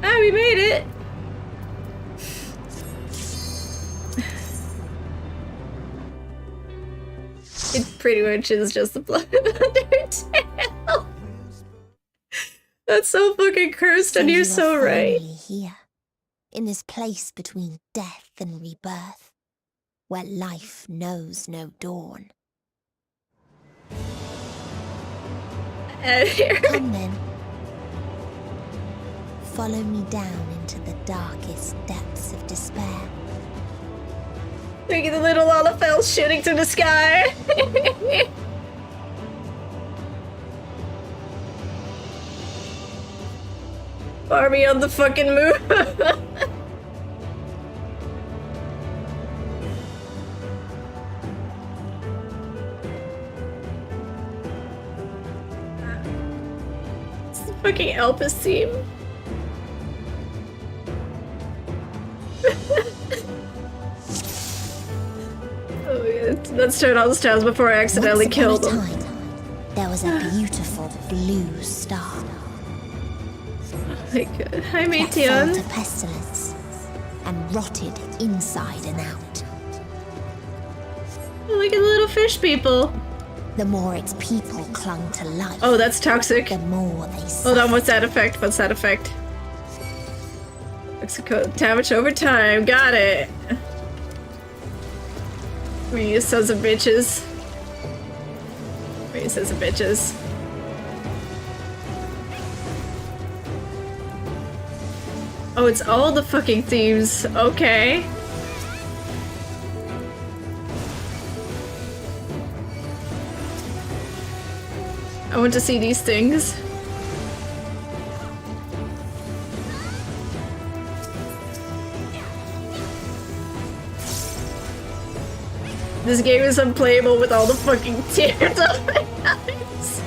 Ah, we made it! It pretty much is just the blood of Undertale. That's so fucking cursed, and you're so right. Here, in this place between death and rebirth, where life knows no dawn. Come then. Follow me down into the darkest depths of despair. Look at the little Olafel shooting through the sky. Army on the fucking move. It's the fucking Elpis team. Oh yeah, let's turn on the stars before I accidentally killed them. There was a beautiful blue star. Oh my god. Hi, That fell Meteon. to pestilence and rotted inside and out. Look at the little fish people. The more its people clung to life. Oh, that's toxic. The more they Hold on, what's that effect? What's that effect? Damage over time. Got it. You sons of bitches. You sons of bitches. Oh, it's all the fucking thieves. Okay. I want to see these things. This game is unplayable with all the fucking tears on my eyes.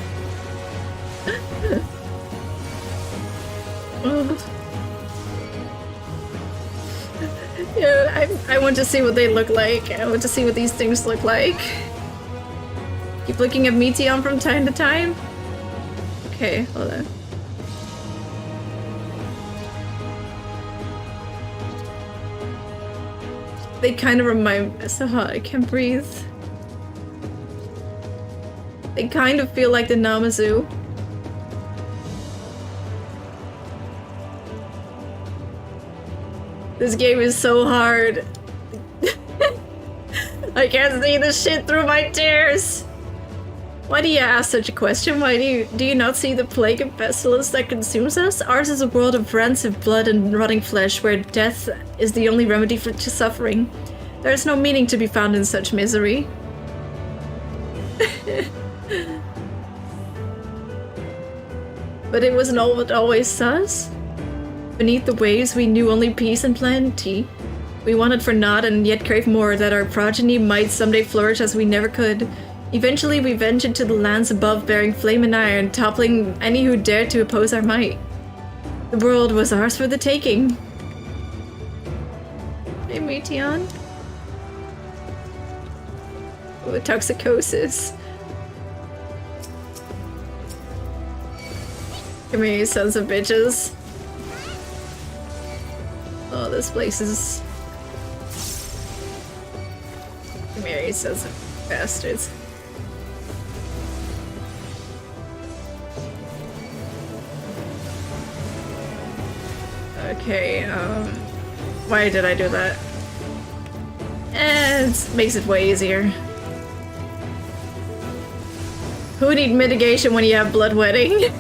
Yeah, I want to see what they look like. I want to see what these things look like. Keep looking at Meteon from time to time. Okay, hold on. They kind of remind me so hot, I can't breathe. They kind of feel like the Namazu. This game is so hard. I can't see the shit through my tears. Why do you ask such a question? Why do you not see the plague and pestilence that consumes us? Ours is a world of rancid blood and rotting flesh, where death is the only remedy to suffering. There is no meaning to be found in such misery. But it wasn't always us. Beneath the waves, we knew only peace and plenty. We wanted for naught and yet craved more, that our progeny might someday flourish as we never could. Eventually, we ventured to the lands above, bearing flame and iron, toppling any who dared to oppose our might. The world was ours for the taking. Hey, Meteon. Oh, toxicosis. Come here, you sons of bitches. Oh, this place is... Come here, you sons of bastards. Okay, why did I do that? It makes it way easier. Who need mitigation when you have bloodwetting?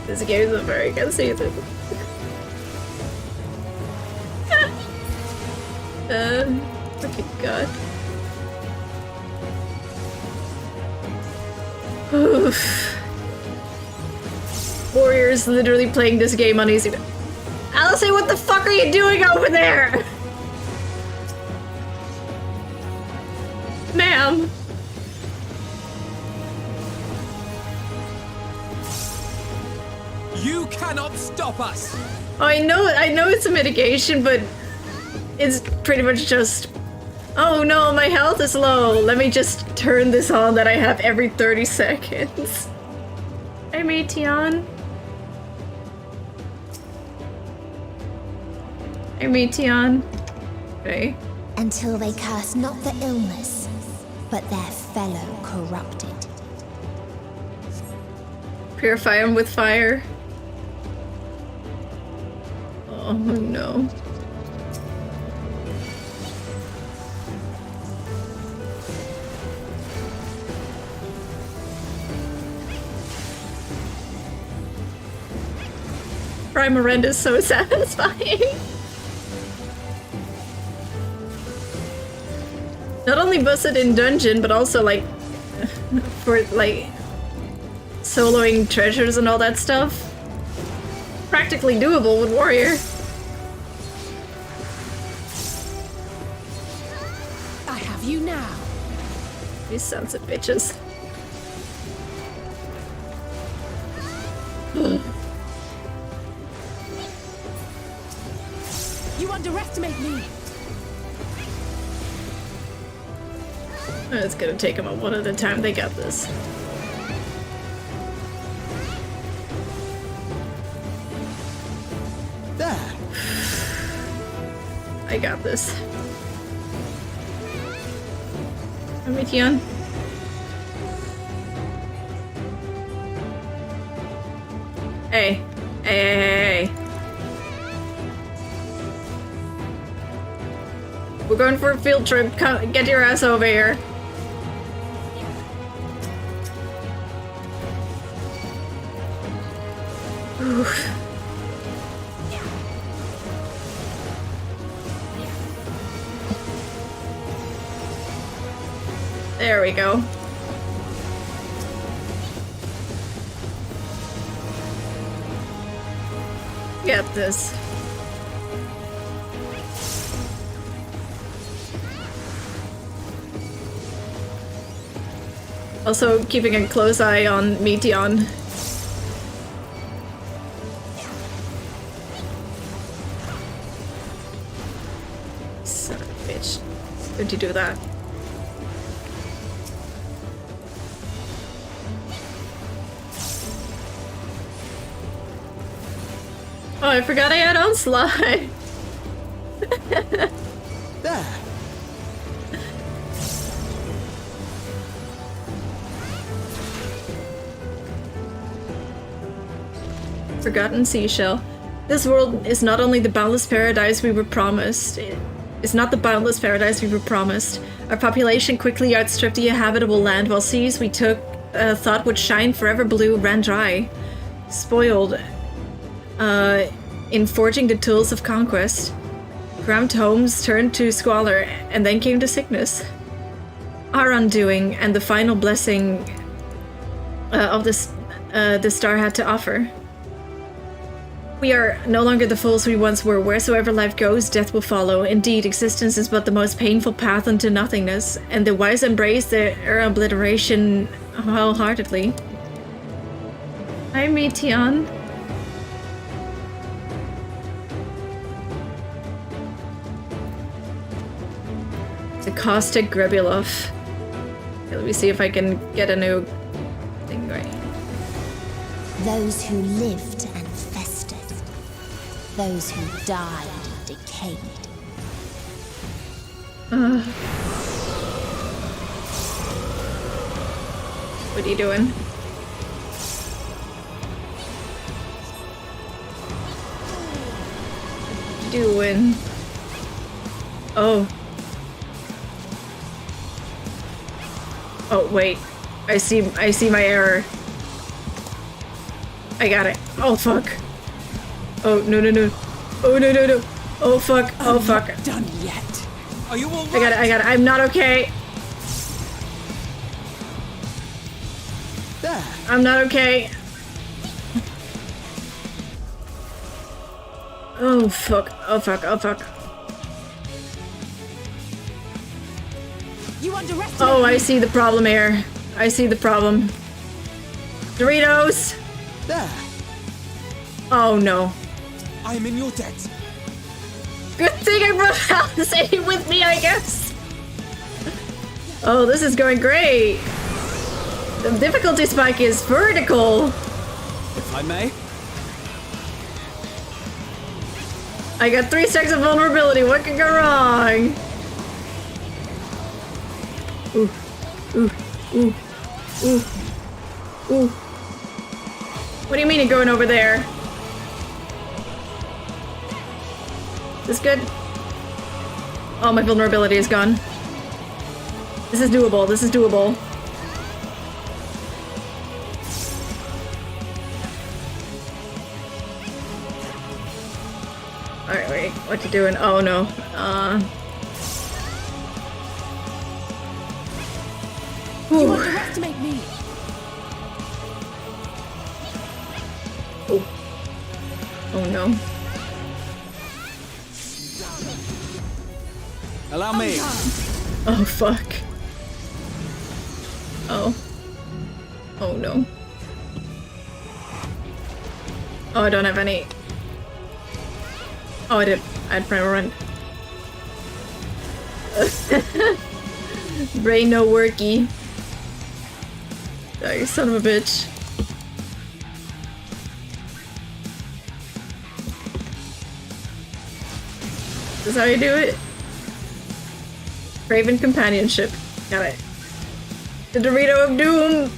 This game is very conceited. Okay, God. Oof. Warriors literally playing this game on easy. Alice, what the fuck are you doing over there? Ma'am. You cannot stop us. Oh, I know it's a mitigation, but it's pretty much just, oh no, my health is low. Let me just turn this on that I have every 30 seconds. Hey, Meteon. Hey, Meteon. Okay. Until they curse not the illness, but their fellow corrupted. Purify him with fire. Oh no. Primarend is so satisfying. Not only busted in dungeon, but also like for like soloing treasures and all that stuff. Practically doable with warrior. I have you now. These sons of bitches. You underestimate me. It's gonna take them a one at a time. They got this. There. I got this. Meteon. Hey. Hey. We're going for a field trip. Come, get your ass over here. There we go. Get this. Also keeping a close eye on Meteon. Son of a bitch. Don't you do that? Oh, I forgot I had on slide. There. Forgotten seashell. This world is not only the boundless paradise we were promised. It's not the boundless paradise we were promised. Our population quickly outstripped the habitable land, while seas we thought would shine forever blue ran dry. Spoiled. In forging the tools of conquest. Cramped homes turned to squalor, and then came to sickness. Our undoing, and the final blessing of the star had to offer. We are no longer the fools we once were. Wheresoever life goes, death will follow. Indeed, existence is but the most painful path unto nothingness, and the wise embrace their obliteration wholeheartedly. Hi, Meteon. The caustic Grebulov. Okay, let me see if I can get a new thing right. Those who lived and festered. Those who died and decayed. What are you doing? Doing? Oh. Oh wait, I see my error. I got it. Oh fuck. Oh no. Oh no. Oh fuck. Oh fuck. Not done yet. Are you all right? I got it. I'm not okay. There. I'm not okay. Oh fuck. Oh fuck. Oh fuck. You underestimate Oh, I me. see the problem here. I see the problem. Doritos! There. Oh no. I am in your debt. Good thing I brought Alice with me, I guess. Oh, this is going great. The difficulty spike is vertical. If I may. I got 3 stacks of vulnerability. What could go wrong? Ooh. What do you mean you're going over there? This good? Oh, my vulnerability is gone. This is doable. This is doable. Alright, wait. What you doing? Oh no. You underestimate me. Oh. Oh no. Allow me. Oh fuck. Oh. Oh no. Oh, I don't have any. Oh, I did. I had primer run. Brain no worky. Oh, you son of a bitch. Is this how you do it? Craven companionship. Got it. The Dorito of Doom!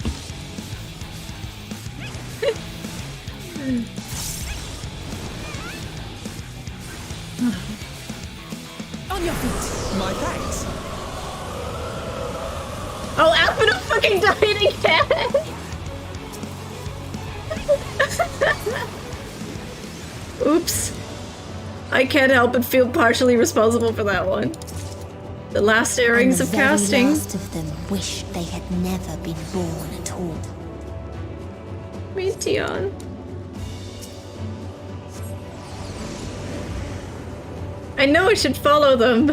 On your feet. My thanks. Oh, Alpha fucking died again! Oops. I can't help but feel partially responsible for that one. The last airings of casting. The last of them wished they had never been born at all. Meteon. I know I should follow them.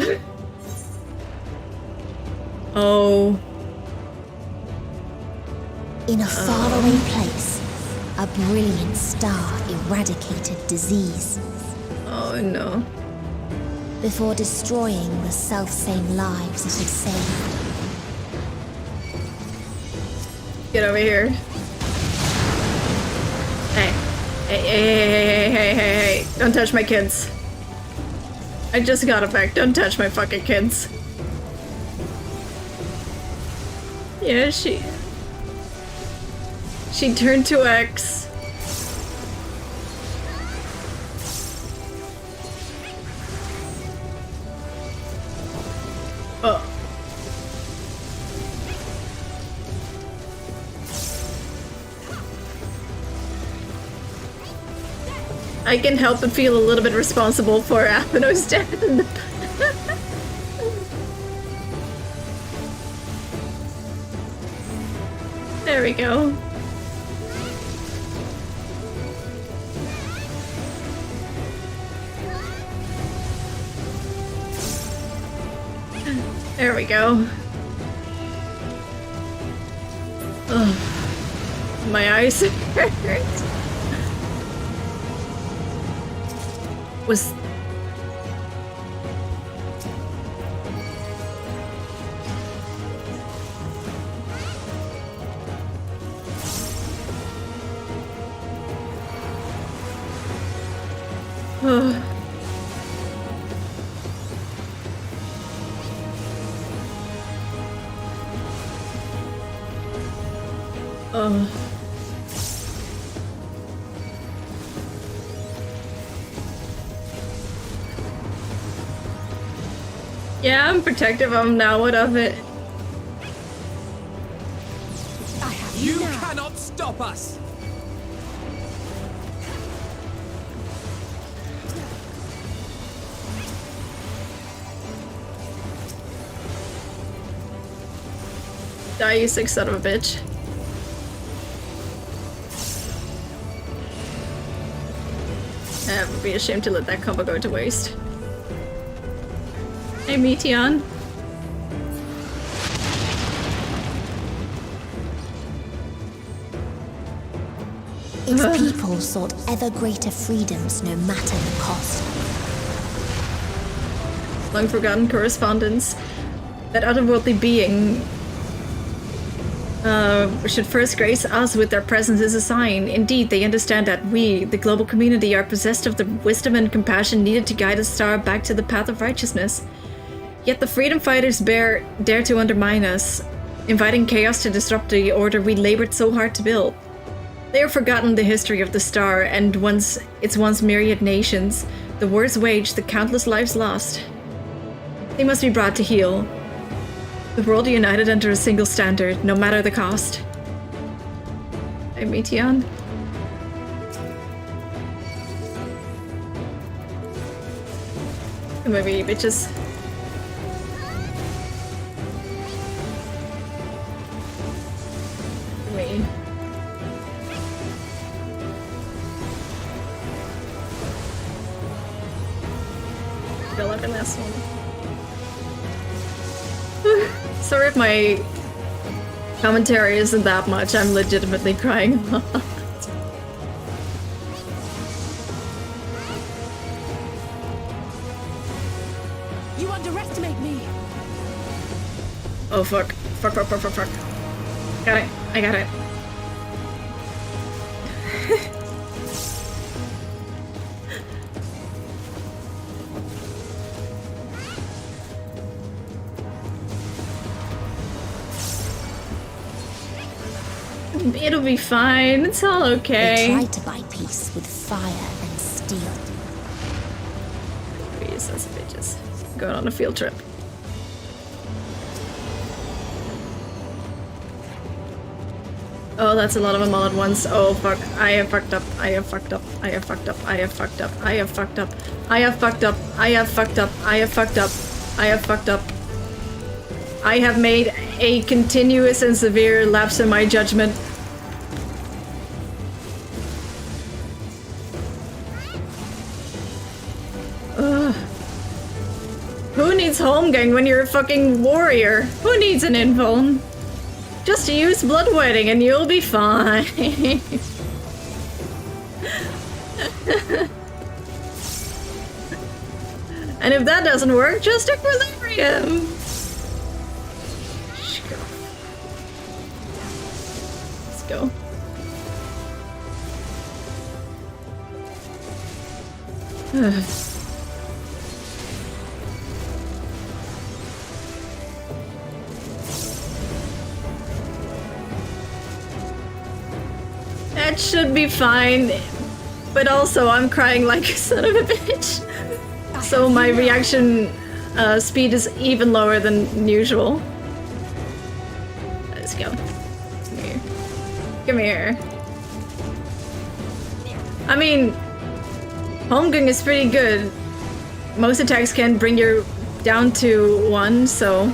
Oh. In a faraway place, a brilliant star eradicated disease. Oh no. Before destroying the selfsame lives it had saved. Get over here. Hey. Hey. Don't touch my kids. I just got it back. Don't touch my fucking kids. Yeah, she turned to X. Oh. I can help but feel a little bit responsible for Atheno's death. There we go. There we go. Ugh. My eyes hurt. Was... Ugh. Yeah, I'm protective of him now. What of it? You cannot stop us! Die, you sick son of a bitch. I would be ashamed to let that combo go to waste. Hey, Meteon. Its people sought ever greater freedoms no matter the cost. Long forgotten correspondence. That otherworldly being should first grace us with their presence as a sign. Indeed, they understand that we, the global community, are possessed of the wisdom and compassion needed to guide the star back to the path of righteousness. Yet the freedom fighters dare to undermine us, inviting chaos to disrupt the order we labored so hard to build. They have forgotten the history of the star and its once myriad nations, the wars waged, the countless lives lost. They must be brought to heel. The world united under a single standard, no matter the cost. Hey, Meteon. Come over, you bitches. Me. Feel like in this one. Sorry if my commentary isn't that much, I'm legitimately crying a lot. You underestimate me! Oh fuck. Fuck. Got it. I got it. It'll be fine. It's all okay. They tried to buy peace with fire and steel. These sons of bitches. Going on a field trip. Oh, that's a lot of them all at once. Oh fuck. I have fucked up. I have fucked up. I have fucked up. I have fucked up. I have fucked up. I have fucked up. I have fucked up. I have fucked up. I have fucked up. I have made a continuous and severe lapse in my judgment. Ugh. Who needs Holmgang when you're a fucking warrior? Who needs an invuln? Just use bloodwetting and you'll be fine. And if that doesn't work, just equilibrium. Let's go. That should be fine, but also I'm crying like a son of a bitch. So my reaction speed is even lower than usual. Let's go. Come here. Come here. I mean, Holmgang is pretty good. Most attacks can bring you down to 1, so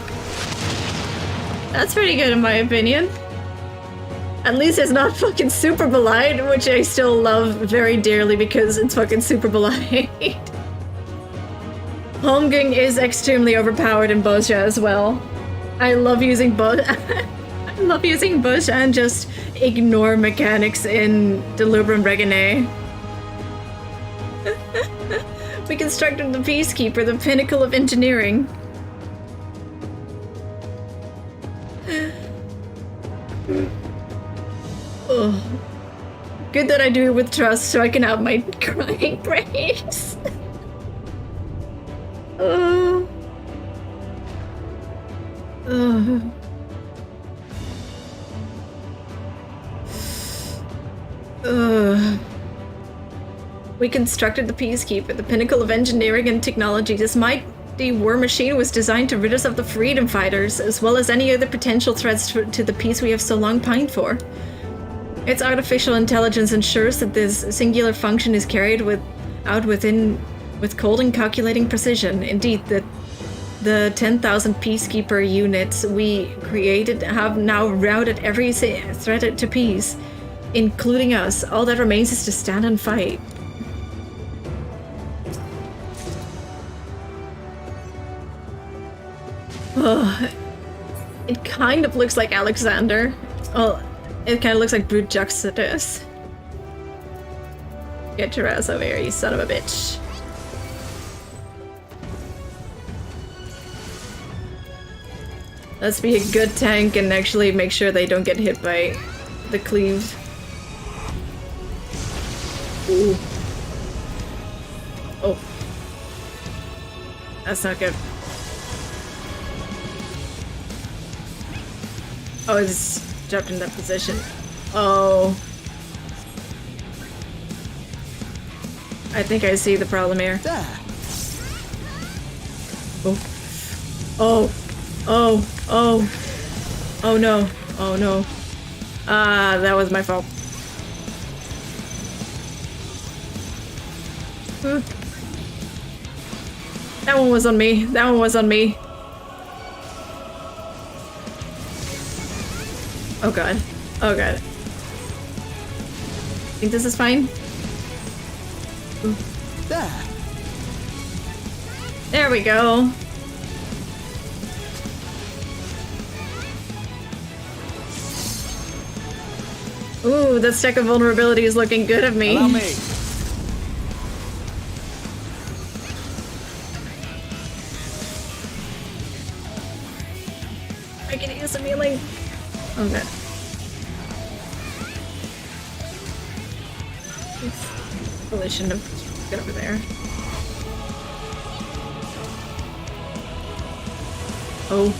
that's pretty good in my opinion. At least it's not fucking super Belied, which I still love very dearly because it's fucking super Belied. Holmgang is extremely overpowered in Bosja as well. I love using I love using Bosja and just ignore mechanics in Delubrum Regane. We constructed the Peacekeeper, the pinnacle of engineering. Oh. Good that I do it with trust so I can have my crying praise. We constructed the Peacekeeper, the pinnacle of engineering and technology. This mighty war machine was designed to rid us of the freedom fighters, as well as any other potential threats to the peace we have so long pined for. Its artificial intelligence ensures that this singular function is carried out with cold and calculating precision. Indeed, the 10,000 Peacekeeper units we created have now routed every threat to peace, including us. All that remains is to stand and fight. It kind of looks like Alexander. Well, it kind of looks like Brute Juxtatus. Get your ass over here, you son of a bitch. Let's be a good tank and actually make sure they don't get hit by the cleave. Ooh. Oh. That's not good. Oh, it's dropped in that position. Oh. I think I see the problem here. Oh. Oh. Oh. Oh. Oh no. Oh no. Ah, that was my fault. That one was on me. That one was on me. Oh god. Oh god. Think this is fine? Ooh. There we go. Ooh, that stack of vulnerability is looking good of me. Allow me. I can use some healing. Oh god. Probably shouldn't have got over there. Oh.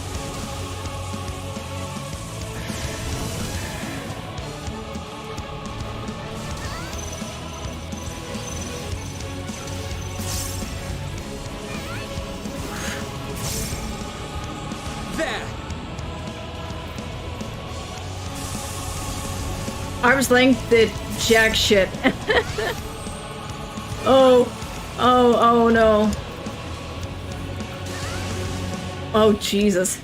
Arm's length did jack shit. Oh. Oh, oh no. Oh, Jesus.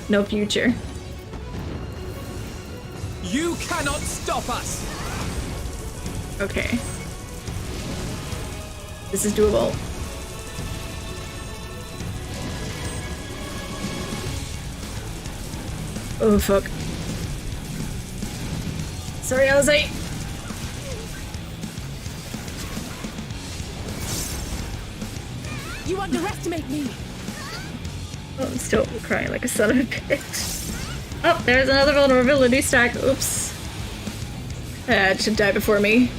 no future. You cannot stop us! Okay. This is doable. Oh fuck. Sorry, Alice. You underestimate me! Oh, I'm still crying like a son of a bitch. Oh, there's another vulnerability stack. Oops. It should die before me.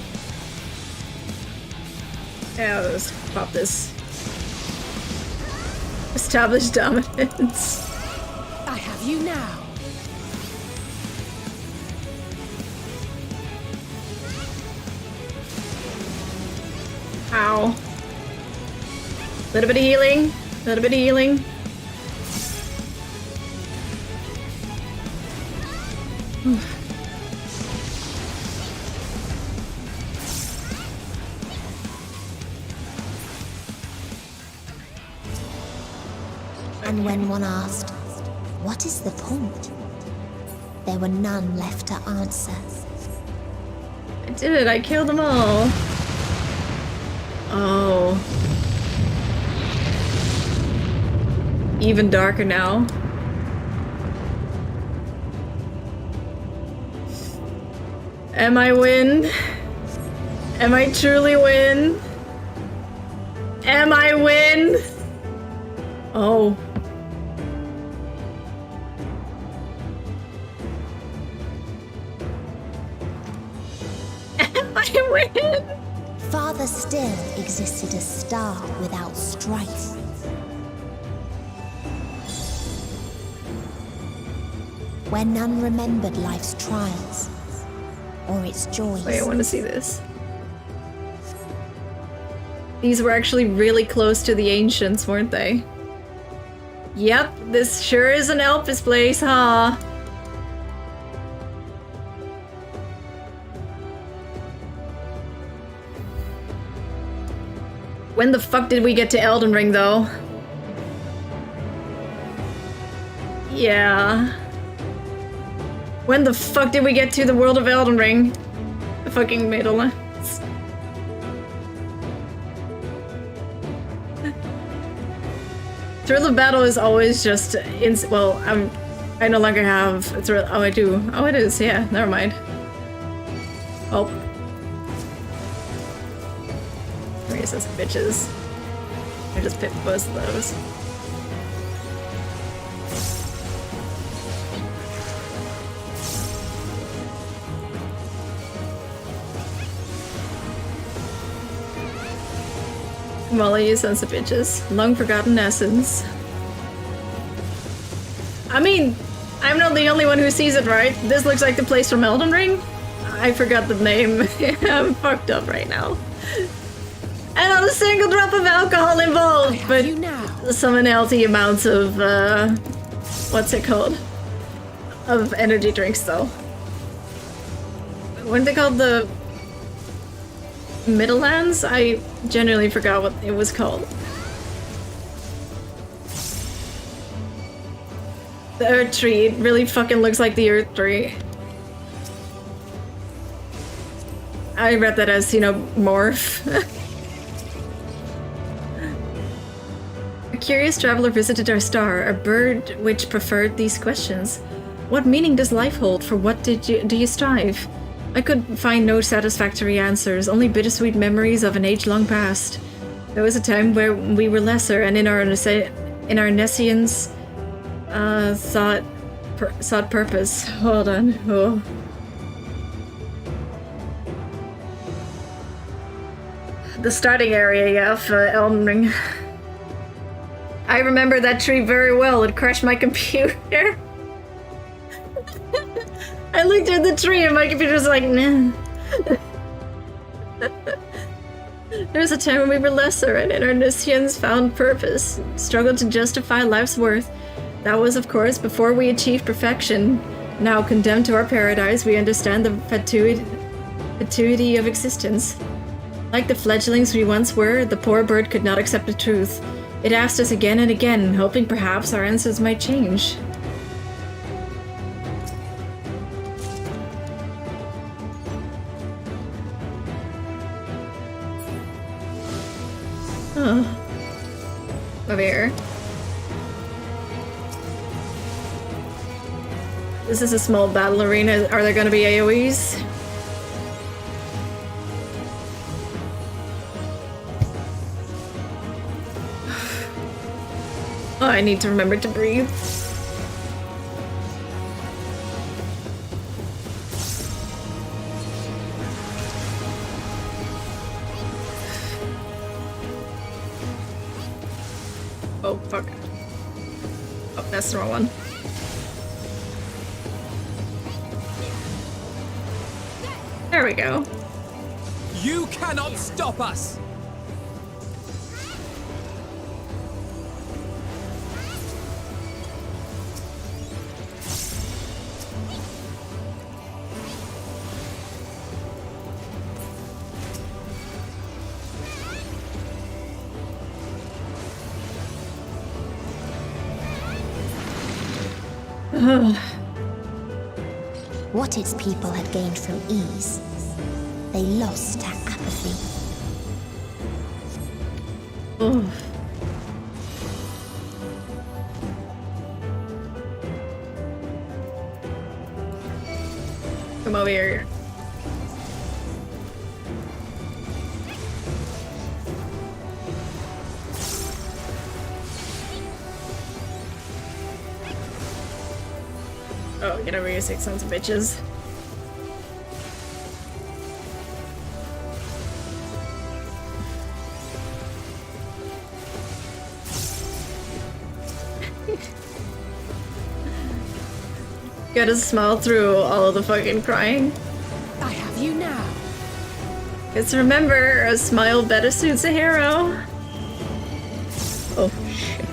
Yeah, let's pop this. Establish dominance. I have you now. Ow. Little bit of healing. Little bit of healing. And when one asked, what is the point? There were none left to answer. I did it, I killed them all. Oh. Even darker now. Am I win? Am I truly win? Am I win? Oh. Am I win? Farther still existed a star without strife. Where none remembered life's trials or its joys. Wait, I want to see this. These were actually really close to the ancients, weren't they? Yep, this sure is an Elpis place, huh? When the fuck did we get to Elden Ring, though? Yeah. When the fuck did we get to the world of Elden Ring? The fucking middle. Thrill of Battle is always just well, I no longer have thrill. Oh, I do. Oh, it is. Yeah, never mind. Oh. Racist bitches. I just picked both of those. Molly, you sons of bitches. Long forgotten essence. I mean, I'm not the only one who sees it, right? This looks like the place from Elden Ring? I forgot the name. I'm fucked up right now. And not a single drop of alcohol involved, but some unhealthy amounts of, what's it called? Of energy drinks, though. Weren't they called the Middlelands? I genuinely forgot what it was called. The Earth Tree, it really fucking looks like the Earth Tree. I read that as, you know, morph. A curious traveler visited our star, a bird which preferred these questions. What meaning does life hold? For what do you strive? I could find no satisfactory answers, only bittersweet memories of an age-long past. There was a time where we were lesser, and in our nescience, sought purpose. Hold on. Oh. The starting area, yeah, for Elden Ring. I remember that tree very well. It crashed my computer. I looked at the tree and my computer was like, nah. There was a time when we were lesser and in our nescience found purpose, struggled to justify life's worth. That was, of course, before we achieved perfection. Now, condemned to our paradise, we understand the fatuity of existence. Like the fledglings we once were, the poor bird could not accept the truth. It asked us again and again, hoping perhaps our answers might change. Over here. This is a small battle arena. Are there gonna be AoEs? Oh, I need to remember to breathe. Oh, fuck. Oh, that's the wrong one. There we go. You cannot stop us! What its people had gained from ease, they lost to apathy. Come over here. Oh, get over here, 6 sons of bitches. Gotta smile through all of the fucking crying. I have you now. Because remember, a smile better suits a hero. Oh, shit.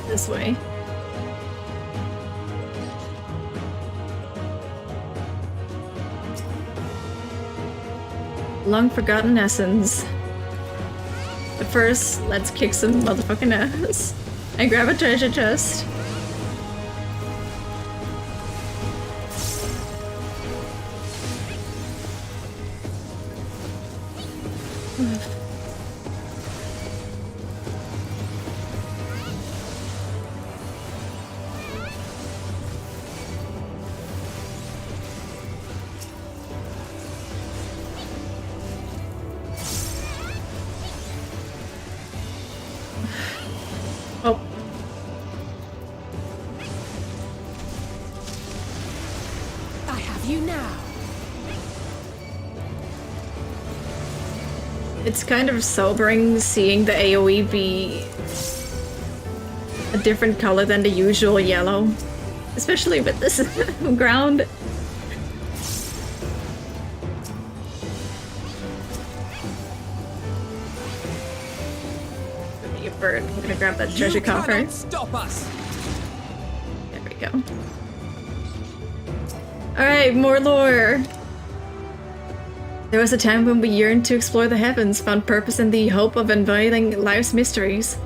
This way. Long forgotten essence. But first, let's kick some motherfucking ass. I grab a treasure chest. Oh. I have you now. It's kind of sobering seeing the AoE be a different color than the usual yellow. Especially with this ground. Bird. I'm gonna grab that treasure coffer. Stop us. There we go. Alright, more lore. There was a time when we yearned to explore the heavens, found purpose in the hope of unveiling life's mysteries.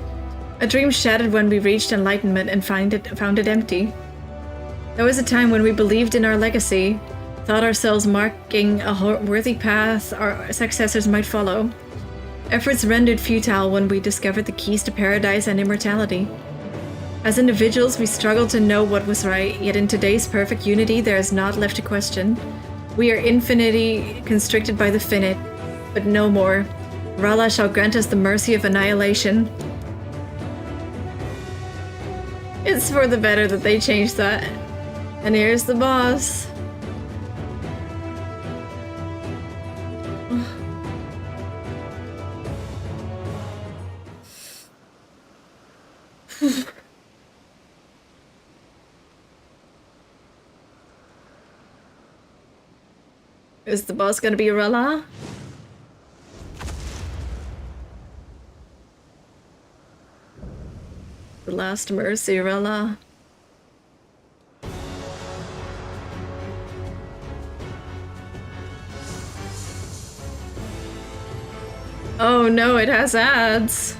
A dream shattered when we reached enlightenment and found it empty. There was a time when we believed in our legacy, thought ourselves marking a worthy path our successors might follow. Efforts rendered futile when we discovered the keys to paradise and immortality. As individuals, we struggled to know what was right, yet in today's perfect unity, there is naught left to question. We are infinity constricted by the finite, but no more. Rala shall grant us the mercy of annihilation. It's for the better that they changed that. And here's the boss. Is the boss gonna be Rala? The last mercy, Rala. Oh no, it has ads.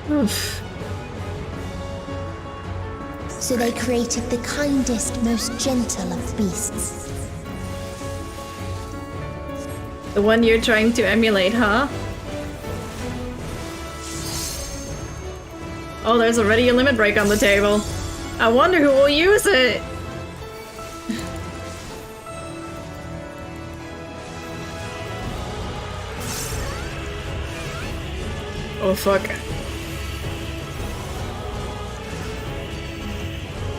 Oof. So they created the kindest, most gentle of beasts. The one you're trying to emulate, huh? Oh, there's already a limit break on the table. I wonder who will use it. Oh, fuck.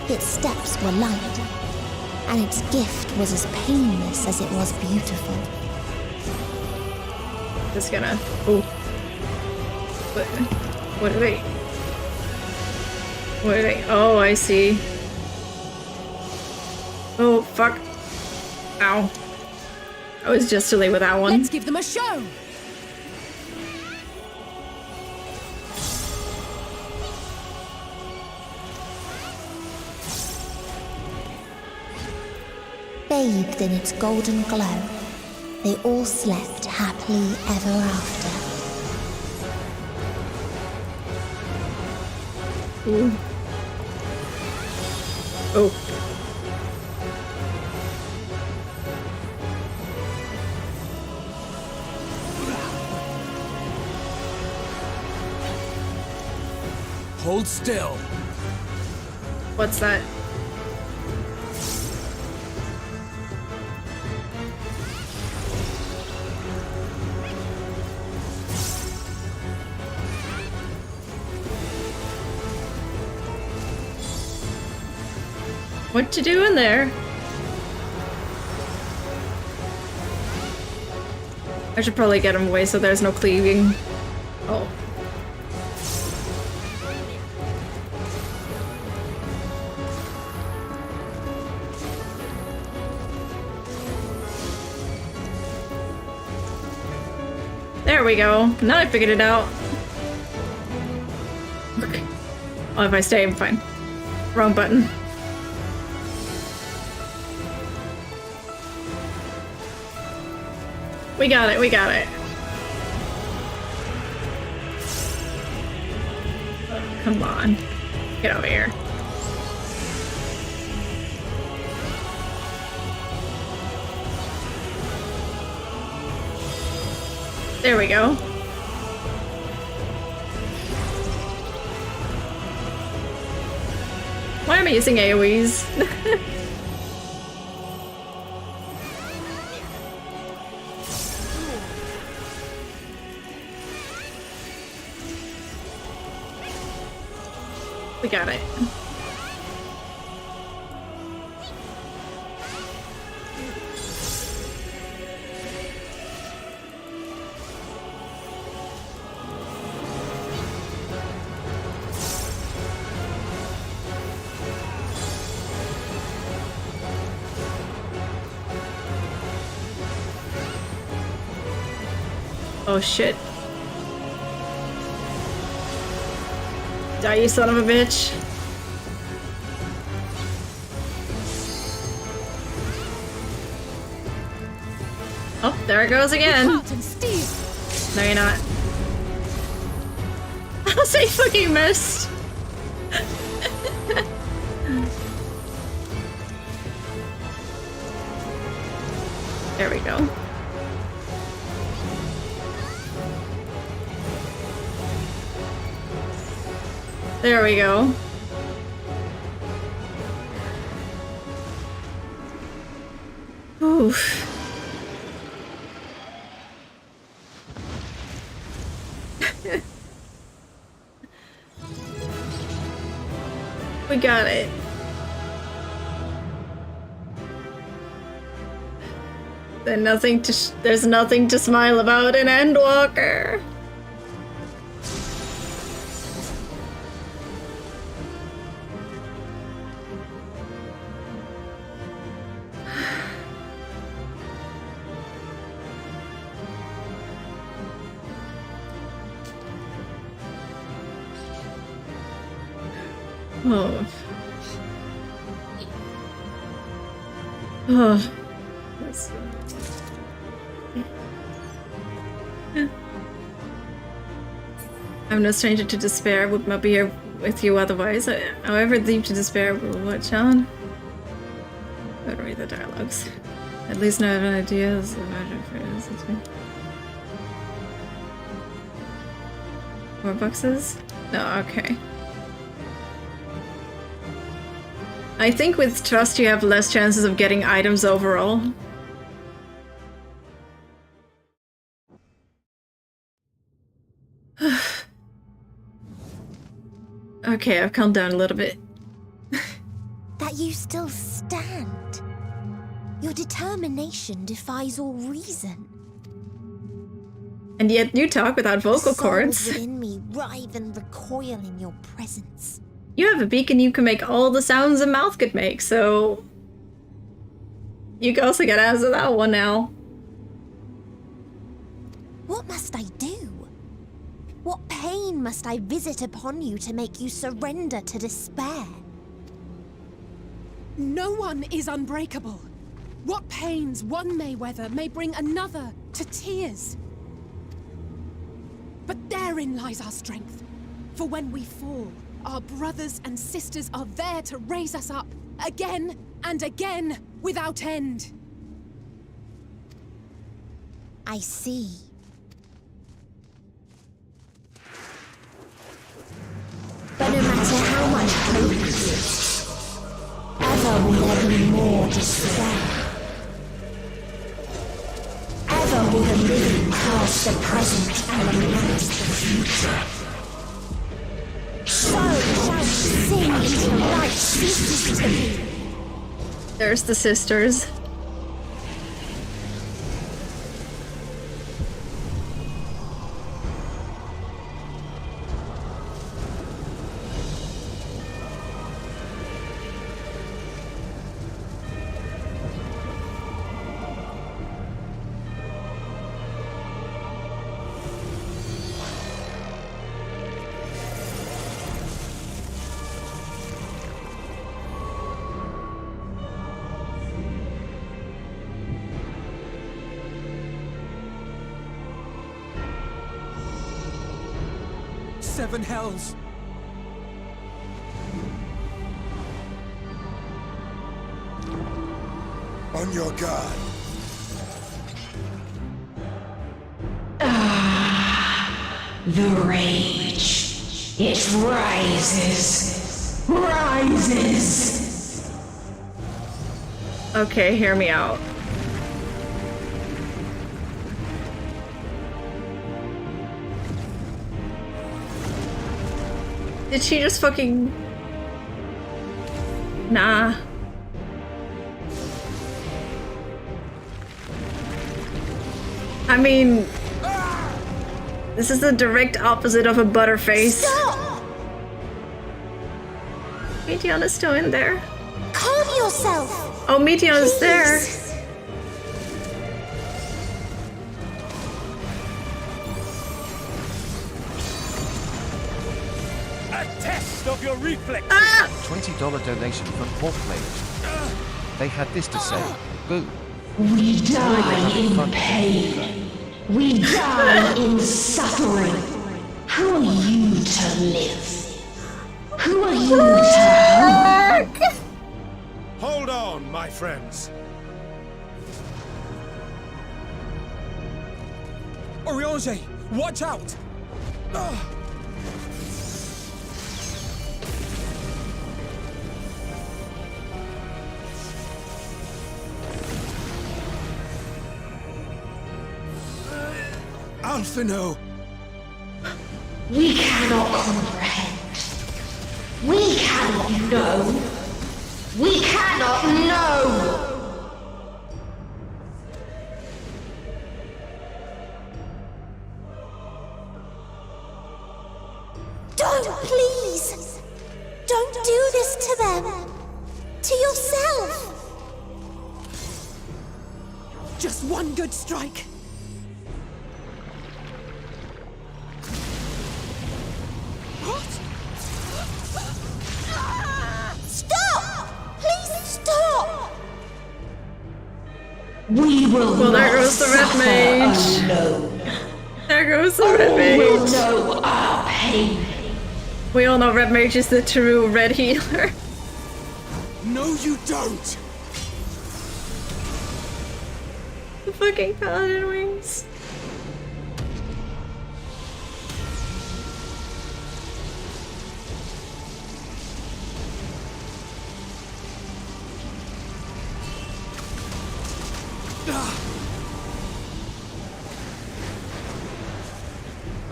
Its steps were light, and its gift was as painless as it was beautiful. Just gonna... Oh. What are they? What are they? Oh, I see. Oh, fuck. Ow. I was just too late with that one. Let's give them a show! Bathed in its golden glow, they all slept happily ever after. Ooh. Oh. Hold still. What's that? What you doing there? I should probably get him away so there's no cleaving. Oh. There we go. Now I figured it out. Okay. Oh, if I stay, I'm fine. Wrong button. We got it, we got it. Oh, come on. Get over here. There we go. Why am I using AoEs? We got it. Oh shit. Die, you son of a bitch. Oh, there it goes again. No, you're not. I'll say fucking missed. There we go. There we go. Oof. We got it. There's nothing to smile about in Endwalker. Oh. Oh. I'm no stranger to despair, would not be here with you otherwise. However deep to despair, will watch on. I don't read the dialogues. At least now I have an idea as a matter of fact. More boxes? No, okay. I think with trust you have less chances of getting items overall. Okay, I've calmed down a little bit. That you still stand. Your determination defies all reason. And yet you talk without vocal cords. The souls within me writhe and recoil in your presence. You have a beak and you can make all the sounds a mouth could make, so... You also gotta answer that one now. What must I do? What pain must I visit upon you to make you surrender to despair? No one is unbreakable. What pains one may weather may bring another to tears. But therein lies our strength. For when we fall, our brothers and sisters are there to raise us up, again and again, without end. I see. But no matter how much hope exists, ever will there be more despair. Ever will the living cast the present and lament the future. So shall sin until life ceases to be. There's the sisters. Seven hells. On your guard. The rage. It rises. Rises. Okay, hear me out. Did she just fucking... Nah. I mean... This is the direct opposite of a butterface. Stop! Meteon is still in there. Calm yourself! Oh, Meteon is there. Of your reflex. $20 donation from Hawkblade. They had this to say. Boo. We die in pain. We die in suffering. Who are you to live? Who are you to hope? Hold on, my friends. Oriange, watch out! Alphino! We cannot comprehend. We cannot know. We cannot know! Don't, please! Don't do this to them! To yourself! Just one good strike. What? We will well, there not goes the red suffer mage. alone. There goes the All red mage. will know our pain. We all know red mage is the true red healer. No, you don't. The fucking paladin wings.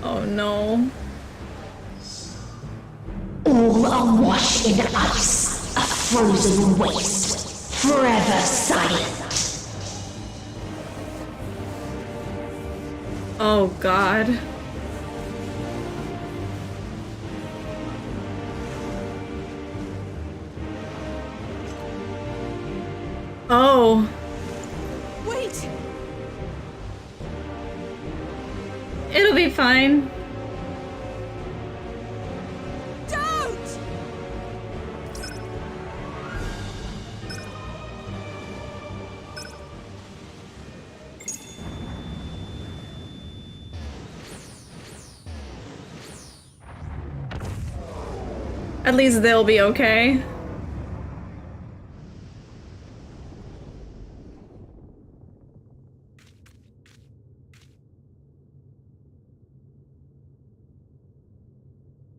Oh no. All awash in ice, a frozen waste, forever silent. Oh god. Oh. Wait! It'll be fine. Don't! At least they'll be okay.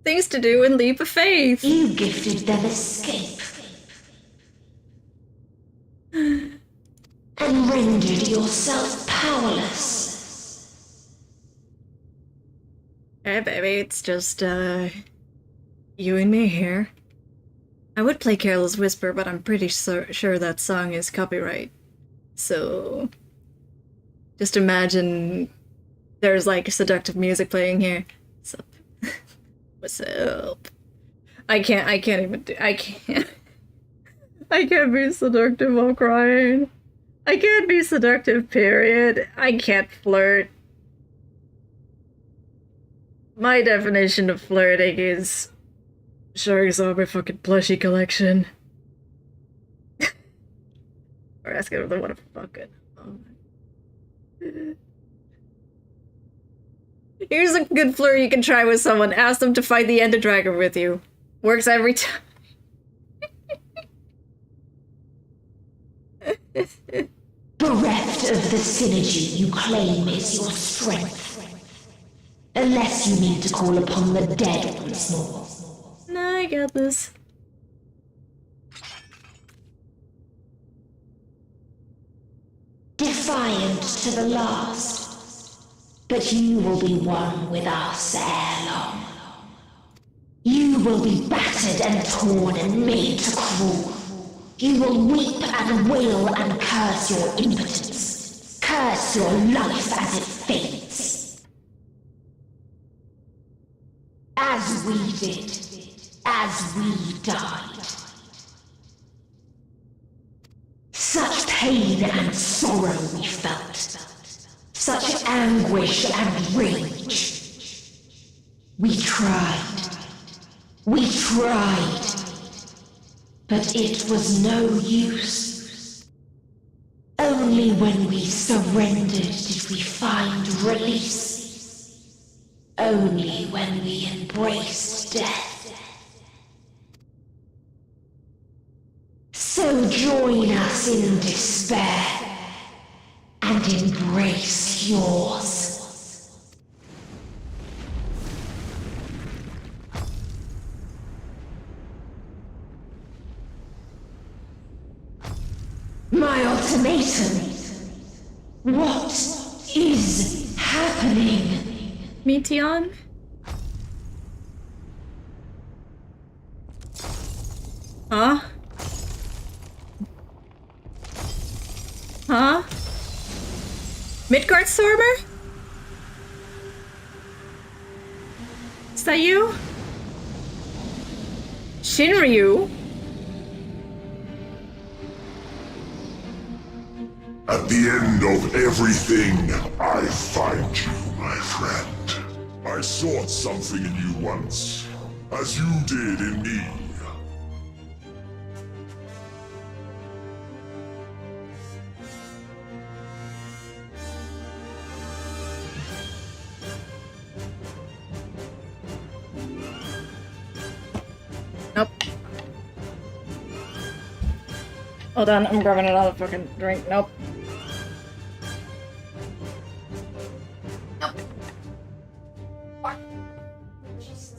Things to do in Leap of Faith. You gifted them escape. And rendered yourself powerless. Hey baby, it's just you and me here. I would play Careless Whisper, but I'm pretty sure that song is copyright. So just imagine there's like seductive music playing here. What's up? What's up? I can't be seductive while crying. I can't be seductive, period. I can't flirt. My definition of flirting is showing some of my fucking plushie collection. Or asking if they want to fuck it. Here's a good flirt you can try with someone. Ask them to fight the Ender Dragon with you. Works every time. Bereft of the synergy you claim is your strength. Unless you need to call upon the dead once more. Nah, I got this. Defiant to the last. But you will be one with us ere long. You will be battered and torn and made to crawl. You will weep and wail and curse your impotence. Curse your life as it fades. As we did. As we died. Such pain and sorrow we felt. Such anguish and rage. We tried. We tried. But it was no use. Only when we surrendered did we find release. Only when we embraced death. So join us in despair and embrace yours. My ultimatum. What is happening? Meteon? Huh? Huh? Midgard Stormer? Is that you? Shinryu? At the end of everything, I find you, my friend. I sought something in you once, as you did in me. Hold on, I'm grabbing another fucking drink. Nope. Nope. What? Jesus.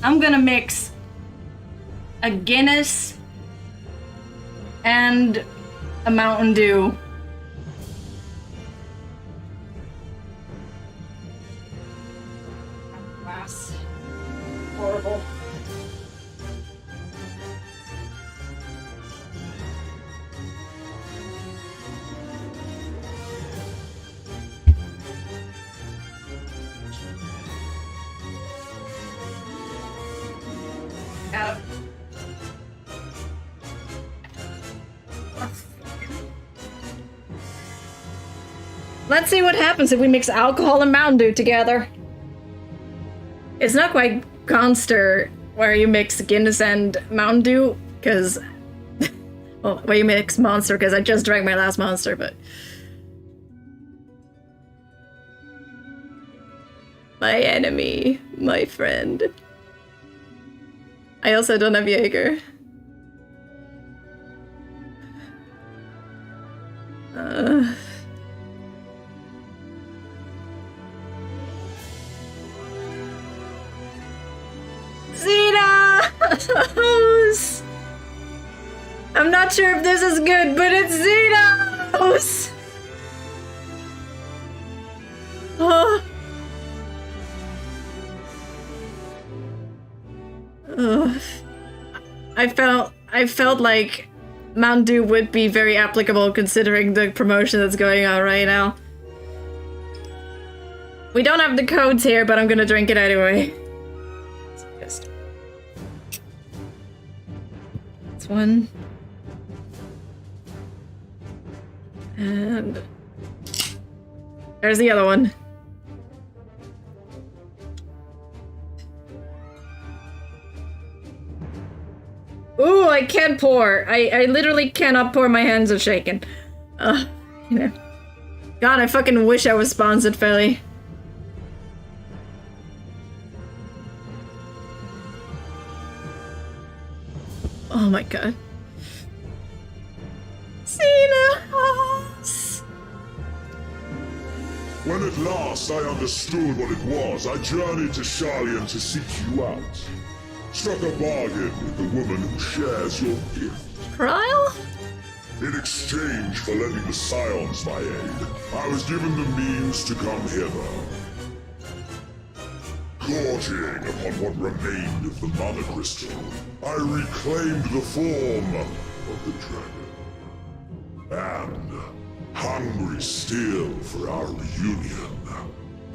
I'm gonna mix a Guinness and a Mountain Dew. Glass. Horrible. Got it. Let's see what happens if we mix alcohol and Mountain Dew together. It's not quite Conster where you mix Guinness and Mountain Dew, because... well, where you mix Monster, because I just drank my last Monster, but... My enemy, my friend. I also don't have Jaeger. Xenos! I'm not sure if this is good, but it's Xenos! Oh. I felt like Mountain Dew would be very applicable considering the promotion that's going on right now. We don't have the codes here, but I'm gonna drink it anyway. This one. And there's the other one. Ooh, I can't pour. I literally cannot pour. My hands are shaking. You know. God, I fucking wish I was sponsored, Philly. Oh my god. Xenos! When at last I understood what it was, I journeyed to Sharlayan to seek you out. Struck a bargain with the woman who shares your gift. Trial? In exchange for lending the Scions my aid, I was given the means to come hither. Gorging upon what remained of the Mother Crystal, I reclaimed the form of the dragon. And, hungry still for our reunion,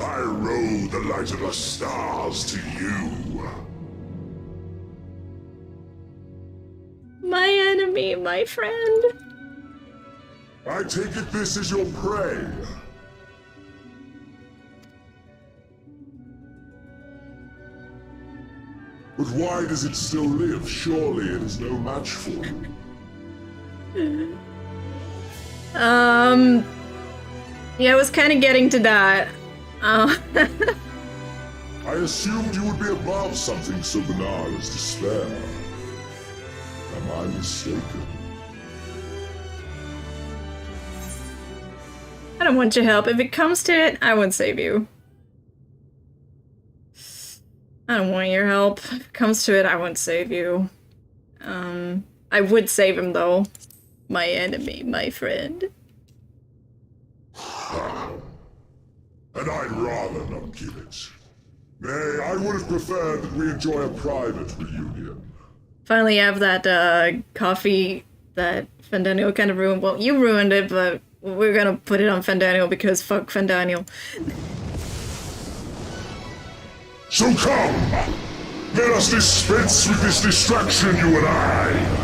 I rode the light of the stars to you. My enemy, my friend. I take it this is your prey. But why does it still live? Surely it is no match for you. Yeah, I was kind of getting to that. I assumed you would be above something so banal as despair. Am I mistaken? I don't want your help. If it comes to it, I won't save you. I don't want your help. If it comes to it, I won't save you. I would save him though. My enemy, my friend. And I'd rather not give it. Nay, I would have preferred that we enjoy a private reunion. Finally have that coffee that Fandaniel kind of ruined. Well, you ruined it, but we're gonna put it on Fandaniel because fuck Fandaniel. So come! Let us dispense with this distraction, you and I!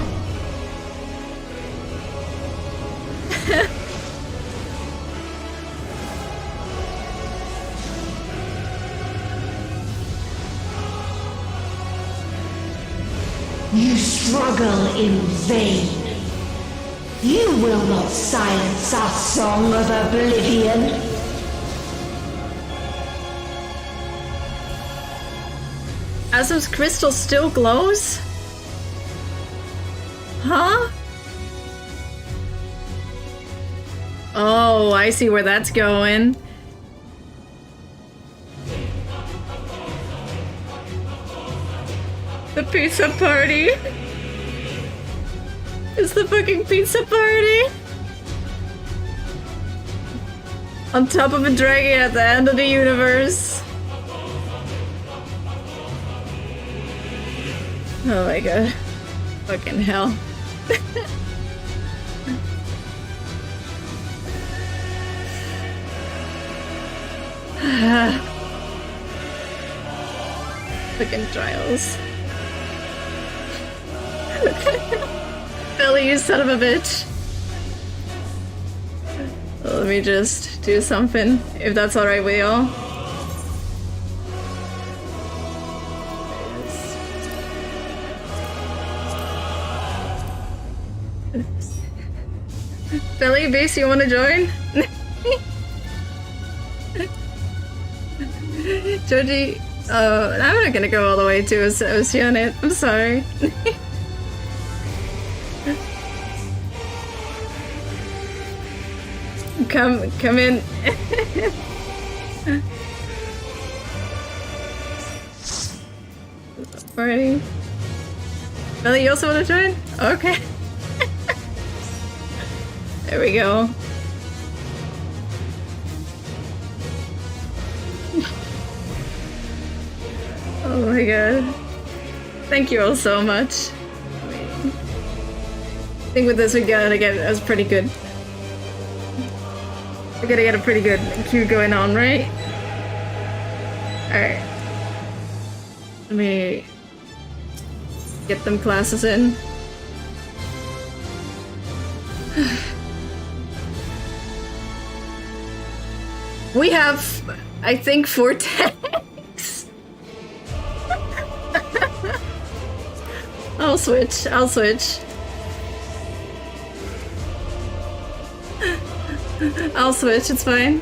You struggle in vain. You will not silence our song of oblivion. Azum's crystal still glows? Huh? Oh, I see where that's going. The pizza party. It's the fucking pizza party. On top of a dragon at the end of the universe. Oh my god. Fucking hell. Fucking trials. Billy, you son of a bitch. Let me just do something, if that's alright with y'all. Billy, Base, you wanna join? Joji, I'm not gonna go all the way to Oceanic. I'm sorry. Come in. Alrighty. Billy, you also wanna join? Okay. There we go. Oh my god. Thank you all so much. I think with this we gotta get us pretty good. We gotta get a pretty good queue going on, right? Alright. Let me get them classes in. We have, I think, 4 tanks. I'll switch. I'll switch, it's fine.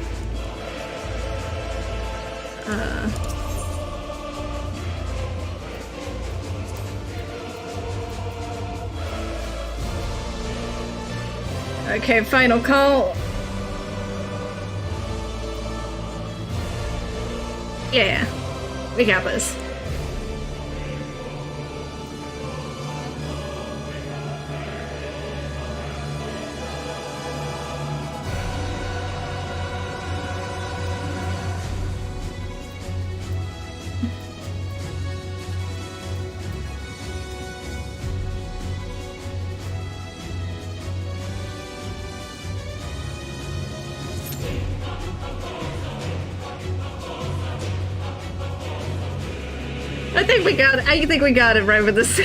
Okay, final call. Yeah, we got this. I think we got it right with this.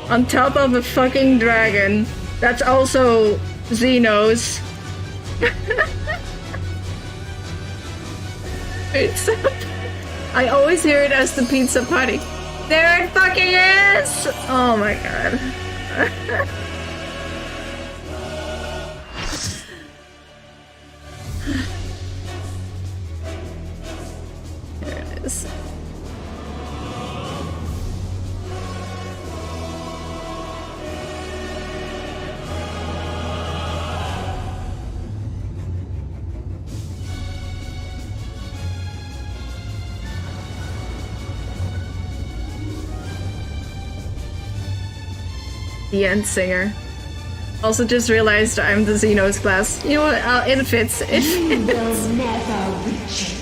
On top of a fucking dragon. That's also Xenos. I always hear it as the pizza party. There it fucking is! Oh my god. There it is. The end singer. Also just realized I'm the Xenos class. You know what? It fits. It fits. You will never reach it.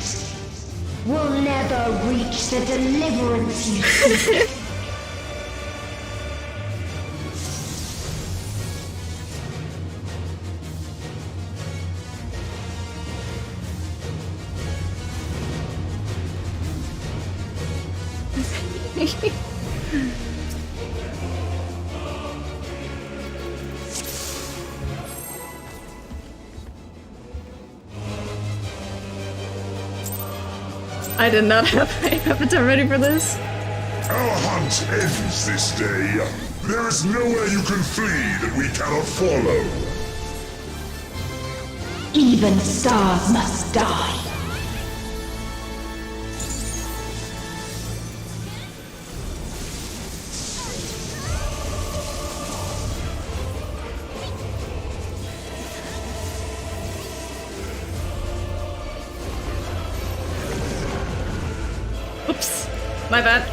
Will never reach the deliverance you seek. I did not have my avatar ready for this. Our hunt ends this day. There is nowhere you can flee that we cannot follow. Even stars must die. Oops, my bad.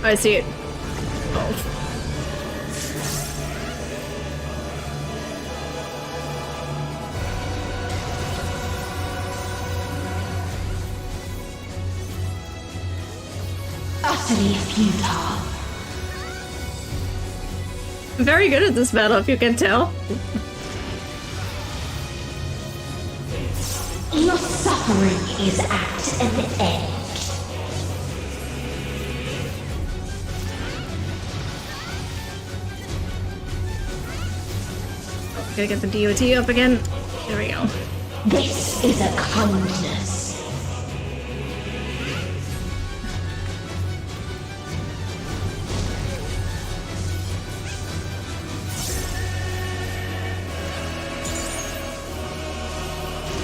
I see it. Oh. Utterly futile. I'm very good at this battle, if you can tell. Your suffering is at an end. Gotta get the DOT up again. There we go. This is a kindness.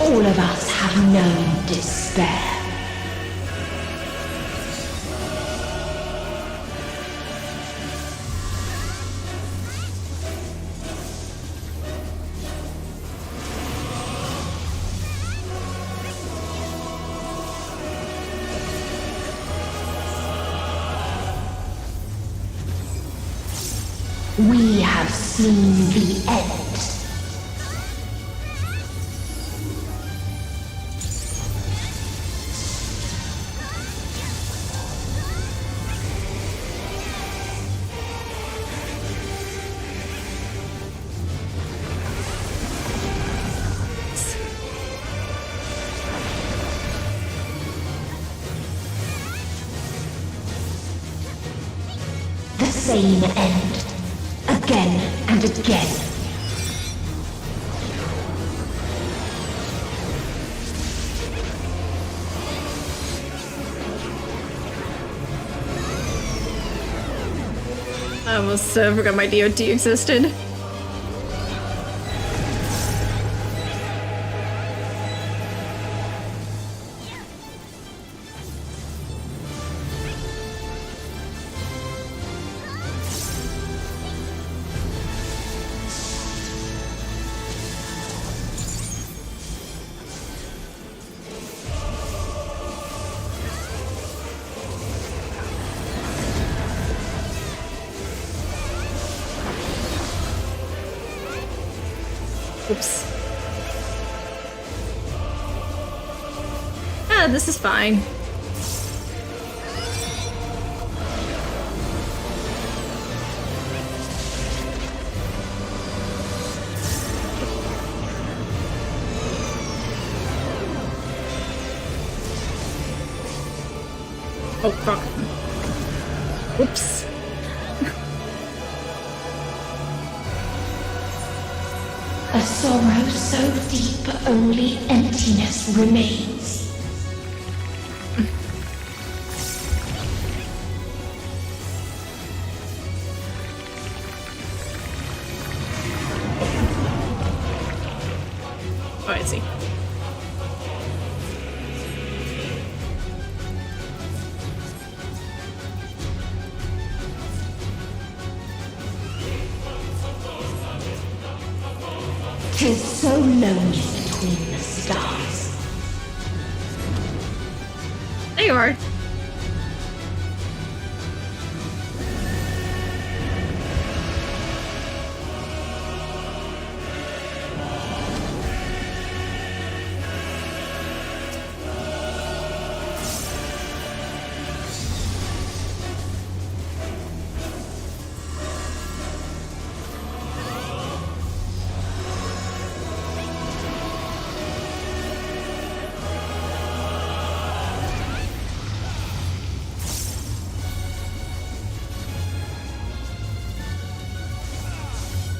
All of us have known despair. We have seen the end. The same end. Again and again. I almost forgot my DOT existed. Oops. Ah, this is fine. Oh, fuck. Oops. A sorrow so deep only emptiness remains. Oh, I see. Tis so lonely between the stars. There you are.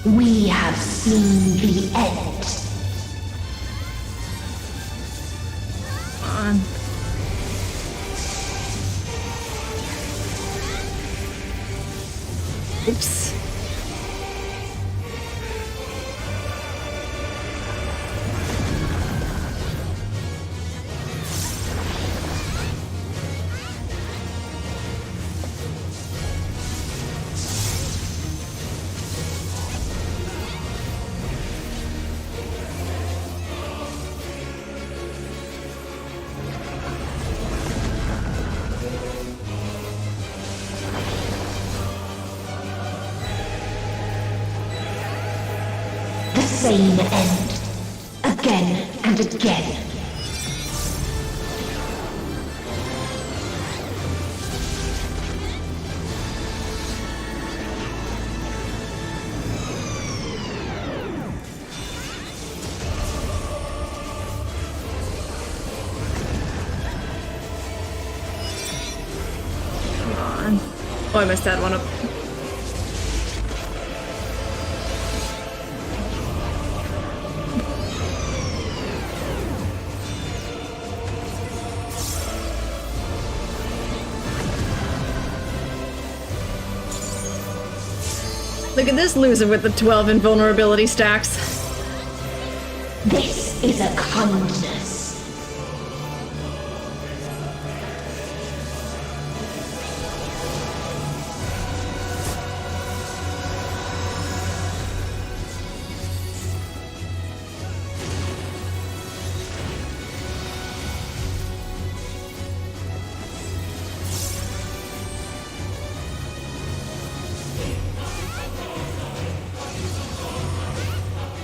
We have seen the end. Come on. Oops. Same end. Again and again. Come on. Oh, I messed that one up. Look at this loser with the 12 invulnerability stacks. This is a kindness.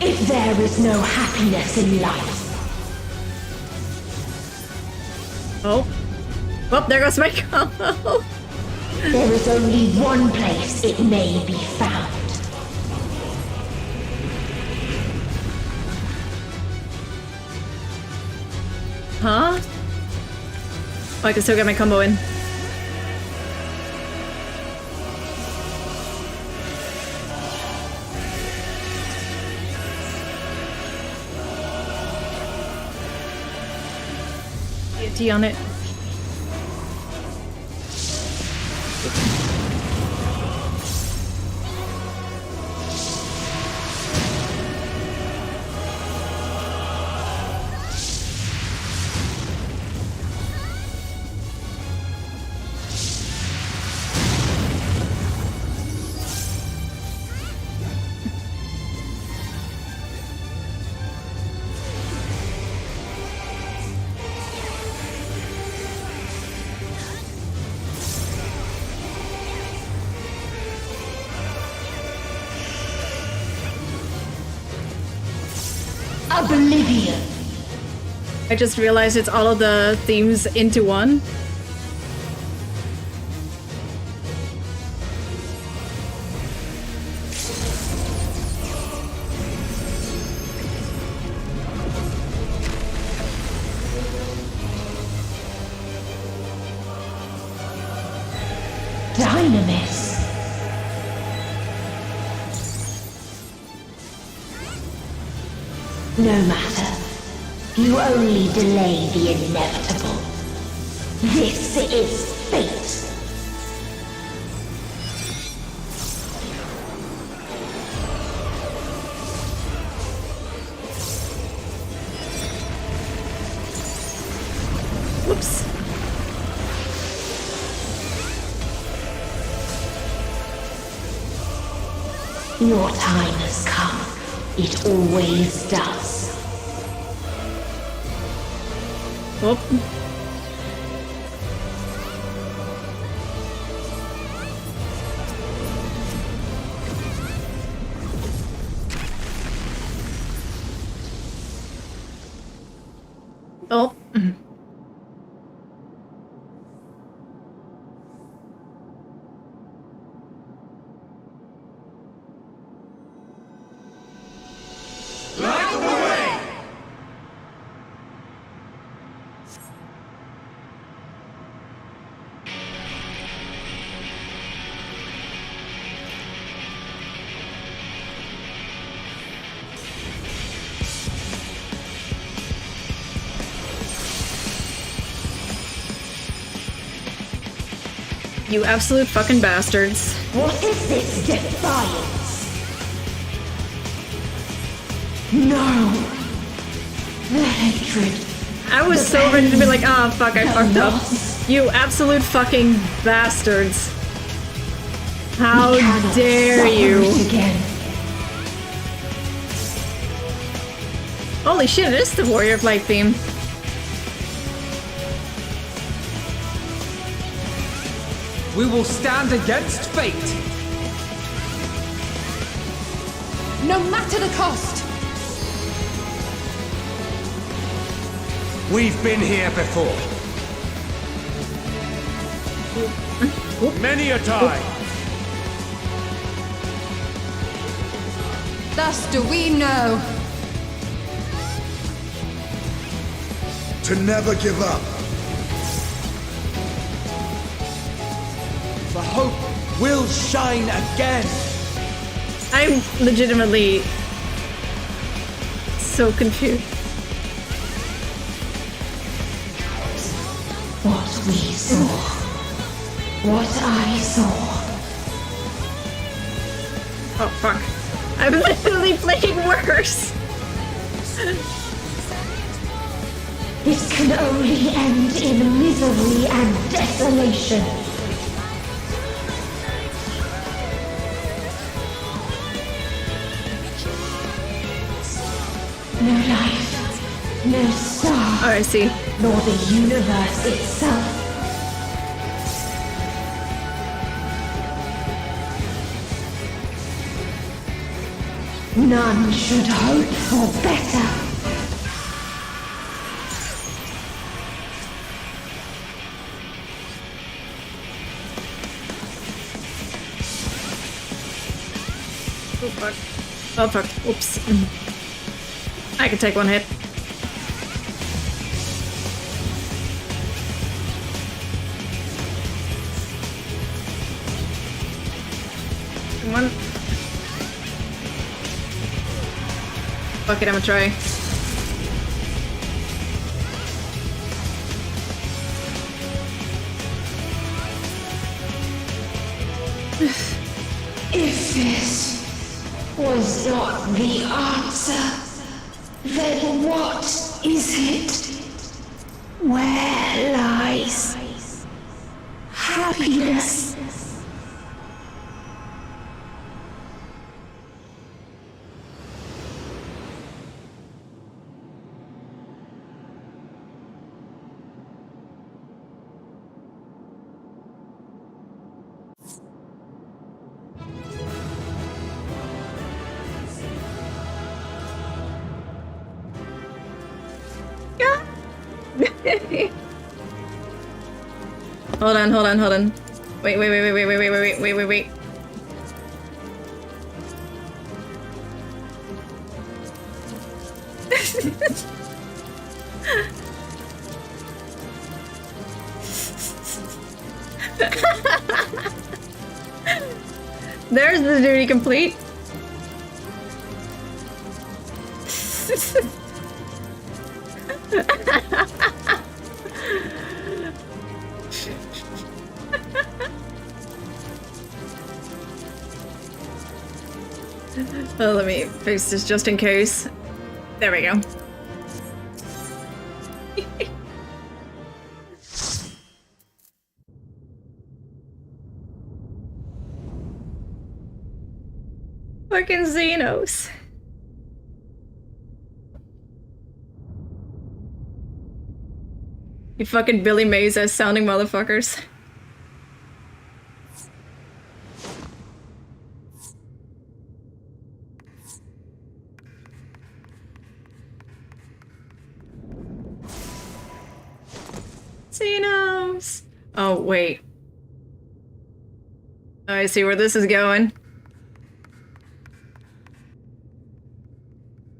If there is no happiness in life. Oh. Well, there goes my combo. There is only one place it may be found. Huh? Oh, I can still get my combo in. T on it. Oblivion. I just realized it's all of the themes into one. Dynamis. No matter. You only delay the inevitable. This is fate. Whoops. Your time has come. It always does. Oh. Oh. You absolute fucking bastards. What is this defiance? No. The hatred. I was so ready to be like, oh fuck, I fucked up. You absolute fucking bastards. How dare you? Holy shit, it is the Warrior of Light theme. We will stand against fate. No matter the cost. We've been here before. Many a time. Thus do we know. To never give up. The hope will shine again. I'm legitimately so confused. What we saw. What I saw. Oh fuck. I'm literally playing worse. This can only end in misery and desolation. No life, no star. Oh, I see. Nor the universe itself. None should hope for better. Oh fuck. Oh fuck. Oops. I can take one hit. Come on. Fuck it, I'm gonna try. If this was not the answer, then what is it? Where lies happiness? Hold on. Wait. There's the duty complete. Oh, let me fix this just in case. There we go. Fucking Xenos. You fucking Billy Mays ass sounding motherfuckers. Xenos! Oh, wait. I see where this is going.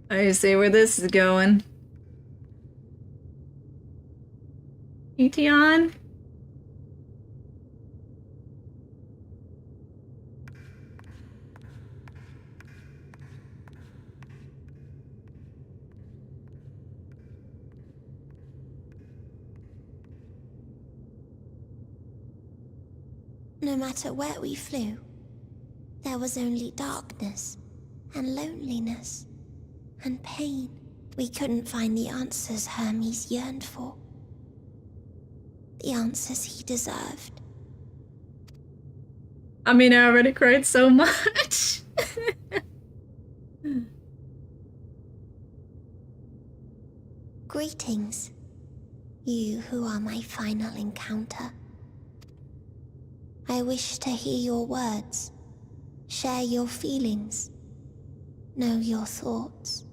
I see where this is going. Etion? No matter where we flew, there was only darkness and loneliness and pain. We couldn't find the answers Hermes yearned for. The answers he deserved. I mean, I already cried so much. Greetings, you who are my final encounter. I wish to hear your words, share your feelings, know your thoughts.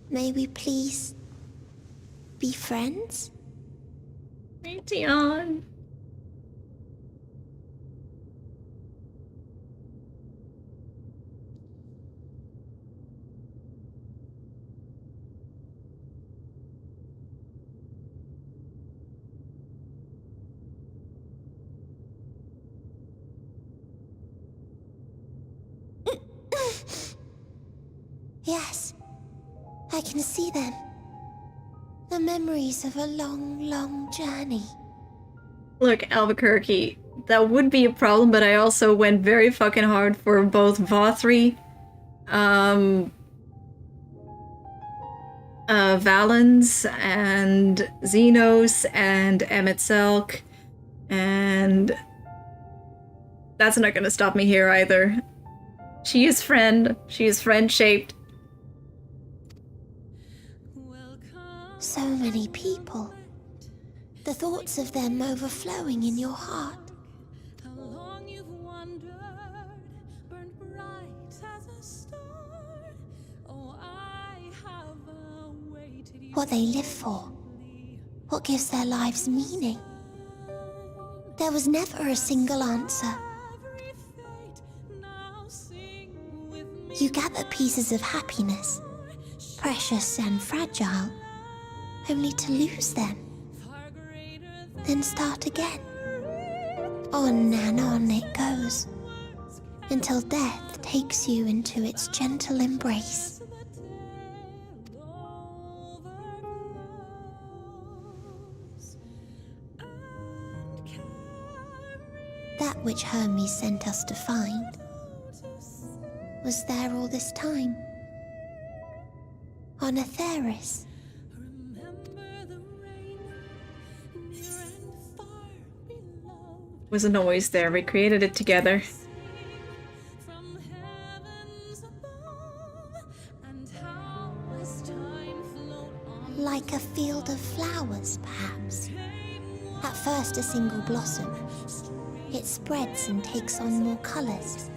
May we please be friends? Raytheon. Yes, I can see them. The memories of a long, long journey. Look, Albuquerque, that would be a problem, but I also went very fucking hard for both Vothri, Valens, and Xenos, and Emetzelk, and that's not gonna stop me here either. She is friend-shaped. So many people. The thoughts of them overflowing in your heart. What they live for. What gives their lives meaning. There was never a single answer. You gather pieces of happiness, precious and fragile, only to lose them. Then start again. On and on it goes, until death takes you into its gentle embrace. That which Hermes sent us to find was there all this time. On Atheris. Wasn't always there. We created it together. Like a field of flowers, perhaps. At first a single blossom. It spreads and takes on more colors.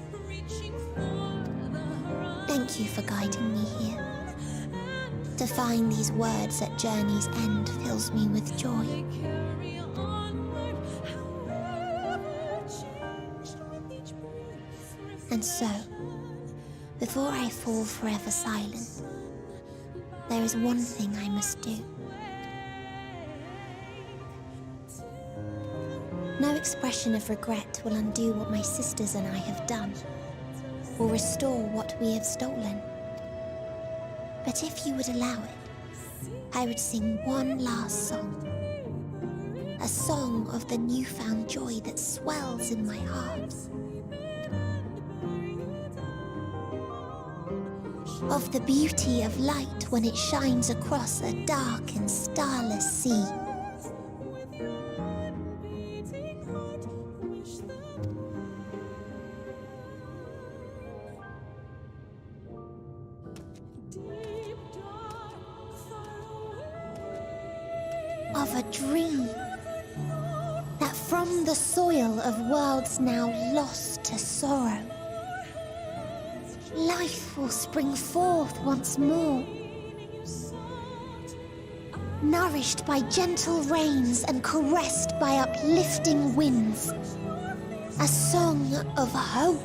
Thank you for guiding me here. To find these words at journey's end fills me with joy. And so, before I fall forever silent, there is one thing I must do. No expression of regret will undo what my sisters and I have done, or restore what we have stolen. But if you would allow it, I would sing one last song. A song of the newfound joy that swells in my heart. Of the beauty of light when it shines across a dark and starless sea. Of a dream that from the soil of worlds now lost to sorrow, life will spring forth once more, nourished by gentle rains and caressed by uplifting winds. A song of hope.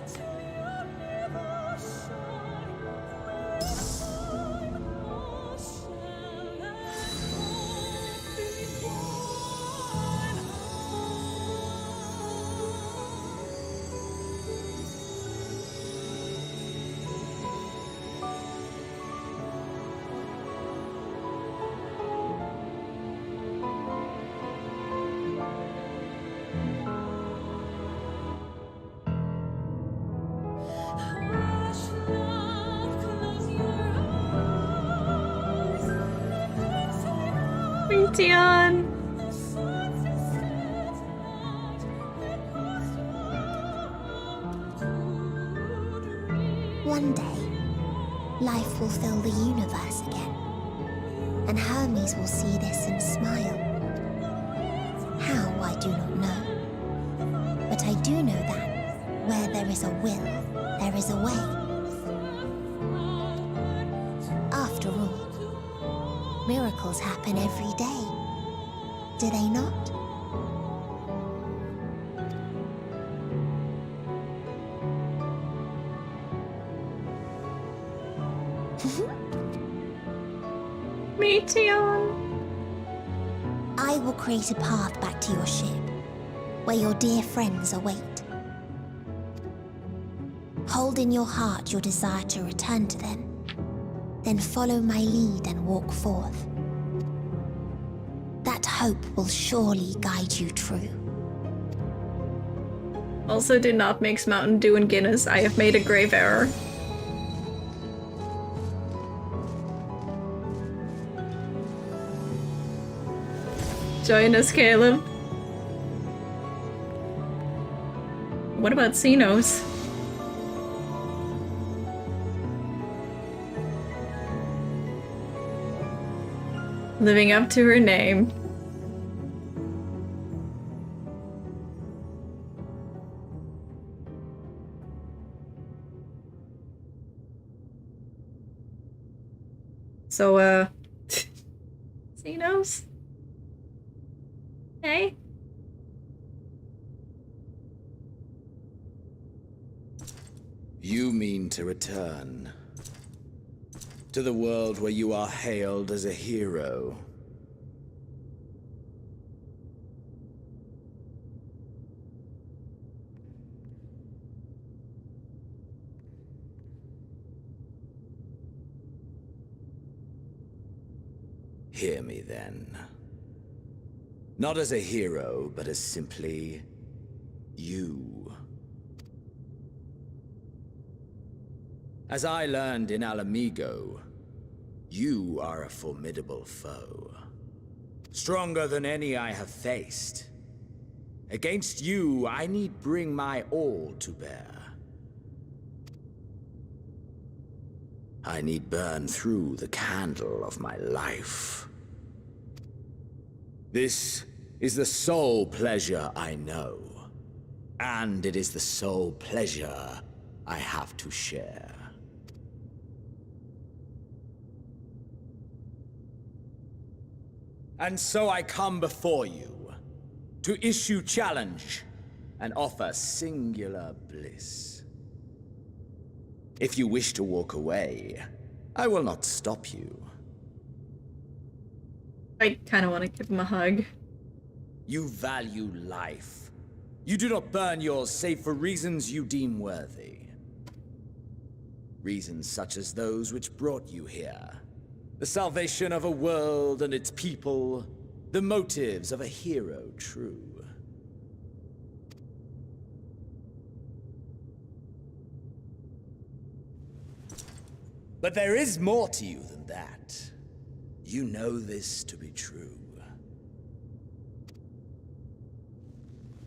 Miltion! One day, life will fill the universe again, and Hermes will see this and smile. How, I do not know. But I do know that where there is a will, there is a way. After all, miracles happen every day, do they not? Miltion! I will create a path back to your ship, where your dear friends await. Hold in your heart your desire to return to them, then follow my lead and walk forth. That hope will surely guide you true. Also, do not mix Mountain Dew and Guinness. I have made a grave error. Join us, Caleb. What about Xenos? Living up to her name. So, Xenos? Hey? You mean to return to the world where you are hailed as a hero. Hear me then. Not as a hero, but as simply you. As I learned in Alamigo, you are a formidable foe. Stronger than any I have faced. Against you, I need bring my all to bear. I need burn through the candle of my life. This is the sole pleasure I know, and it is the sole pleasure I have to share. And so I come before you, to issue challenge and offer singular bliss. If you wish to walk away, I will not stop you. I kind of want to give him a hug. You value life. You do not burn yours save for reasons you deem worthy. Reasons such as those which brought you here. The salvation of a world and its people. The motives of a hero true. But there is more to you than that. You know this to be true.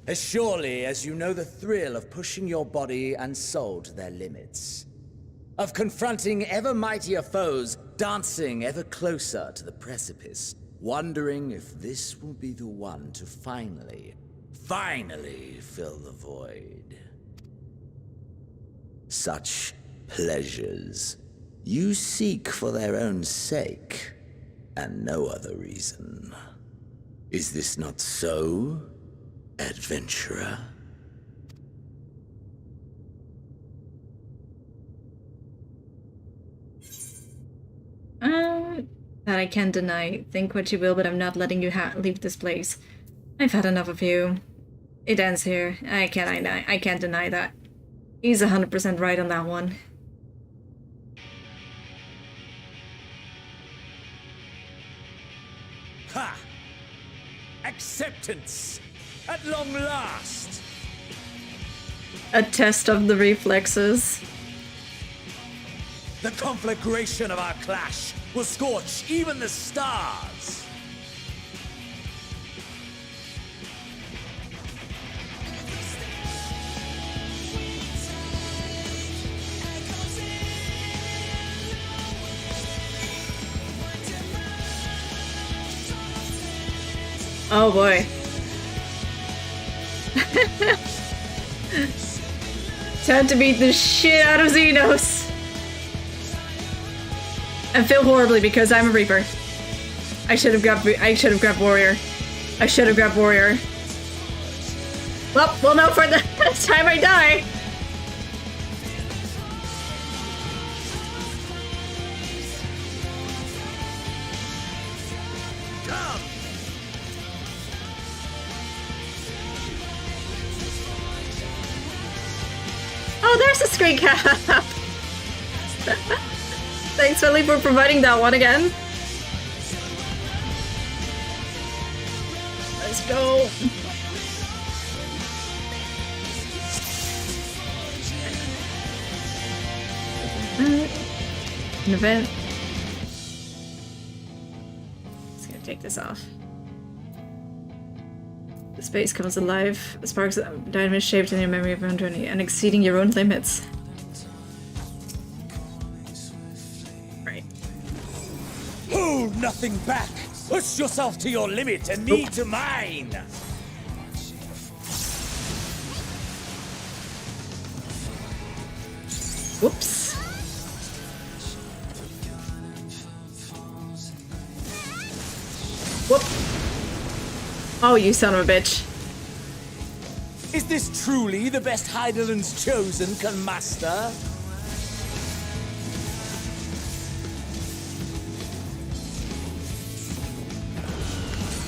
As surely as you know the thrill of pushing your body and soul to their limits. Of confronting ever mightier foes, dancing ever closer to the precipice, wondering if this will be the one to finally fill the void. Such pleasures you seek for their own sake, and no other reason. Is this not so, adventurer? That I can't deny. Think what you will, but I'm not letting you leave this place. I've had enough of you. It ends here. I can't deny that. He's 100% right on that one. Ha! Acceptance! At long last! A test of the reflexes. The conflagration of our clash will scorch even the stars! Oh boy. Time to beat the shit out of Xenos. I feel horribly because I'm a Reaper. I should have grabbed Warrior. I should have grabbed Warrior. Well, we'll know for the time I die. Oh, there's a screen cap! Thanks, Philly, for providing that one again. Let's go. An event. Just gonna take this off. The space comes alive. Sparks of dynamite shaped in your memory of your own journey and exceeding your own limits. Right. Hold nothing back! Push yourself to your limit and me to mine! Whoops. Whoop. Oh, you son of a bitch. Is this truly the best Heidelland's chosen can master?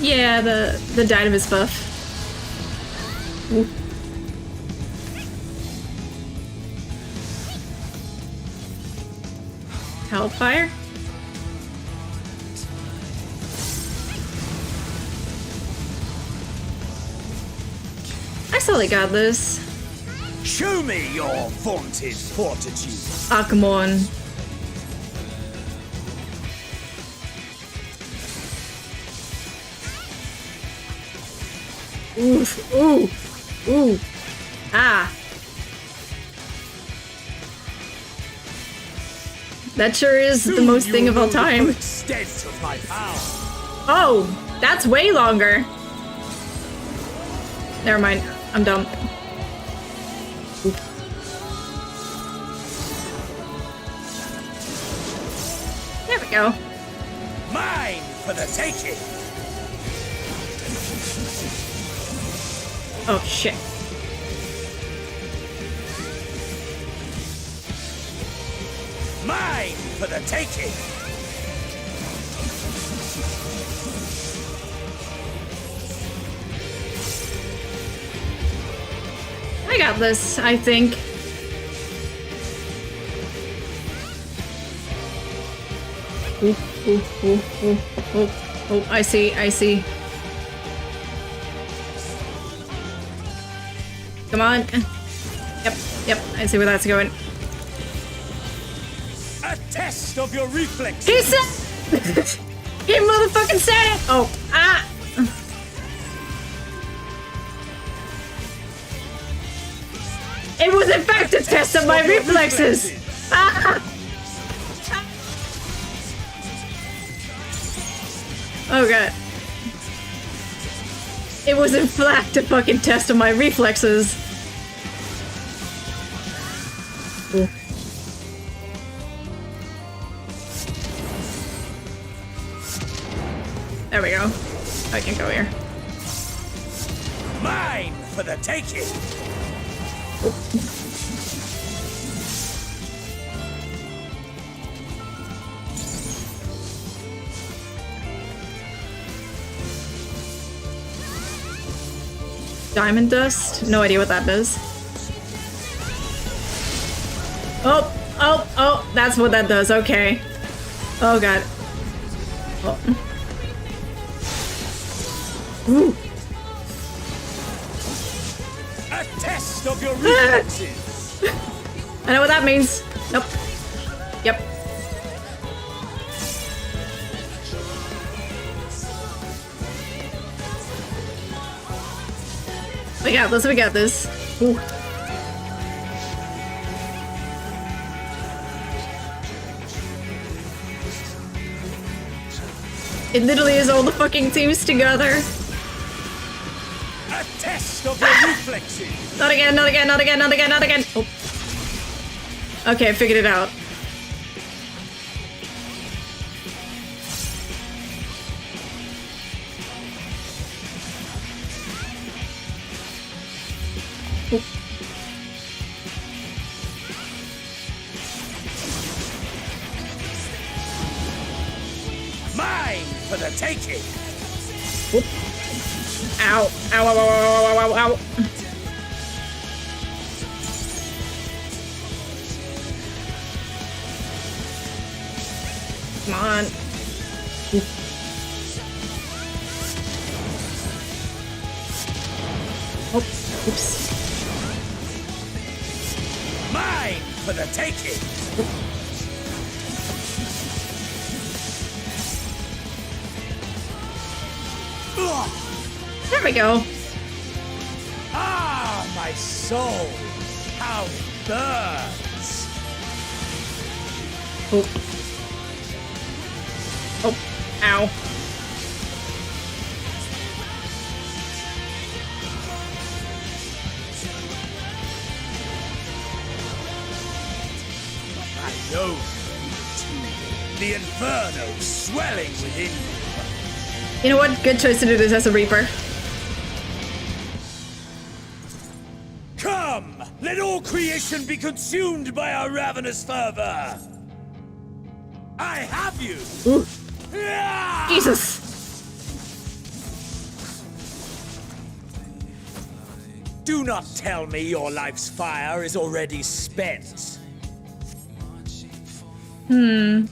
Yeah, the Dynamis buff. Ooh. Hellfire? I solely got this. Show me your vaunted fortitude. Ah, come on. Oof, ooh, ooh, ah. That sure is the most thing of all time. Of my power. Oh, that's way longer. Never mind, I'm dumb. Oop. There we go. Mine for the taking. Oh shit. Mine for the taking. I got this, I think. Ooh, ooh, ooh, ooh, ooh. Oh, I see, I see. Come on. Yep, yep, I see where that's going. A test of your reflex. He said he motherfucking said it! Oh, ah! It was in fact a test of my reflexes! Ah! Oh god. It was in fact a fucking test of my reflexes. Ooh. There we go. I can go here. Mine for the taking. Diamond dust? No idea what that does. Oh, oh, oh, that's what that does. Okay. Oh god. Oh. Ooh. A test of your reflexes. I know what that means. Nope. Yep. We got this, we got this. Ooh. It literally is all the fucking teams together. test of your reflexes. Not again, not again, not again, not again, not again. Oh. Okay, I figured it out. Oh. Mine for the taking. Oop. Ow. Ow, ow, ow, ow, ow, ow, ow. Come on. Oop. Oh, oops. Mine for the taking. There we go. Ah, my soul. How it burns. Oh. Oh. Ow. I know you too. The inferno swelling within you. You know what? Good choice to do this as a Reaper. Come! Let all creation be consumed by our ravenous fervor! I have you! Ooh. Jesus! Do not tell me your life's fire is already spent. I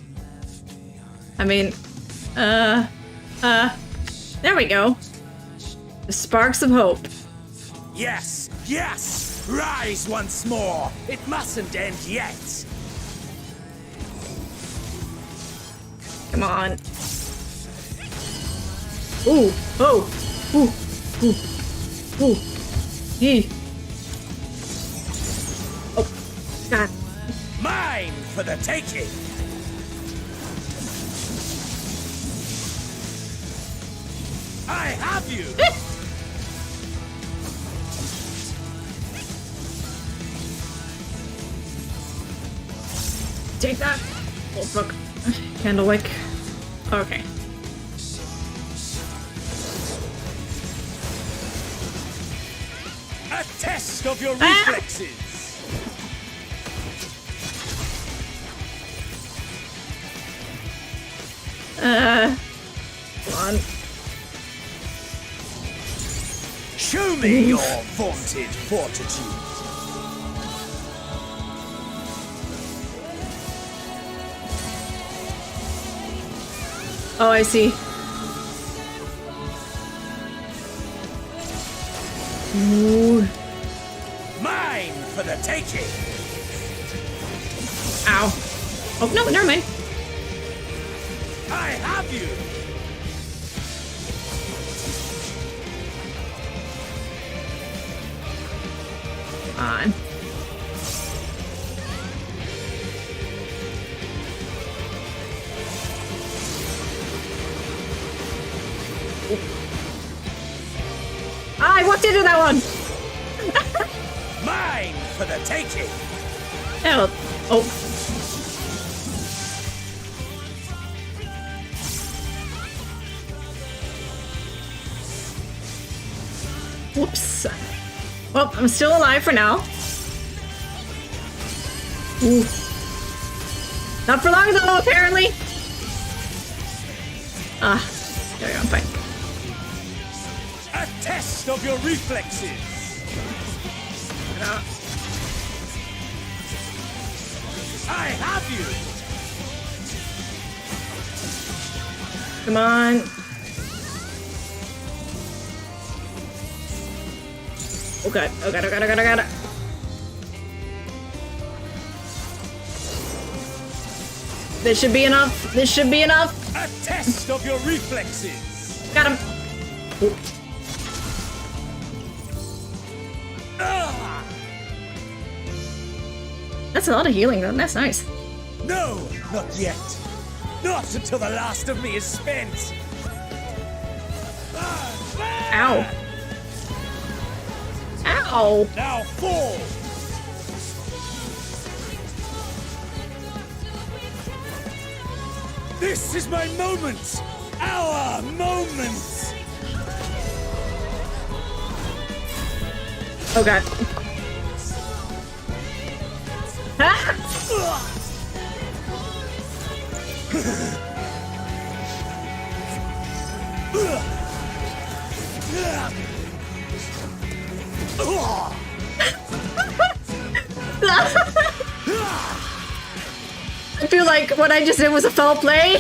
mean, there we go. The sparks of hope. Yes, yes! Rise once more! It mustn't end yet! Come on. Ooh, oh, ooh, ooh, ooh, yee. Oh, God. Mine for the taking! I have you! Take that. Oh, fuck. Candlewick. Okay. A test of your reflexes! Come on. Show me your vaunted fortitude. Oh, I see. Ooh. Mine for the taking. Ow. Oh, no, never mind. I have you. On. I walked into that one. Mine for the taking. Hell. Oh. Whoops. Well, I'm still alive for now. Ooh. Not for long though, apparently. Ah, there we go, I'm fine. A test of your reflexes. I have you. Come on. Oh god, oh god, oh god, oh god, oh god. This should be enough. This should be enough. A test of your reflexes. Got him. Ooh. That's a lot of healing, though. That's nice. No, not yet. Not until the last of me is spent. Ow. Oh. Now fall! This is my moment! Our moment! Oh god. Ah! I feel like what I just did was a foul play.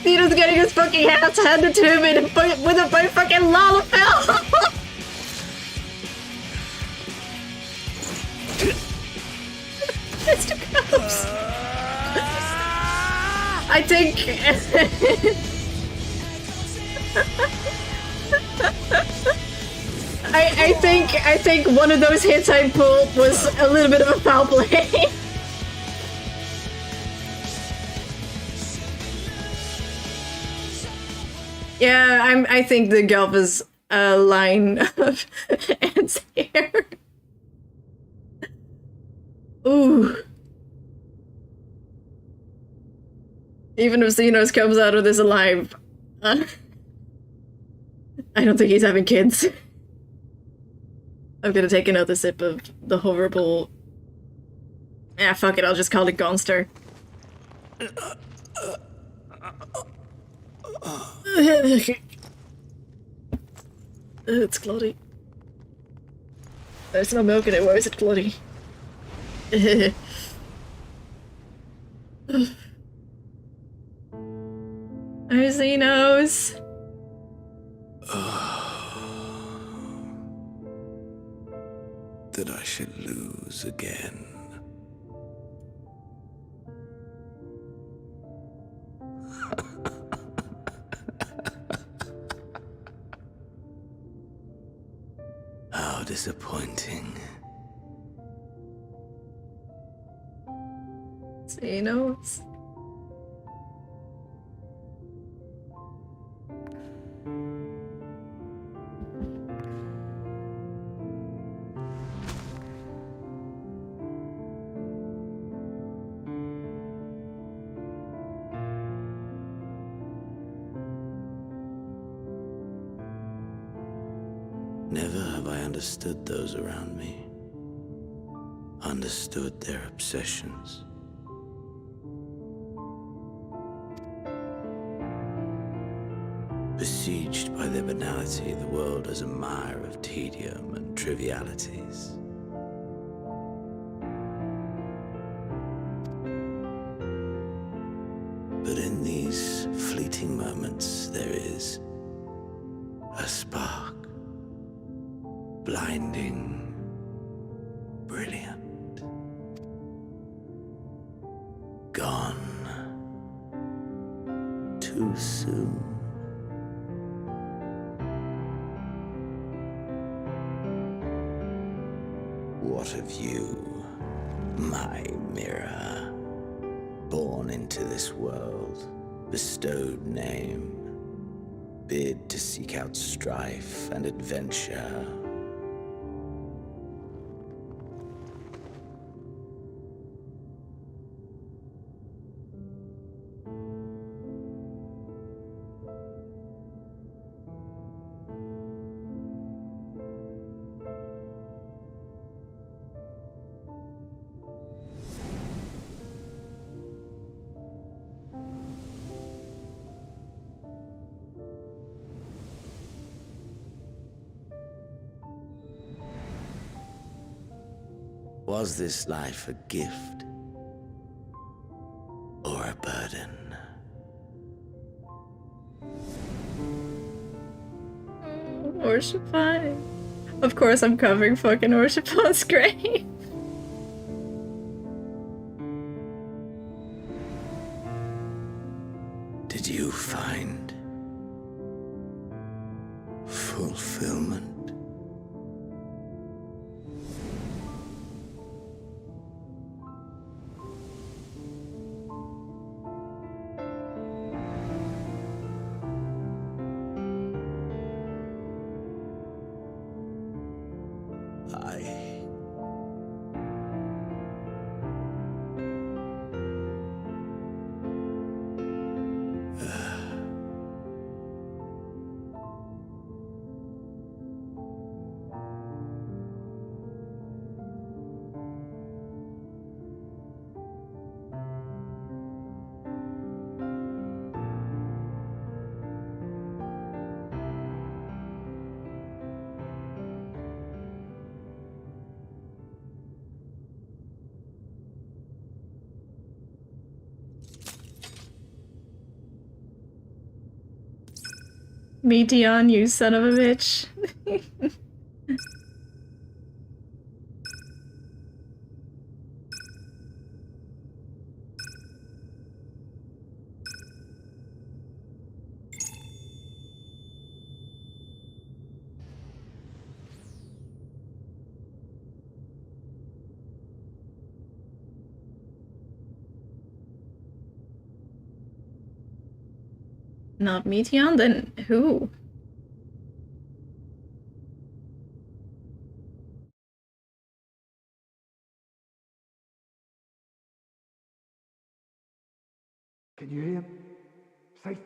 Nito's getting his fucking ass handed to him with a fucking lalafell. Mr. Krabs. I think. I think one of those hits I pulled was a little bit of a foul play. Yeah, I think the Gelb is a line of ants here. Ooh. Even if Xenos comes out of this alive, I don't think he's having kids. I'm gonna take another sip of the horrible... Ah, fuck it, I'll just call it Gonster. It's cloddy. There's no milk in it, why is it cloddy? Hi, Xenos! That I should lose again. How disappointing. Xenos. Never have I understood those around me. Understood their obsessions. Besieged by their banality, the world is a mire of tedium and trivialities. But in these fleeting moments, there is a spark. Blinding, brilliant, gone too soon. What of you, my mirror, born into this world, bestowed name, bid to seek out strife and adventure? Was this life a gift or a burden? Orshify. Of course I'm covering fucking Orshify's grave. Did you find fulfillment? Meteon, you son of a bitch. Not Meteon? Then who? Can you hear? Safe.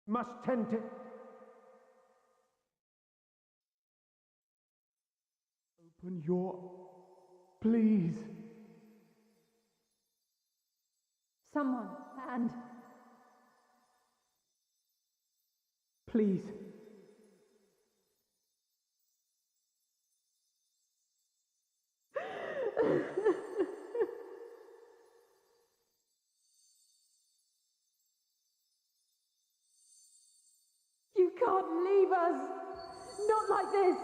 Must tend to. Open your. Please. Someone, and. Please. You can't leave us! Not like this!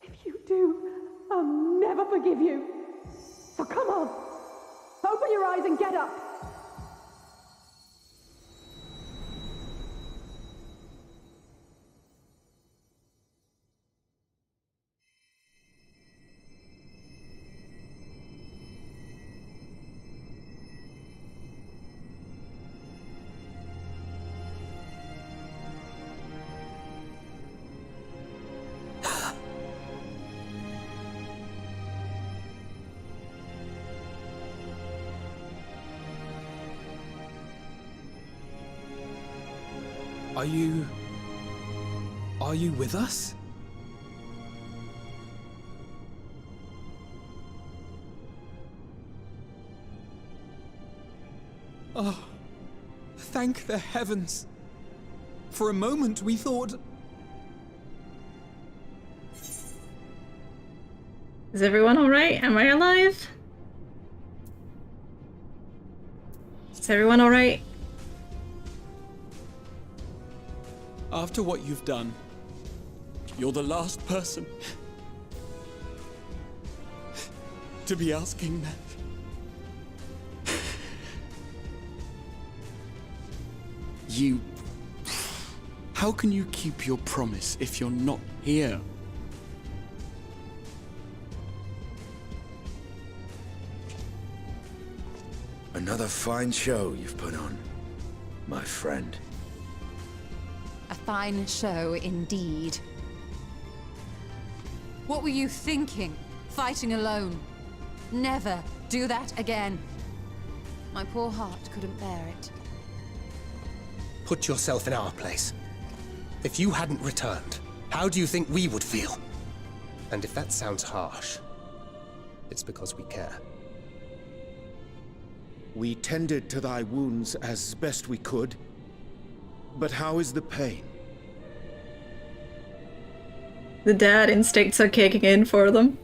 If you do, I'll never forgive you! So come on! Open your eyes and get up! Are you with us? Oh, thank the heavens. For a moment we thought... Is everyone alright? Am I alive? Is everyone alright? After what you've done, you're the last person to be asking that. You... How can you keep your promise if you're not here? Another fine show you've put on, my friend. A fine show indeed. What were you thinking? Fighting alone? Never do that again. My poor heart couldn't bear it. Put yourself in our place. If you hadn't returned, how do you think we would feel? And if that sounds harsh, it's because we care. We tended to thy wounds as best we could. But how is the pain? The dad instincts are kicking in for them.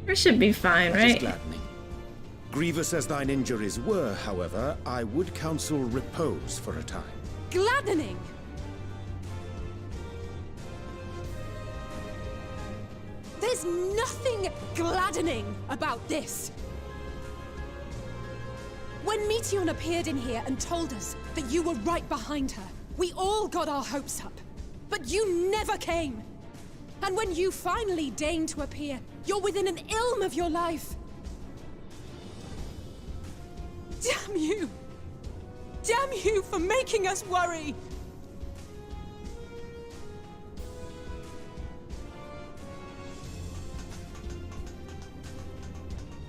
We should be fine, That is right? gladdening. Grievous as thine injuries were, however, I would counsel repose for a time. Gladdening! There's nothing gladdening about this! When Meteon appeared in here and told us that you were right behind her, we all got our hopes up. But you never came! And when you finally deign to appear, you're within an ilm of your life! Damn you! Damn you for making us worry!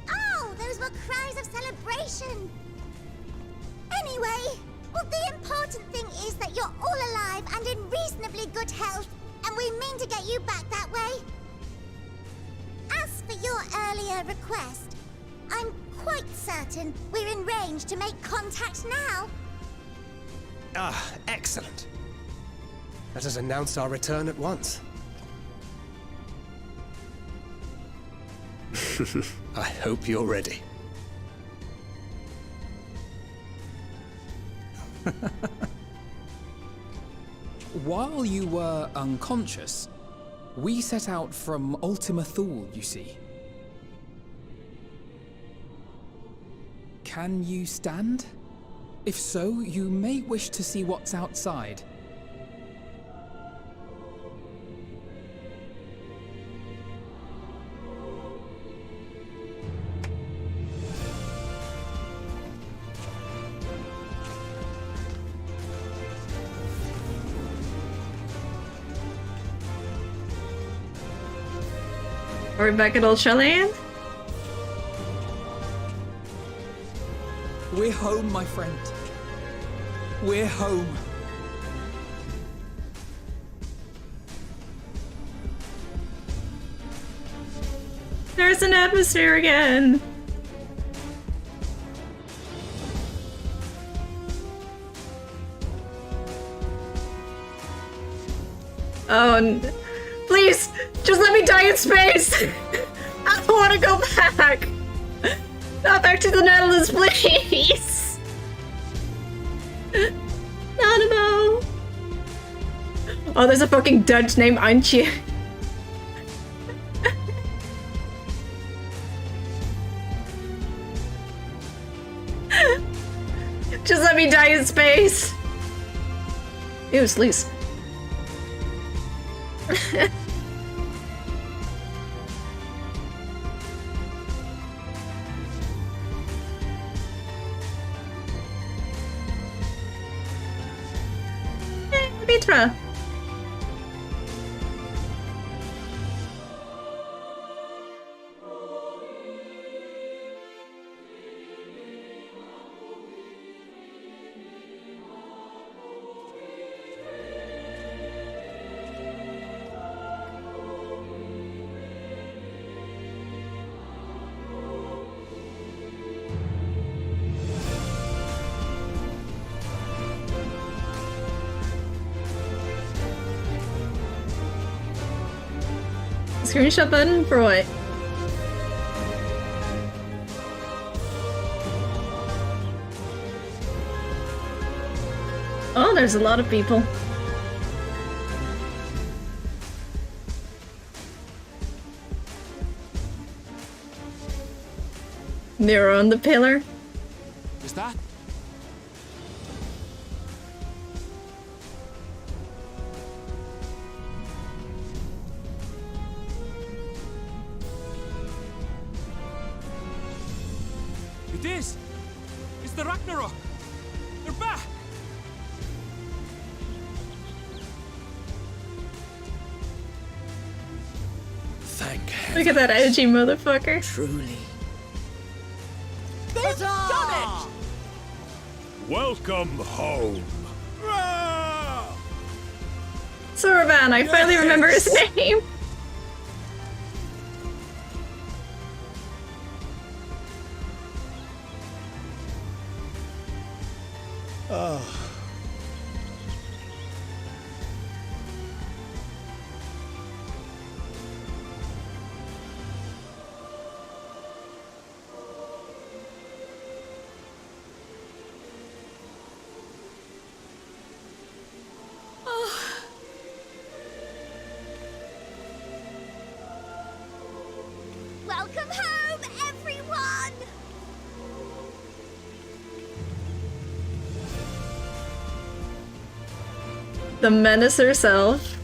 Oh, those were cries of celebration! Anyway, well, the important thing is that you're all alive and in reasonably good health, and we mean to get you back that way. As for your earlier request, I'm quite certain we're in range to make contact now. Ah, excellent. Let us announce our return at once. I hope you're ready. While you were unconscious, we set out from Ultima Thule, you see. Can you stand? If so, you may wish to see what's outside. Are we back at Old Chilean? We're home, my friend. We're home. There's an atmosphere again. Oh, please, just let me die in space. I don't want to go back. Not back to the Netherlands, please. No. Oh, there's a fucking Dutch named Antje. Just let me die in space. Ew, sleaze. Petra. Screenshot button for what? Oh, there's a lot of people. They're on the pillar. Is that? It is! It's the Ragnarok! They're back! Thank heaven. Look at that edgy motherfucker. Truly. They've done it! Welcome home. Soroban, I finally remember his name. Oh. Welcome home, everyone! The menace herself.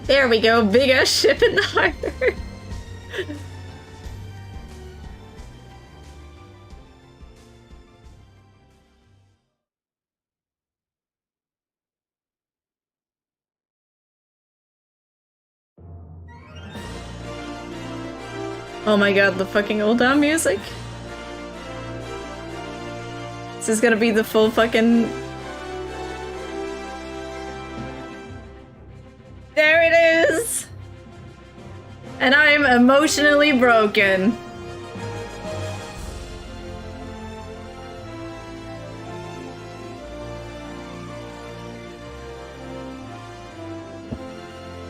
There we go, big ass ship in the harbor. Oh my god, the fucking old down music. This is gonna be the full fucking... There it is! And I'm emotionally broken.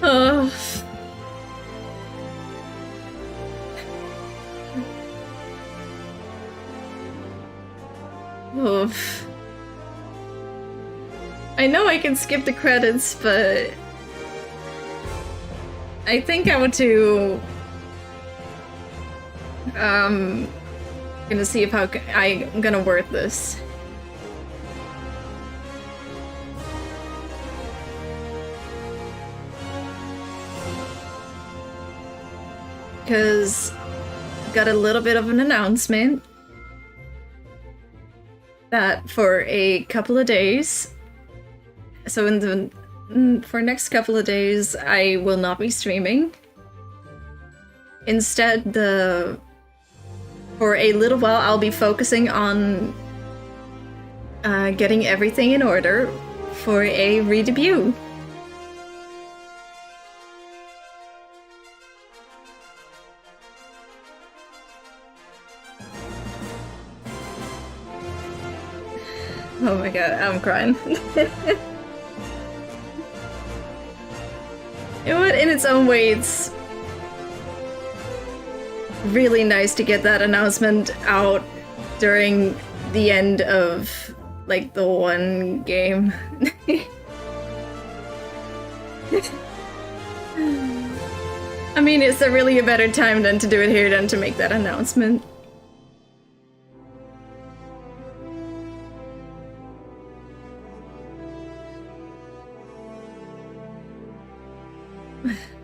Oh. Oof. I know I can skip the credits, but I think I want to gonna see if I'm gonna word this. Because I've got a little bit of an announcement that for a couple of days, so for next couple of days, I will not be streaming. Instead, for a little while, I'll be focusing on getting everything in order for a re-debut. Oh my god, I'm crying. You know what? In its own way, it's really nice to get that announcement out during the end of, like, the one game. I mean, is there really a better time than to do it here than to make that announcement?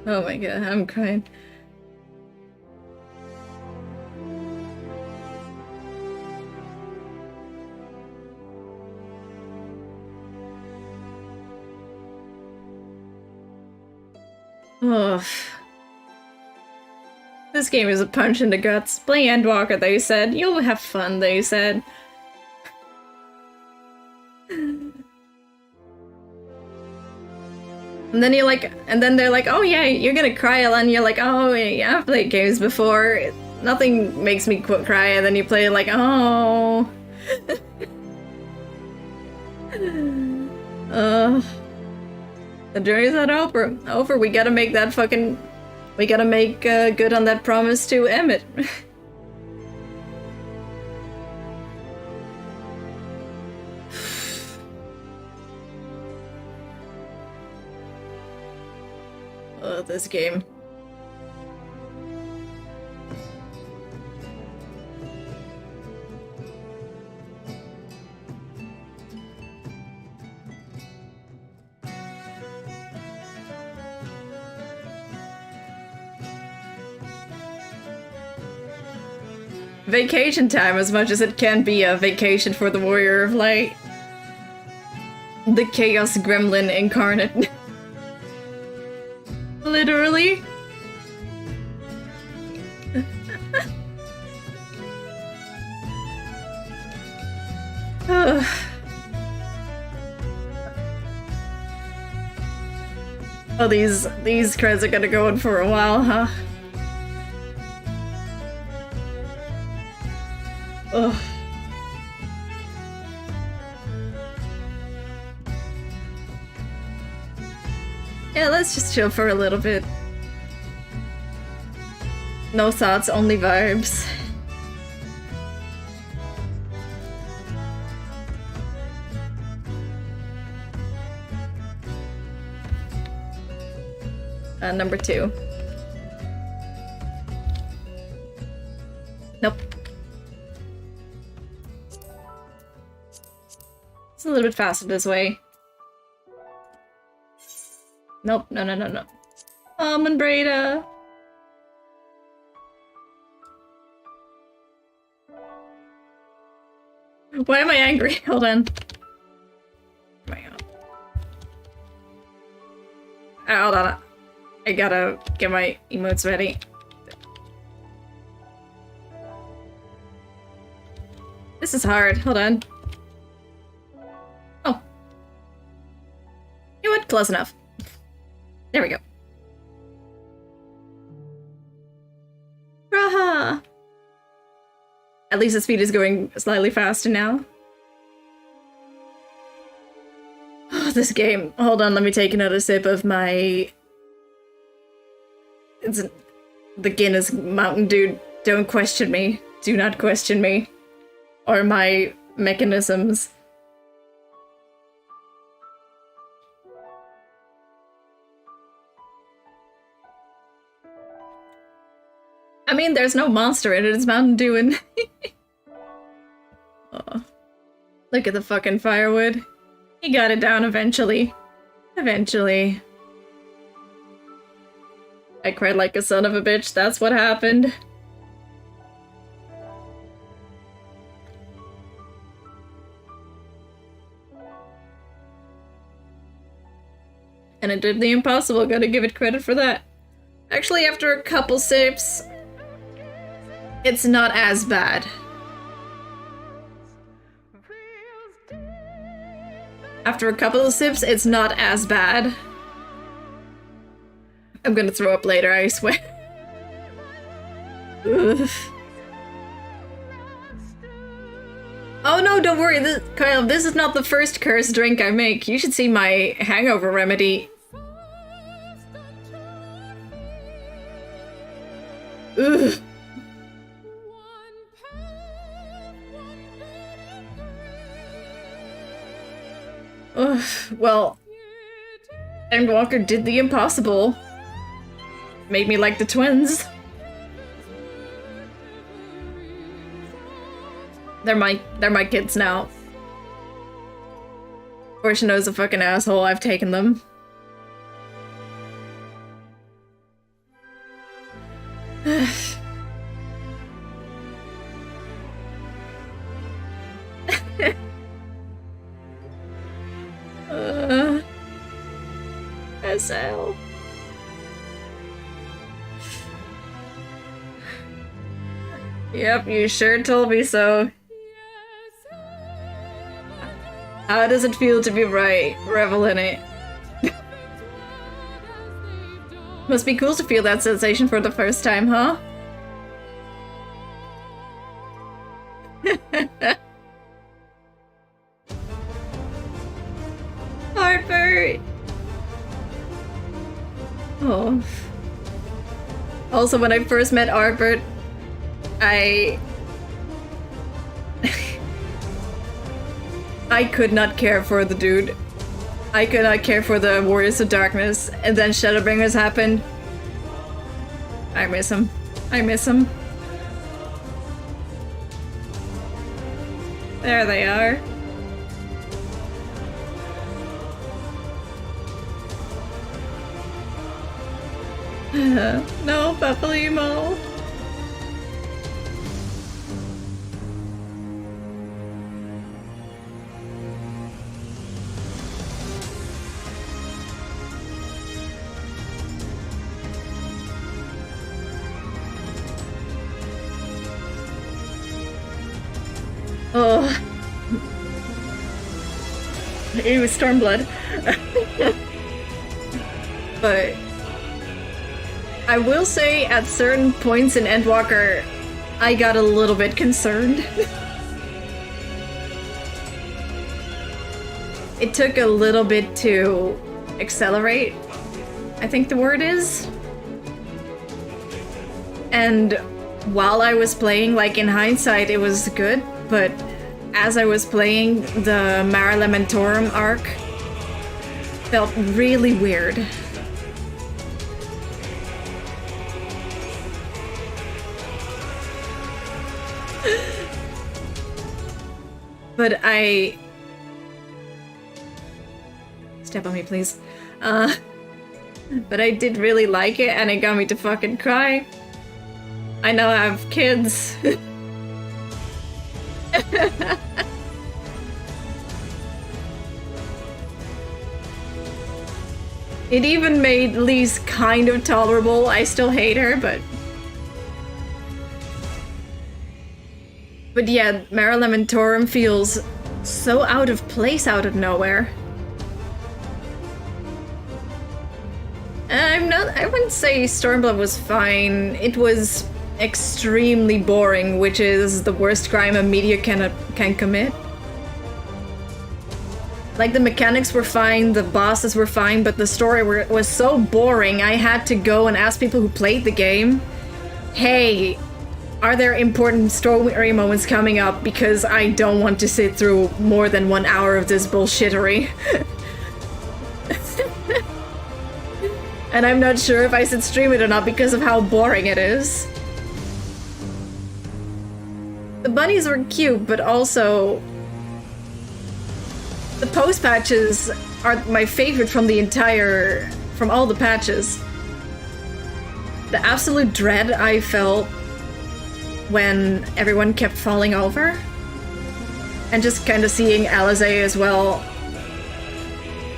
Oh my god, I'm crying. Oh. This game is a punch in the guts. Play Endwalker, they said. You'll have fun, they said. And then you're like, and then they're like, oh yeah, you're gonna cry, and you're like, oh yeah, I've played games before. Nothing makes me cry, and then you play like, oh. The journey's not over. We gotta make that fucking, we gotta make good on that promise to Emmett. Oh, this game. Vacation time, as much as it can be a vacation for the Warrior of Light. The Chaos Gremlin incarnate. Literally. Oh, these creds are gonna go on for a while, huh? Ugh. Yeah, let's just chill for a little bit. No thoughts, only vibes. Number 2. Nope. It's a little bit faster this way. Nope, no. Almond Breda. Why am I angry? Hold on. Oh my god. Hold on. I gotta get my emotes ready. This is hard. Hold on. Oh. You know what? Close enough. There we go. Raha! At least the speed is going slightly faster now. Oh, this game. Hold on, let me take another sip of my... It's the Guinness Mountain Dew. Don't question me. Do not question me. Or my mechanisms. I mean, there's no monster in it, it's Mountain Dew and... Oh. Look at the fucking firewood. He got it down eventually. Eventually. I cried like a son of a bitch, that's what happened. And it did the impossible, gotta give it credit for that. Actually, after a couple sips, it's not as bad. After a couple of sips, it's not as bad. I'm gonna throw up later, I swear. Ugh. Oh no, don't worry, Kyle, this is not the first cursed drink I make. You should see my hangover remedy. Ugh. Ugh, well, Endwalker did the impossible. Made me like the twins. They're my kids now. Portiono's a fucking asshole, I've taken them. SL. Yep, you sure told me so. How does it feel to be right? Revel in it. Must be cool to feel that sensation for the first time, huh? Heartburn! Oh. Also, when I first met Arbert, I could not care for the dude. I could not care for the Warriors of Darkness, and then Shadowbringers happened. I miss him. I miss him. There they are. No, Papalimo. Oh. It was Stormblood. But I will say at certain points in Endwalker, I got a little bit concerned. It took a little bit to accelerate, I think the word is. And while I was playing, like in hindsight, it was good, but as I was playing, the Mara Lamentorum arc felt really weird. But step on me, please. But I did really like it, and it got me to fucking cry. I now have kids. It even made Lise kind of tolerable. I still hate her, but... But yeah, Mare Lamentorum feels so out of place out of nowhere. I wouldn't say Stormblood was fine. It was extremely boring, which is the worst crime a media can commit. Like, the mechanics were fine, the bosses were fine, but the story was so boring, I had to go and ask people who played the game, hey, are there important story moments coming up, because I don't want to sit through more than 1 hour of this bullshittery. And I'm not sure if I should stream it or not because of how boring it is. The bunnies were cute, but also... The post-patches are my favorite from from all the patches. The absolute dread I felt when everyone kept falling over. And just kind of seeing Alisaie as well,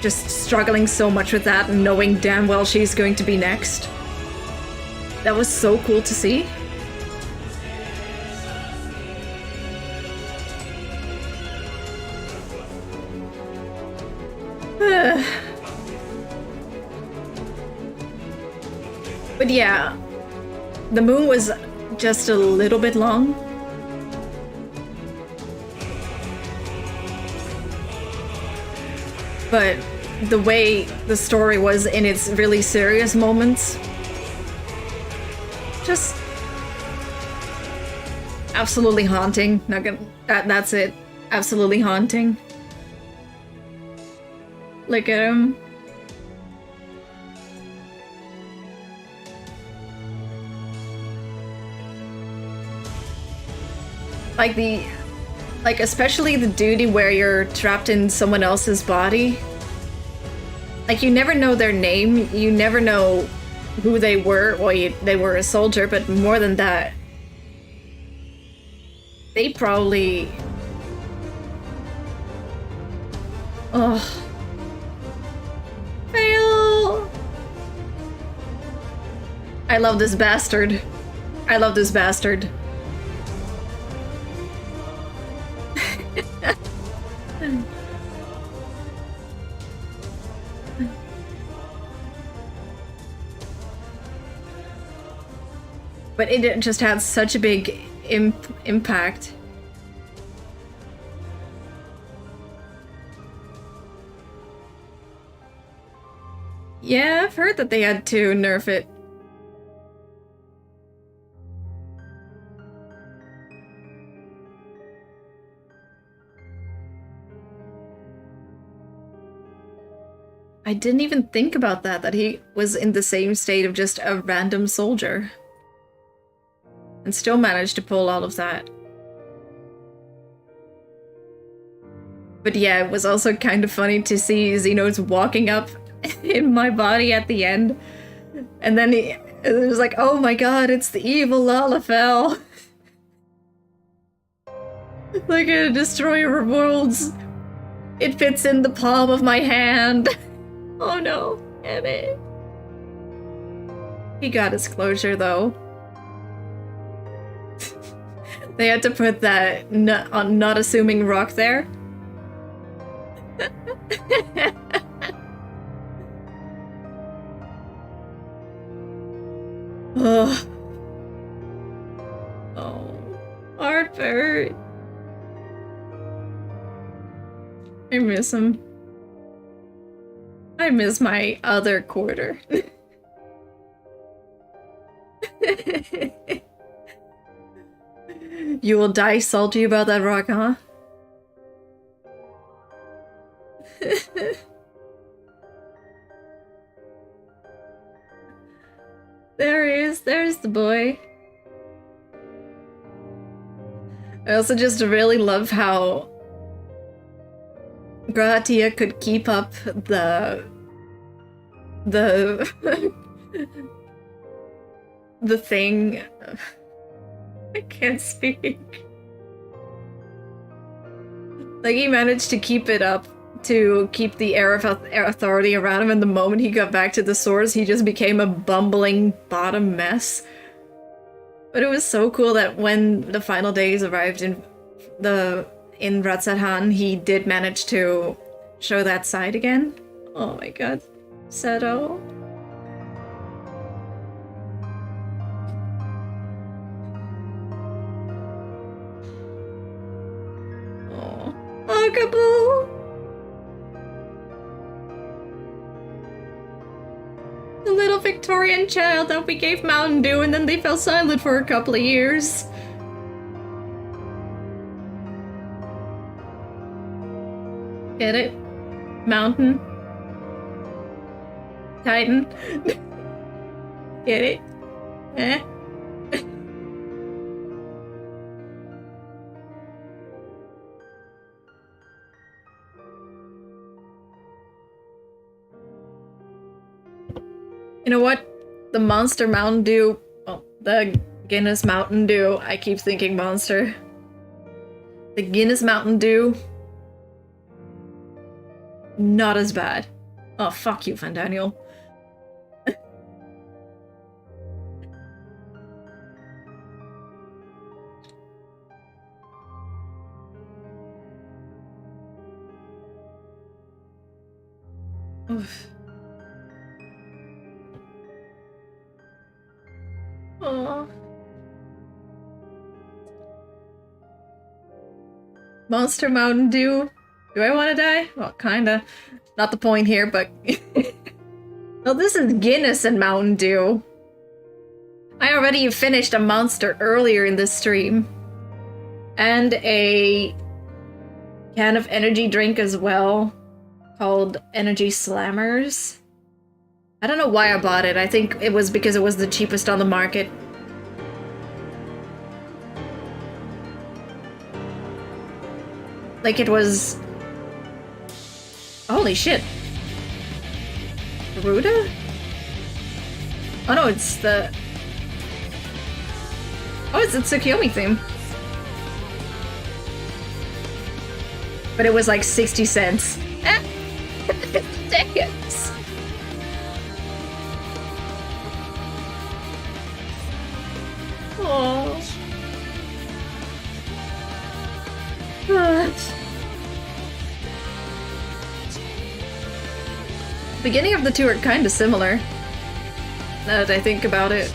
just struggling so much with that and knowing damn well she's going to be next. That was so cool to see. But yeah, the moon was just a little bit long. But the way the story was in its really serious moments, just absolutely haunting. Not gonna, that's it. Absolutely haunting. Look at him. Like especially the duty where you're trapped in someone else's body. Like, you never know their name, you never know who they were. Well, they were a soldier, but more than that, they probably... Oh. Fail! I love this bastard. I love this bastard. But it just had such a big impact. Yeah, I've heard that they had to nerf it. I didn't even think about that he was in the same state of just a random soldier. And still managed to pull all of that. But yeah, it was also kind of funny to see Xenos walking up in my body at the end. And then it was like, oh my god, it's the evil Lalafell. Like a destroyer of worlds. It fits in the palm of my hand. Oh no, damn it. He got his closure though. They had to put that not assuming rock there. Oh. Oh. Arthur. I miss him. I miss my other quarter. You will die salty about that rock, huh? There he is, there's the boy. I also just really love how Gratia could keep up the thing. I can't speak. Like, he managed to keep it up to keep the air of authority around him, and the moment he got back to the source, he just became a bumbling bottom mess. But it was so cool that when the final days arrived in Ratsathan, he did manage to show that side again. Oh my god. Seto. Oh. Agaboo! The little Victorian child that we gave Mountain Dew and then they fell silent for a couple of years. Get it? Mountain? Titan? Get it? Eh? You know what? The Monster Mountain Dew... Oh, the Guinness Mountain Dew. I keep thinking Monster. The Guinness Mountain Dew. Not as bad. Oh, fuck you, Van Daniel. Oof. Aww. Monster Mountain Dew. Do I want to die? Well, kinda. Not the point here, but... Well, this is Guinness and Mountain Dew. I already finished a monster earlier in this stream. And a can of energy drink as well, called Energy Slammers. I don't know why I bought it. I think it was because it was the cheapest on the market. Like, it was... Holy shit. Ruda? Oh no, it's the... Oh, it's the Tsukiyomi theme. But it was like 60 cents. Seconds. Oh. The beginning of the two are kind of similar, now that I think about it.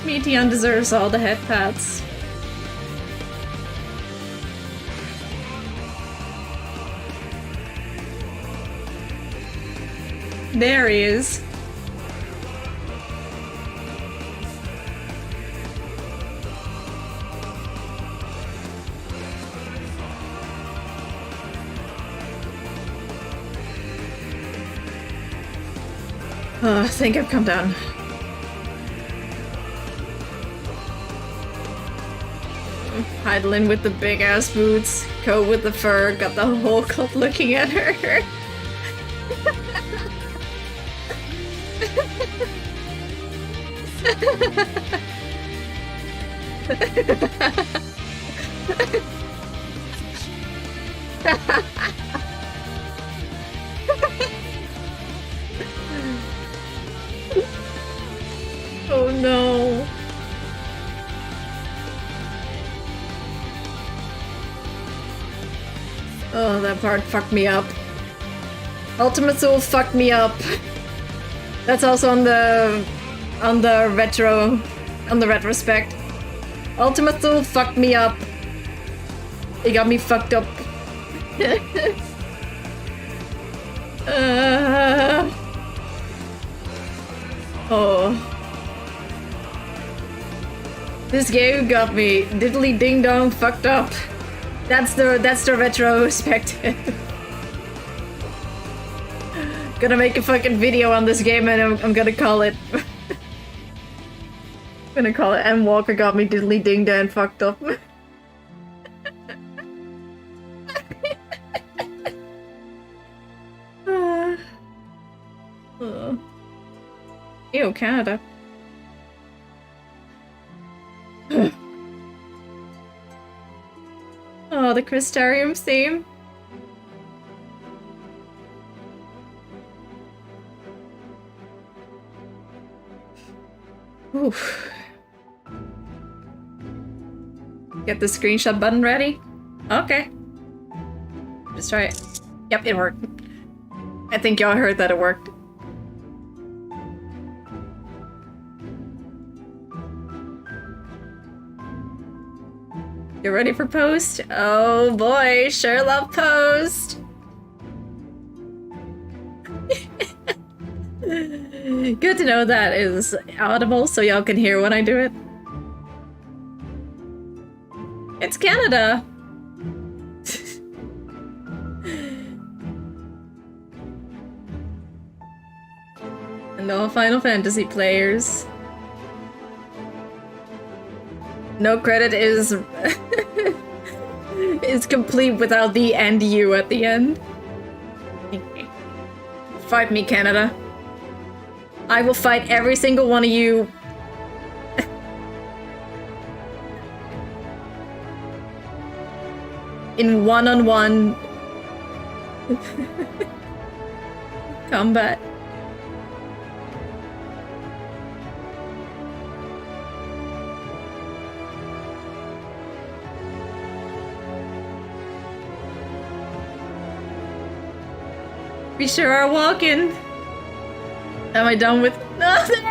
Meteon deserves all the head pats. There he is. Oh, I think I've come down. Heidelin with the big ass boots, Ko with the fur, got the whole cult looking at her. Oh no. Oh, that part fucked me up. Ultima Soul fucked me up. That's also on the retrospect. Ultima Soul fucked me up. It got me fucked up. Oh. This game got me diddly ding dong fucked up. That's the retrospective. Gonna make a fucking video on this game and I'm gonna call it. I'm gonna call it Endwalker got me diddly ding dong fucked up. Ew, Canada. Oh, the Crystarium theme. Oof. Get the screenshot button ready? Okay. Just try it. Yep, it worked. I think y'all heard that it worked. You ready for post? Oh boy, sure love post. Good to know that is audible so y'all can hear when I do it. It's Canada! And all Final Fantasy players. No credit is is complete without the "and you" at the end. Fight me, Canada. I will fight every single one of you. In one-on-one combat. We sure are walking. Am I done with nothing?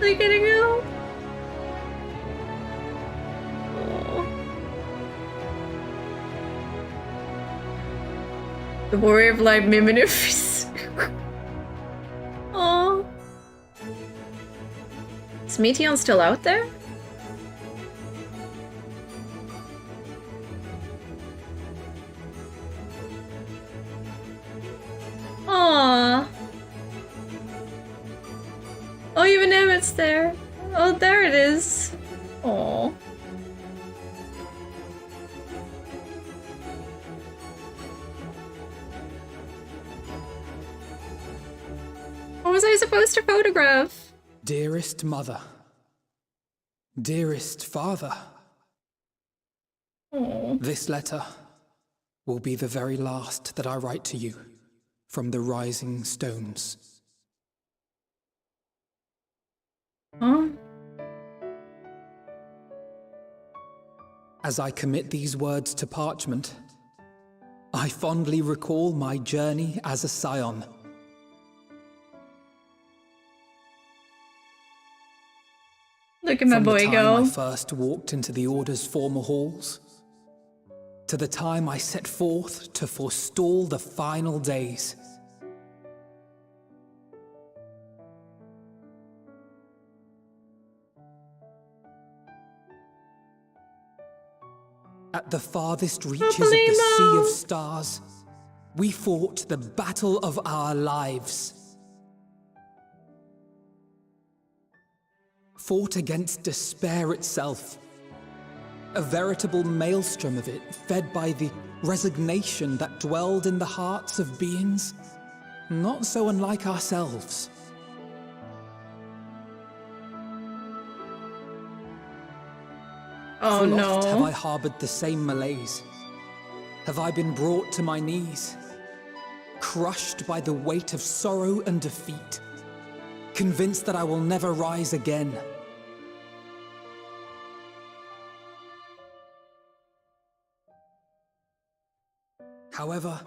Are you gonna go? Aww. The Warrior of Light Miminuffs. Aww. Is Meteon still out there? Aww. Oh, even Emmett's there. Oh, there it is. Aww. What was I supposed to photograph? Dearest mother. Dearest father. Aww. This letter will be the very last that I write to you from the Rising Stones. Huh? As I commit these words to parchment, I fondly recall my journey as a scion. Look at my boy From the time go. I first walked into the Order's former halls, to the time I set forth to forestall the final days. At the farthest reaches of the Sea of Stars, we fought the battle of our lives. Fought against despair itself. A veritable maelstrom of it, fed by the resignation that dwelled in the hearts of beings not so unlike ourselves. Oh Full no. oft have I harbored the same malaise. Have I been brought to my knees, crushed by the weight of sorrow and defeat, convinced that I will never rise again. However,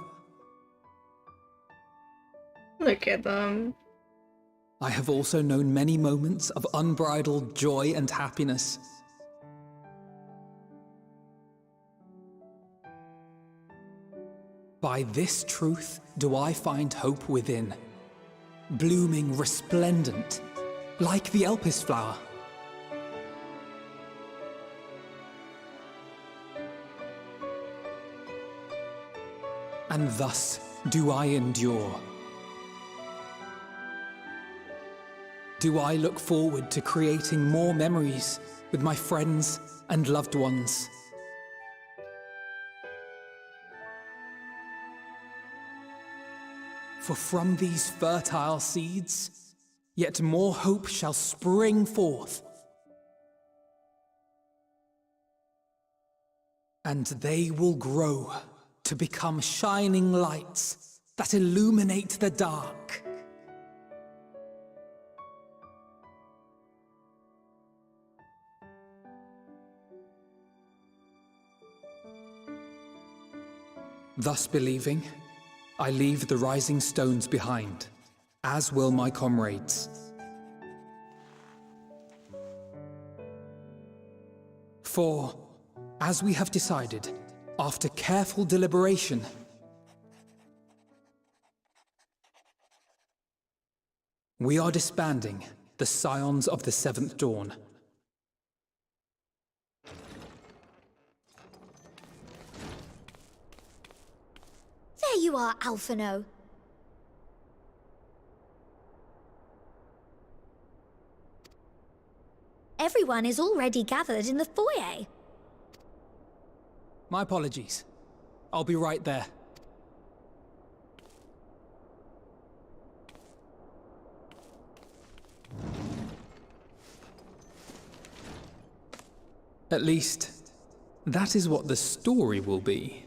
Look at them. I have also known many moments of unbridled joy and happiness. By this truth do I find hope within, blooming resplendent, like the Elpis flower. And thus do I endure. Do I look forward to creating more memories with my friends and loved ones. For from these fertile seeds, yet more hope shall spring forth. And they will grow to become shining lights that illuminate the dark. Thus believing, I leave the rising stones behind, as will my comrades. For, as we have decided, after careful deliberation, we are disbanding the Scions of the Seventh Dawn. There you are, Alphino. Everyone is already gathered in the foyer. My apologies. I'll be right there. At least, that is what the story will be.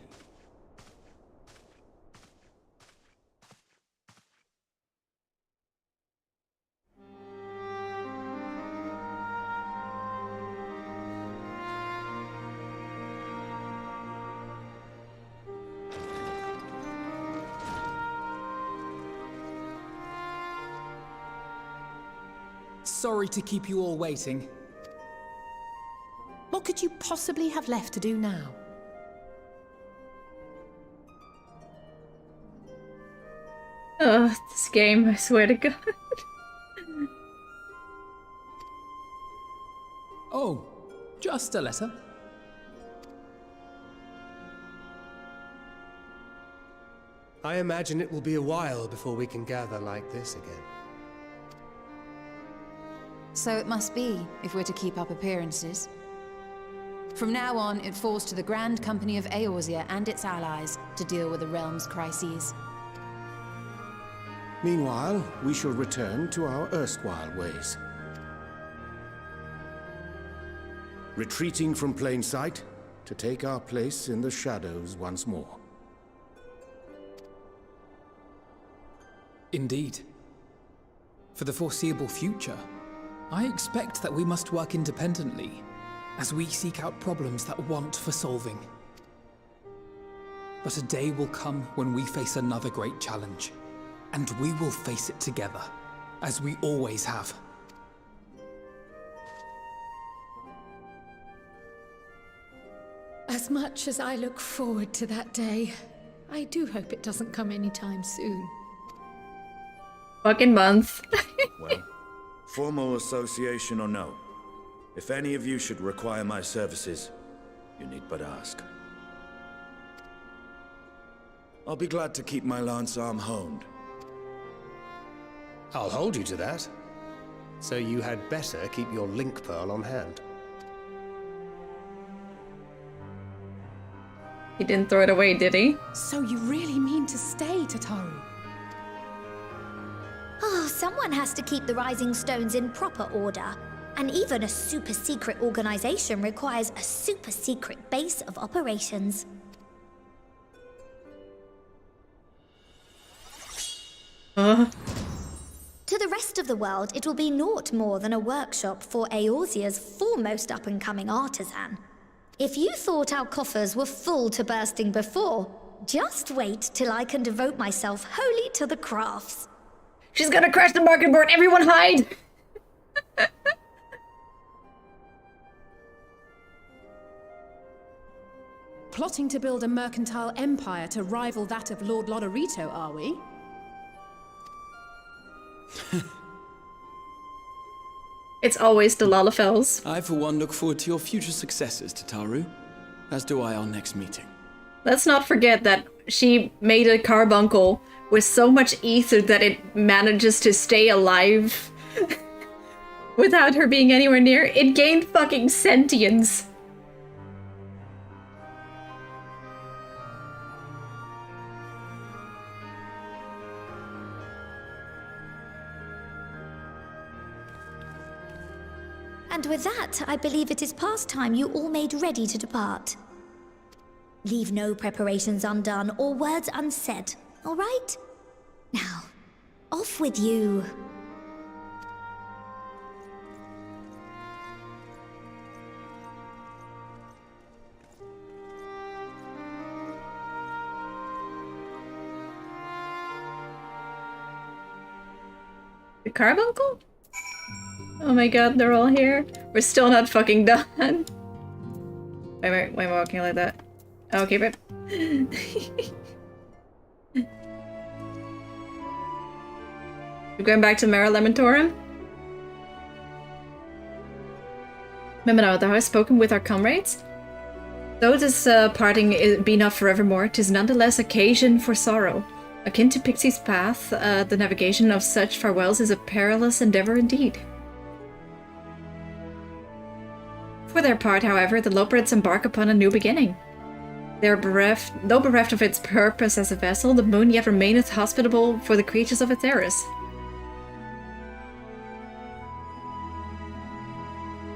Sorry to keep you all waiting. What could you possibly have left to do now? Ugh, this game, I swear to God. Oh, just a letter. I imagine it will be a while before we can gather like this again. So it must be, if we're to keep up appearances. From now on, it falls to the Grand Company of Eorzea and its allies to deal with the realm's crises. Meanwhile, we shall return to our erstwhile ways. Retreating from plain sight to take our place in the shadows once more. Indeed. For the foreseeable future, I expect that we must work independently, as we seek out problems that want for solving. But a day will come when we face another great challenge, and we will face it together, as we always have. As much as I look forward to that day, I do hope it doesn't come anytime soon. Fucking month. Well, formal association or no, if any of you should require my services, you need but ask. I'll be glad to keep my lance arm honed. I'll hold you to that. So you had better keep your link pearl on hand. He didn't throw it away, did he? So you really mean to stay, Tataru? Oh, someone has to keep the Rising Stones in proper order. And even a super-secret organization requires a super-secret base of operations. To the rest of the world, it will be naught more than a workshop for Eorzea's foremost up-and-coming artisan. If you thought our coffers were full to bursting before, just wait till I can devote myself wholly to the crafts. She's gonna crash the market board! Everyone hide! Plotting to build a mercantile empire to rival that of Lord Lodorito, are we? It's always the Lalafels. I, for one, look forward to your future successes, Tataru. As do I our next meeting. Let's not forget that she made a carbuncle with so much ether that it manages to stay alive without her being anywhere near. It gained fucking sentience. And with that, I believe it is past time you all made ready to depart. Leave no preparations undone or words unsaid, all right? Now, off with you. The carbuncle? Oh my god, they're all here. We're still not fucking done. Why am I walking like that? Oh, keep it. We're going back to Mara Lamentorum? Remember thou hast spoken with our comrades? Though this parting be not forevermore, 'tis nonetheless occasion for sorrow. Akin to Pixie's path, the navigation of such farewells is a perilous endeavor indeed. For their part, however, the Loporrits embark upon a new beginning. Though bereft of its purpose as a vessel, the moon yet remaineth hospitable for the creatures of its heirs.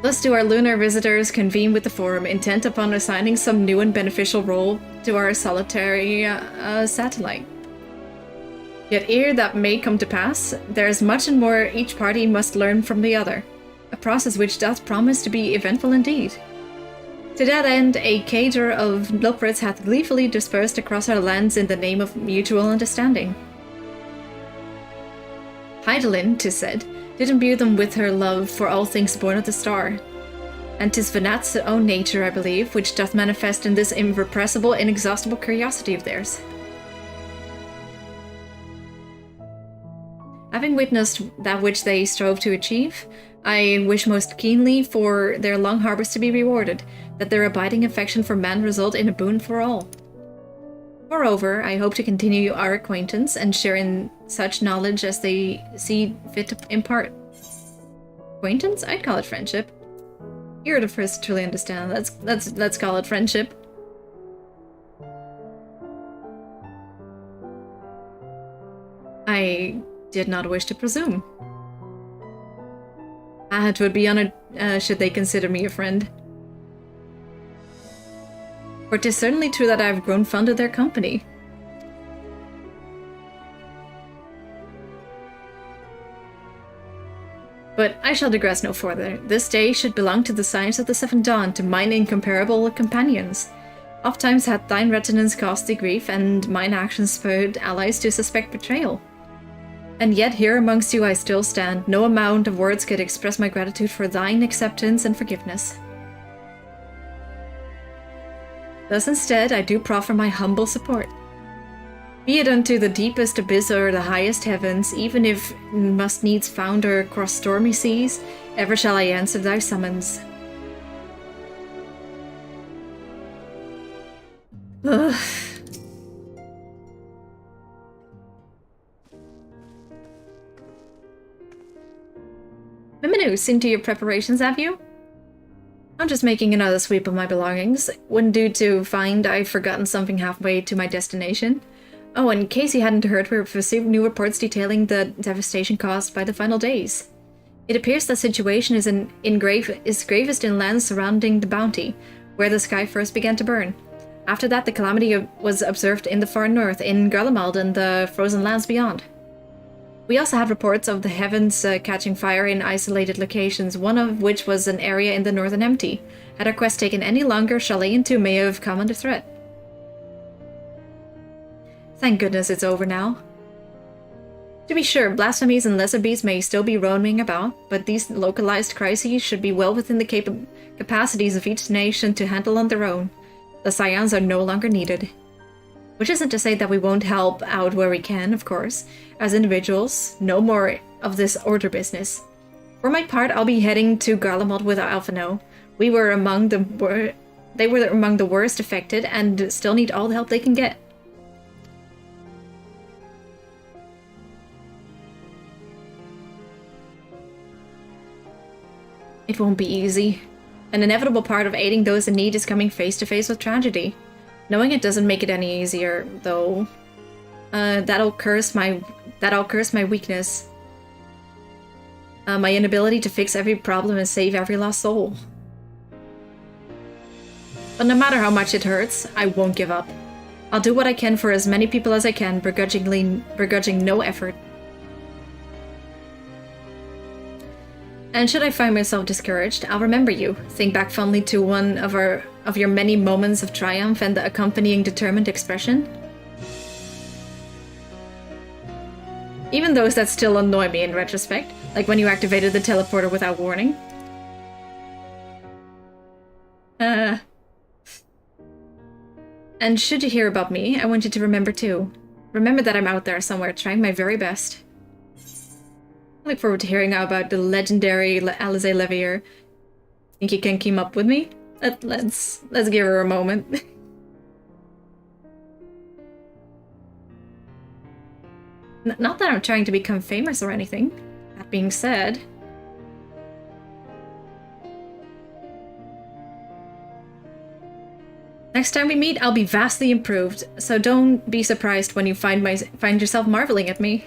Thus do our lunar visitors convene with the Forum, intent upon assigning some new and beneficial role to our solitary satellite. Yet ere that may come to pass, there is much and more each party must learn from the other, a process which doth promise to be eventful indeed. To that end, a cadre of Loporrits hath gleefully dispersed across our lands in the name of mutual understanding. Hydaelyn, 'tis said, did imbue them with her love for all things born of the star. And 'tis Venat's own nature, I believe, which doth manifest in this irrepressible, inexhaustible curiosity of theirs. Having witnessed that which they strove to achieve, I wish most keenly for their long harbours to be rewarded, that their abiding affection for man result in a boon for all. Moreover, I hope to continue our acquaintance and share in such knowledge as they see fit to impart. Acquaintance? I'd call it friendship. You're the first to truly understand. Let's call it friendship. I did not wish to presume. It would be honored should they consider me a friend. For 'tis certainly true that I have grown fond of their company. But I shall digress no further. This day should belong to the science of the Seventh Dawn, to mine incomparable companions. Ofttimes hath thine retinence caused thee grief, and mine actions spurred allies to suspect betrayal. And yet here amongst you I still stand. No amount of words could express my gratitude for thine acceptance and forgiveness. Thus instead I do proffer my humble support. Be it unto the deepest abyss or the highest heavens, even if must needs founder across stormy seas, ever shall I answer thy summons. Ugh. Miminu, seen to your preparations, have you? I'm just making another sweep of my belongings. Wouldn't do to find I've forgotten something halfway to my destination. Oh, in case you hadn't heard, we've received new reports detailing the devastation caused by the final days. It appears the situation is gravest in lands surrounding the Bounty, where the sky first began to burn. After that, the calamity was observed in the far north, in Garlemald and the frozen lands beyond. We also had reports of the heavens catching fire in isolated locations, one of which was an area in the northern Empty. Had our quest taken any longer, Sharlayan too may have come under threat. Thank goodness it's over now. To be sure, blasphemies and lesser beasts may still be roaming about, but these localized crises should be well within the capacities of each nation to handle on their own. The Scions are no longer needed. Which isn't to say that we won't help out where we can, of course. As individuals, no more of this order business. For my part, I'll be heading to Garlemald with Alphino. They were among the worst affected and still need all the help they can get. It won't be easy. An inevitable part of aiding those in need is coming face to face with tragedy. Knowing it doesn't make it any easier, though. That'll curse my weakness. My inability to fix every problem and save every lost soul. But no matter how much it hurts, I won't give up. I'll do what I can for as many people as I can, begrudging no effort. And should I find myself discouraged, I'll remember you. Think back fondly to one of your many moments of triumph and the accompanying determined expression. Even those that still annoy me in retrospect, like when you activated the teleporter without warning. And should you hear about me, I want you to remember too. Remember that I'm out there somewhere trying my very best. I look forward to hearing about the legendary Alize Levier. Think you can keep up with me? Let's give her a moment. Not that I'm trying to become famous or anything. That being said... Next time we meet, I'll be vastly improved, so don't be surprised when you find yourself marveling at me.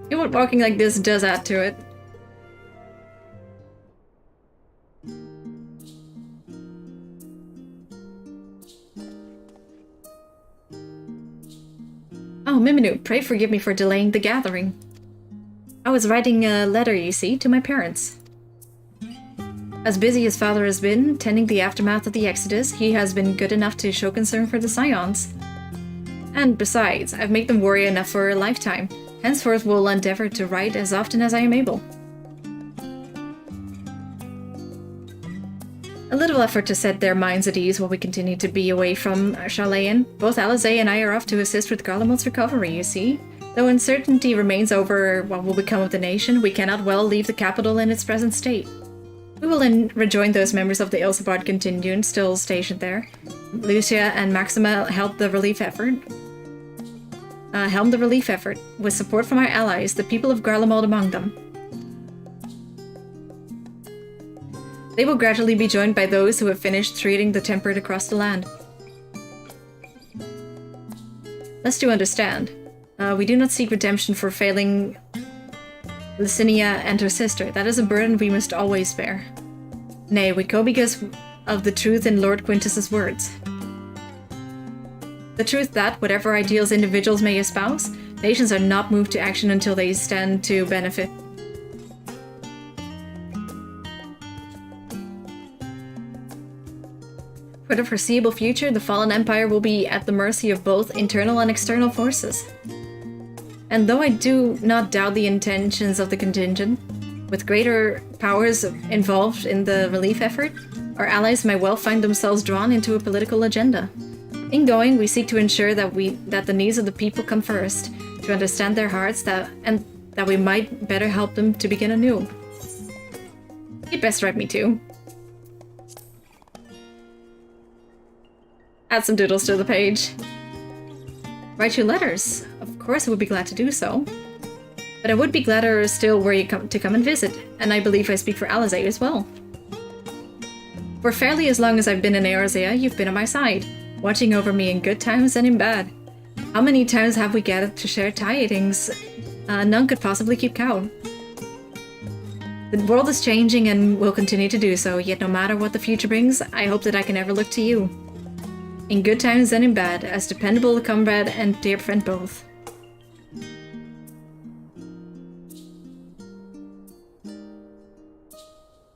You know what walking like this does add to it. Oh, Miminu, pray forgive me for delaying the gathering. I was writing a letter, you see, to my parents. As busy as father has been, tending the aftermath of the Exodus, he has been good enough to show concern for the Scions. And besides, I've made them worry enough for a lifetime. Henceforth will endeavor to write as often as I am able. A little effort to set their minds at ease while we continue to be away from Sharlayan. Both Alize and I are off to assist with Garlemald's recovery, you see. Though uncertainty remains over what will become of the nation, we cannot well leave the capital in its present state. We will then rejoin those members of the Ilsabard contingent still stationed there. Lucia and Maxima helmed the relief effort, with support from our allies, the people of Garlemald among them. They will gradually be joined by those who have finished treating the temperate across the land. Lest you understand, we do not seek redemption for failing Licinia and her sister. That is a burden we must always bear. Nay, we go because of the truth in Lord Quintus's words. The truth that, whatever ideals individuals may espouse, nations are not moved to action until they stand to benefit. For the foreseeable future, the fallen empire will be at the mercy of both internal and external forces. And though I do not doubt the intentions of the contingent, with greater powers involved in the relief effort, our allies may well find themselves drawn into a political agenda. In going, we seek to ensure that the needs of the people come first, to understand their hearts, and that we might better help them to begin anew. You'd best write me too. Add some doodles to the page. Write you letters. Of course I would be glad to do so. But I would be gladder still were you to come and visit, and I believe I speak for Alize as well. For fairly as long as I've been in Eorzea, you've been on my side, watching over me in good times and in bad. How many times have we gathered to share tidings? None could possibly keep count. The world is changing and will continue to do so, yet no matter what the future brings, I hope that I can ever look to you. In good times and in bad, as dependable a comrade and dear friend both.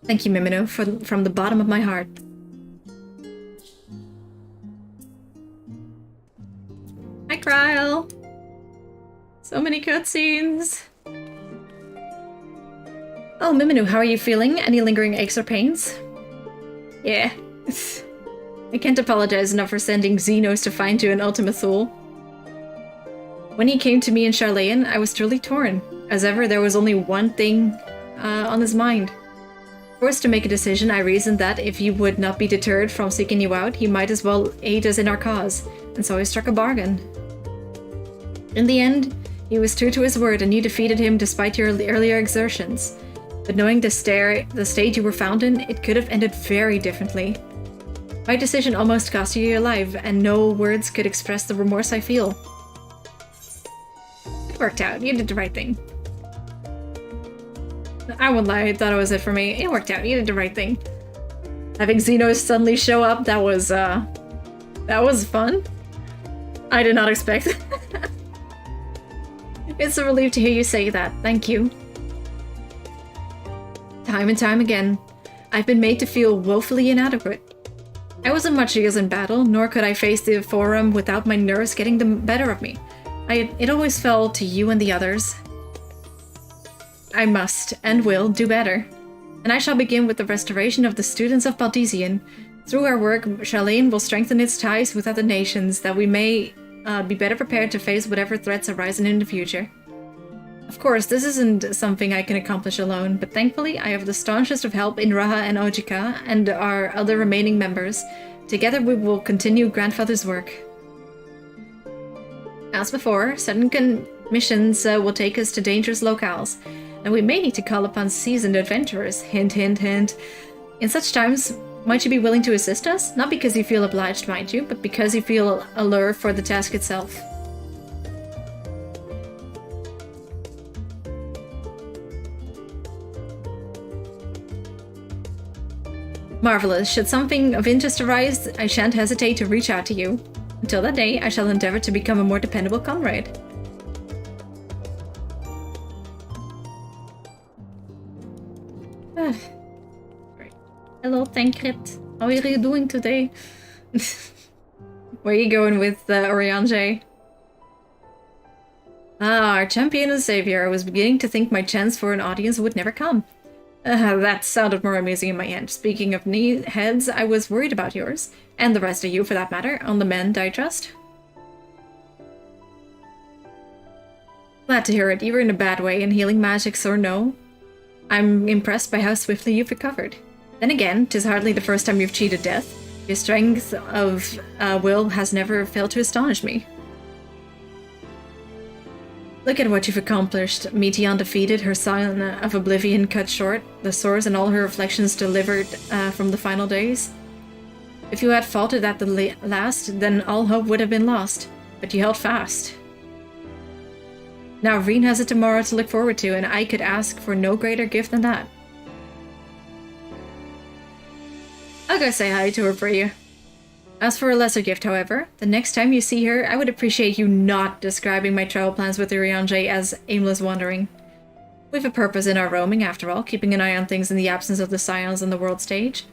Thank you, Mimino, from the bottom of my heart. Hi, Kryle! So many cutscenes! Oh, Mimino, how are you feeling? Any lingering aches or pains? Yeah. I can't apologize enough for sending Xenos to find you in Ultima Thule. When he came to me in Sharlayan, I was truly torn. As ever, there was only one thing on his mind. Forced to make a decision, I reasoned that if he would not be deterred from seeking you out, he might as well aid us in our cause, and so I struck a bargain. In the end, he was true to his word, and you defeated him despite your earlier exertions. But knowing the state you were found in, it could have ended very differently. My decision almost cost you your life, and no words could express the remorse I feel. It worked out. You did the right thing. I won't lie, I thought it was it for me. It worked out. You did the right thing. Having Xenos suddenly show up, that was fun. I did not expect it. It's a relief to hear you say that. Thank you. Time and time again, I've been made to feel woefully inadequate. I wasn't much use in battle, nor could I face the forum without my nerves getting the better of me. It always fell to you and the others. I must, and will, do better. And I shall begin with the restoration of the students of Baldesion. Through our work, Shalane will strengthen its ties with other nations, that we may be better prepared to face whatever threats arise in the future. Of course, this isn't something I can accomplish alone, but thankfully I have the staunchest of help in Raha and Ojika and our other remaining members. Together we will continue Grandfather's work. As before, certain missions will take us to dangerous locales, and we may need to call upon seasoned adventurers. Hint, hint, hint. In such times, might you be willing to assist us? Not because you feel obliged, mind you, but because you feel a lure for the task itself. Marvelous. Should something of interest arise, I shan't hesitate to reach out to you. Until that day, I shall endeavor to become a more dependable comrade. Right. Hello, Tancred. How are you doing today? Where are you going with Oriange? Ah, our champion and savior. I was beginning to think my chance for an audience would never come. That sounded more amusing in my end. Speaking of heads, I was worried about yours. And the rest of you, for that matter, on the mend, I trust. Glad to hear it, even in a bad way, in healing magics or no. I'm impressed by how swiftly you've recovered. Then again, 'tis hardly the first time you've cheated death. Your strength of will has never failed to astonish me. Look at what you've accomplished. Meaty undefeated, her Scion of Oblivion cut short, the swords and all her reflections delivered from the final days. If you had faltered at the last, then all hope would have been lost. But you held fast. Now Reen has a tomorrow to look forward to, and I could ask for no greater gift than that. I'll go say hi to her for you. As for a lesser gift, however, the next time you see her, I would appreciate you not describing my travel plans with Urianger as aimless wandering. We've a purpose in our roaming, after all, keeping an eye on things in the absence of the Scions on the world stage.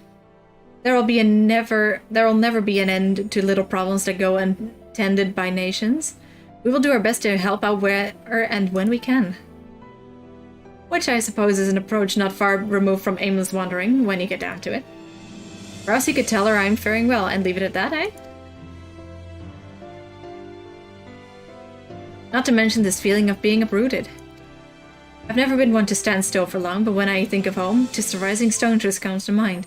There'll never be an end to little problems that go untended by nations. We will do our best to help out where and when we can. Which I suppose is an approach not far removed from aimless wandering, when you get down to it. Or else you could tell her I'm faring well and leave it at that, eh? Not to mention this feeling of being uprooted. I've never been one to stand still for long, but when I think of home, just the rising stone just comes to mind.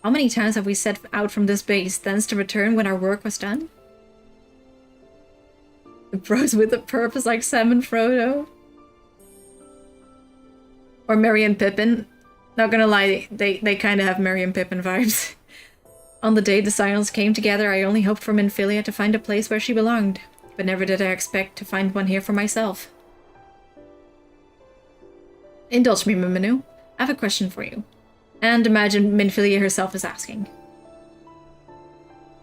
How many times have we set out from this base, thence to return when our work was done? The bros with a purpose like Sam and Frodo. Or Merry and Pippin. Not gonna lie, they kind of have Merry and Pippin vibes. On the day the Scions came together, I only hoped for Minfilia to find a place where she belonged, but never did I expect to find one here for myself. Indulge me, Miminu. I have a question for you. And imagine Minfilia herself is asking.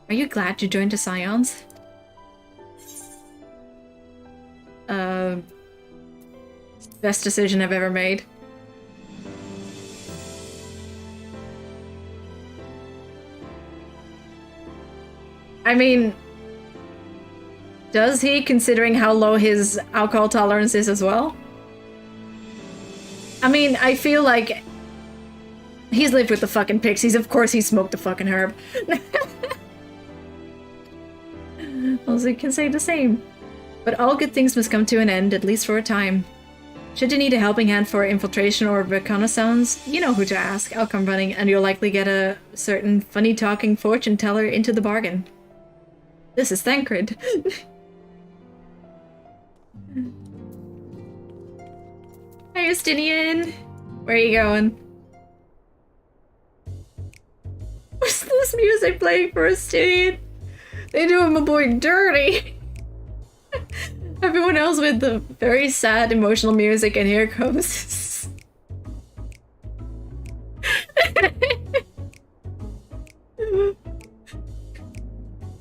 Are you glad you joined the Scions? Best decision I've ever made. I mean, does he, considering how low his alcohol tolerance is as well? I mean, I feel like he's lived with the fucking pixies. Of course he smoked the fucking herb. Also, you can say the same. But all good things must come to an end, at least for a time. Should you need a helping hand for infiltration or reconnaissance, you know who to ask. I'll come running, and you'll likely get a certain funny-talking fortune teller into the bargain. This is Thancred. Hi, Justinian! Where are you going? What's this music playing for a scene? They doing my boy dirty. Everyone else with the very sad emotional music, and here comes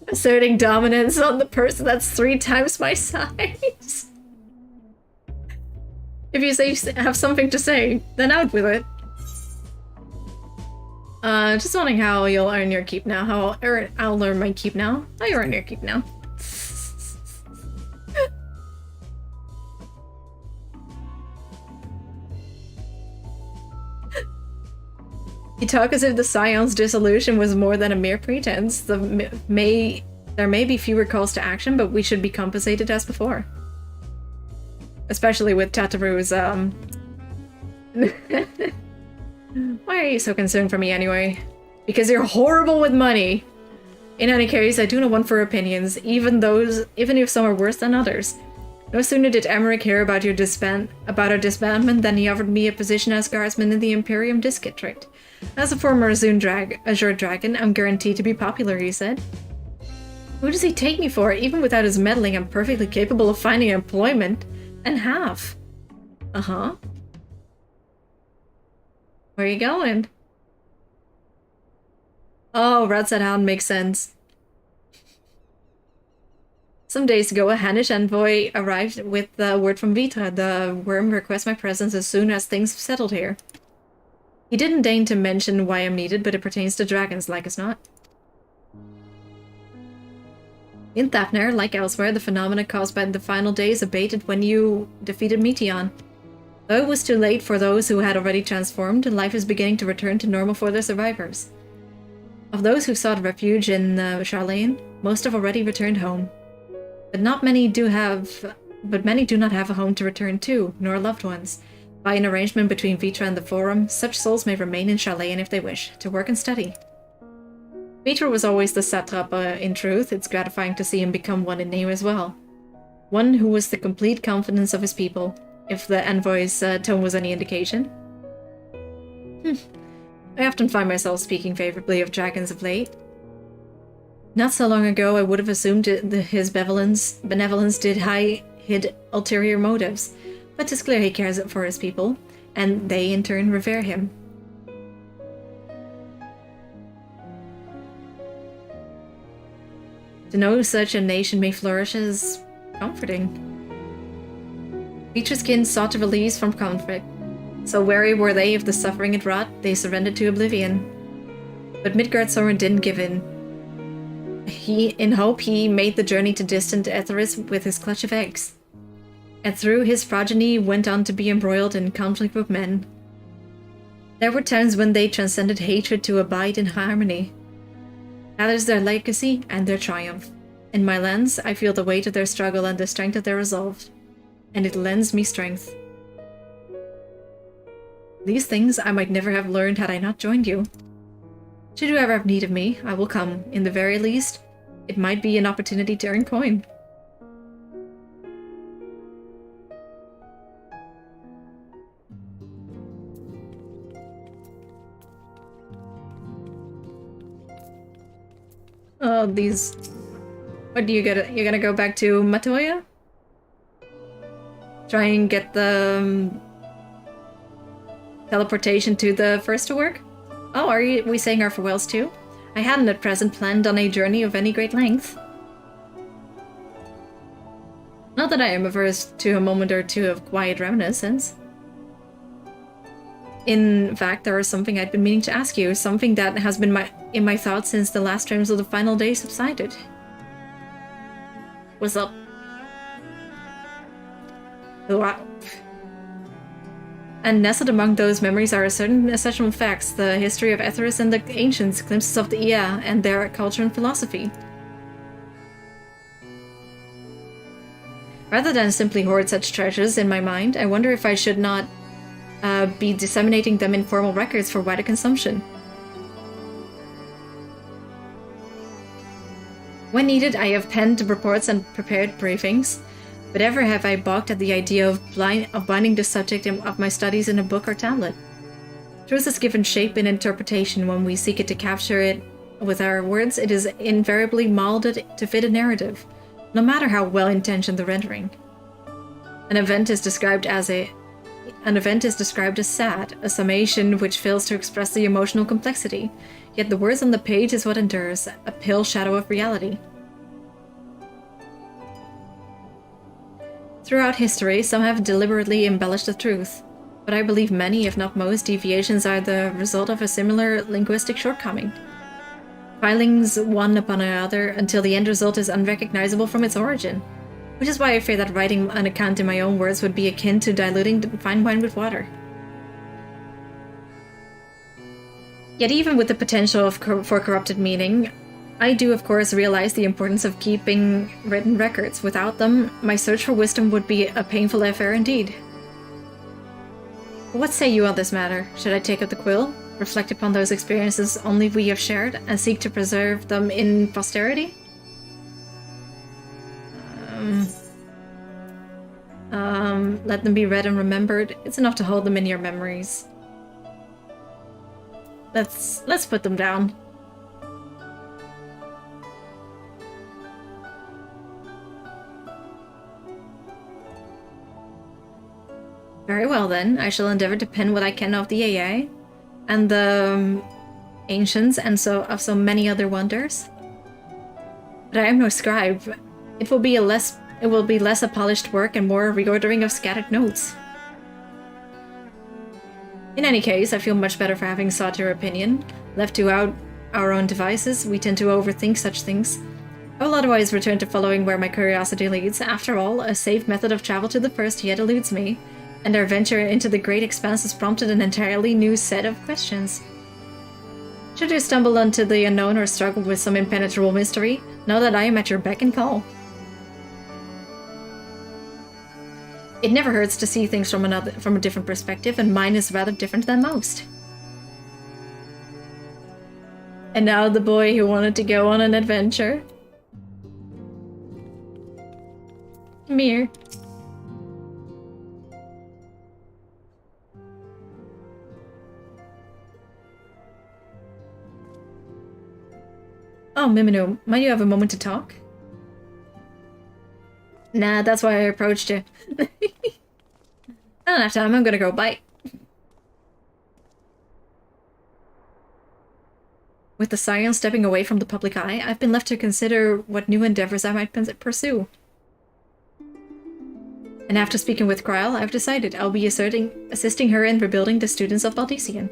asserting dominance on the person that's 3 times my size. If you say have something to say, then out with it. Just wondering how you'll earn your keep now. I'll earn my keep now. How you earn your keep now? You talk as if the Scion's dissolution was more than a mere pretense. There may be fewer calls to action, but we should be compensated as before. Especially with Tataru's, Why are you so concerned for me anyway? Because you're horrible with money. In any case, I do not want for opinions, even if some are worse than others. No sooner did Emmerich hear about our disbandment than he offered me a position as guardsman in the Imperium District. As a former Azure Dragon, I'm guaranteed to be popular, he said. Who does he take me for? Even without his meddling, I'm perfectly capable of finding employment. And have. Uh-huh. Where are you going? Oh, Radsadhan makes sense. Some days ago, a Hannish envoy arrived with the word from Vitra. The worm requests my presence as soon as things have settled here. He didn't deign to mention why I'm needed, but it pertains to dragons, like as not. In Thapner, like elsewhere, the phenomena caused by the final days abated when you defeated Meteon. Though it was too late for those who had already transformed, life is beginning to return to normal for the survivors. Of those who sought refuge in Charlene, most have already returned home. But many do not have a home to return to, nor loved ones. By an arrangement between Vitra and the Forum, such souls may remain in Charlene if they wish, to work and study. Vitra was always the satrapa in truth. It's gratifying to see him become one in name as well. One who was the complete confidence of his people, if the envoy's tone was any indication. I often find myself speaking favorably of dragons of late. Not so long ago, I would have assumed his benevolence hid ulterior motives, but it's clear he cares for his people, and they in turn revere him. To know such a nation may flourish is comforting. Vitra's kin sought to release from conflict. So wary were they of the suffering it wrought, they surrendered to oblivion. But Midgard Soren didn't give in. In hope, he made the journey to distant Etheris with his clutch of eggs. And through his progeny went on to be embroiled in conflict with men. There were times when they transcended hatred to abide in harmony. That is their legacy and their triumph. In my lens, I feel the weight of their struggle and the strength of their resolve. And it lends me strength. These things I might never have learned had I not joined you. Should you ever have need of me, I will come. In the very least, it might be an opportunity to earn coin. Oh, these... What do you get? You're gonna go back to Matoya? Try and get the... teleportation to the first to work? Oh, are we saying our farewells too? I hadn't at present planned on a journey of any great length. Not that I am averse to a moment or two of quiet reminiscence. In fact, there is something I'd been meaning to ask you, something that has been in my thoughts since the last dreams of the final day subsided. What's up? And nestled among those memories are certain essential facts, the history of Etheris and the ancients, glimpses of the Ea and their culture and philosophy. Rather than simply hoard such treasures in my mind, I wonder if I should not be disseminating them in formal records for wider consumption. When needed, I have penned reports and prepared briefings, but ever have I balked at the idea of binding the subject of my studies in a book or tablet. Truth is given shape and interpretation when we seek it to capture it with our words. It is invariably molded to fit a narrative, no matter how well-intentioned the rendering. An event is described as sad, a summation which fails to express the emotional complexity. Yet the words on the page is what endures, a pale shadow of reality. Throughout history, some have deliberately embellished the truth, but I believe many, if not most, deviations are the result of a similar linguistic shortcoming. Filings one upon another until the end result is unrecognizable from its origin, which is why I fear that writing an account in my own words would be akin to diluting fine wine with water. Yet even with the potential for corrupted meaning, I do of course realize the importance of keeping written records. Without them, my search for wisdom would be a painful affair indeed. What say you on this matter? Should I take up the quill, reflect upon those experiences only we have shared, and seek to preserve them in posterity? Let them be read and remembered. It's enough to hold them in your memories. Let's put them down. Very well then, I shall endeavor to pen what I can of the AA and the ancients and of so many other wonders. But I am no scribe. It will be less a polished work and more a reordering of scattered notes. In any case, I feel much better for having sought your opinion. Left to our own devices, we tend to overthink such things. I will otherwise return to following where my curiosity leads. After all, a safe method of travel to the first yet eludes me, and our venture into the great expanse has prompted an entirely new set of questions. Should you stumble onto the unknown or struggle with some impenetrable mystery, know that I am at your beck and call. It never hurts to see things from a different perspective, and mine is rather different than most. And now the boy who wanted to go on an adventure. Come here. Oh, Mimino, might you have a moment to talk? Nah, that's why I approached you. I don't have time, I'm gonna go, bye. With the Scion stepping away from the public eye, I've been left to consider what new endeavors I might pursue. And after speaking with Kryl, I've decided I'll be assisting her in rebuilding the students of Baldician.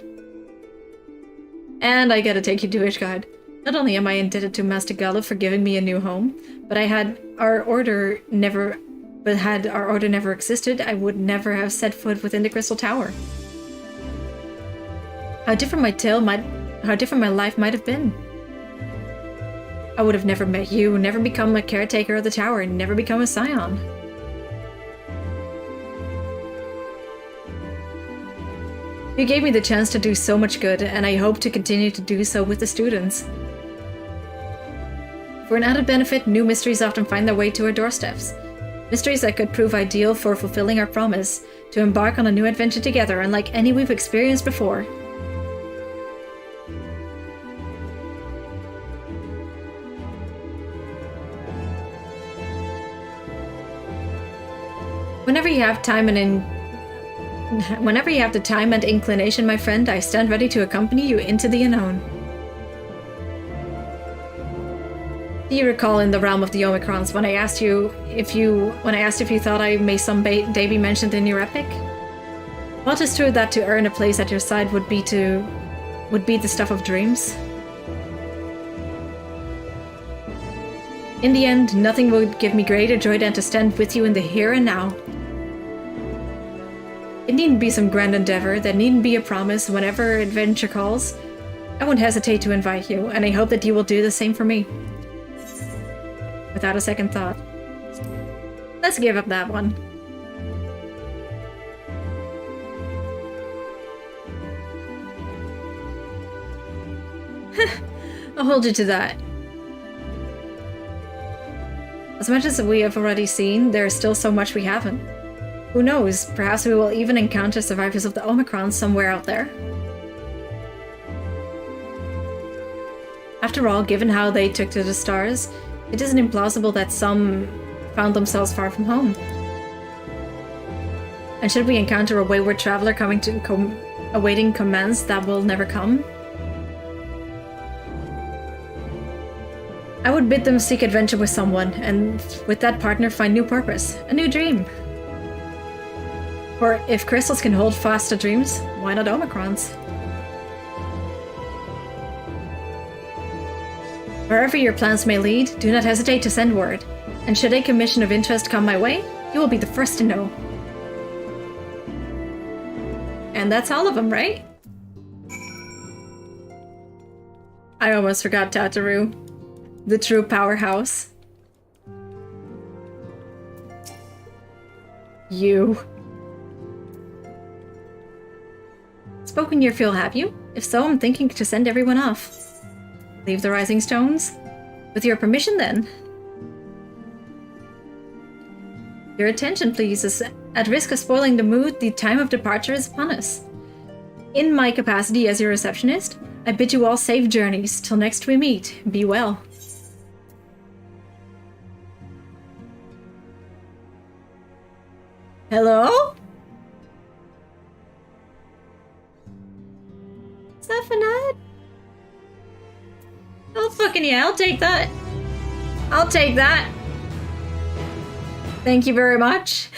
And I gotta take you to Ishgard. Not only am I indebted to Master Gallo for giving me a new home, but had our order never existed, I would never have set foot within the Crystal Tower. How different my life might have been. I would have never met you, never become a caretaker of the tower, and never become a Scion. You gave me the chance to do so much good, and I hope to continue to do so with the students. For an added benefit, new mysteries often find their way to our doorsteps. Mysteries that could prove ideal for fulfilling our promise to embark on a new adventure together, unlike any we've experienced before. Whenever you have the time and inclination, my friend, I stand ready to accompany you into the unknown. Do you recall in the realm of the Omicrons when I asked if you thought I may someday be mentioned in your epic? Well, it is true that to earn a place at your side would be the stuff of dreams. In the end, nothing would give me greater joy than to stand with you in the here and now. It needn't be some grand endeavor, there needn't be a promise. Whenever adventure calls, I won't hesitate to invite you, and I hope that you will do the same for me. Without a second thought. Let's give up that one. I'll hold you to that. As much as we have already seen, there is still so much we haven't. Who knows, perhaps we will even encounter survivors of the Omicron somewhere out there. After all, given how they took to the stars, it isn't implausible that some found themselves far from home. And should we encounter a wayward traveler awaiting commands that will never come, I would bid them seek adventure with someone, and with that partner find new purpose, a new dream. For if crystals can hold fast to dreams, why not Omicrons? Wherever your plans may lead, do not hesitate to send word. And should a commission of interest come my way, you will be the first to know. And that's all of them, right? I almost forgot Tataru. The true powerhouse. You. Spoken your fill, have you? If so, I'm thinking to send everyone off. Leave the Rising Stones? With your permission, then. Your attention, please, as at risk of spoiling the mood, the time of departure is upon us. In my capacity as your receptionist, I bid you all safe journeys. Till next we meet, be well. Hello? Is that Fanad? Oh, fucking yeah, I'll take that. I'll take that. Thank you very much.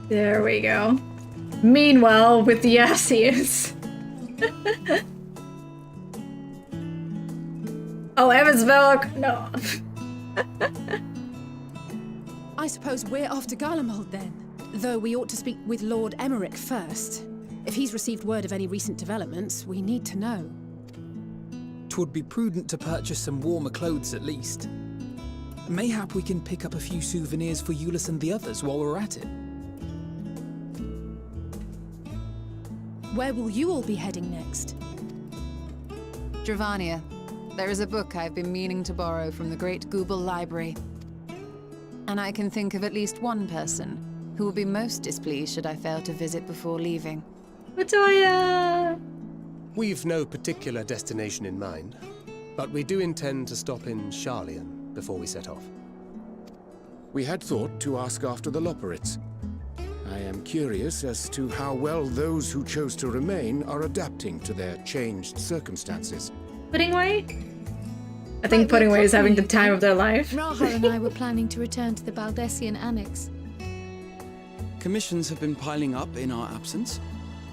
There we go. Meanwhile, with the Asians. Oh, Evansville! No. I suppose we're off to Garlemald then. Though we ought to speak with Lord Emmerich first. If he's received word of any recent developments, we need to know. 'Twould be prudent to purchase some warmer clothes at least. Mayhap we can pick up a few souvenirs for Euless and the others while we're at it. Where will you all be heading next? Dravania. There is a book I've been meaning to borrow from the Great Google Library. And I can think of at least one person who will be most displeased should I fail to visit before leaving. Latoya! We've no particular destination in mind, but we do intend to stop in Sharlayan before we set off. We had thought to ask after the Loporrits. I am curious as to how well those who chose to remain are adapting to their changed circumstances. Puddingway? I think Puddingway is having the time of their life. Raha and I were planning to return to the Baldessian Annex. Commissions have been piling up in our absence,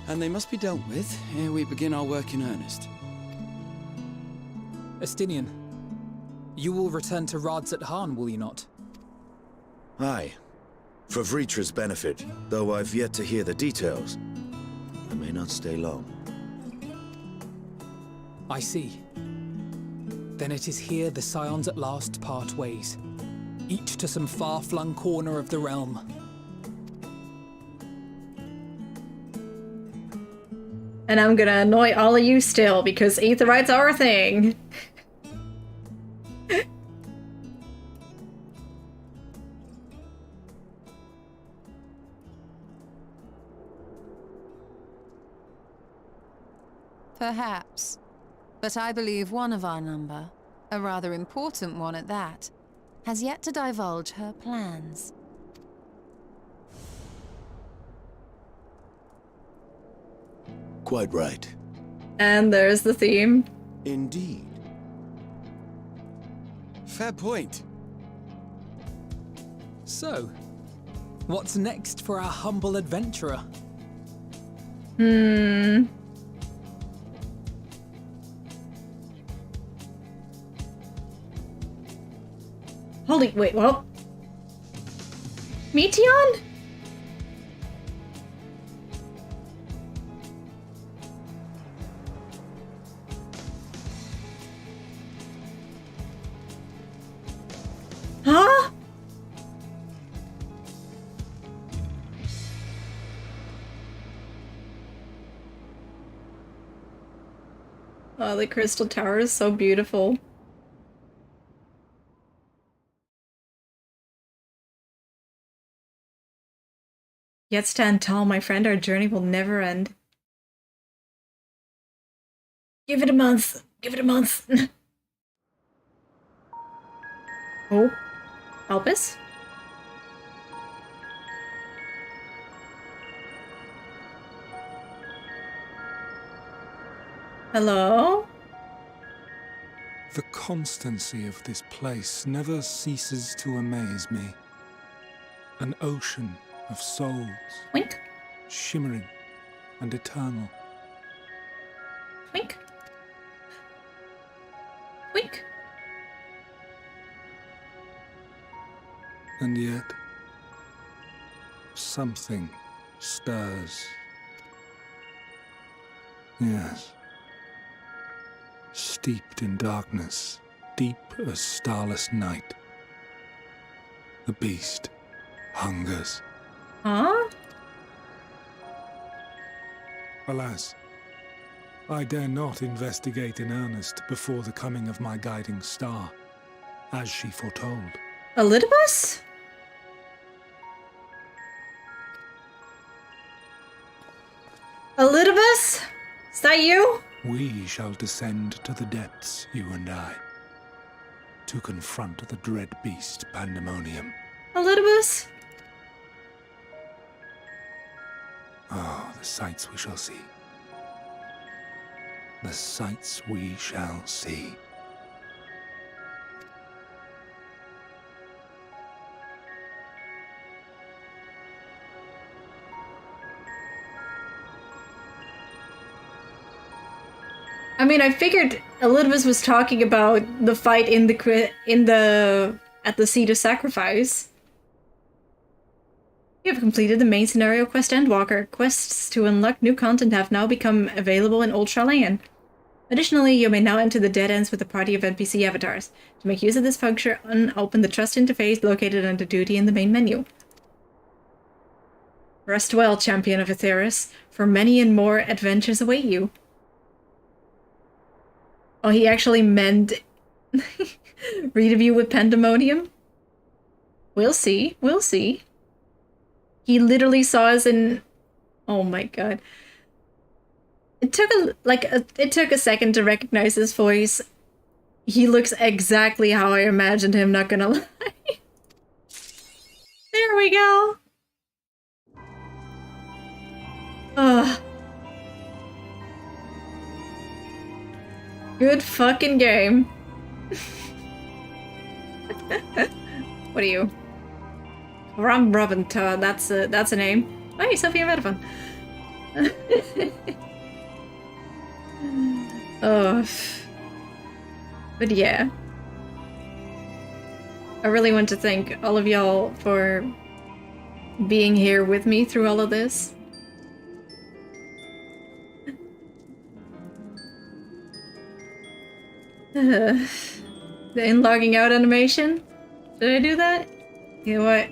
and they must be dealt with ere we begin our work in earnest. Estinian, you will return to Rads at Han, will you not? Aye. For Vritra's benefit, though I've yet to hear the details. I may not stay long. I see. Then it is here the Scions at last part ways, each to some far-flung corner of the realm. And I'm gonna annoy all of you still, because Aetherites are a thing. Perhaps. But I believe one of our number, a rather important one at that, has yet to divulge her plans. Quite right. And there's the theme. Indeed. Fair point. So, what's next for our humble adventurer? Holy, wait, what? Meteon? Huh? Oh, the crystal tower is so beautiful. Yet stand tall, my friend, our journey will never end. Give it a month. Give it a month. Oh. Albus? Hello? The constancy of this place never ceases to amaze me. An ocean of souls. Wink. Shimmering and eternal. Wink. Wink. And yet, something stirs. Yes. Steeped in darkness, deep as starless night. The beast hungers. Huh? Alas, I dare not investigate in earnest before the coming of my guiding star, as she foretold. Elidibus? Elidibus? Is that you? We shall descend to the depths, you and I, to confront the dread beast Pandemonium. Elidibus? Oh, the sights we shall see. The sights we shall see. I mean, I figured Elidibus was talking about the fight at the Seat of Sacrifice. You have completed the main scenario quest Endwalker. Quests to unlock new content have now become available in Old Sharlayan. Additionally, you may now enter the dead ends with a party of NPC avatars. To make use of this function, open the Trust interface located under Duty in the main menu. Rest well, champion of Aetheris, for many and more adventures await you. Oh, he actually meant read of you with Pandemonium? We'll see. We'll see. He literally saw us in... Oh my god. It took a second to recognize his voice. He looks exactly how I imagined him, not gonna lie. There we go. Ugh. Good fucking game. What are you? Ram Robinta, that's a name. Hey, Sophia Medifon. Oh. But yeah. I really want to thank all of y'all for being here with me through all of this. The in-logging out animation? Did I do that? You know what?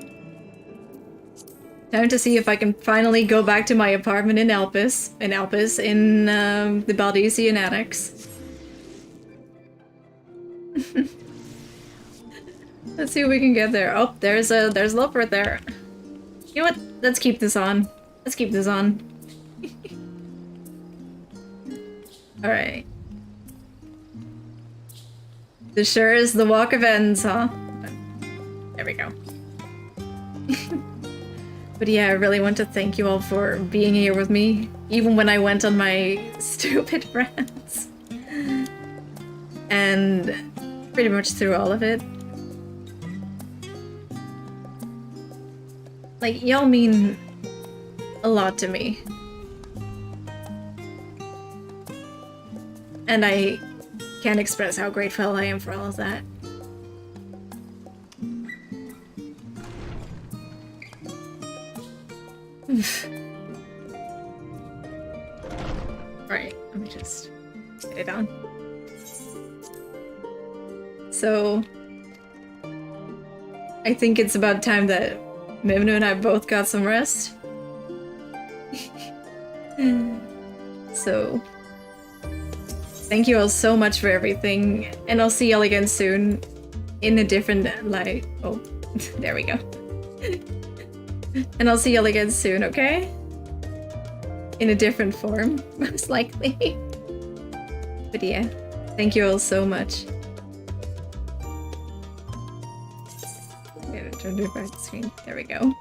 Time to see if I can finally go back to my apartment in Elpis, in the Baldesian Annex. Let's see if we can get there. Oh, there's Lopert there. You know what? Let's keep this on. Let's keep this on. Alright. This sure is the Walk of Ends, huh? There we go. But yeah, I really want to thank you all for being here with me, even when I went on my stupid rants. And pretty much through all of it. Like, y'all mean a lot to me. And I can't express how grateful I am for all of that. Right, let me just get it on. So, I think it's about time that Mimnu and I both got some rest. So, thank you all so much for everything, and I'll see y'all again soon in a different light. Oh, there we go. And I'll see y'all again soon, okay? In a different form, most likely. But yeah, thank you all so much. I'm gonna turn to the back screen. There we go.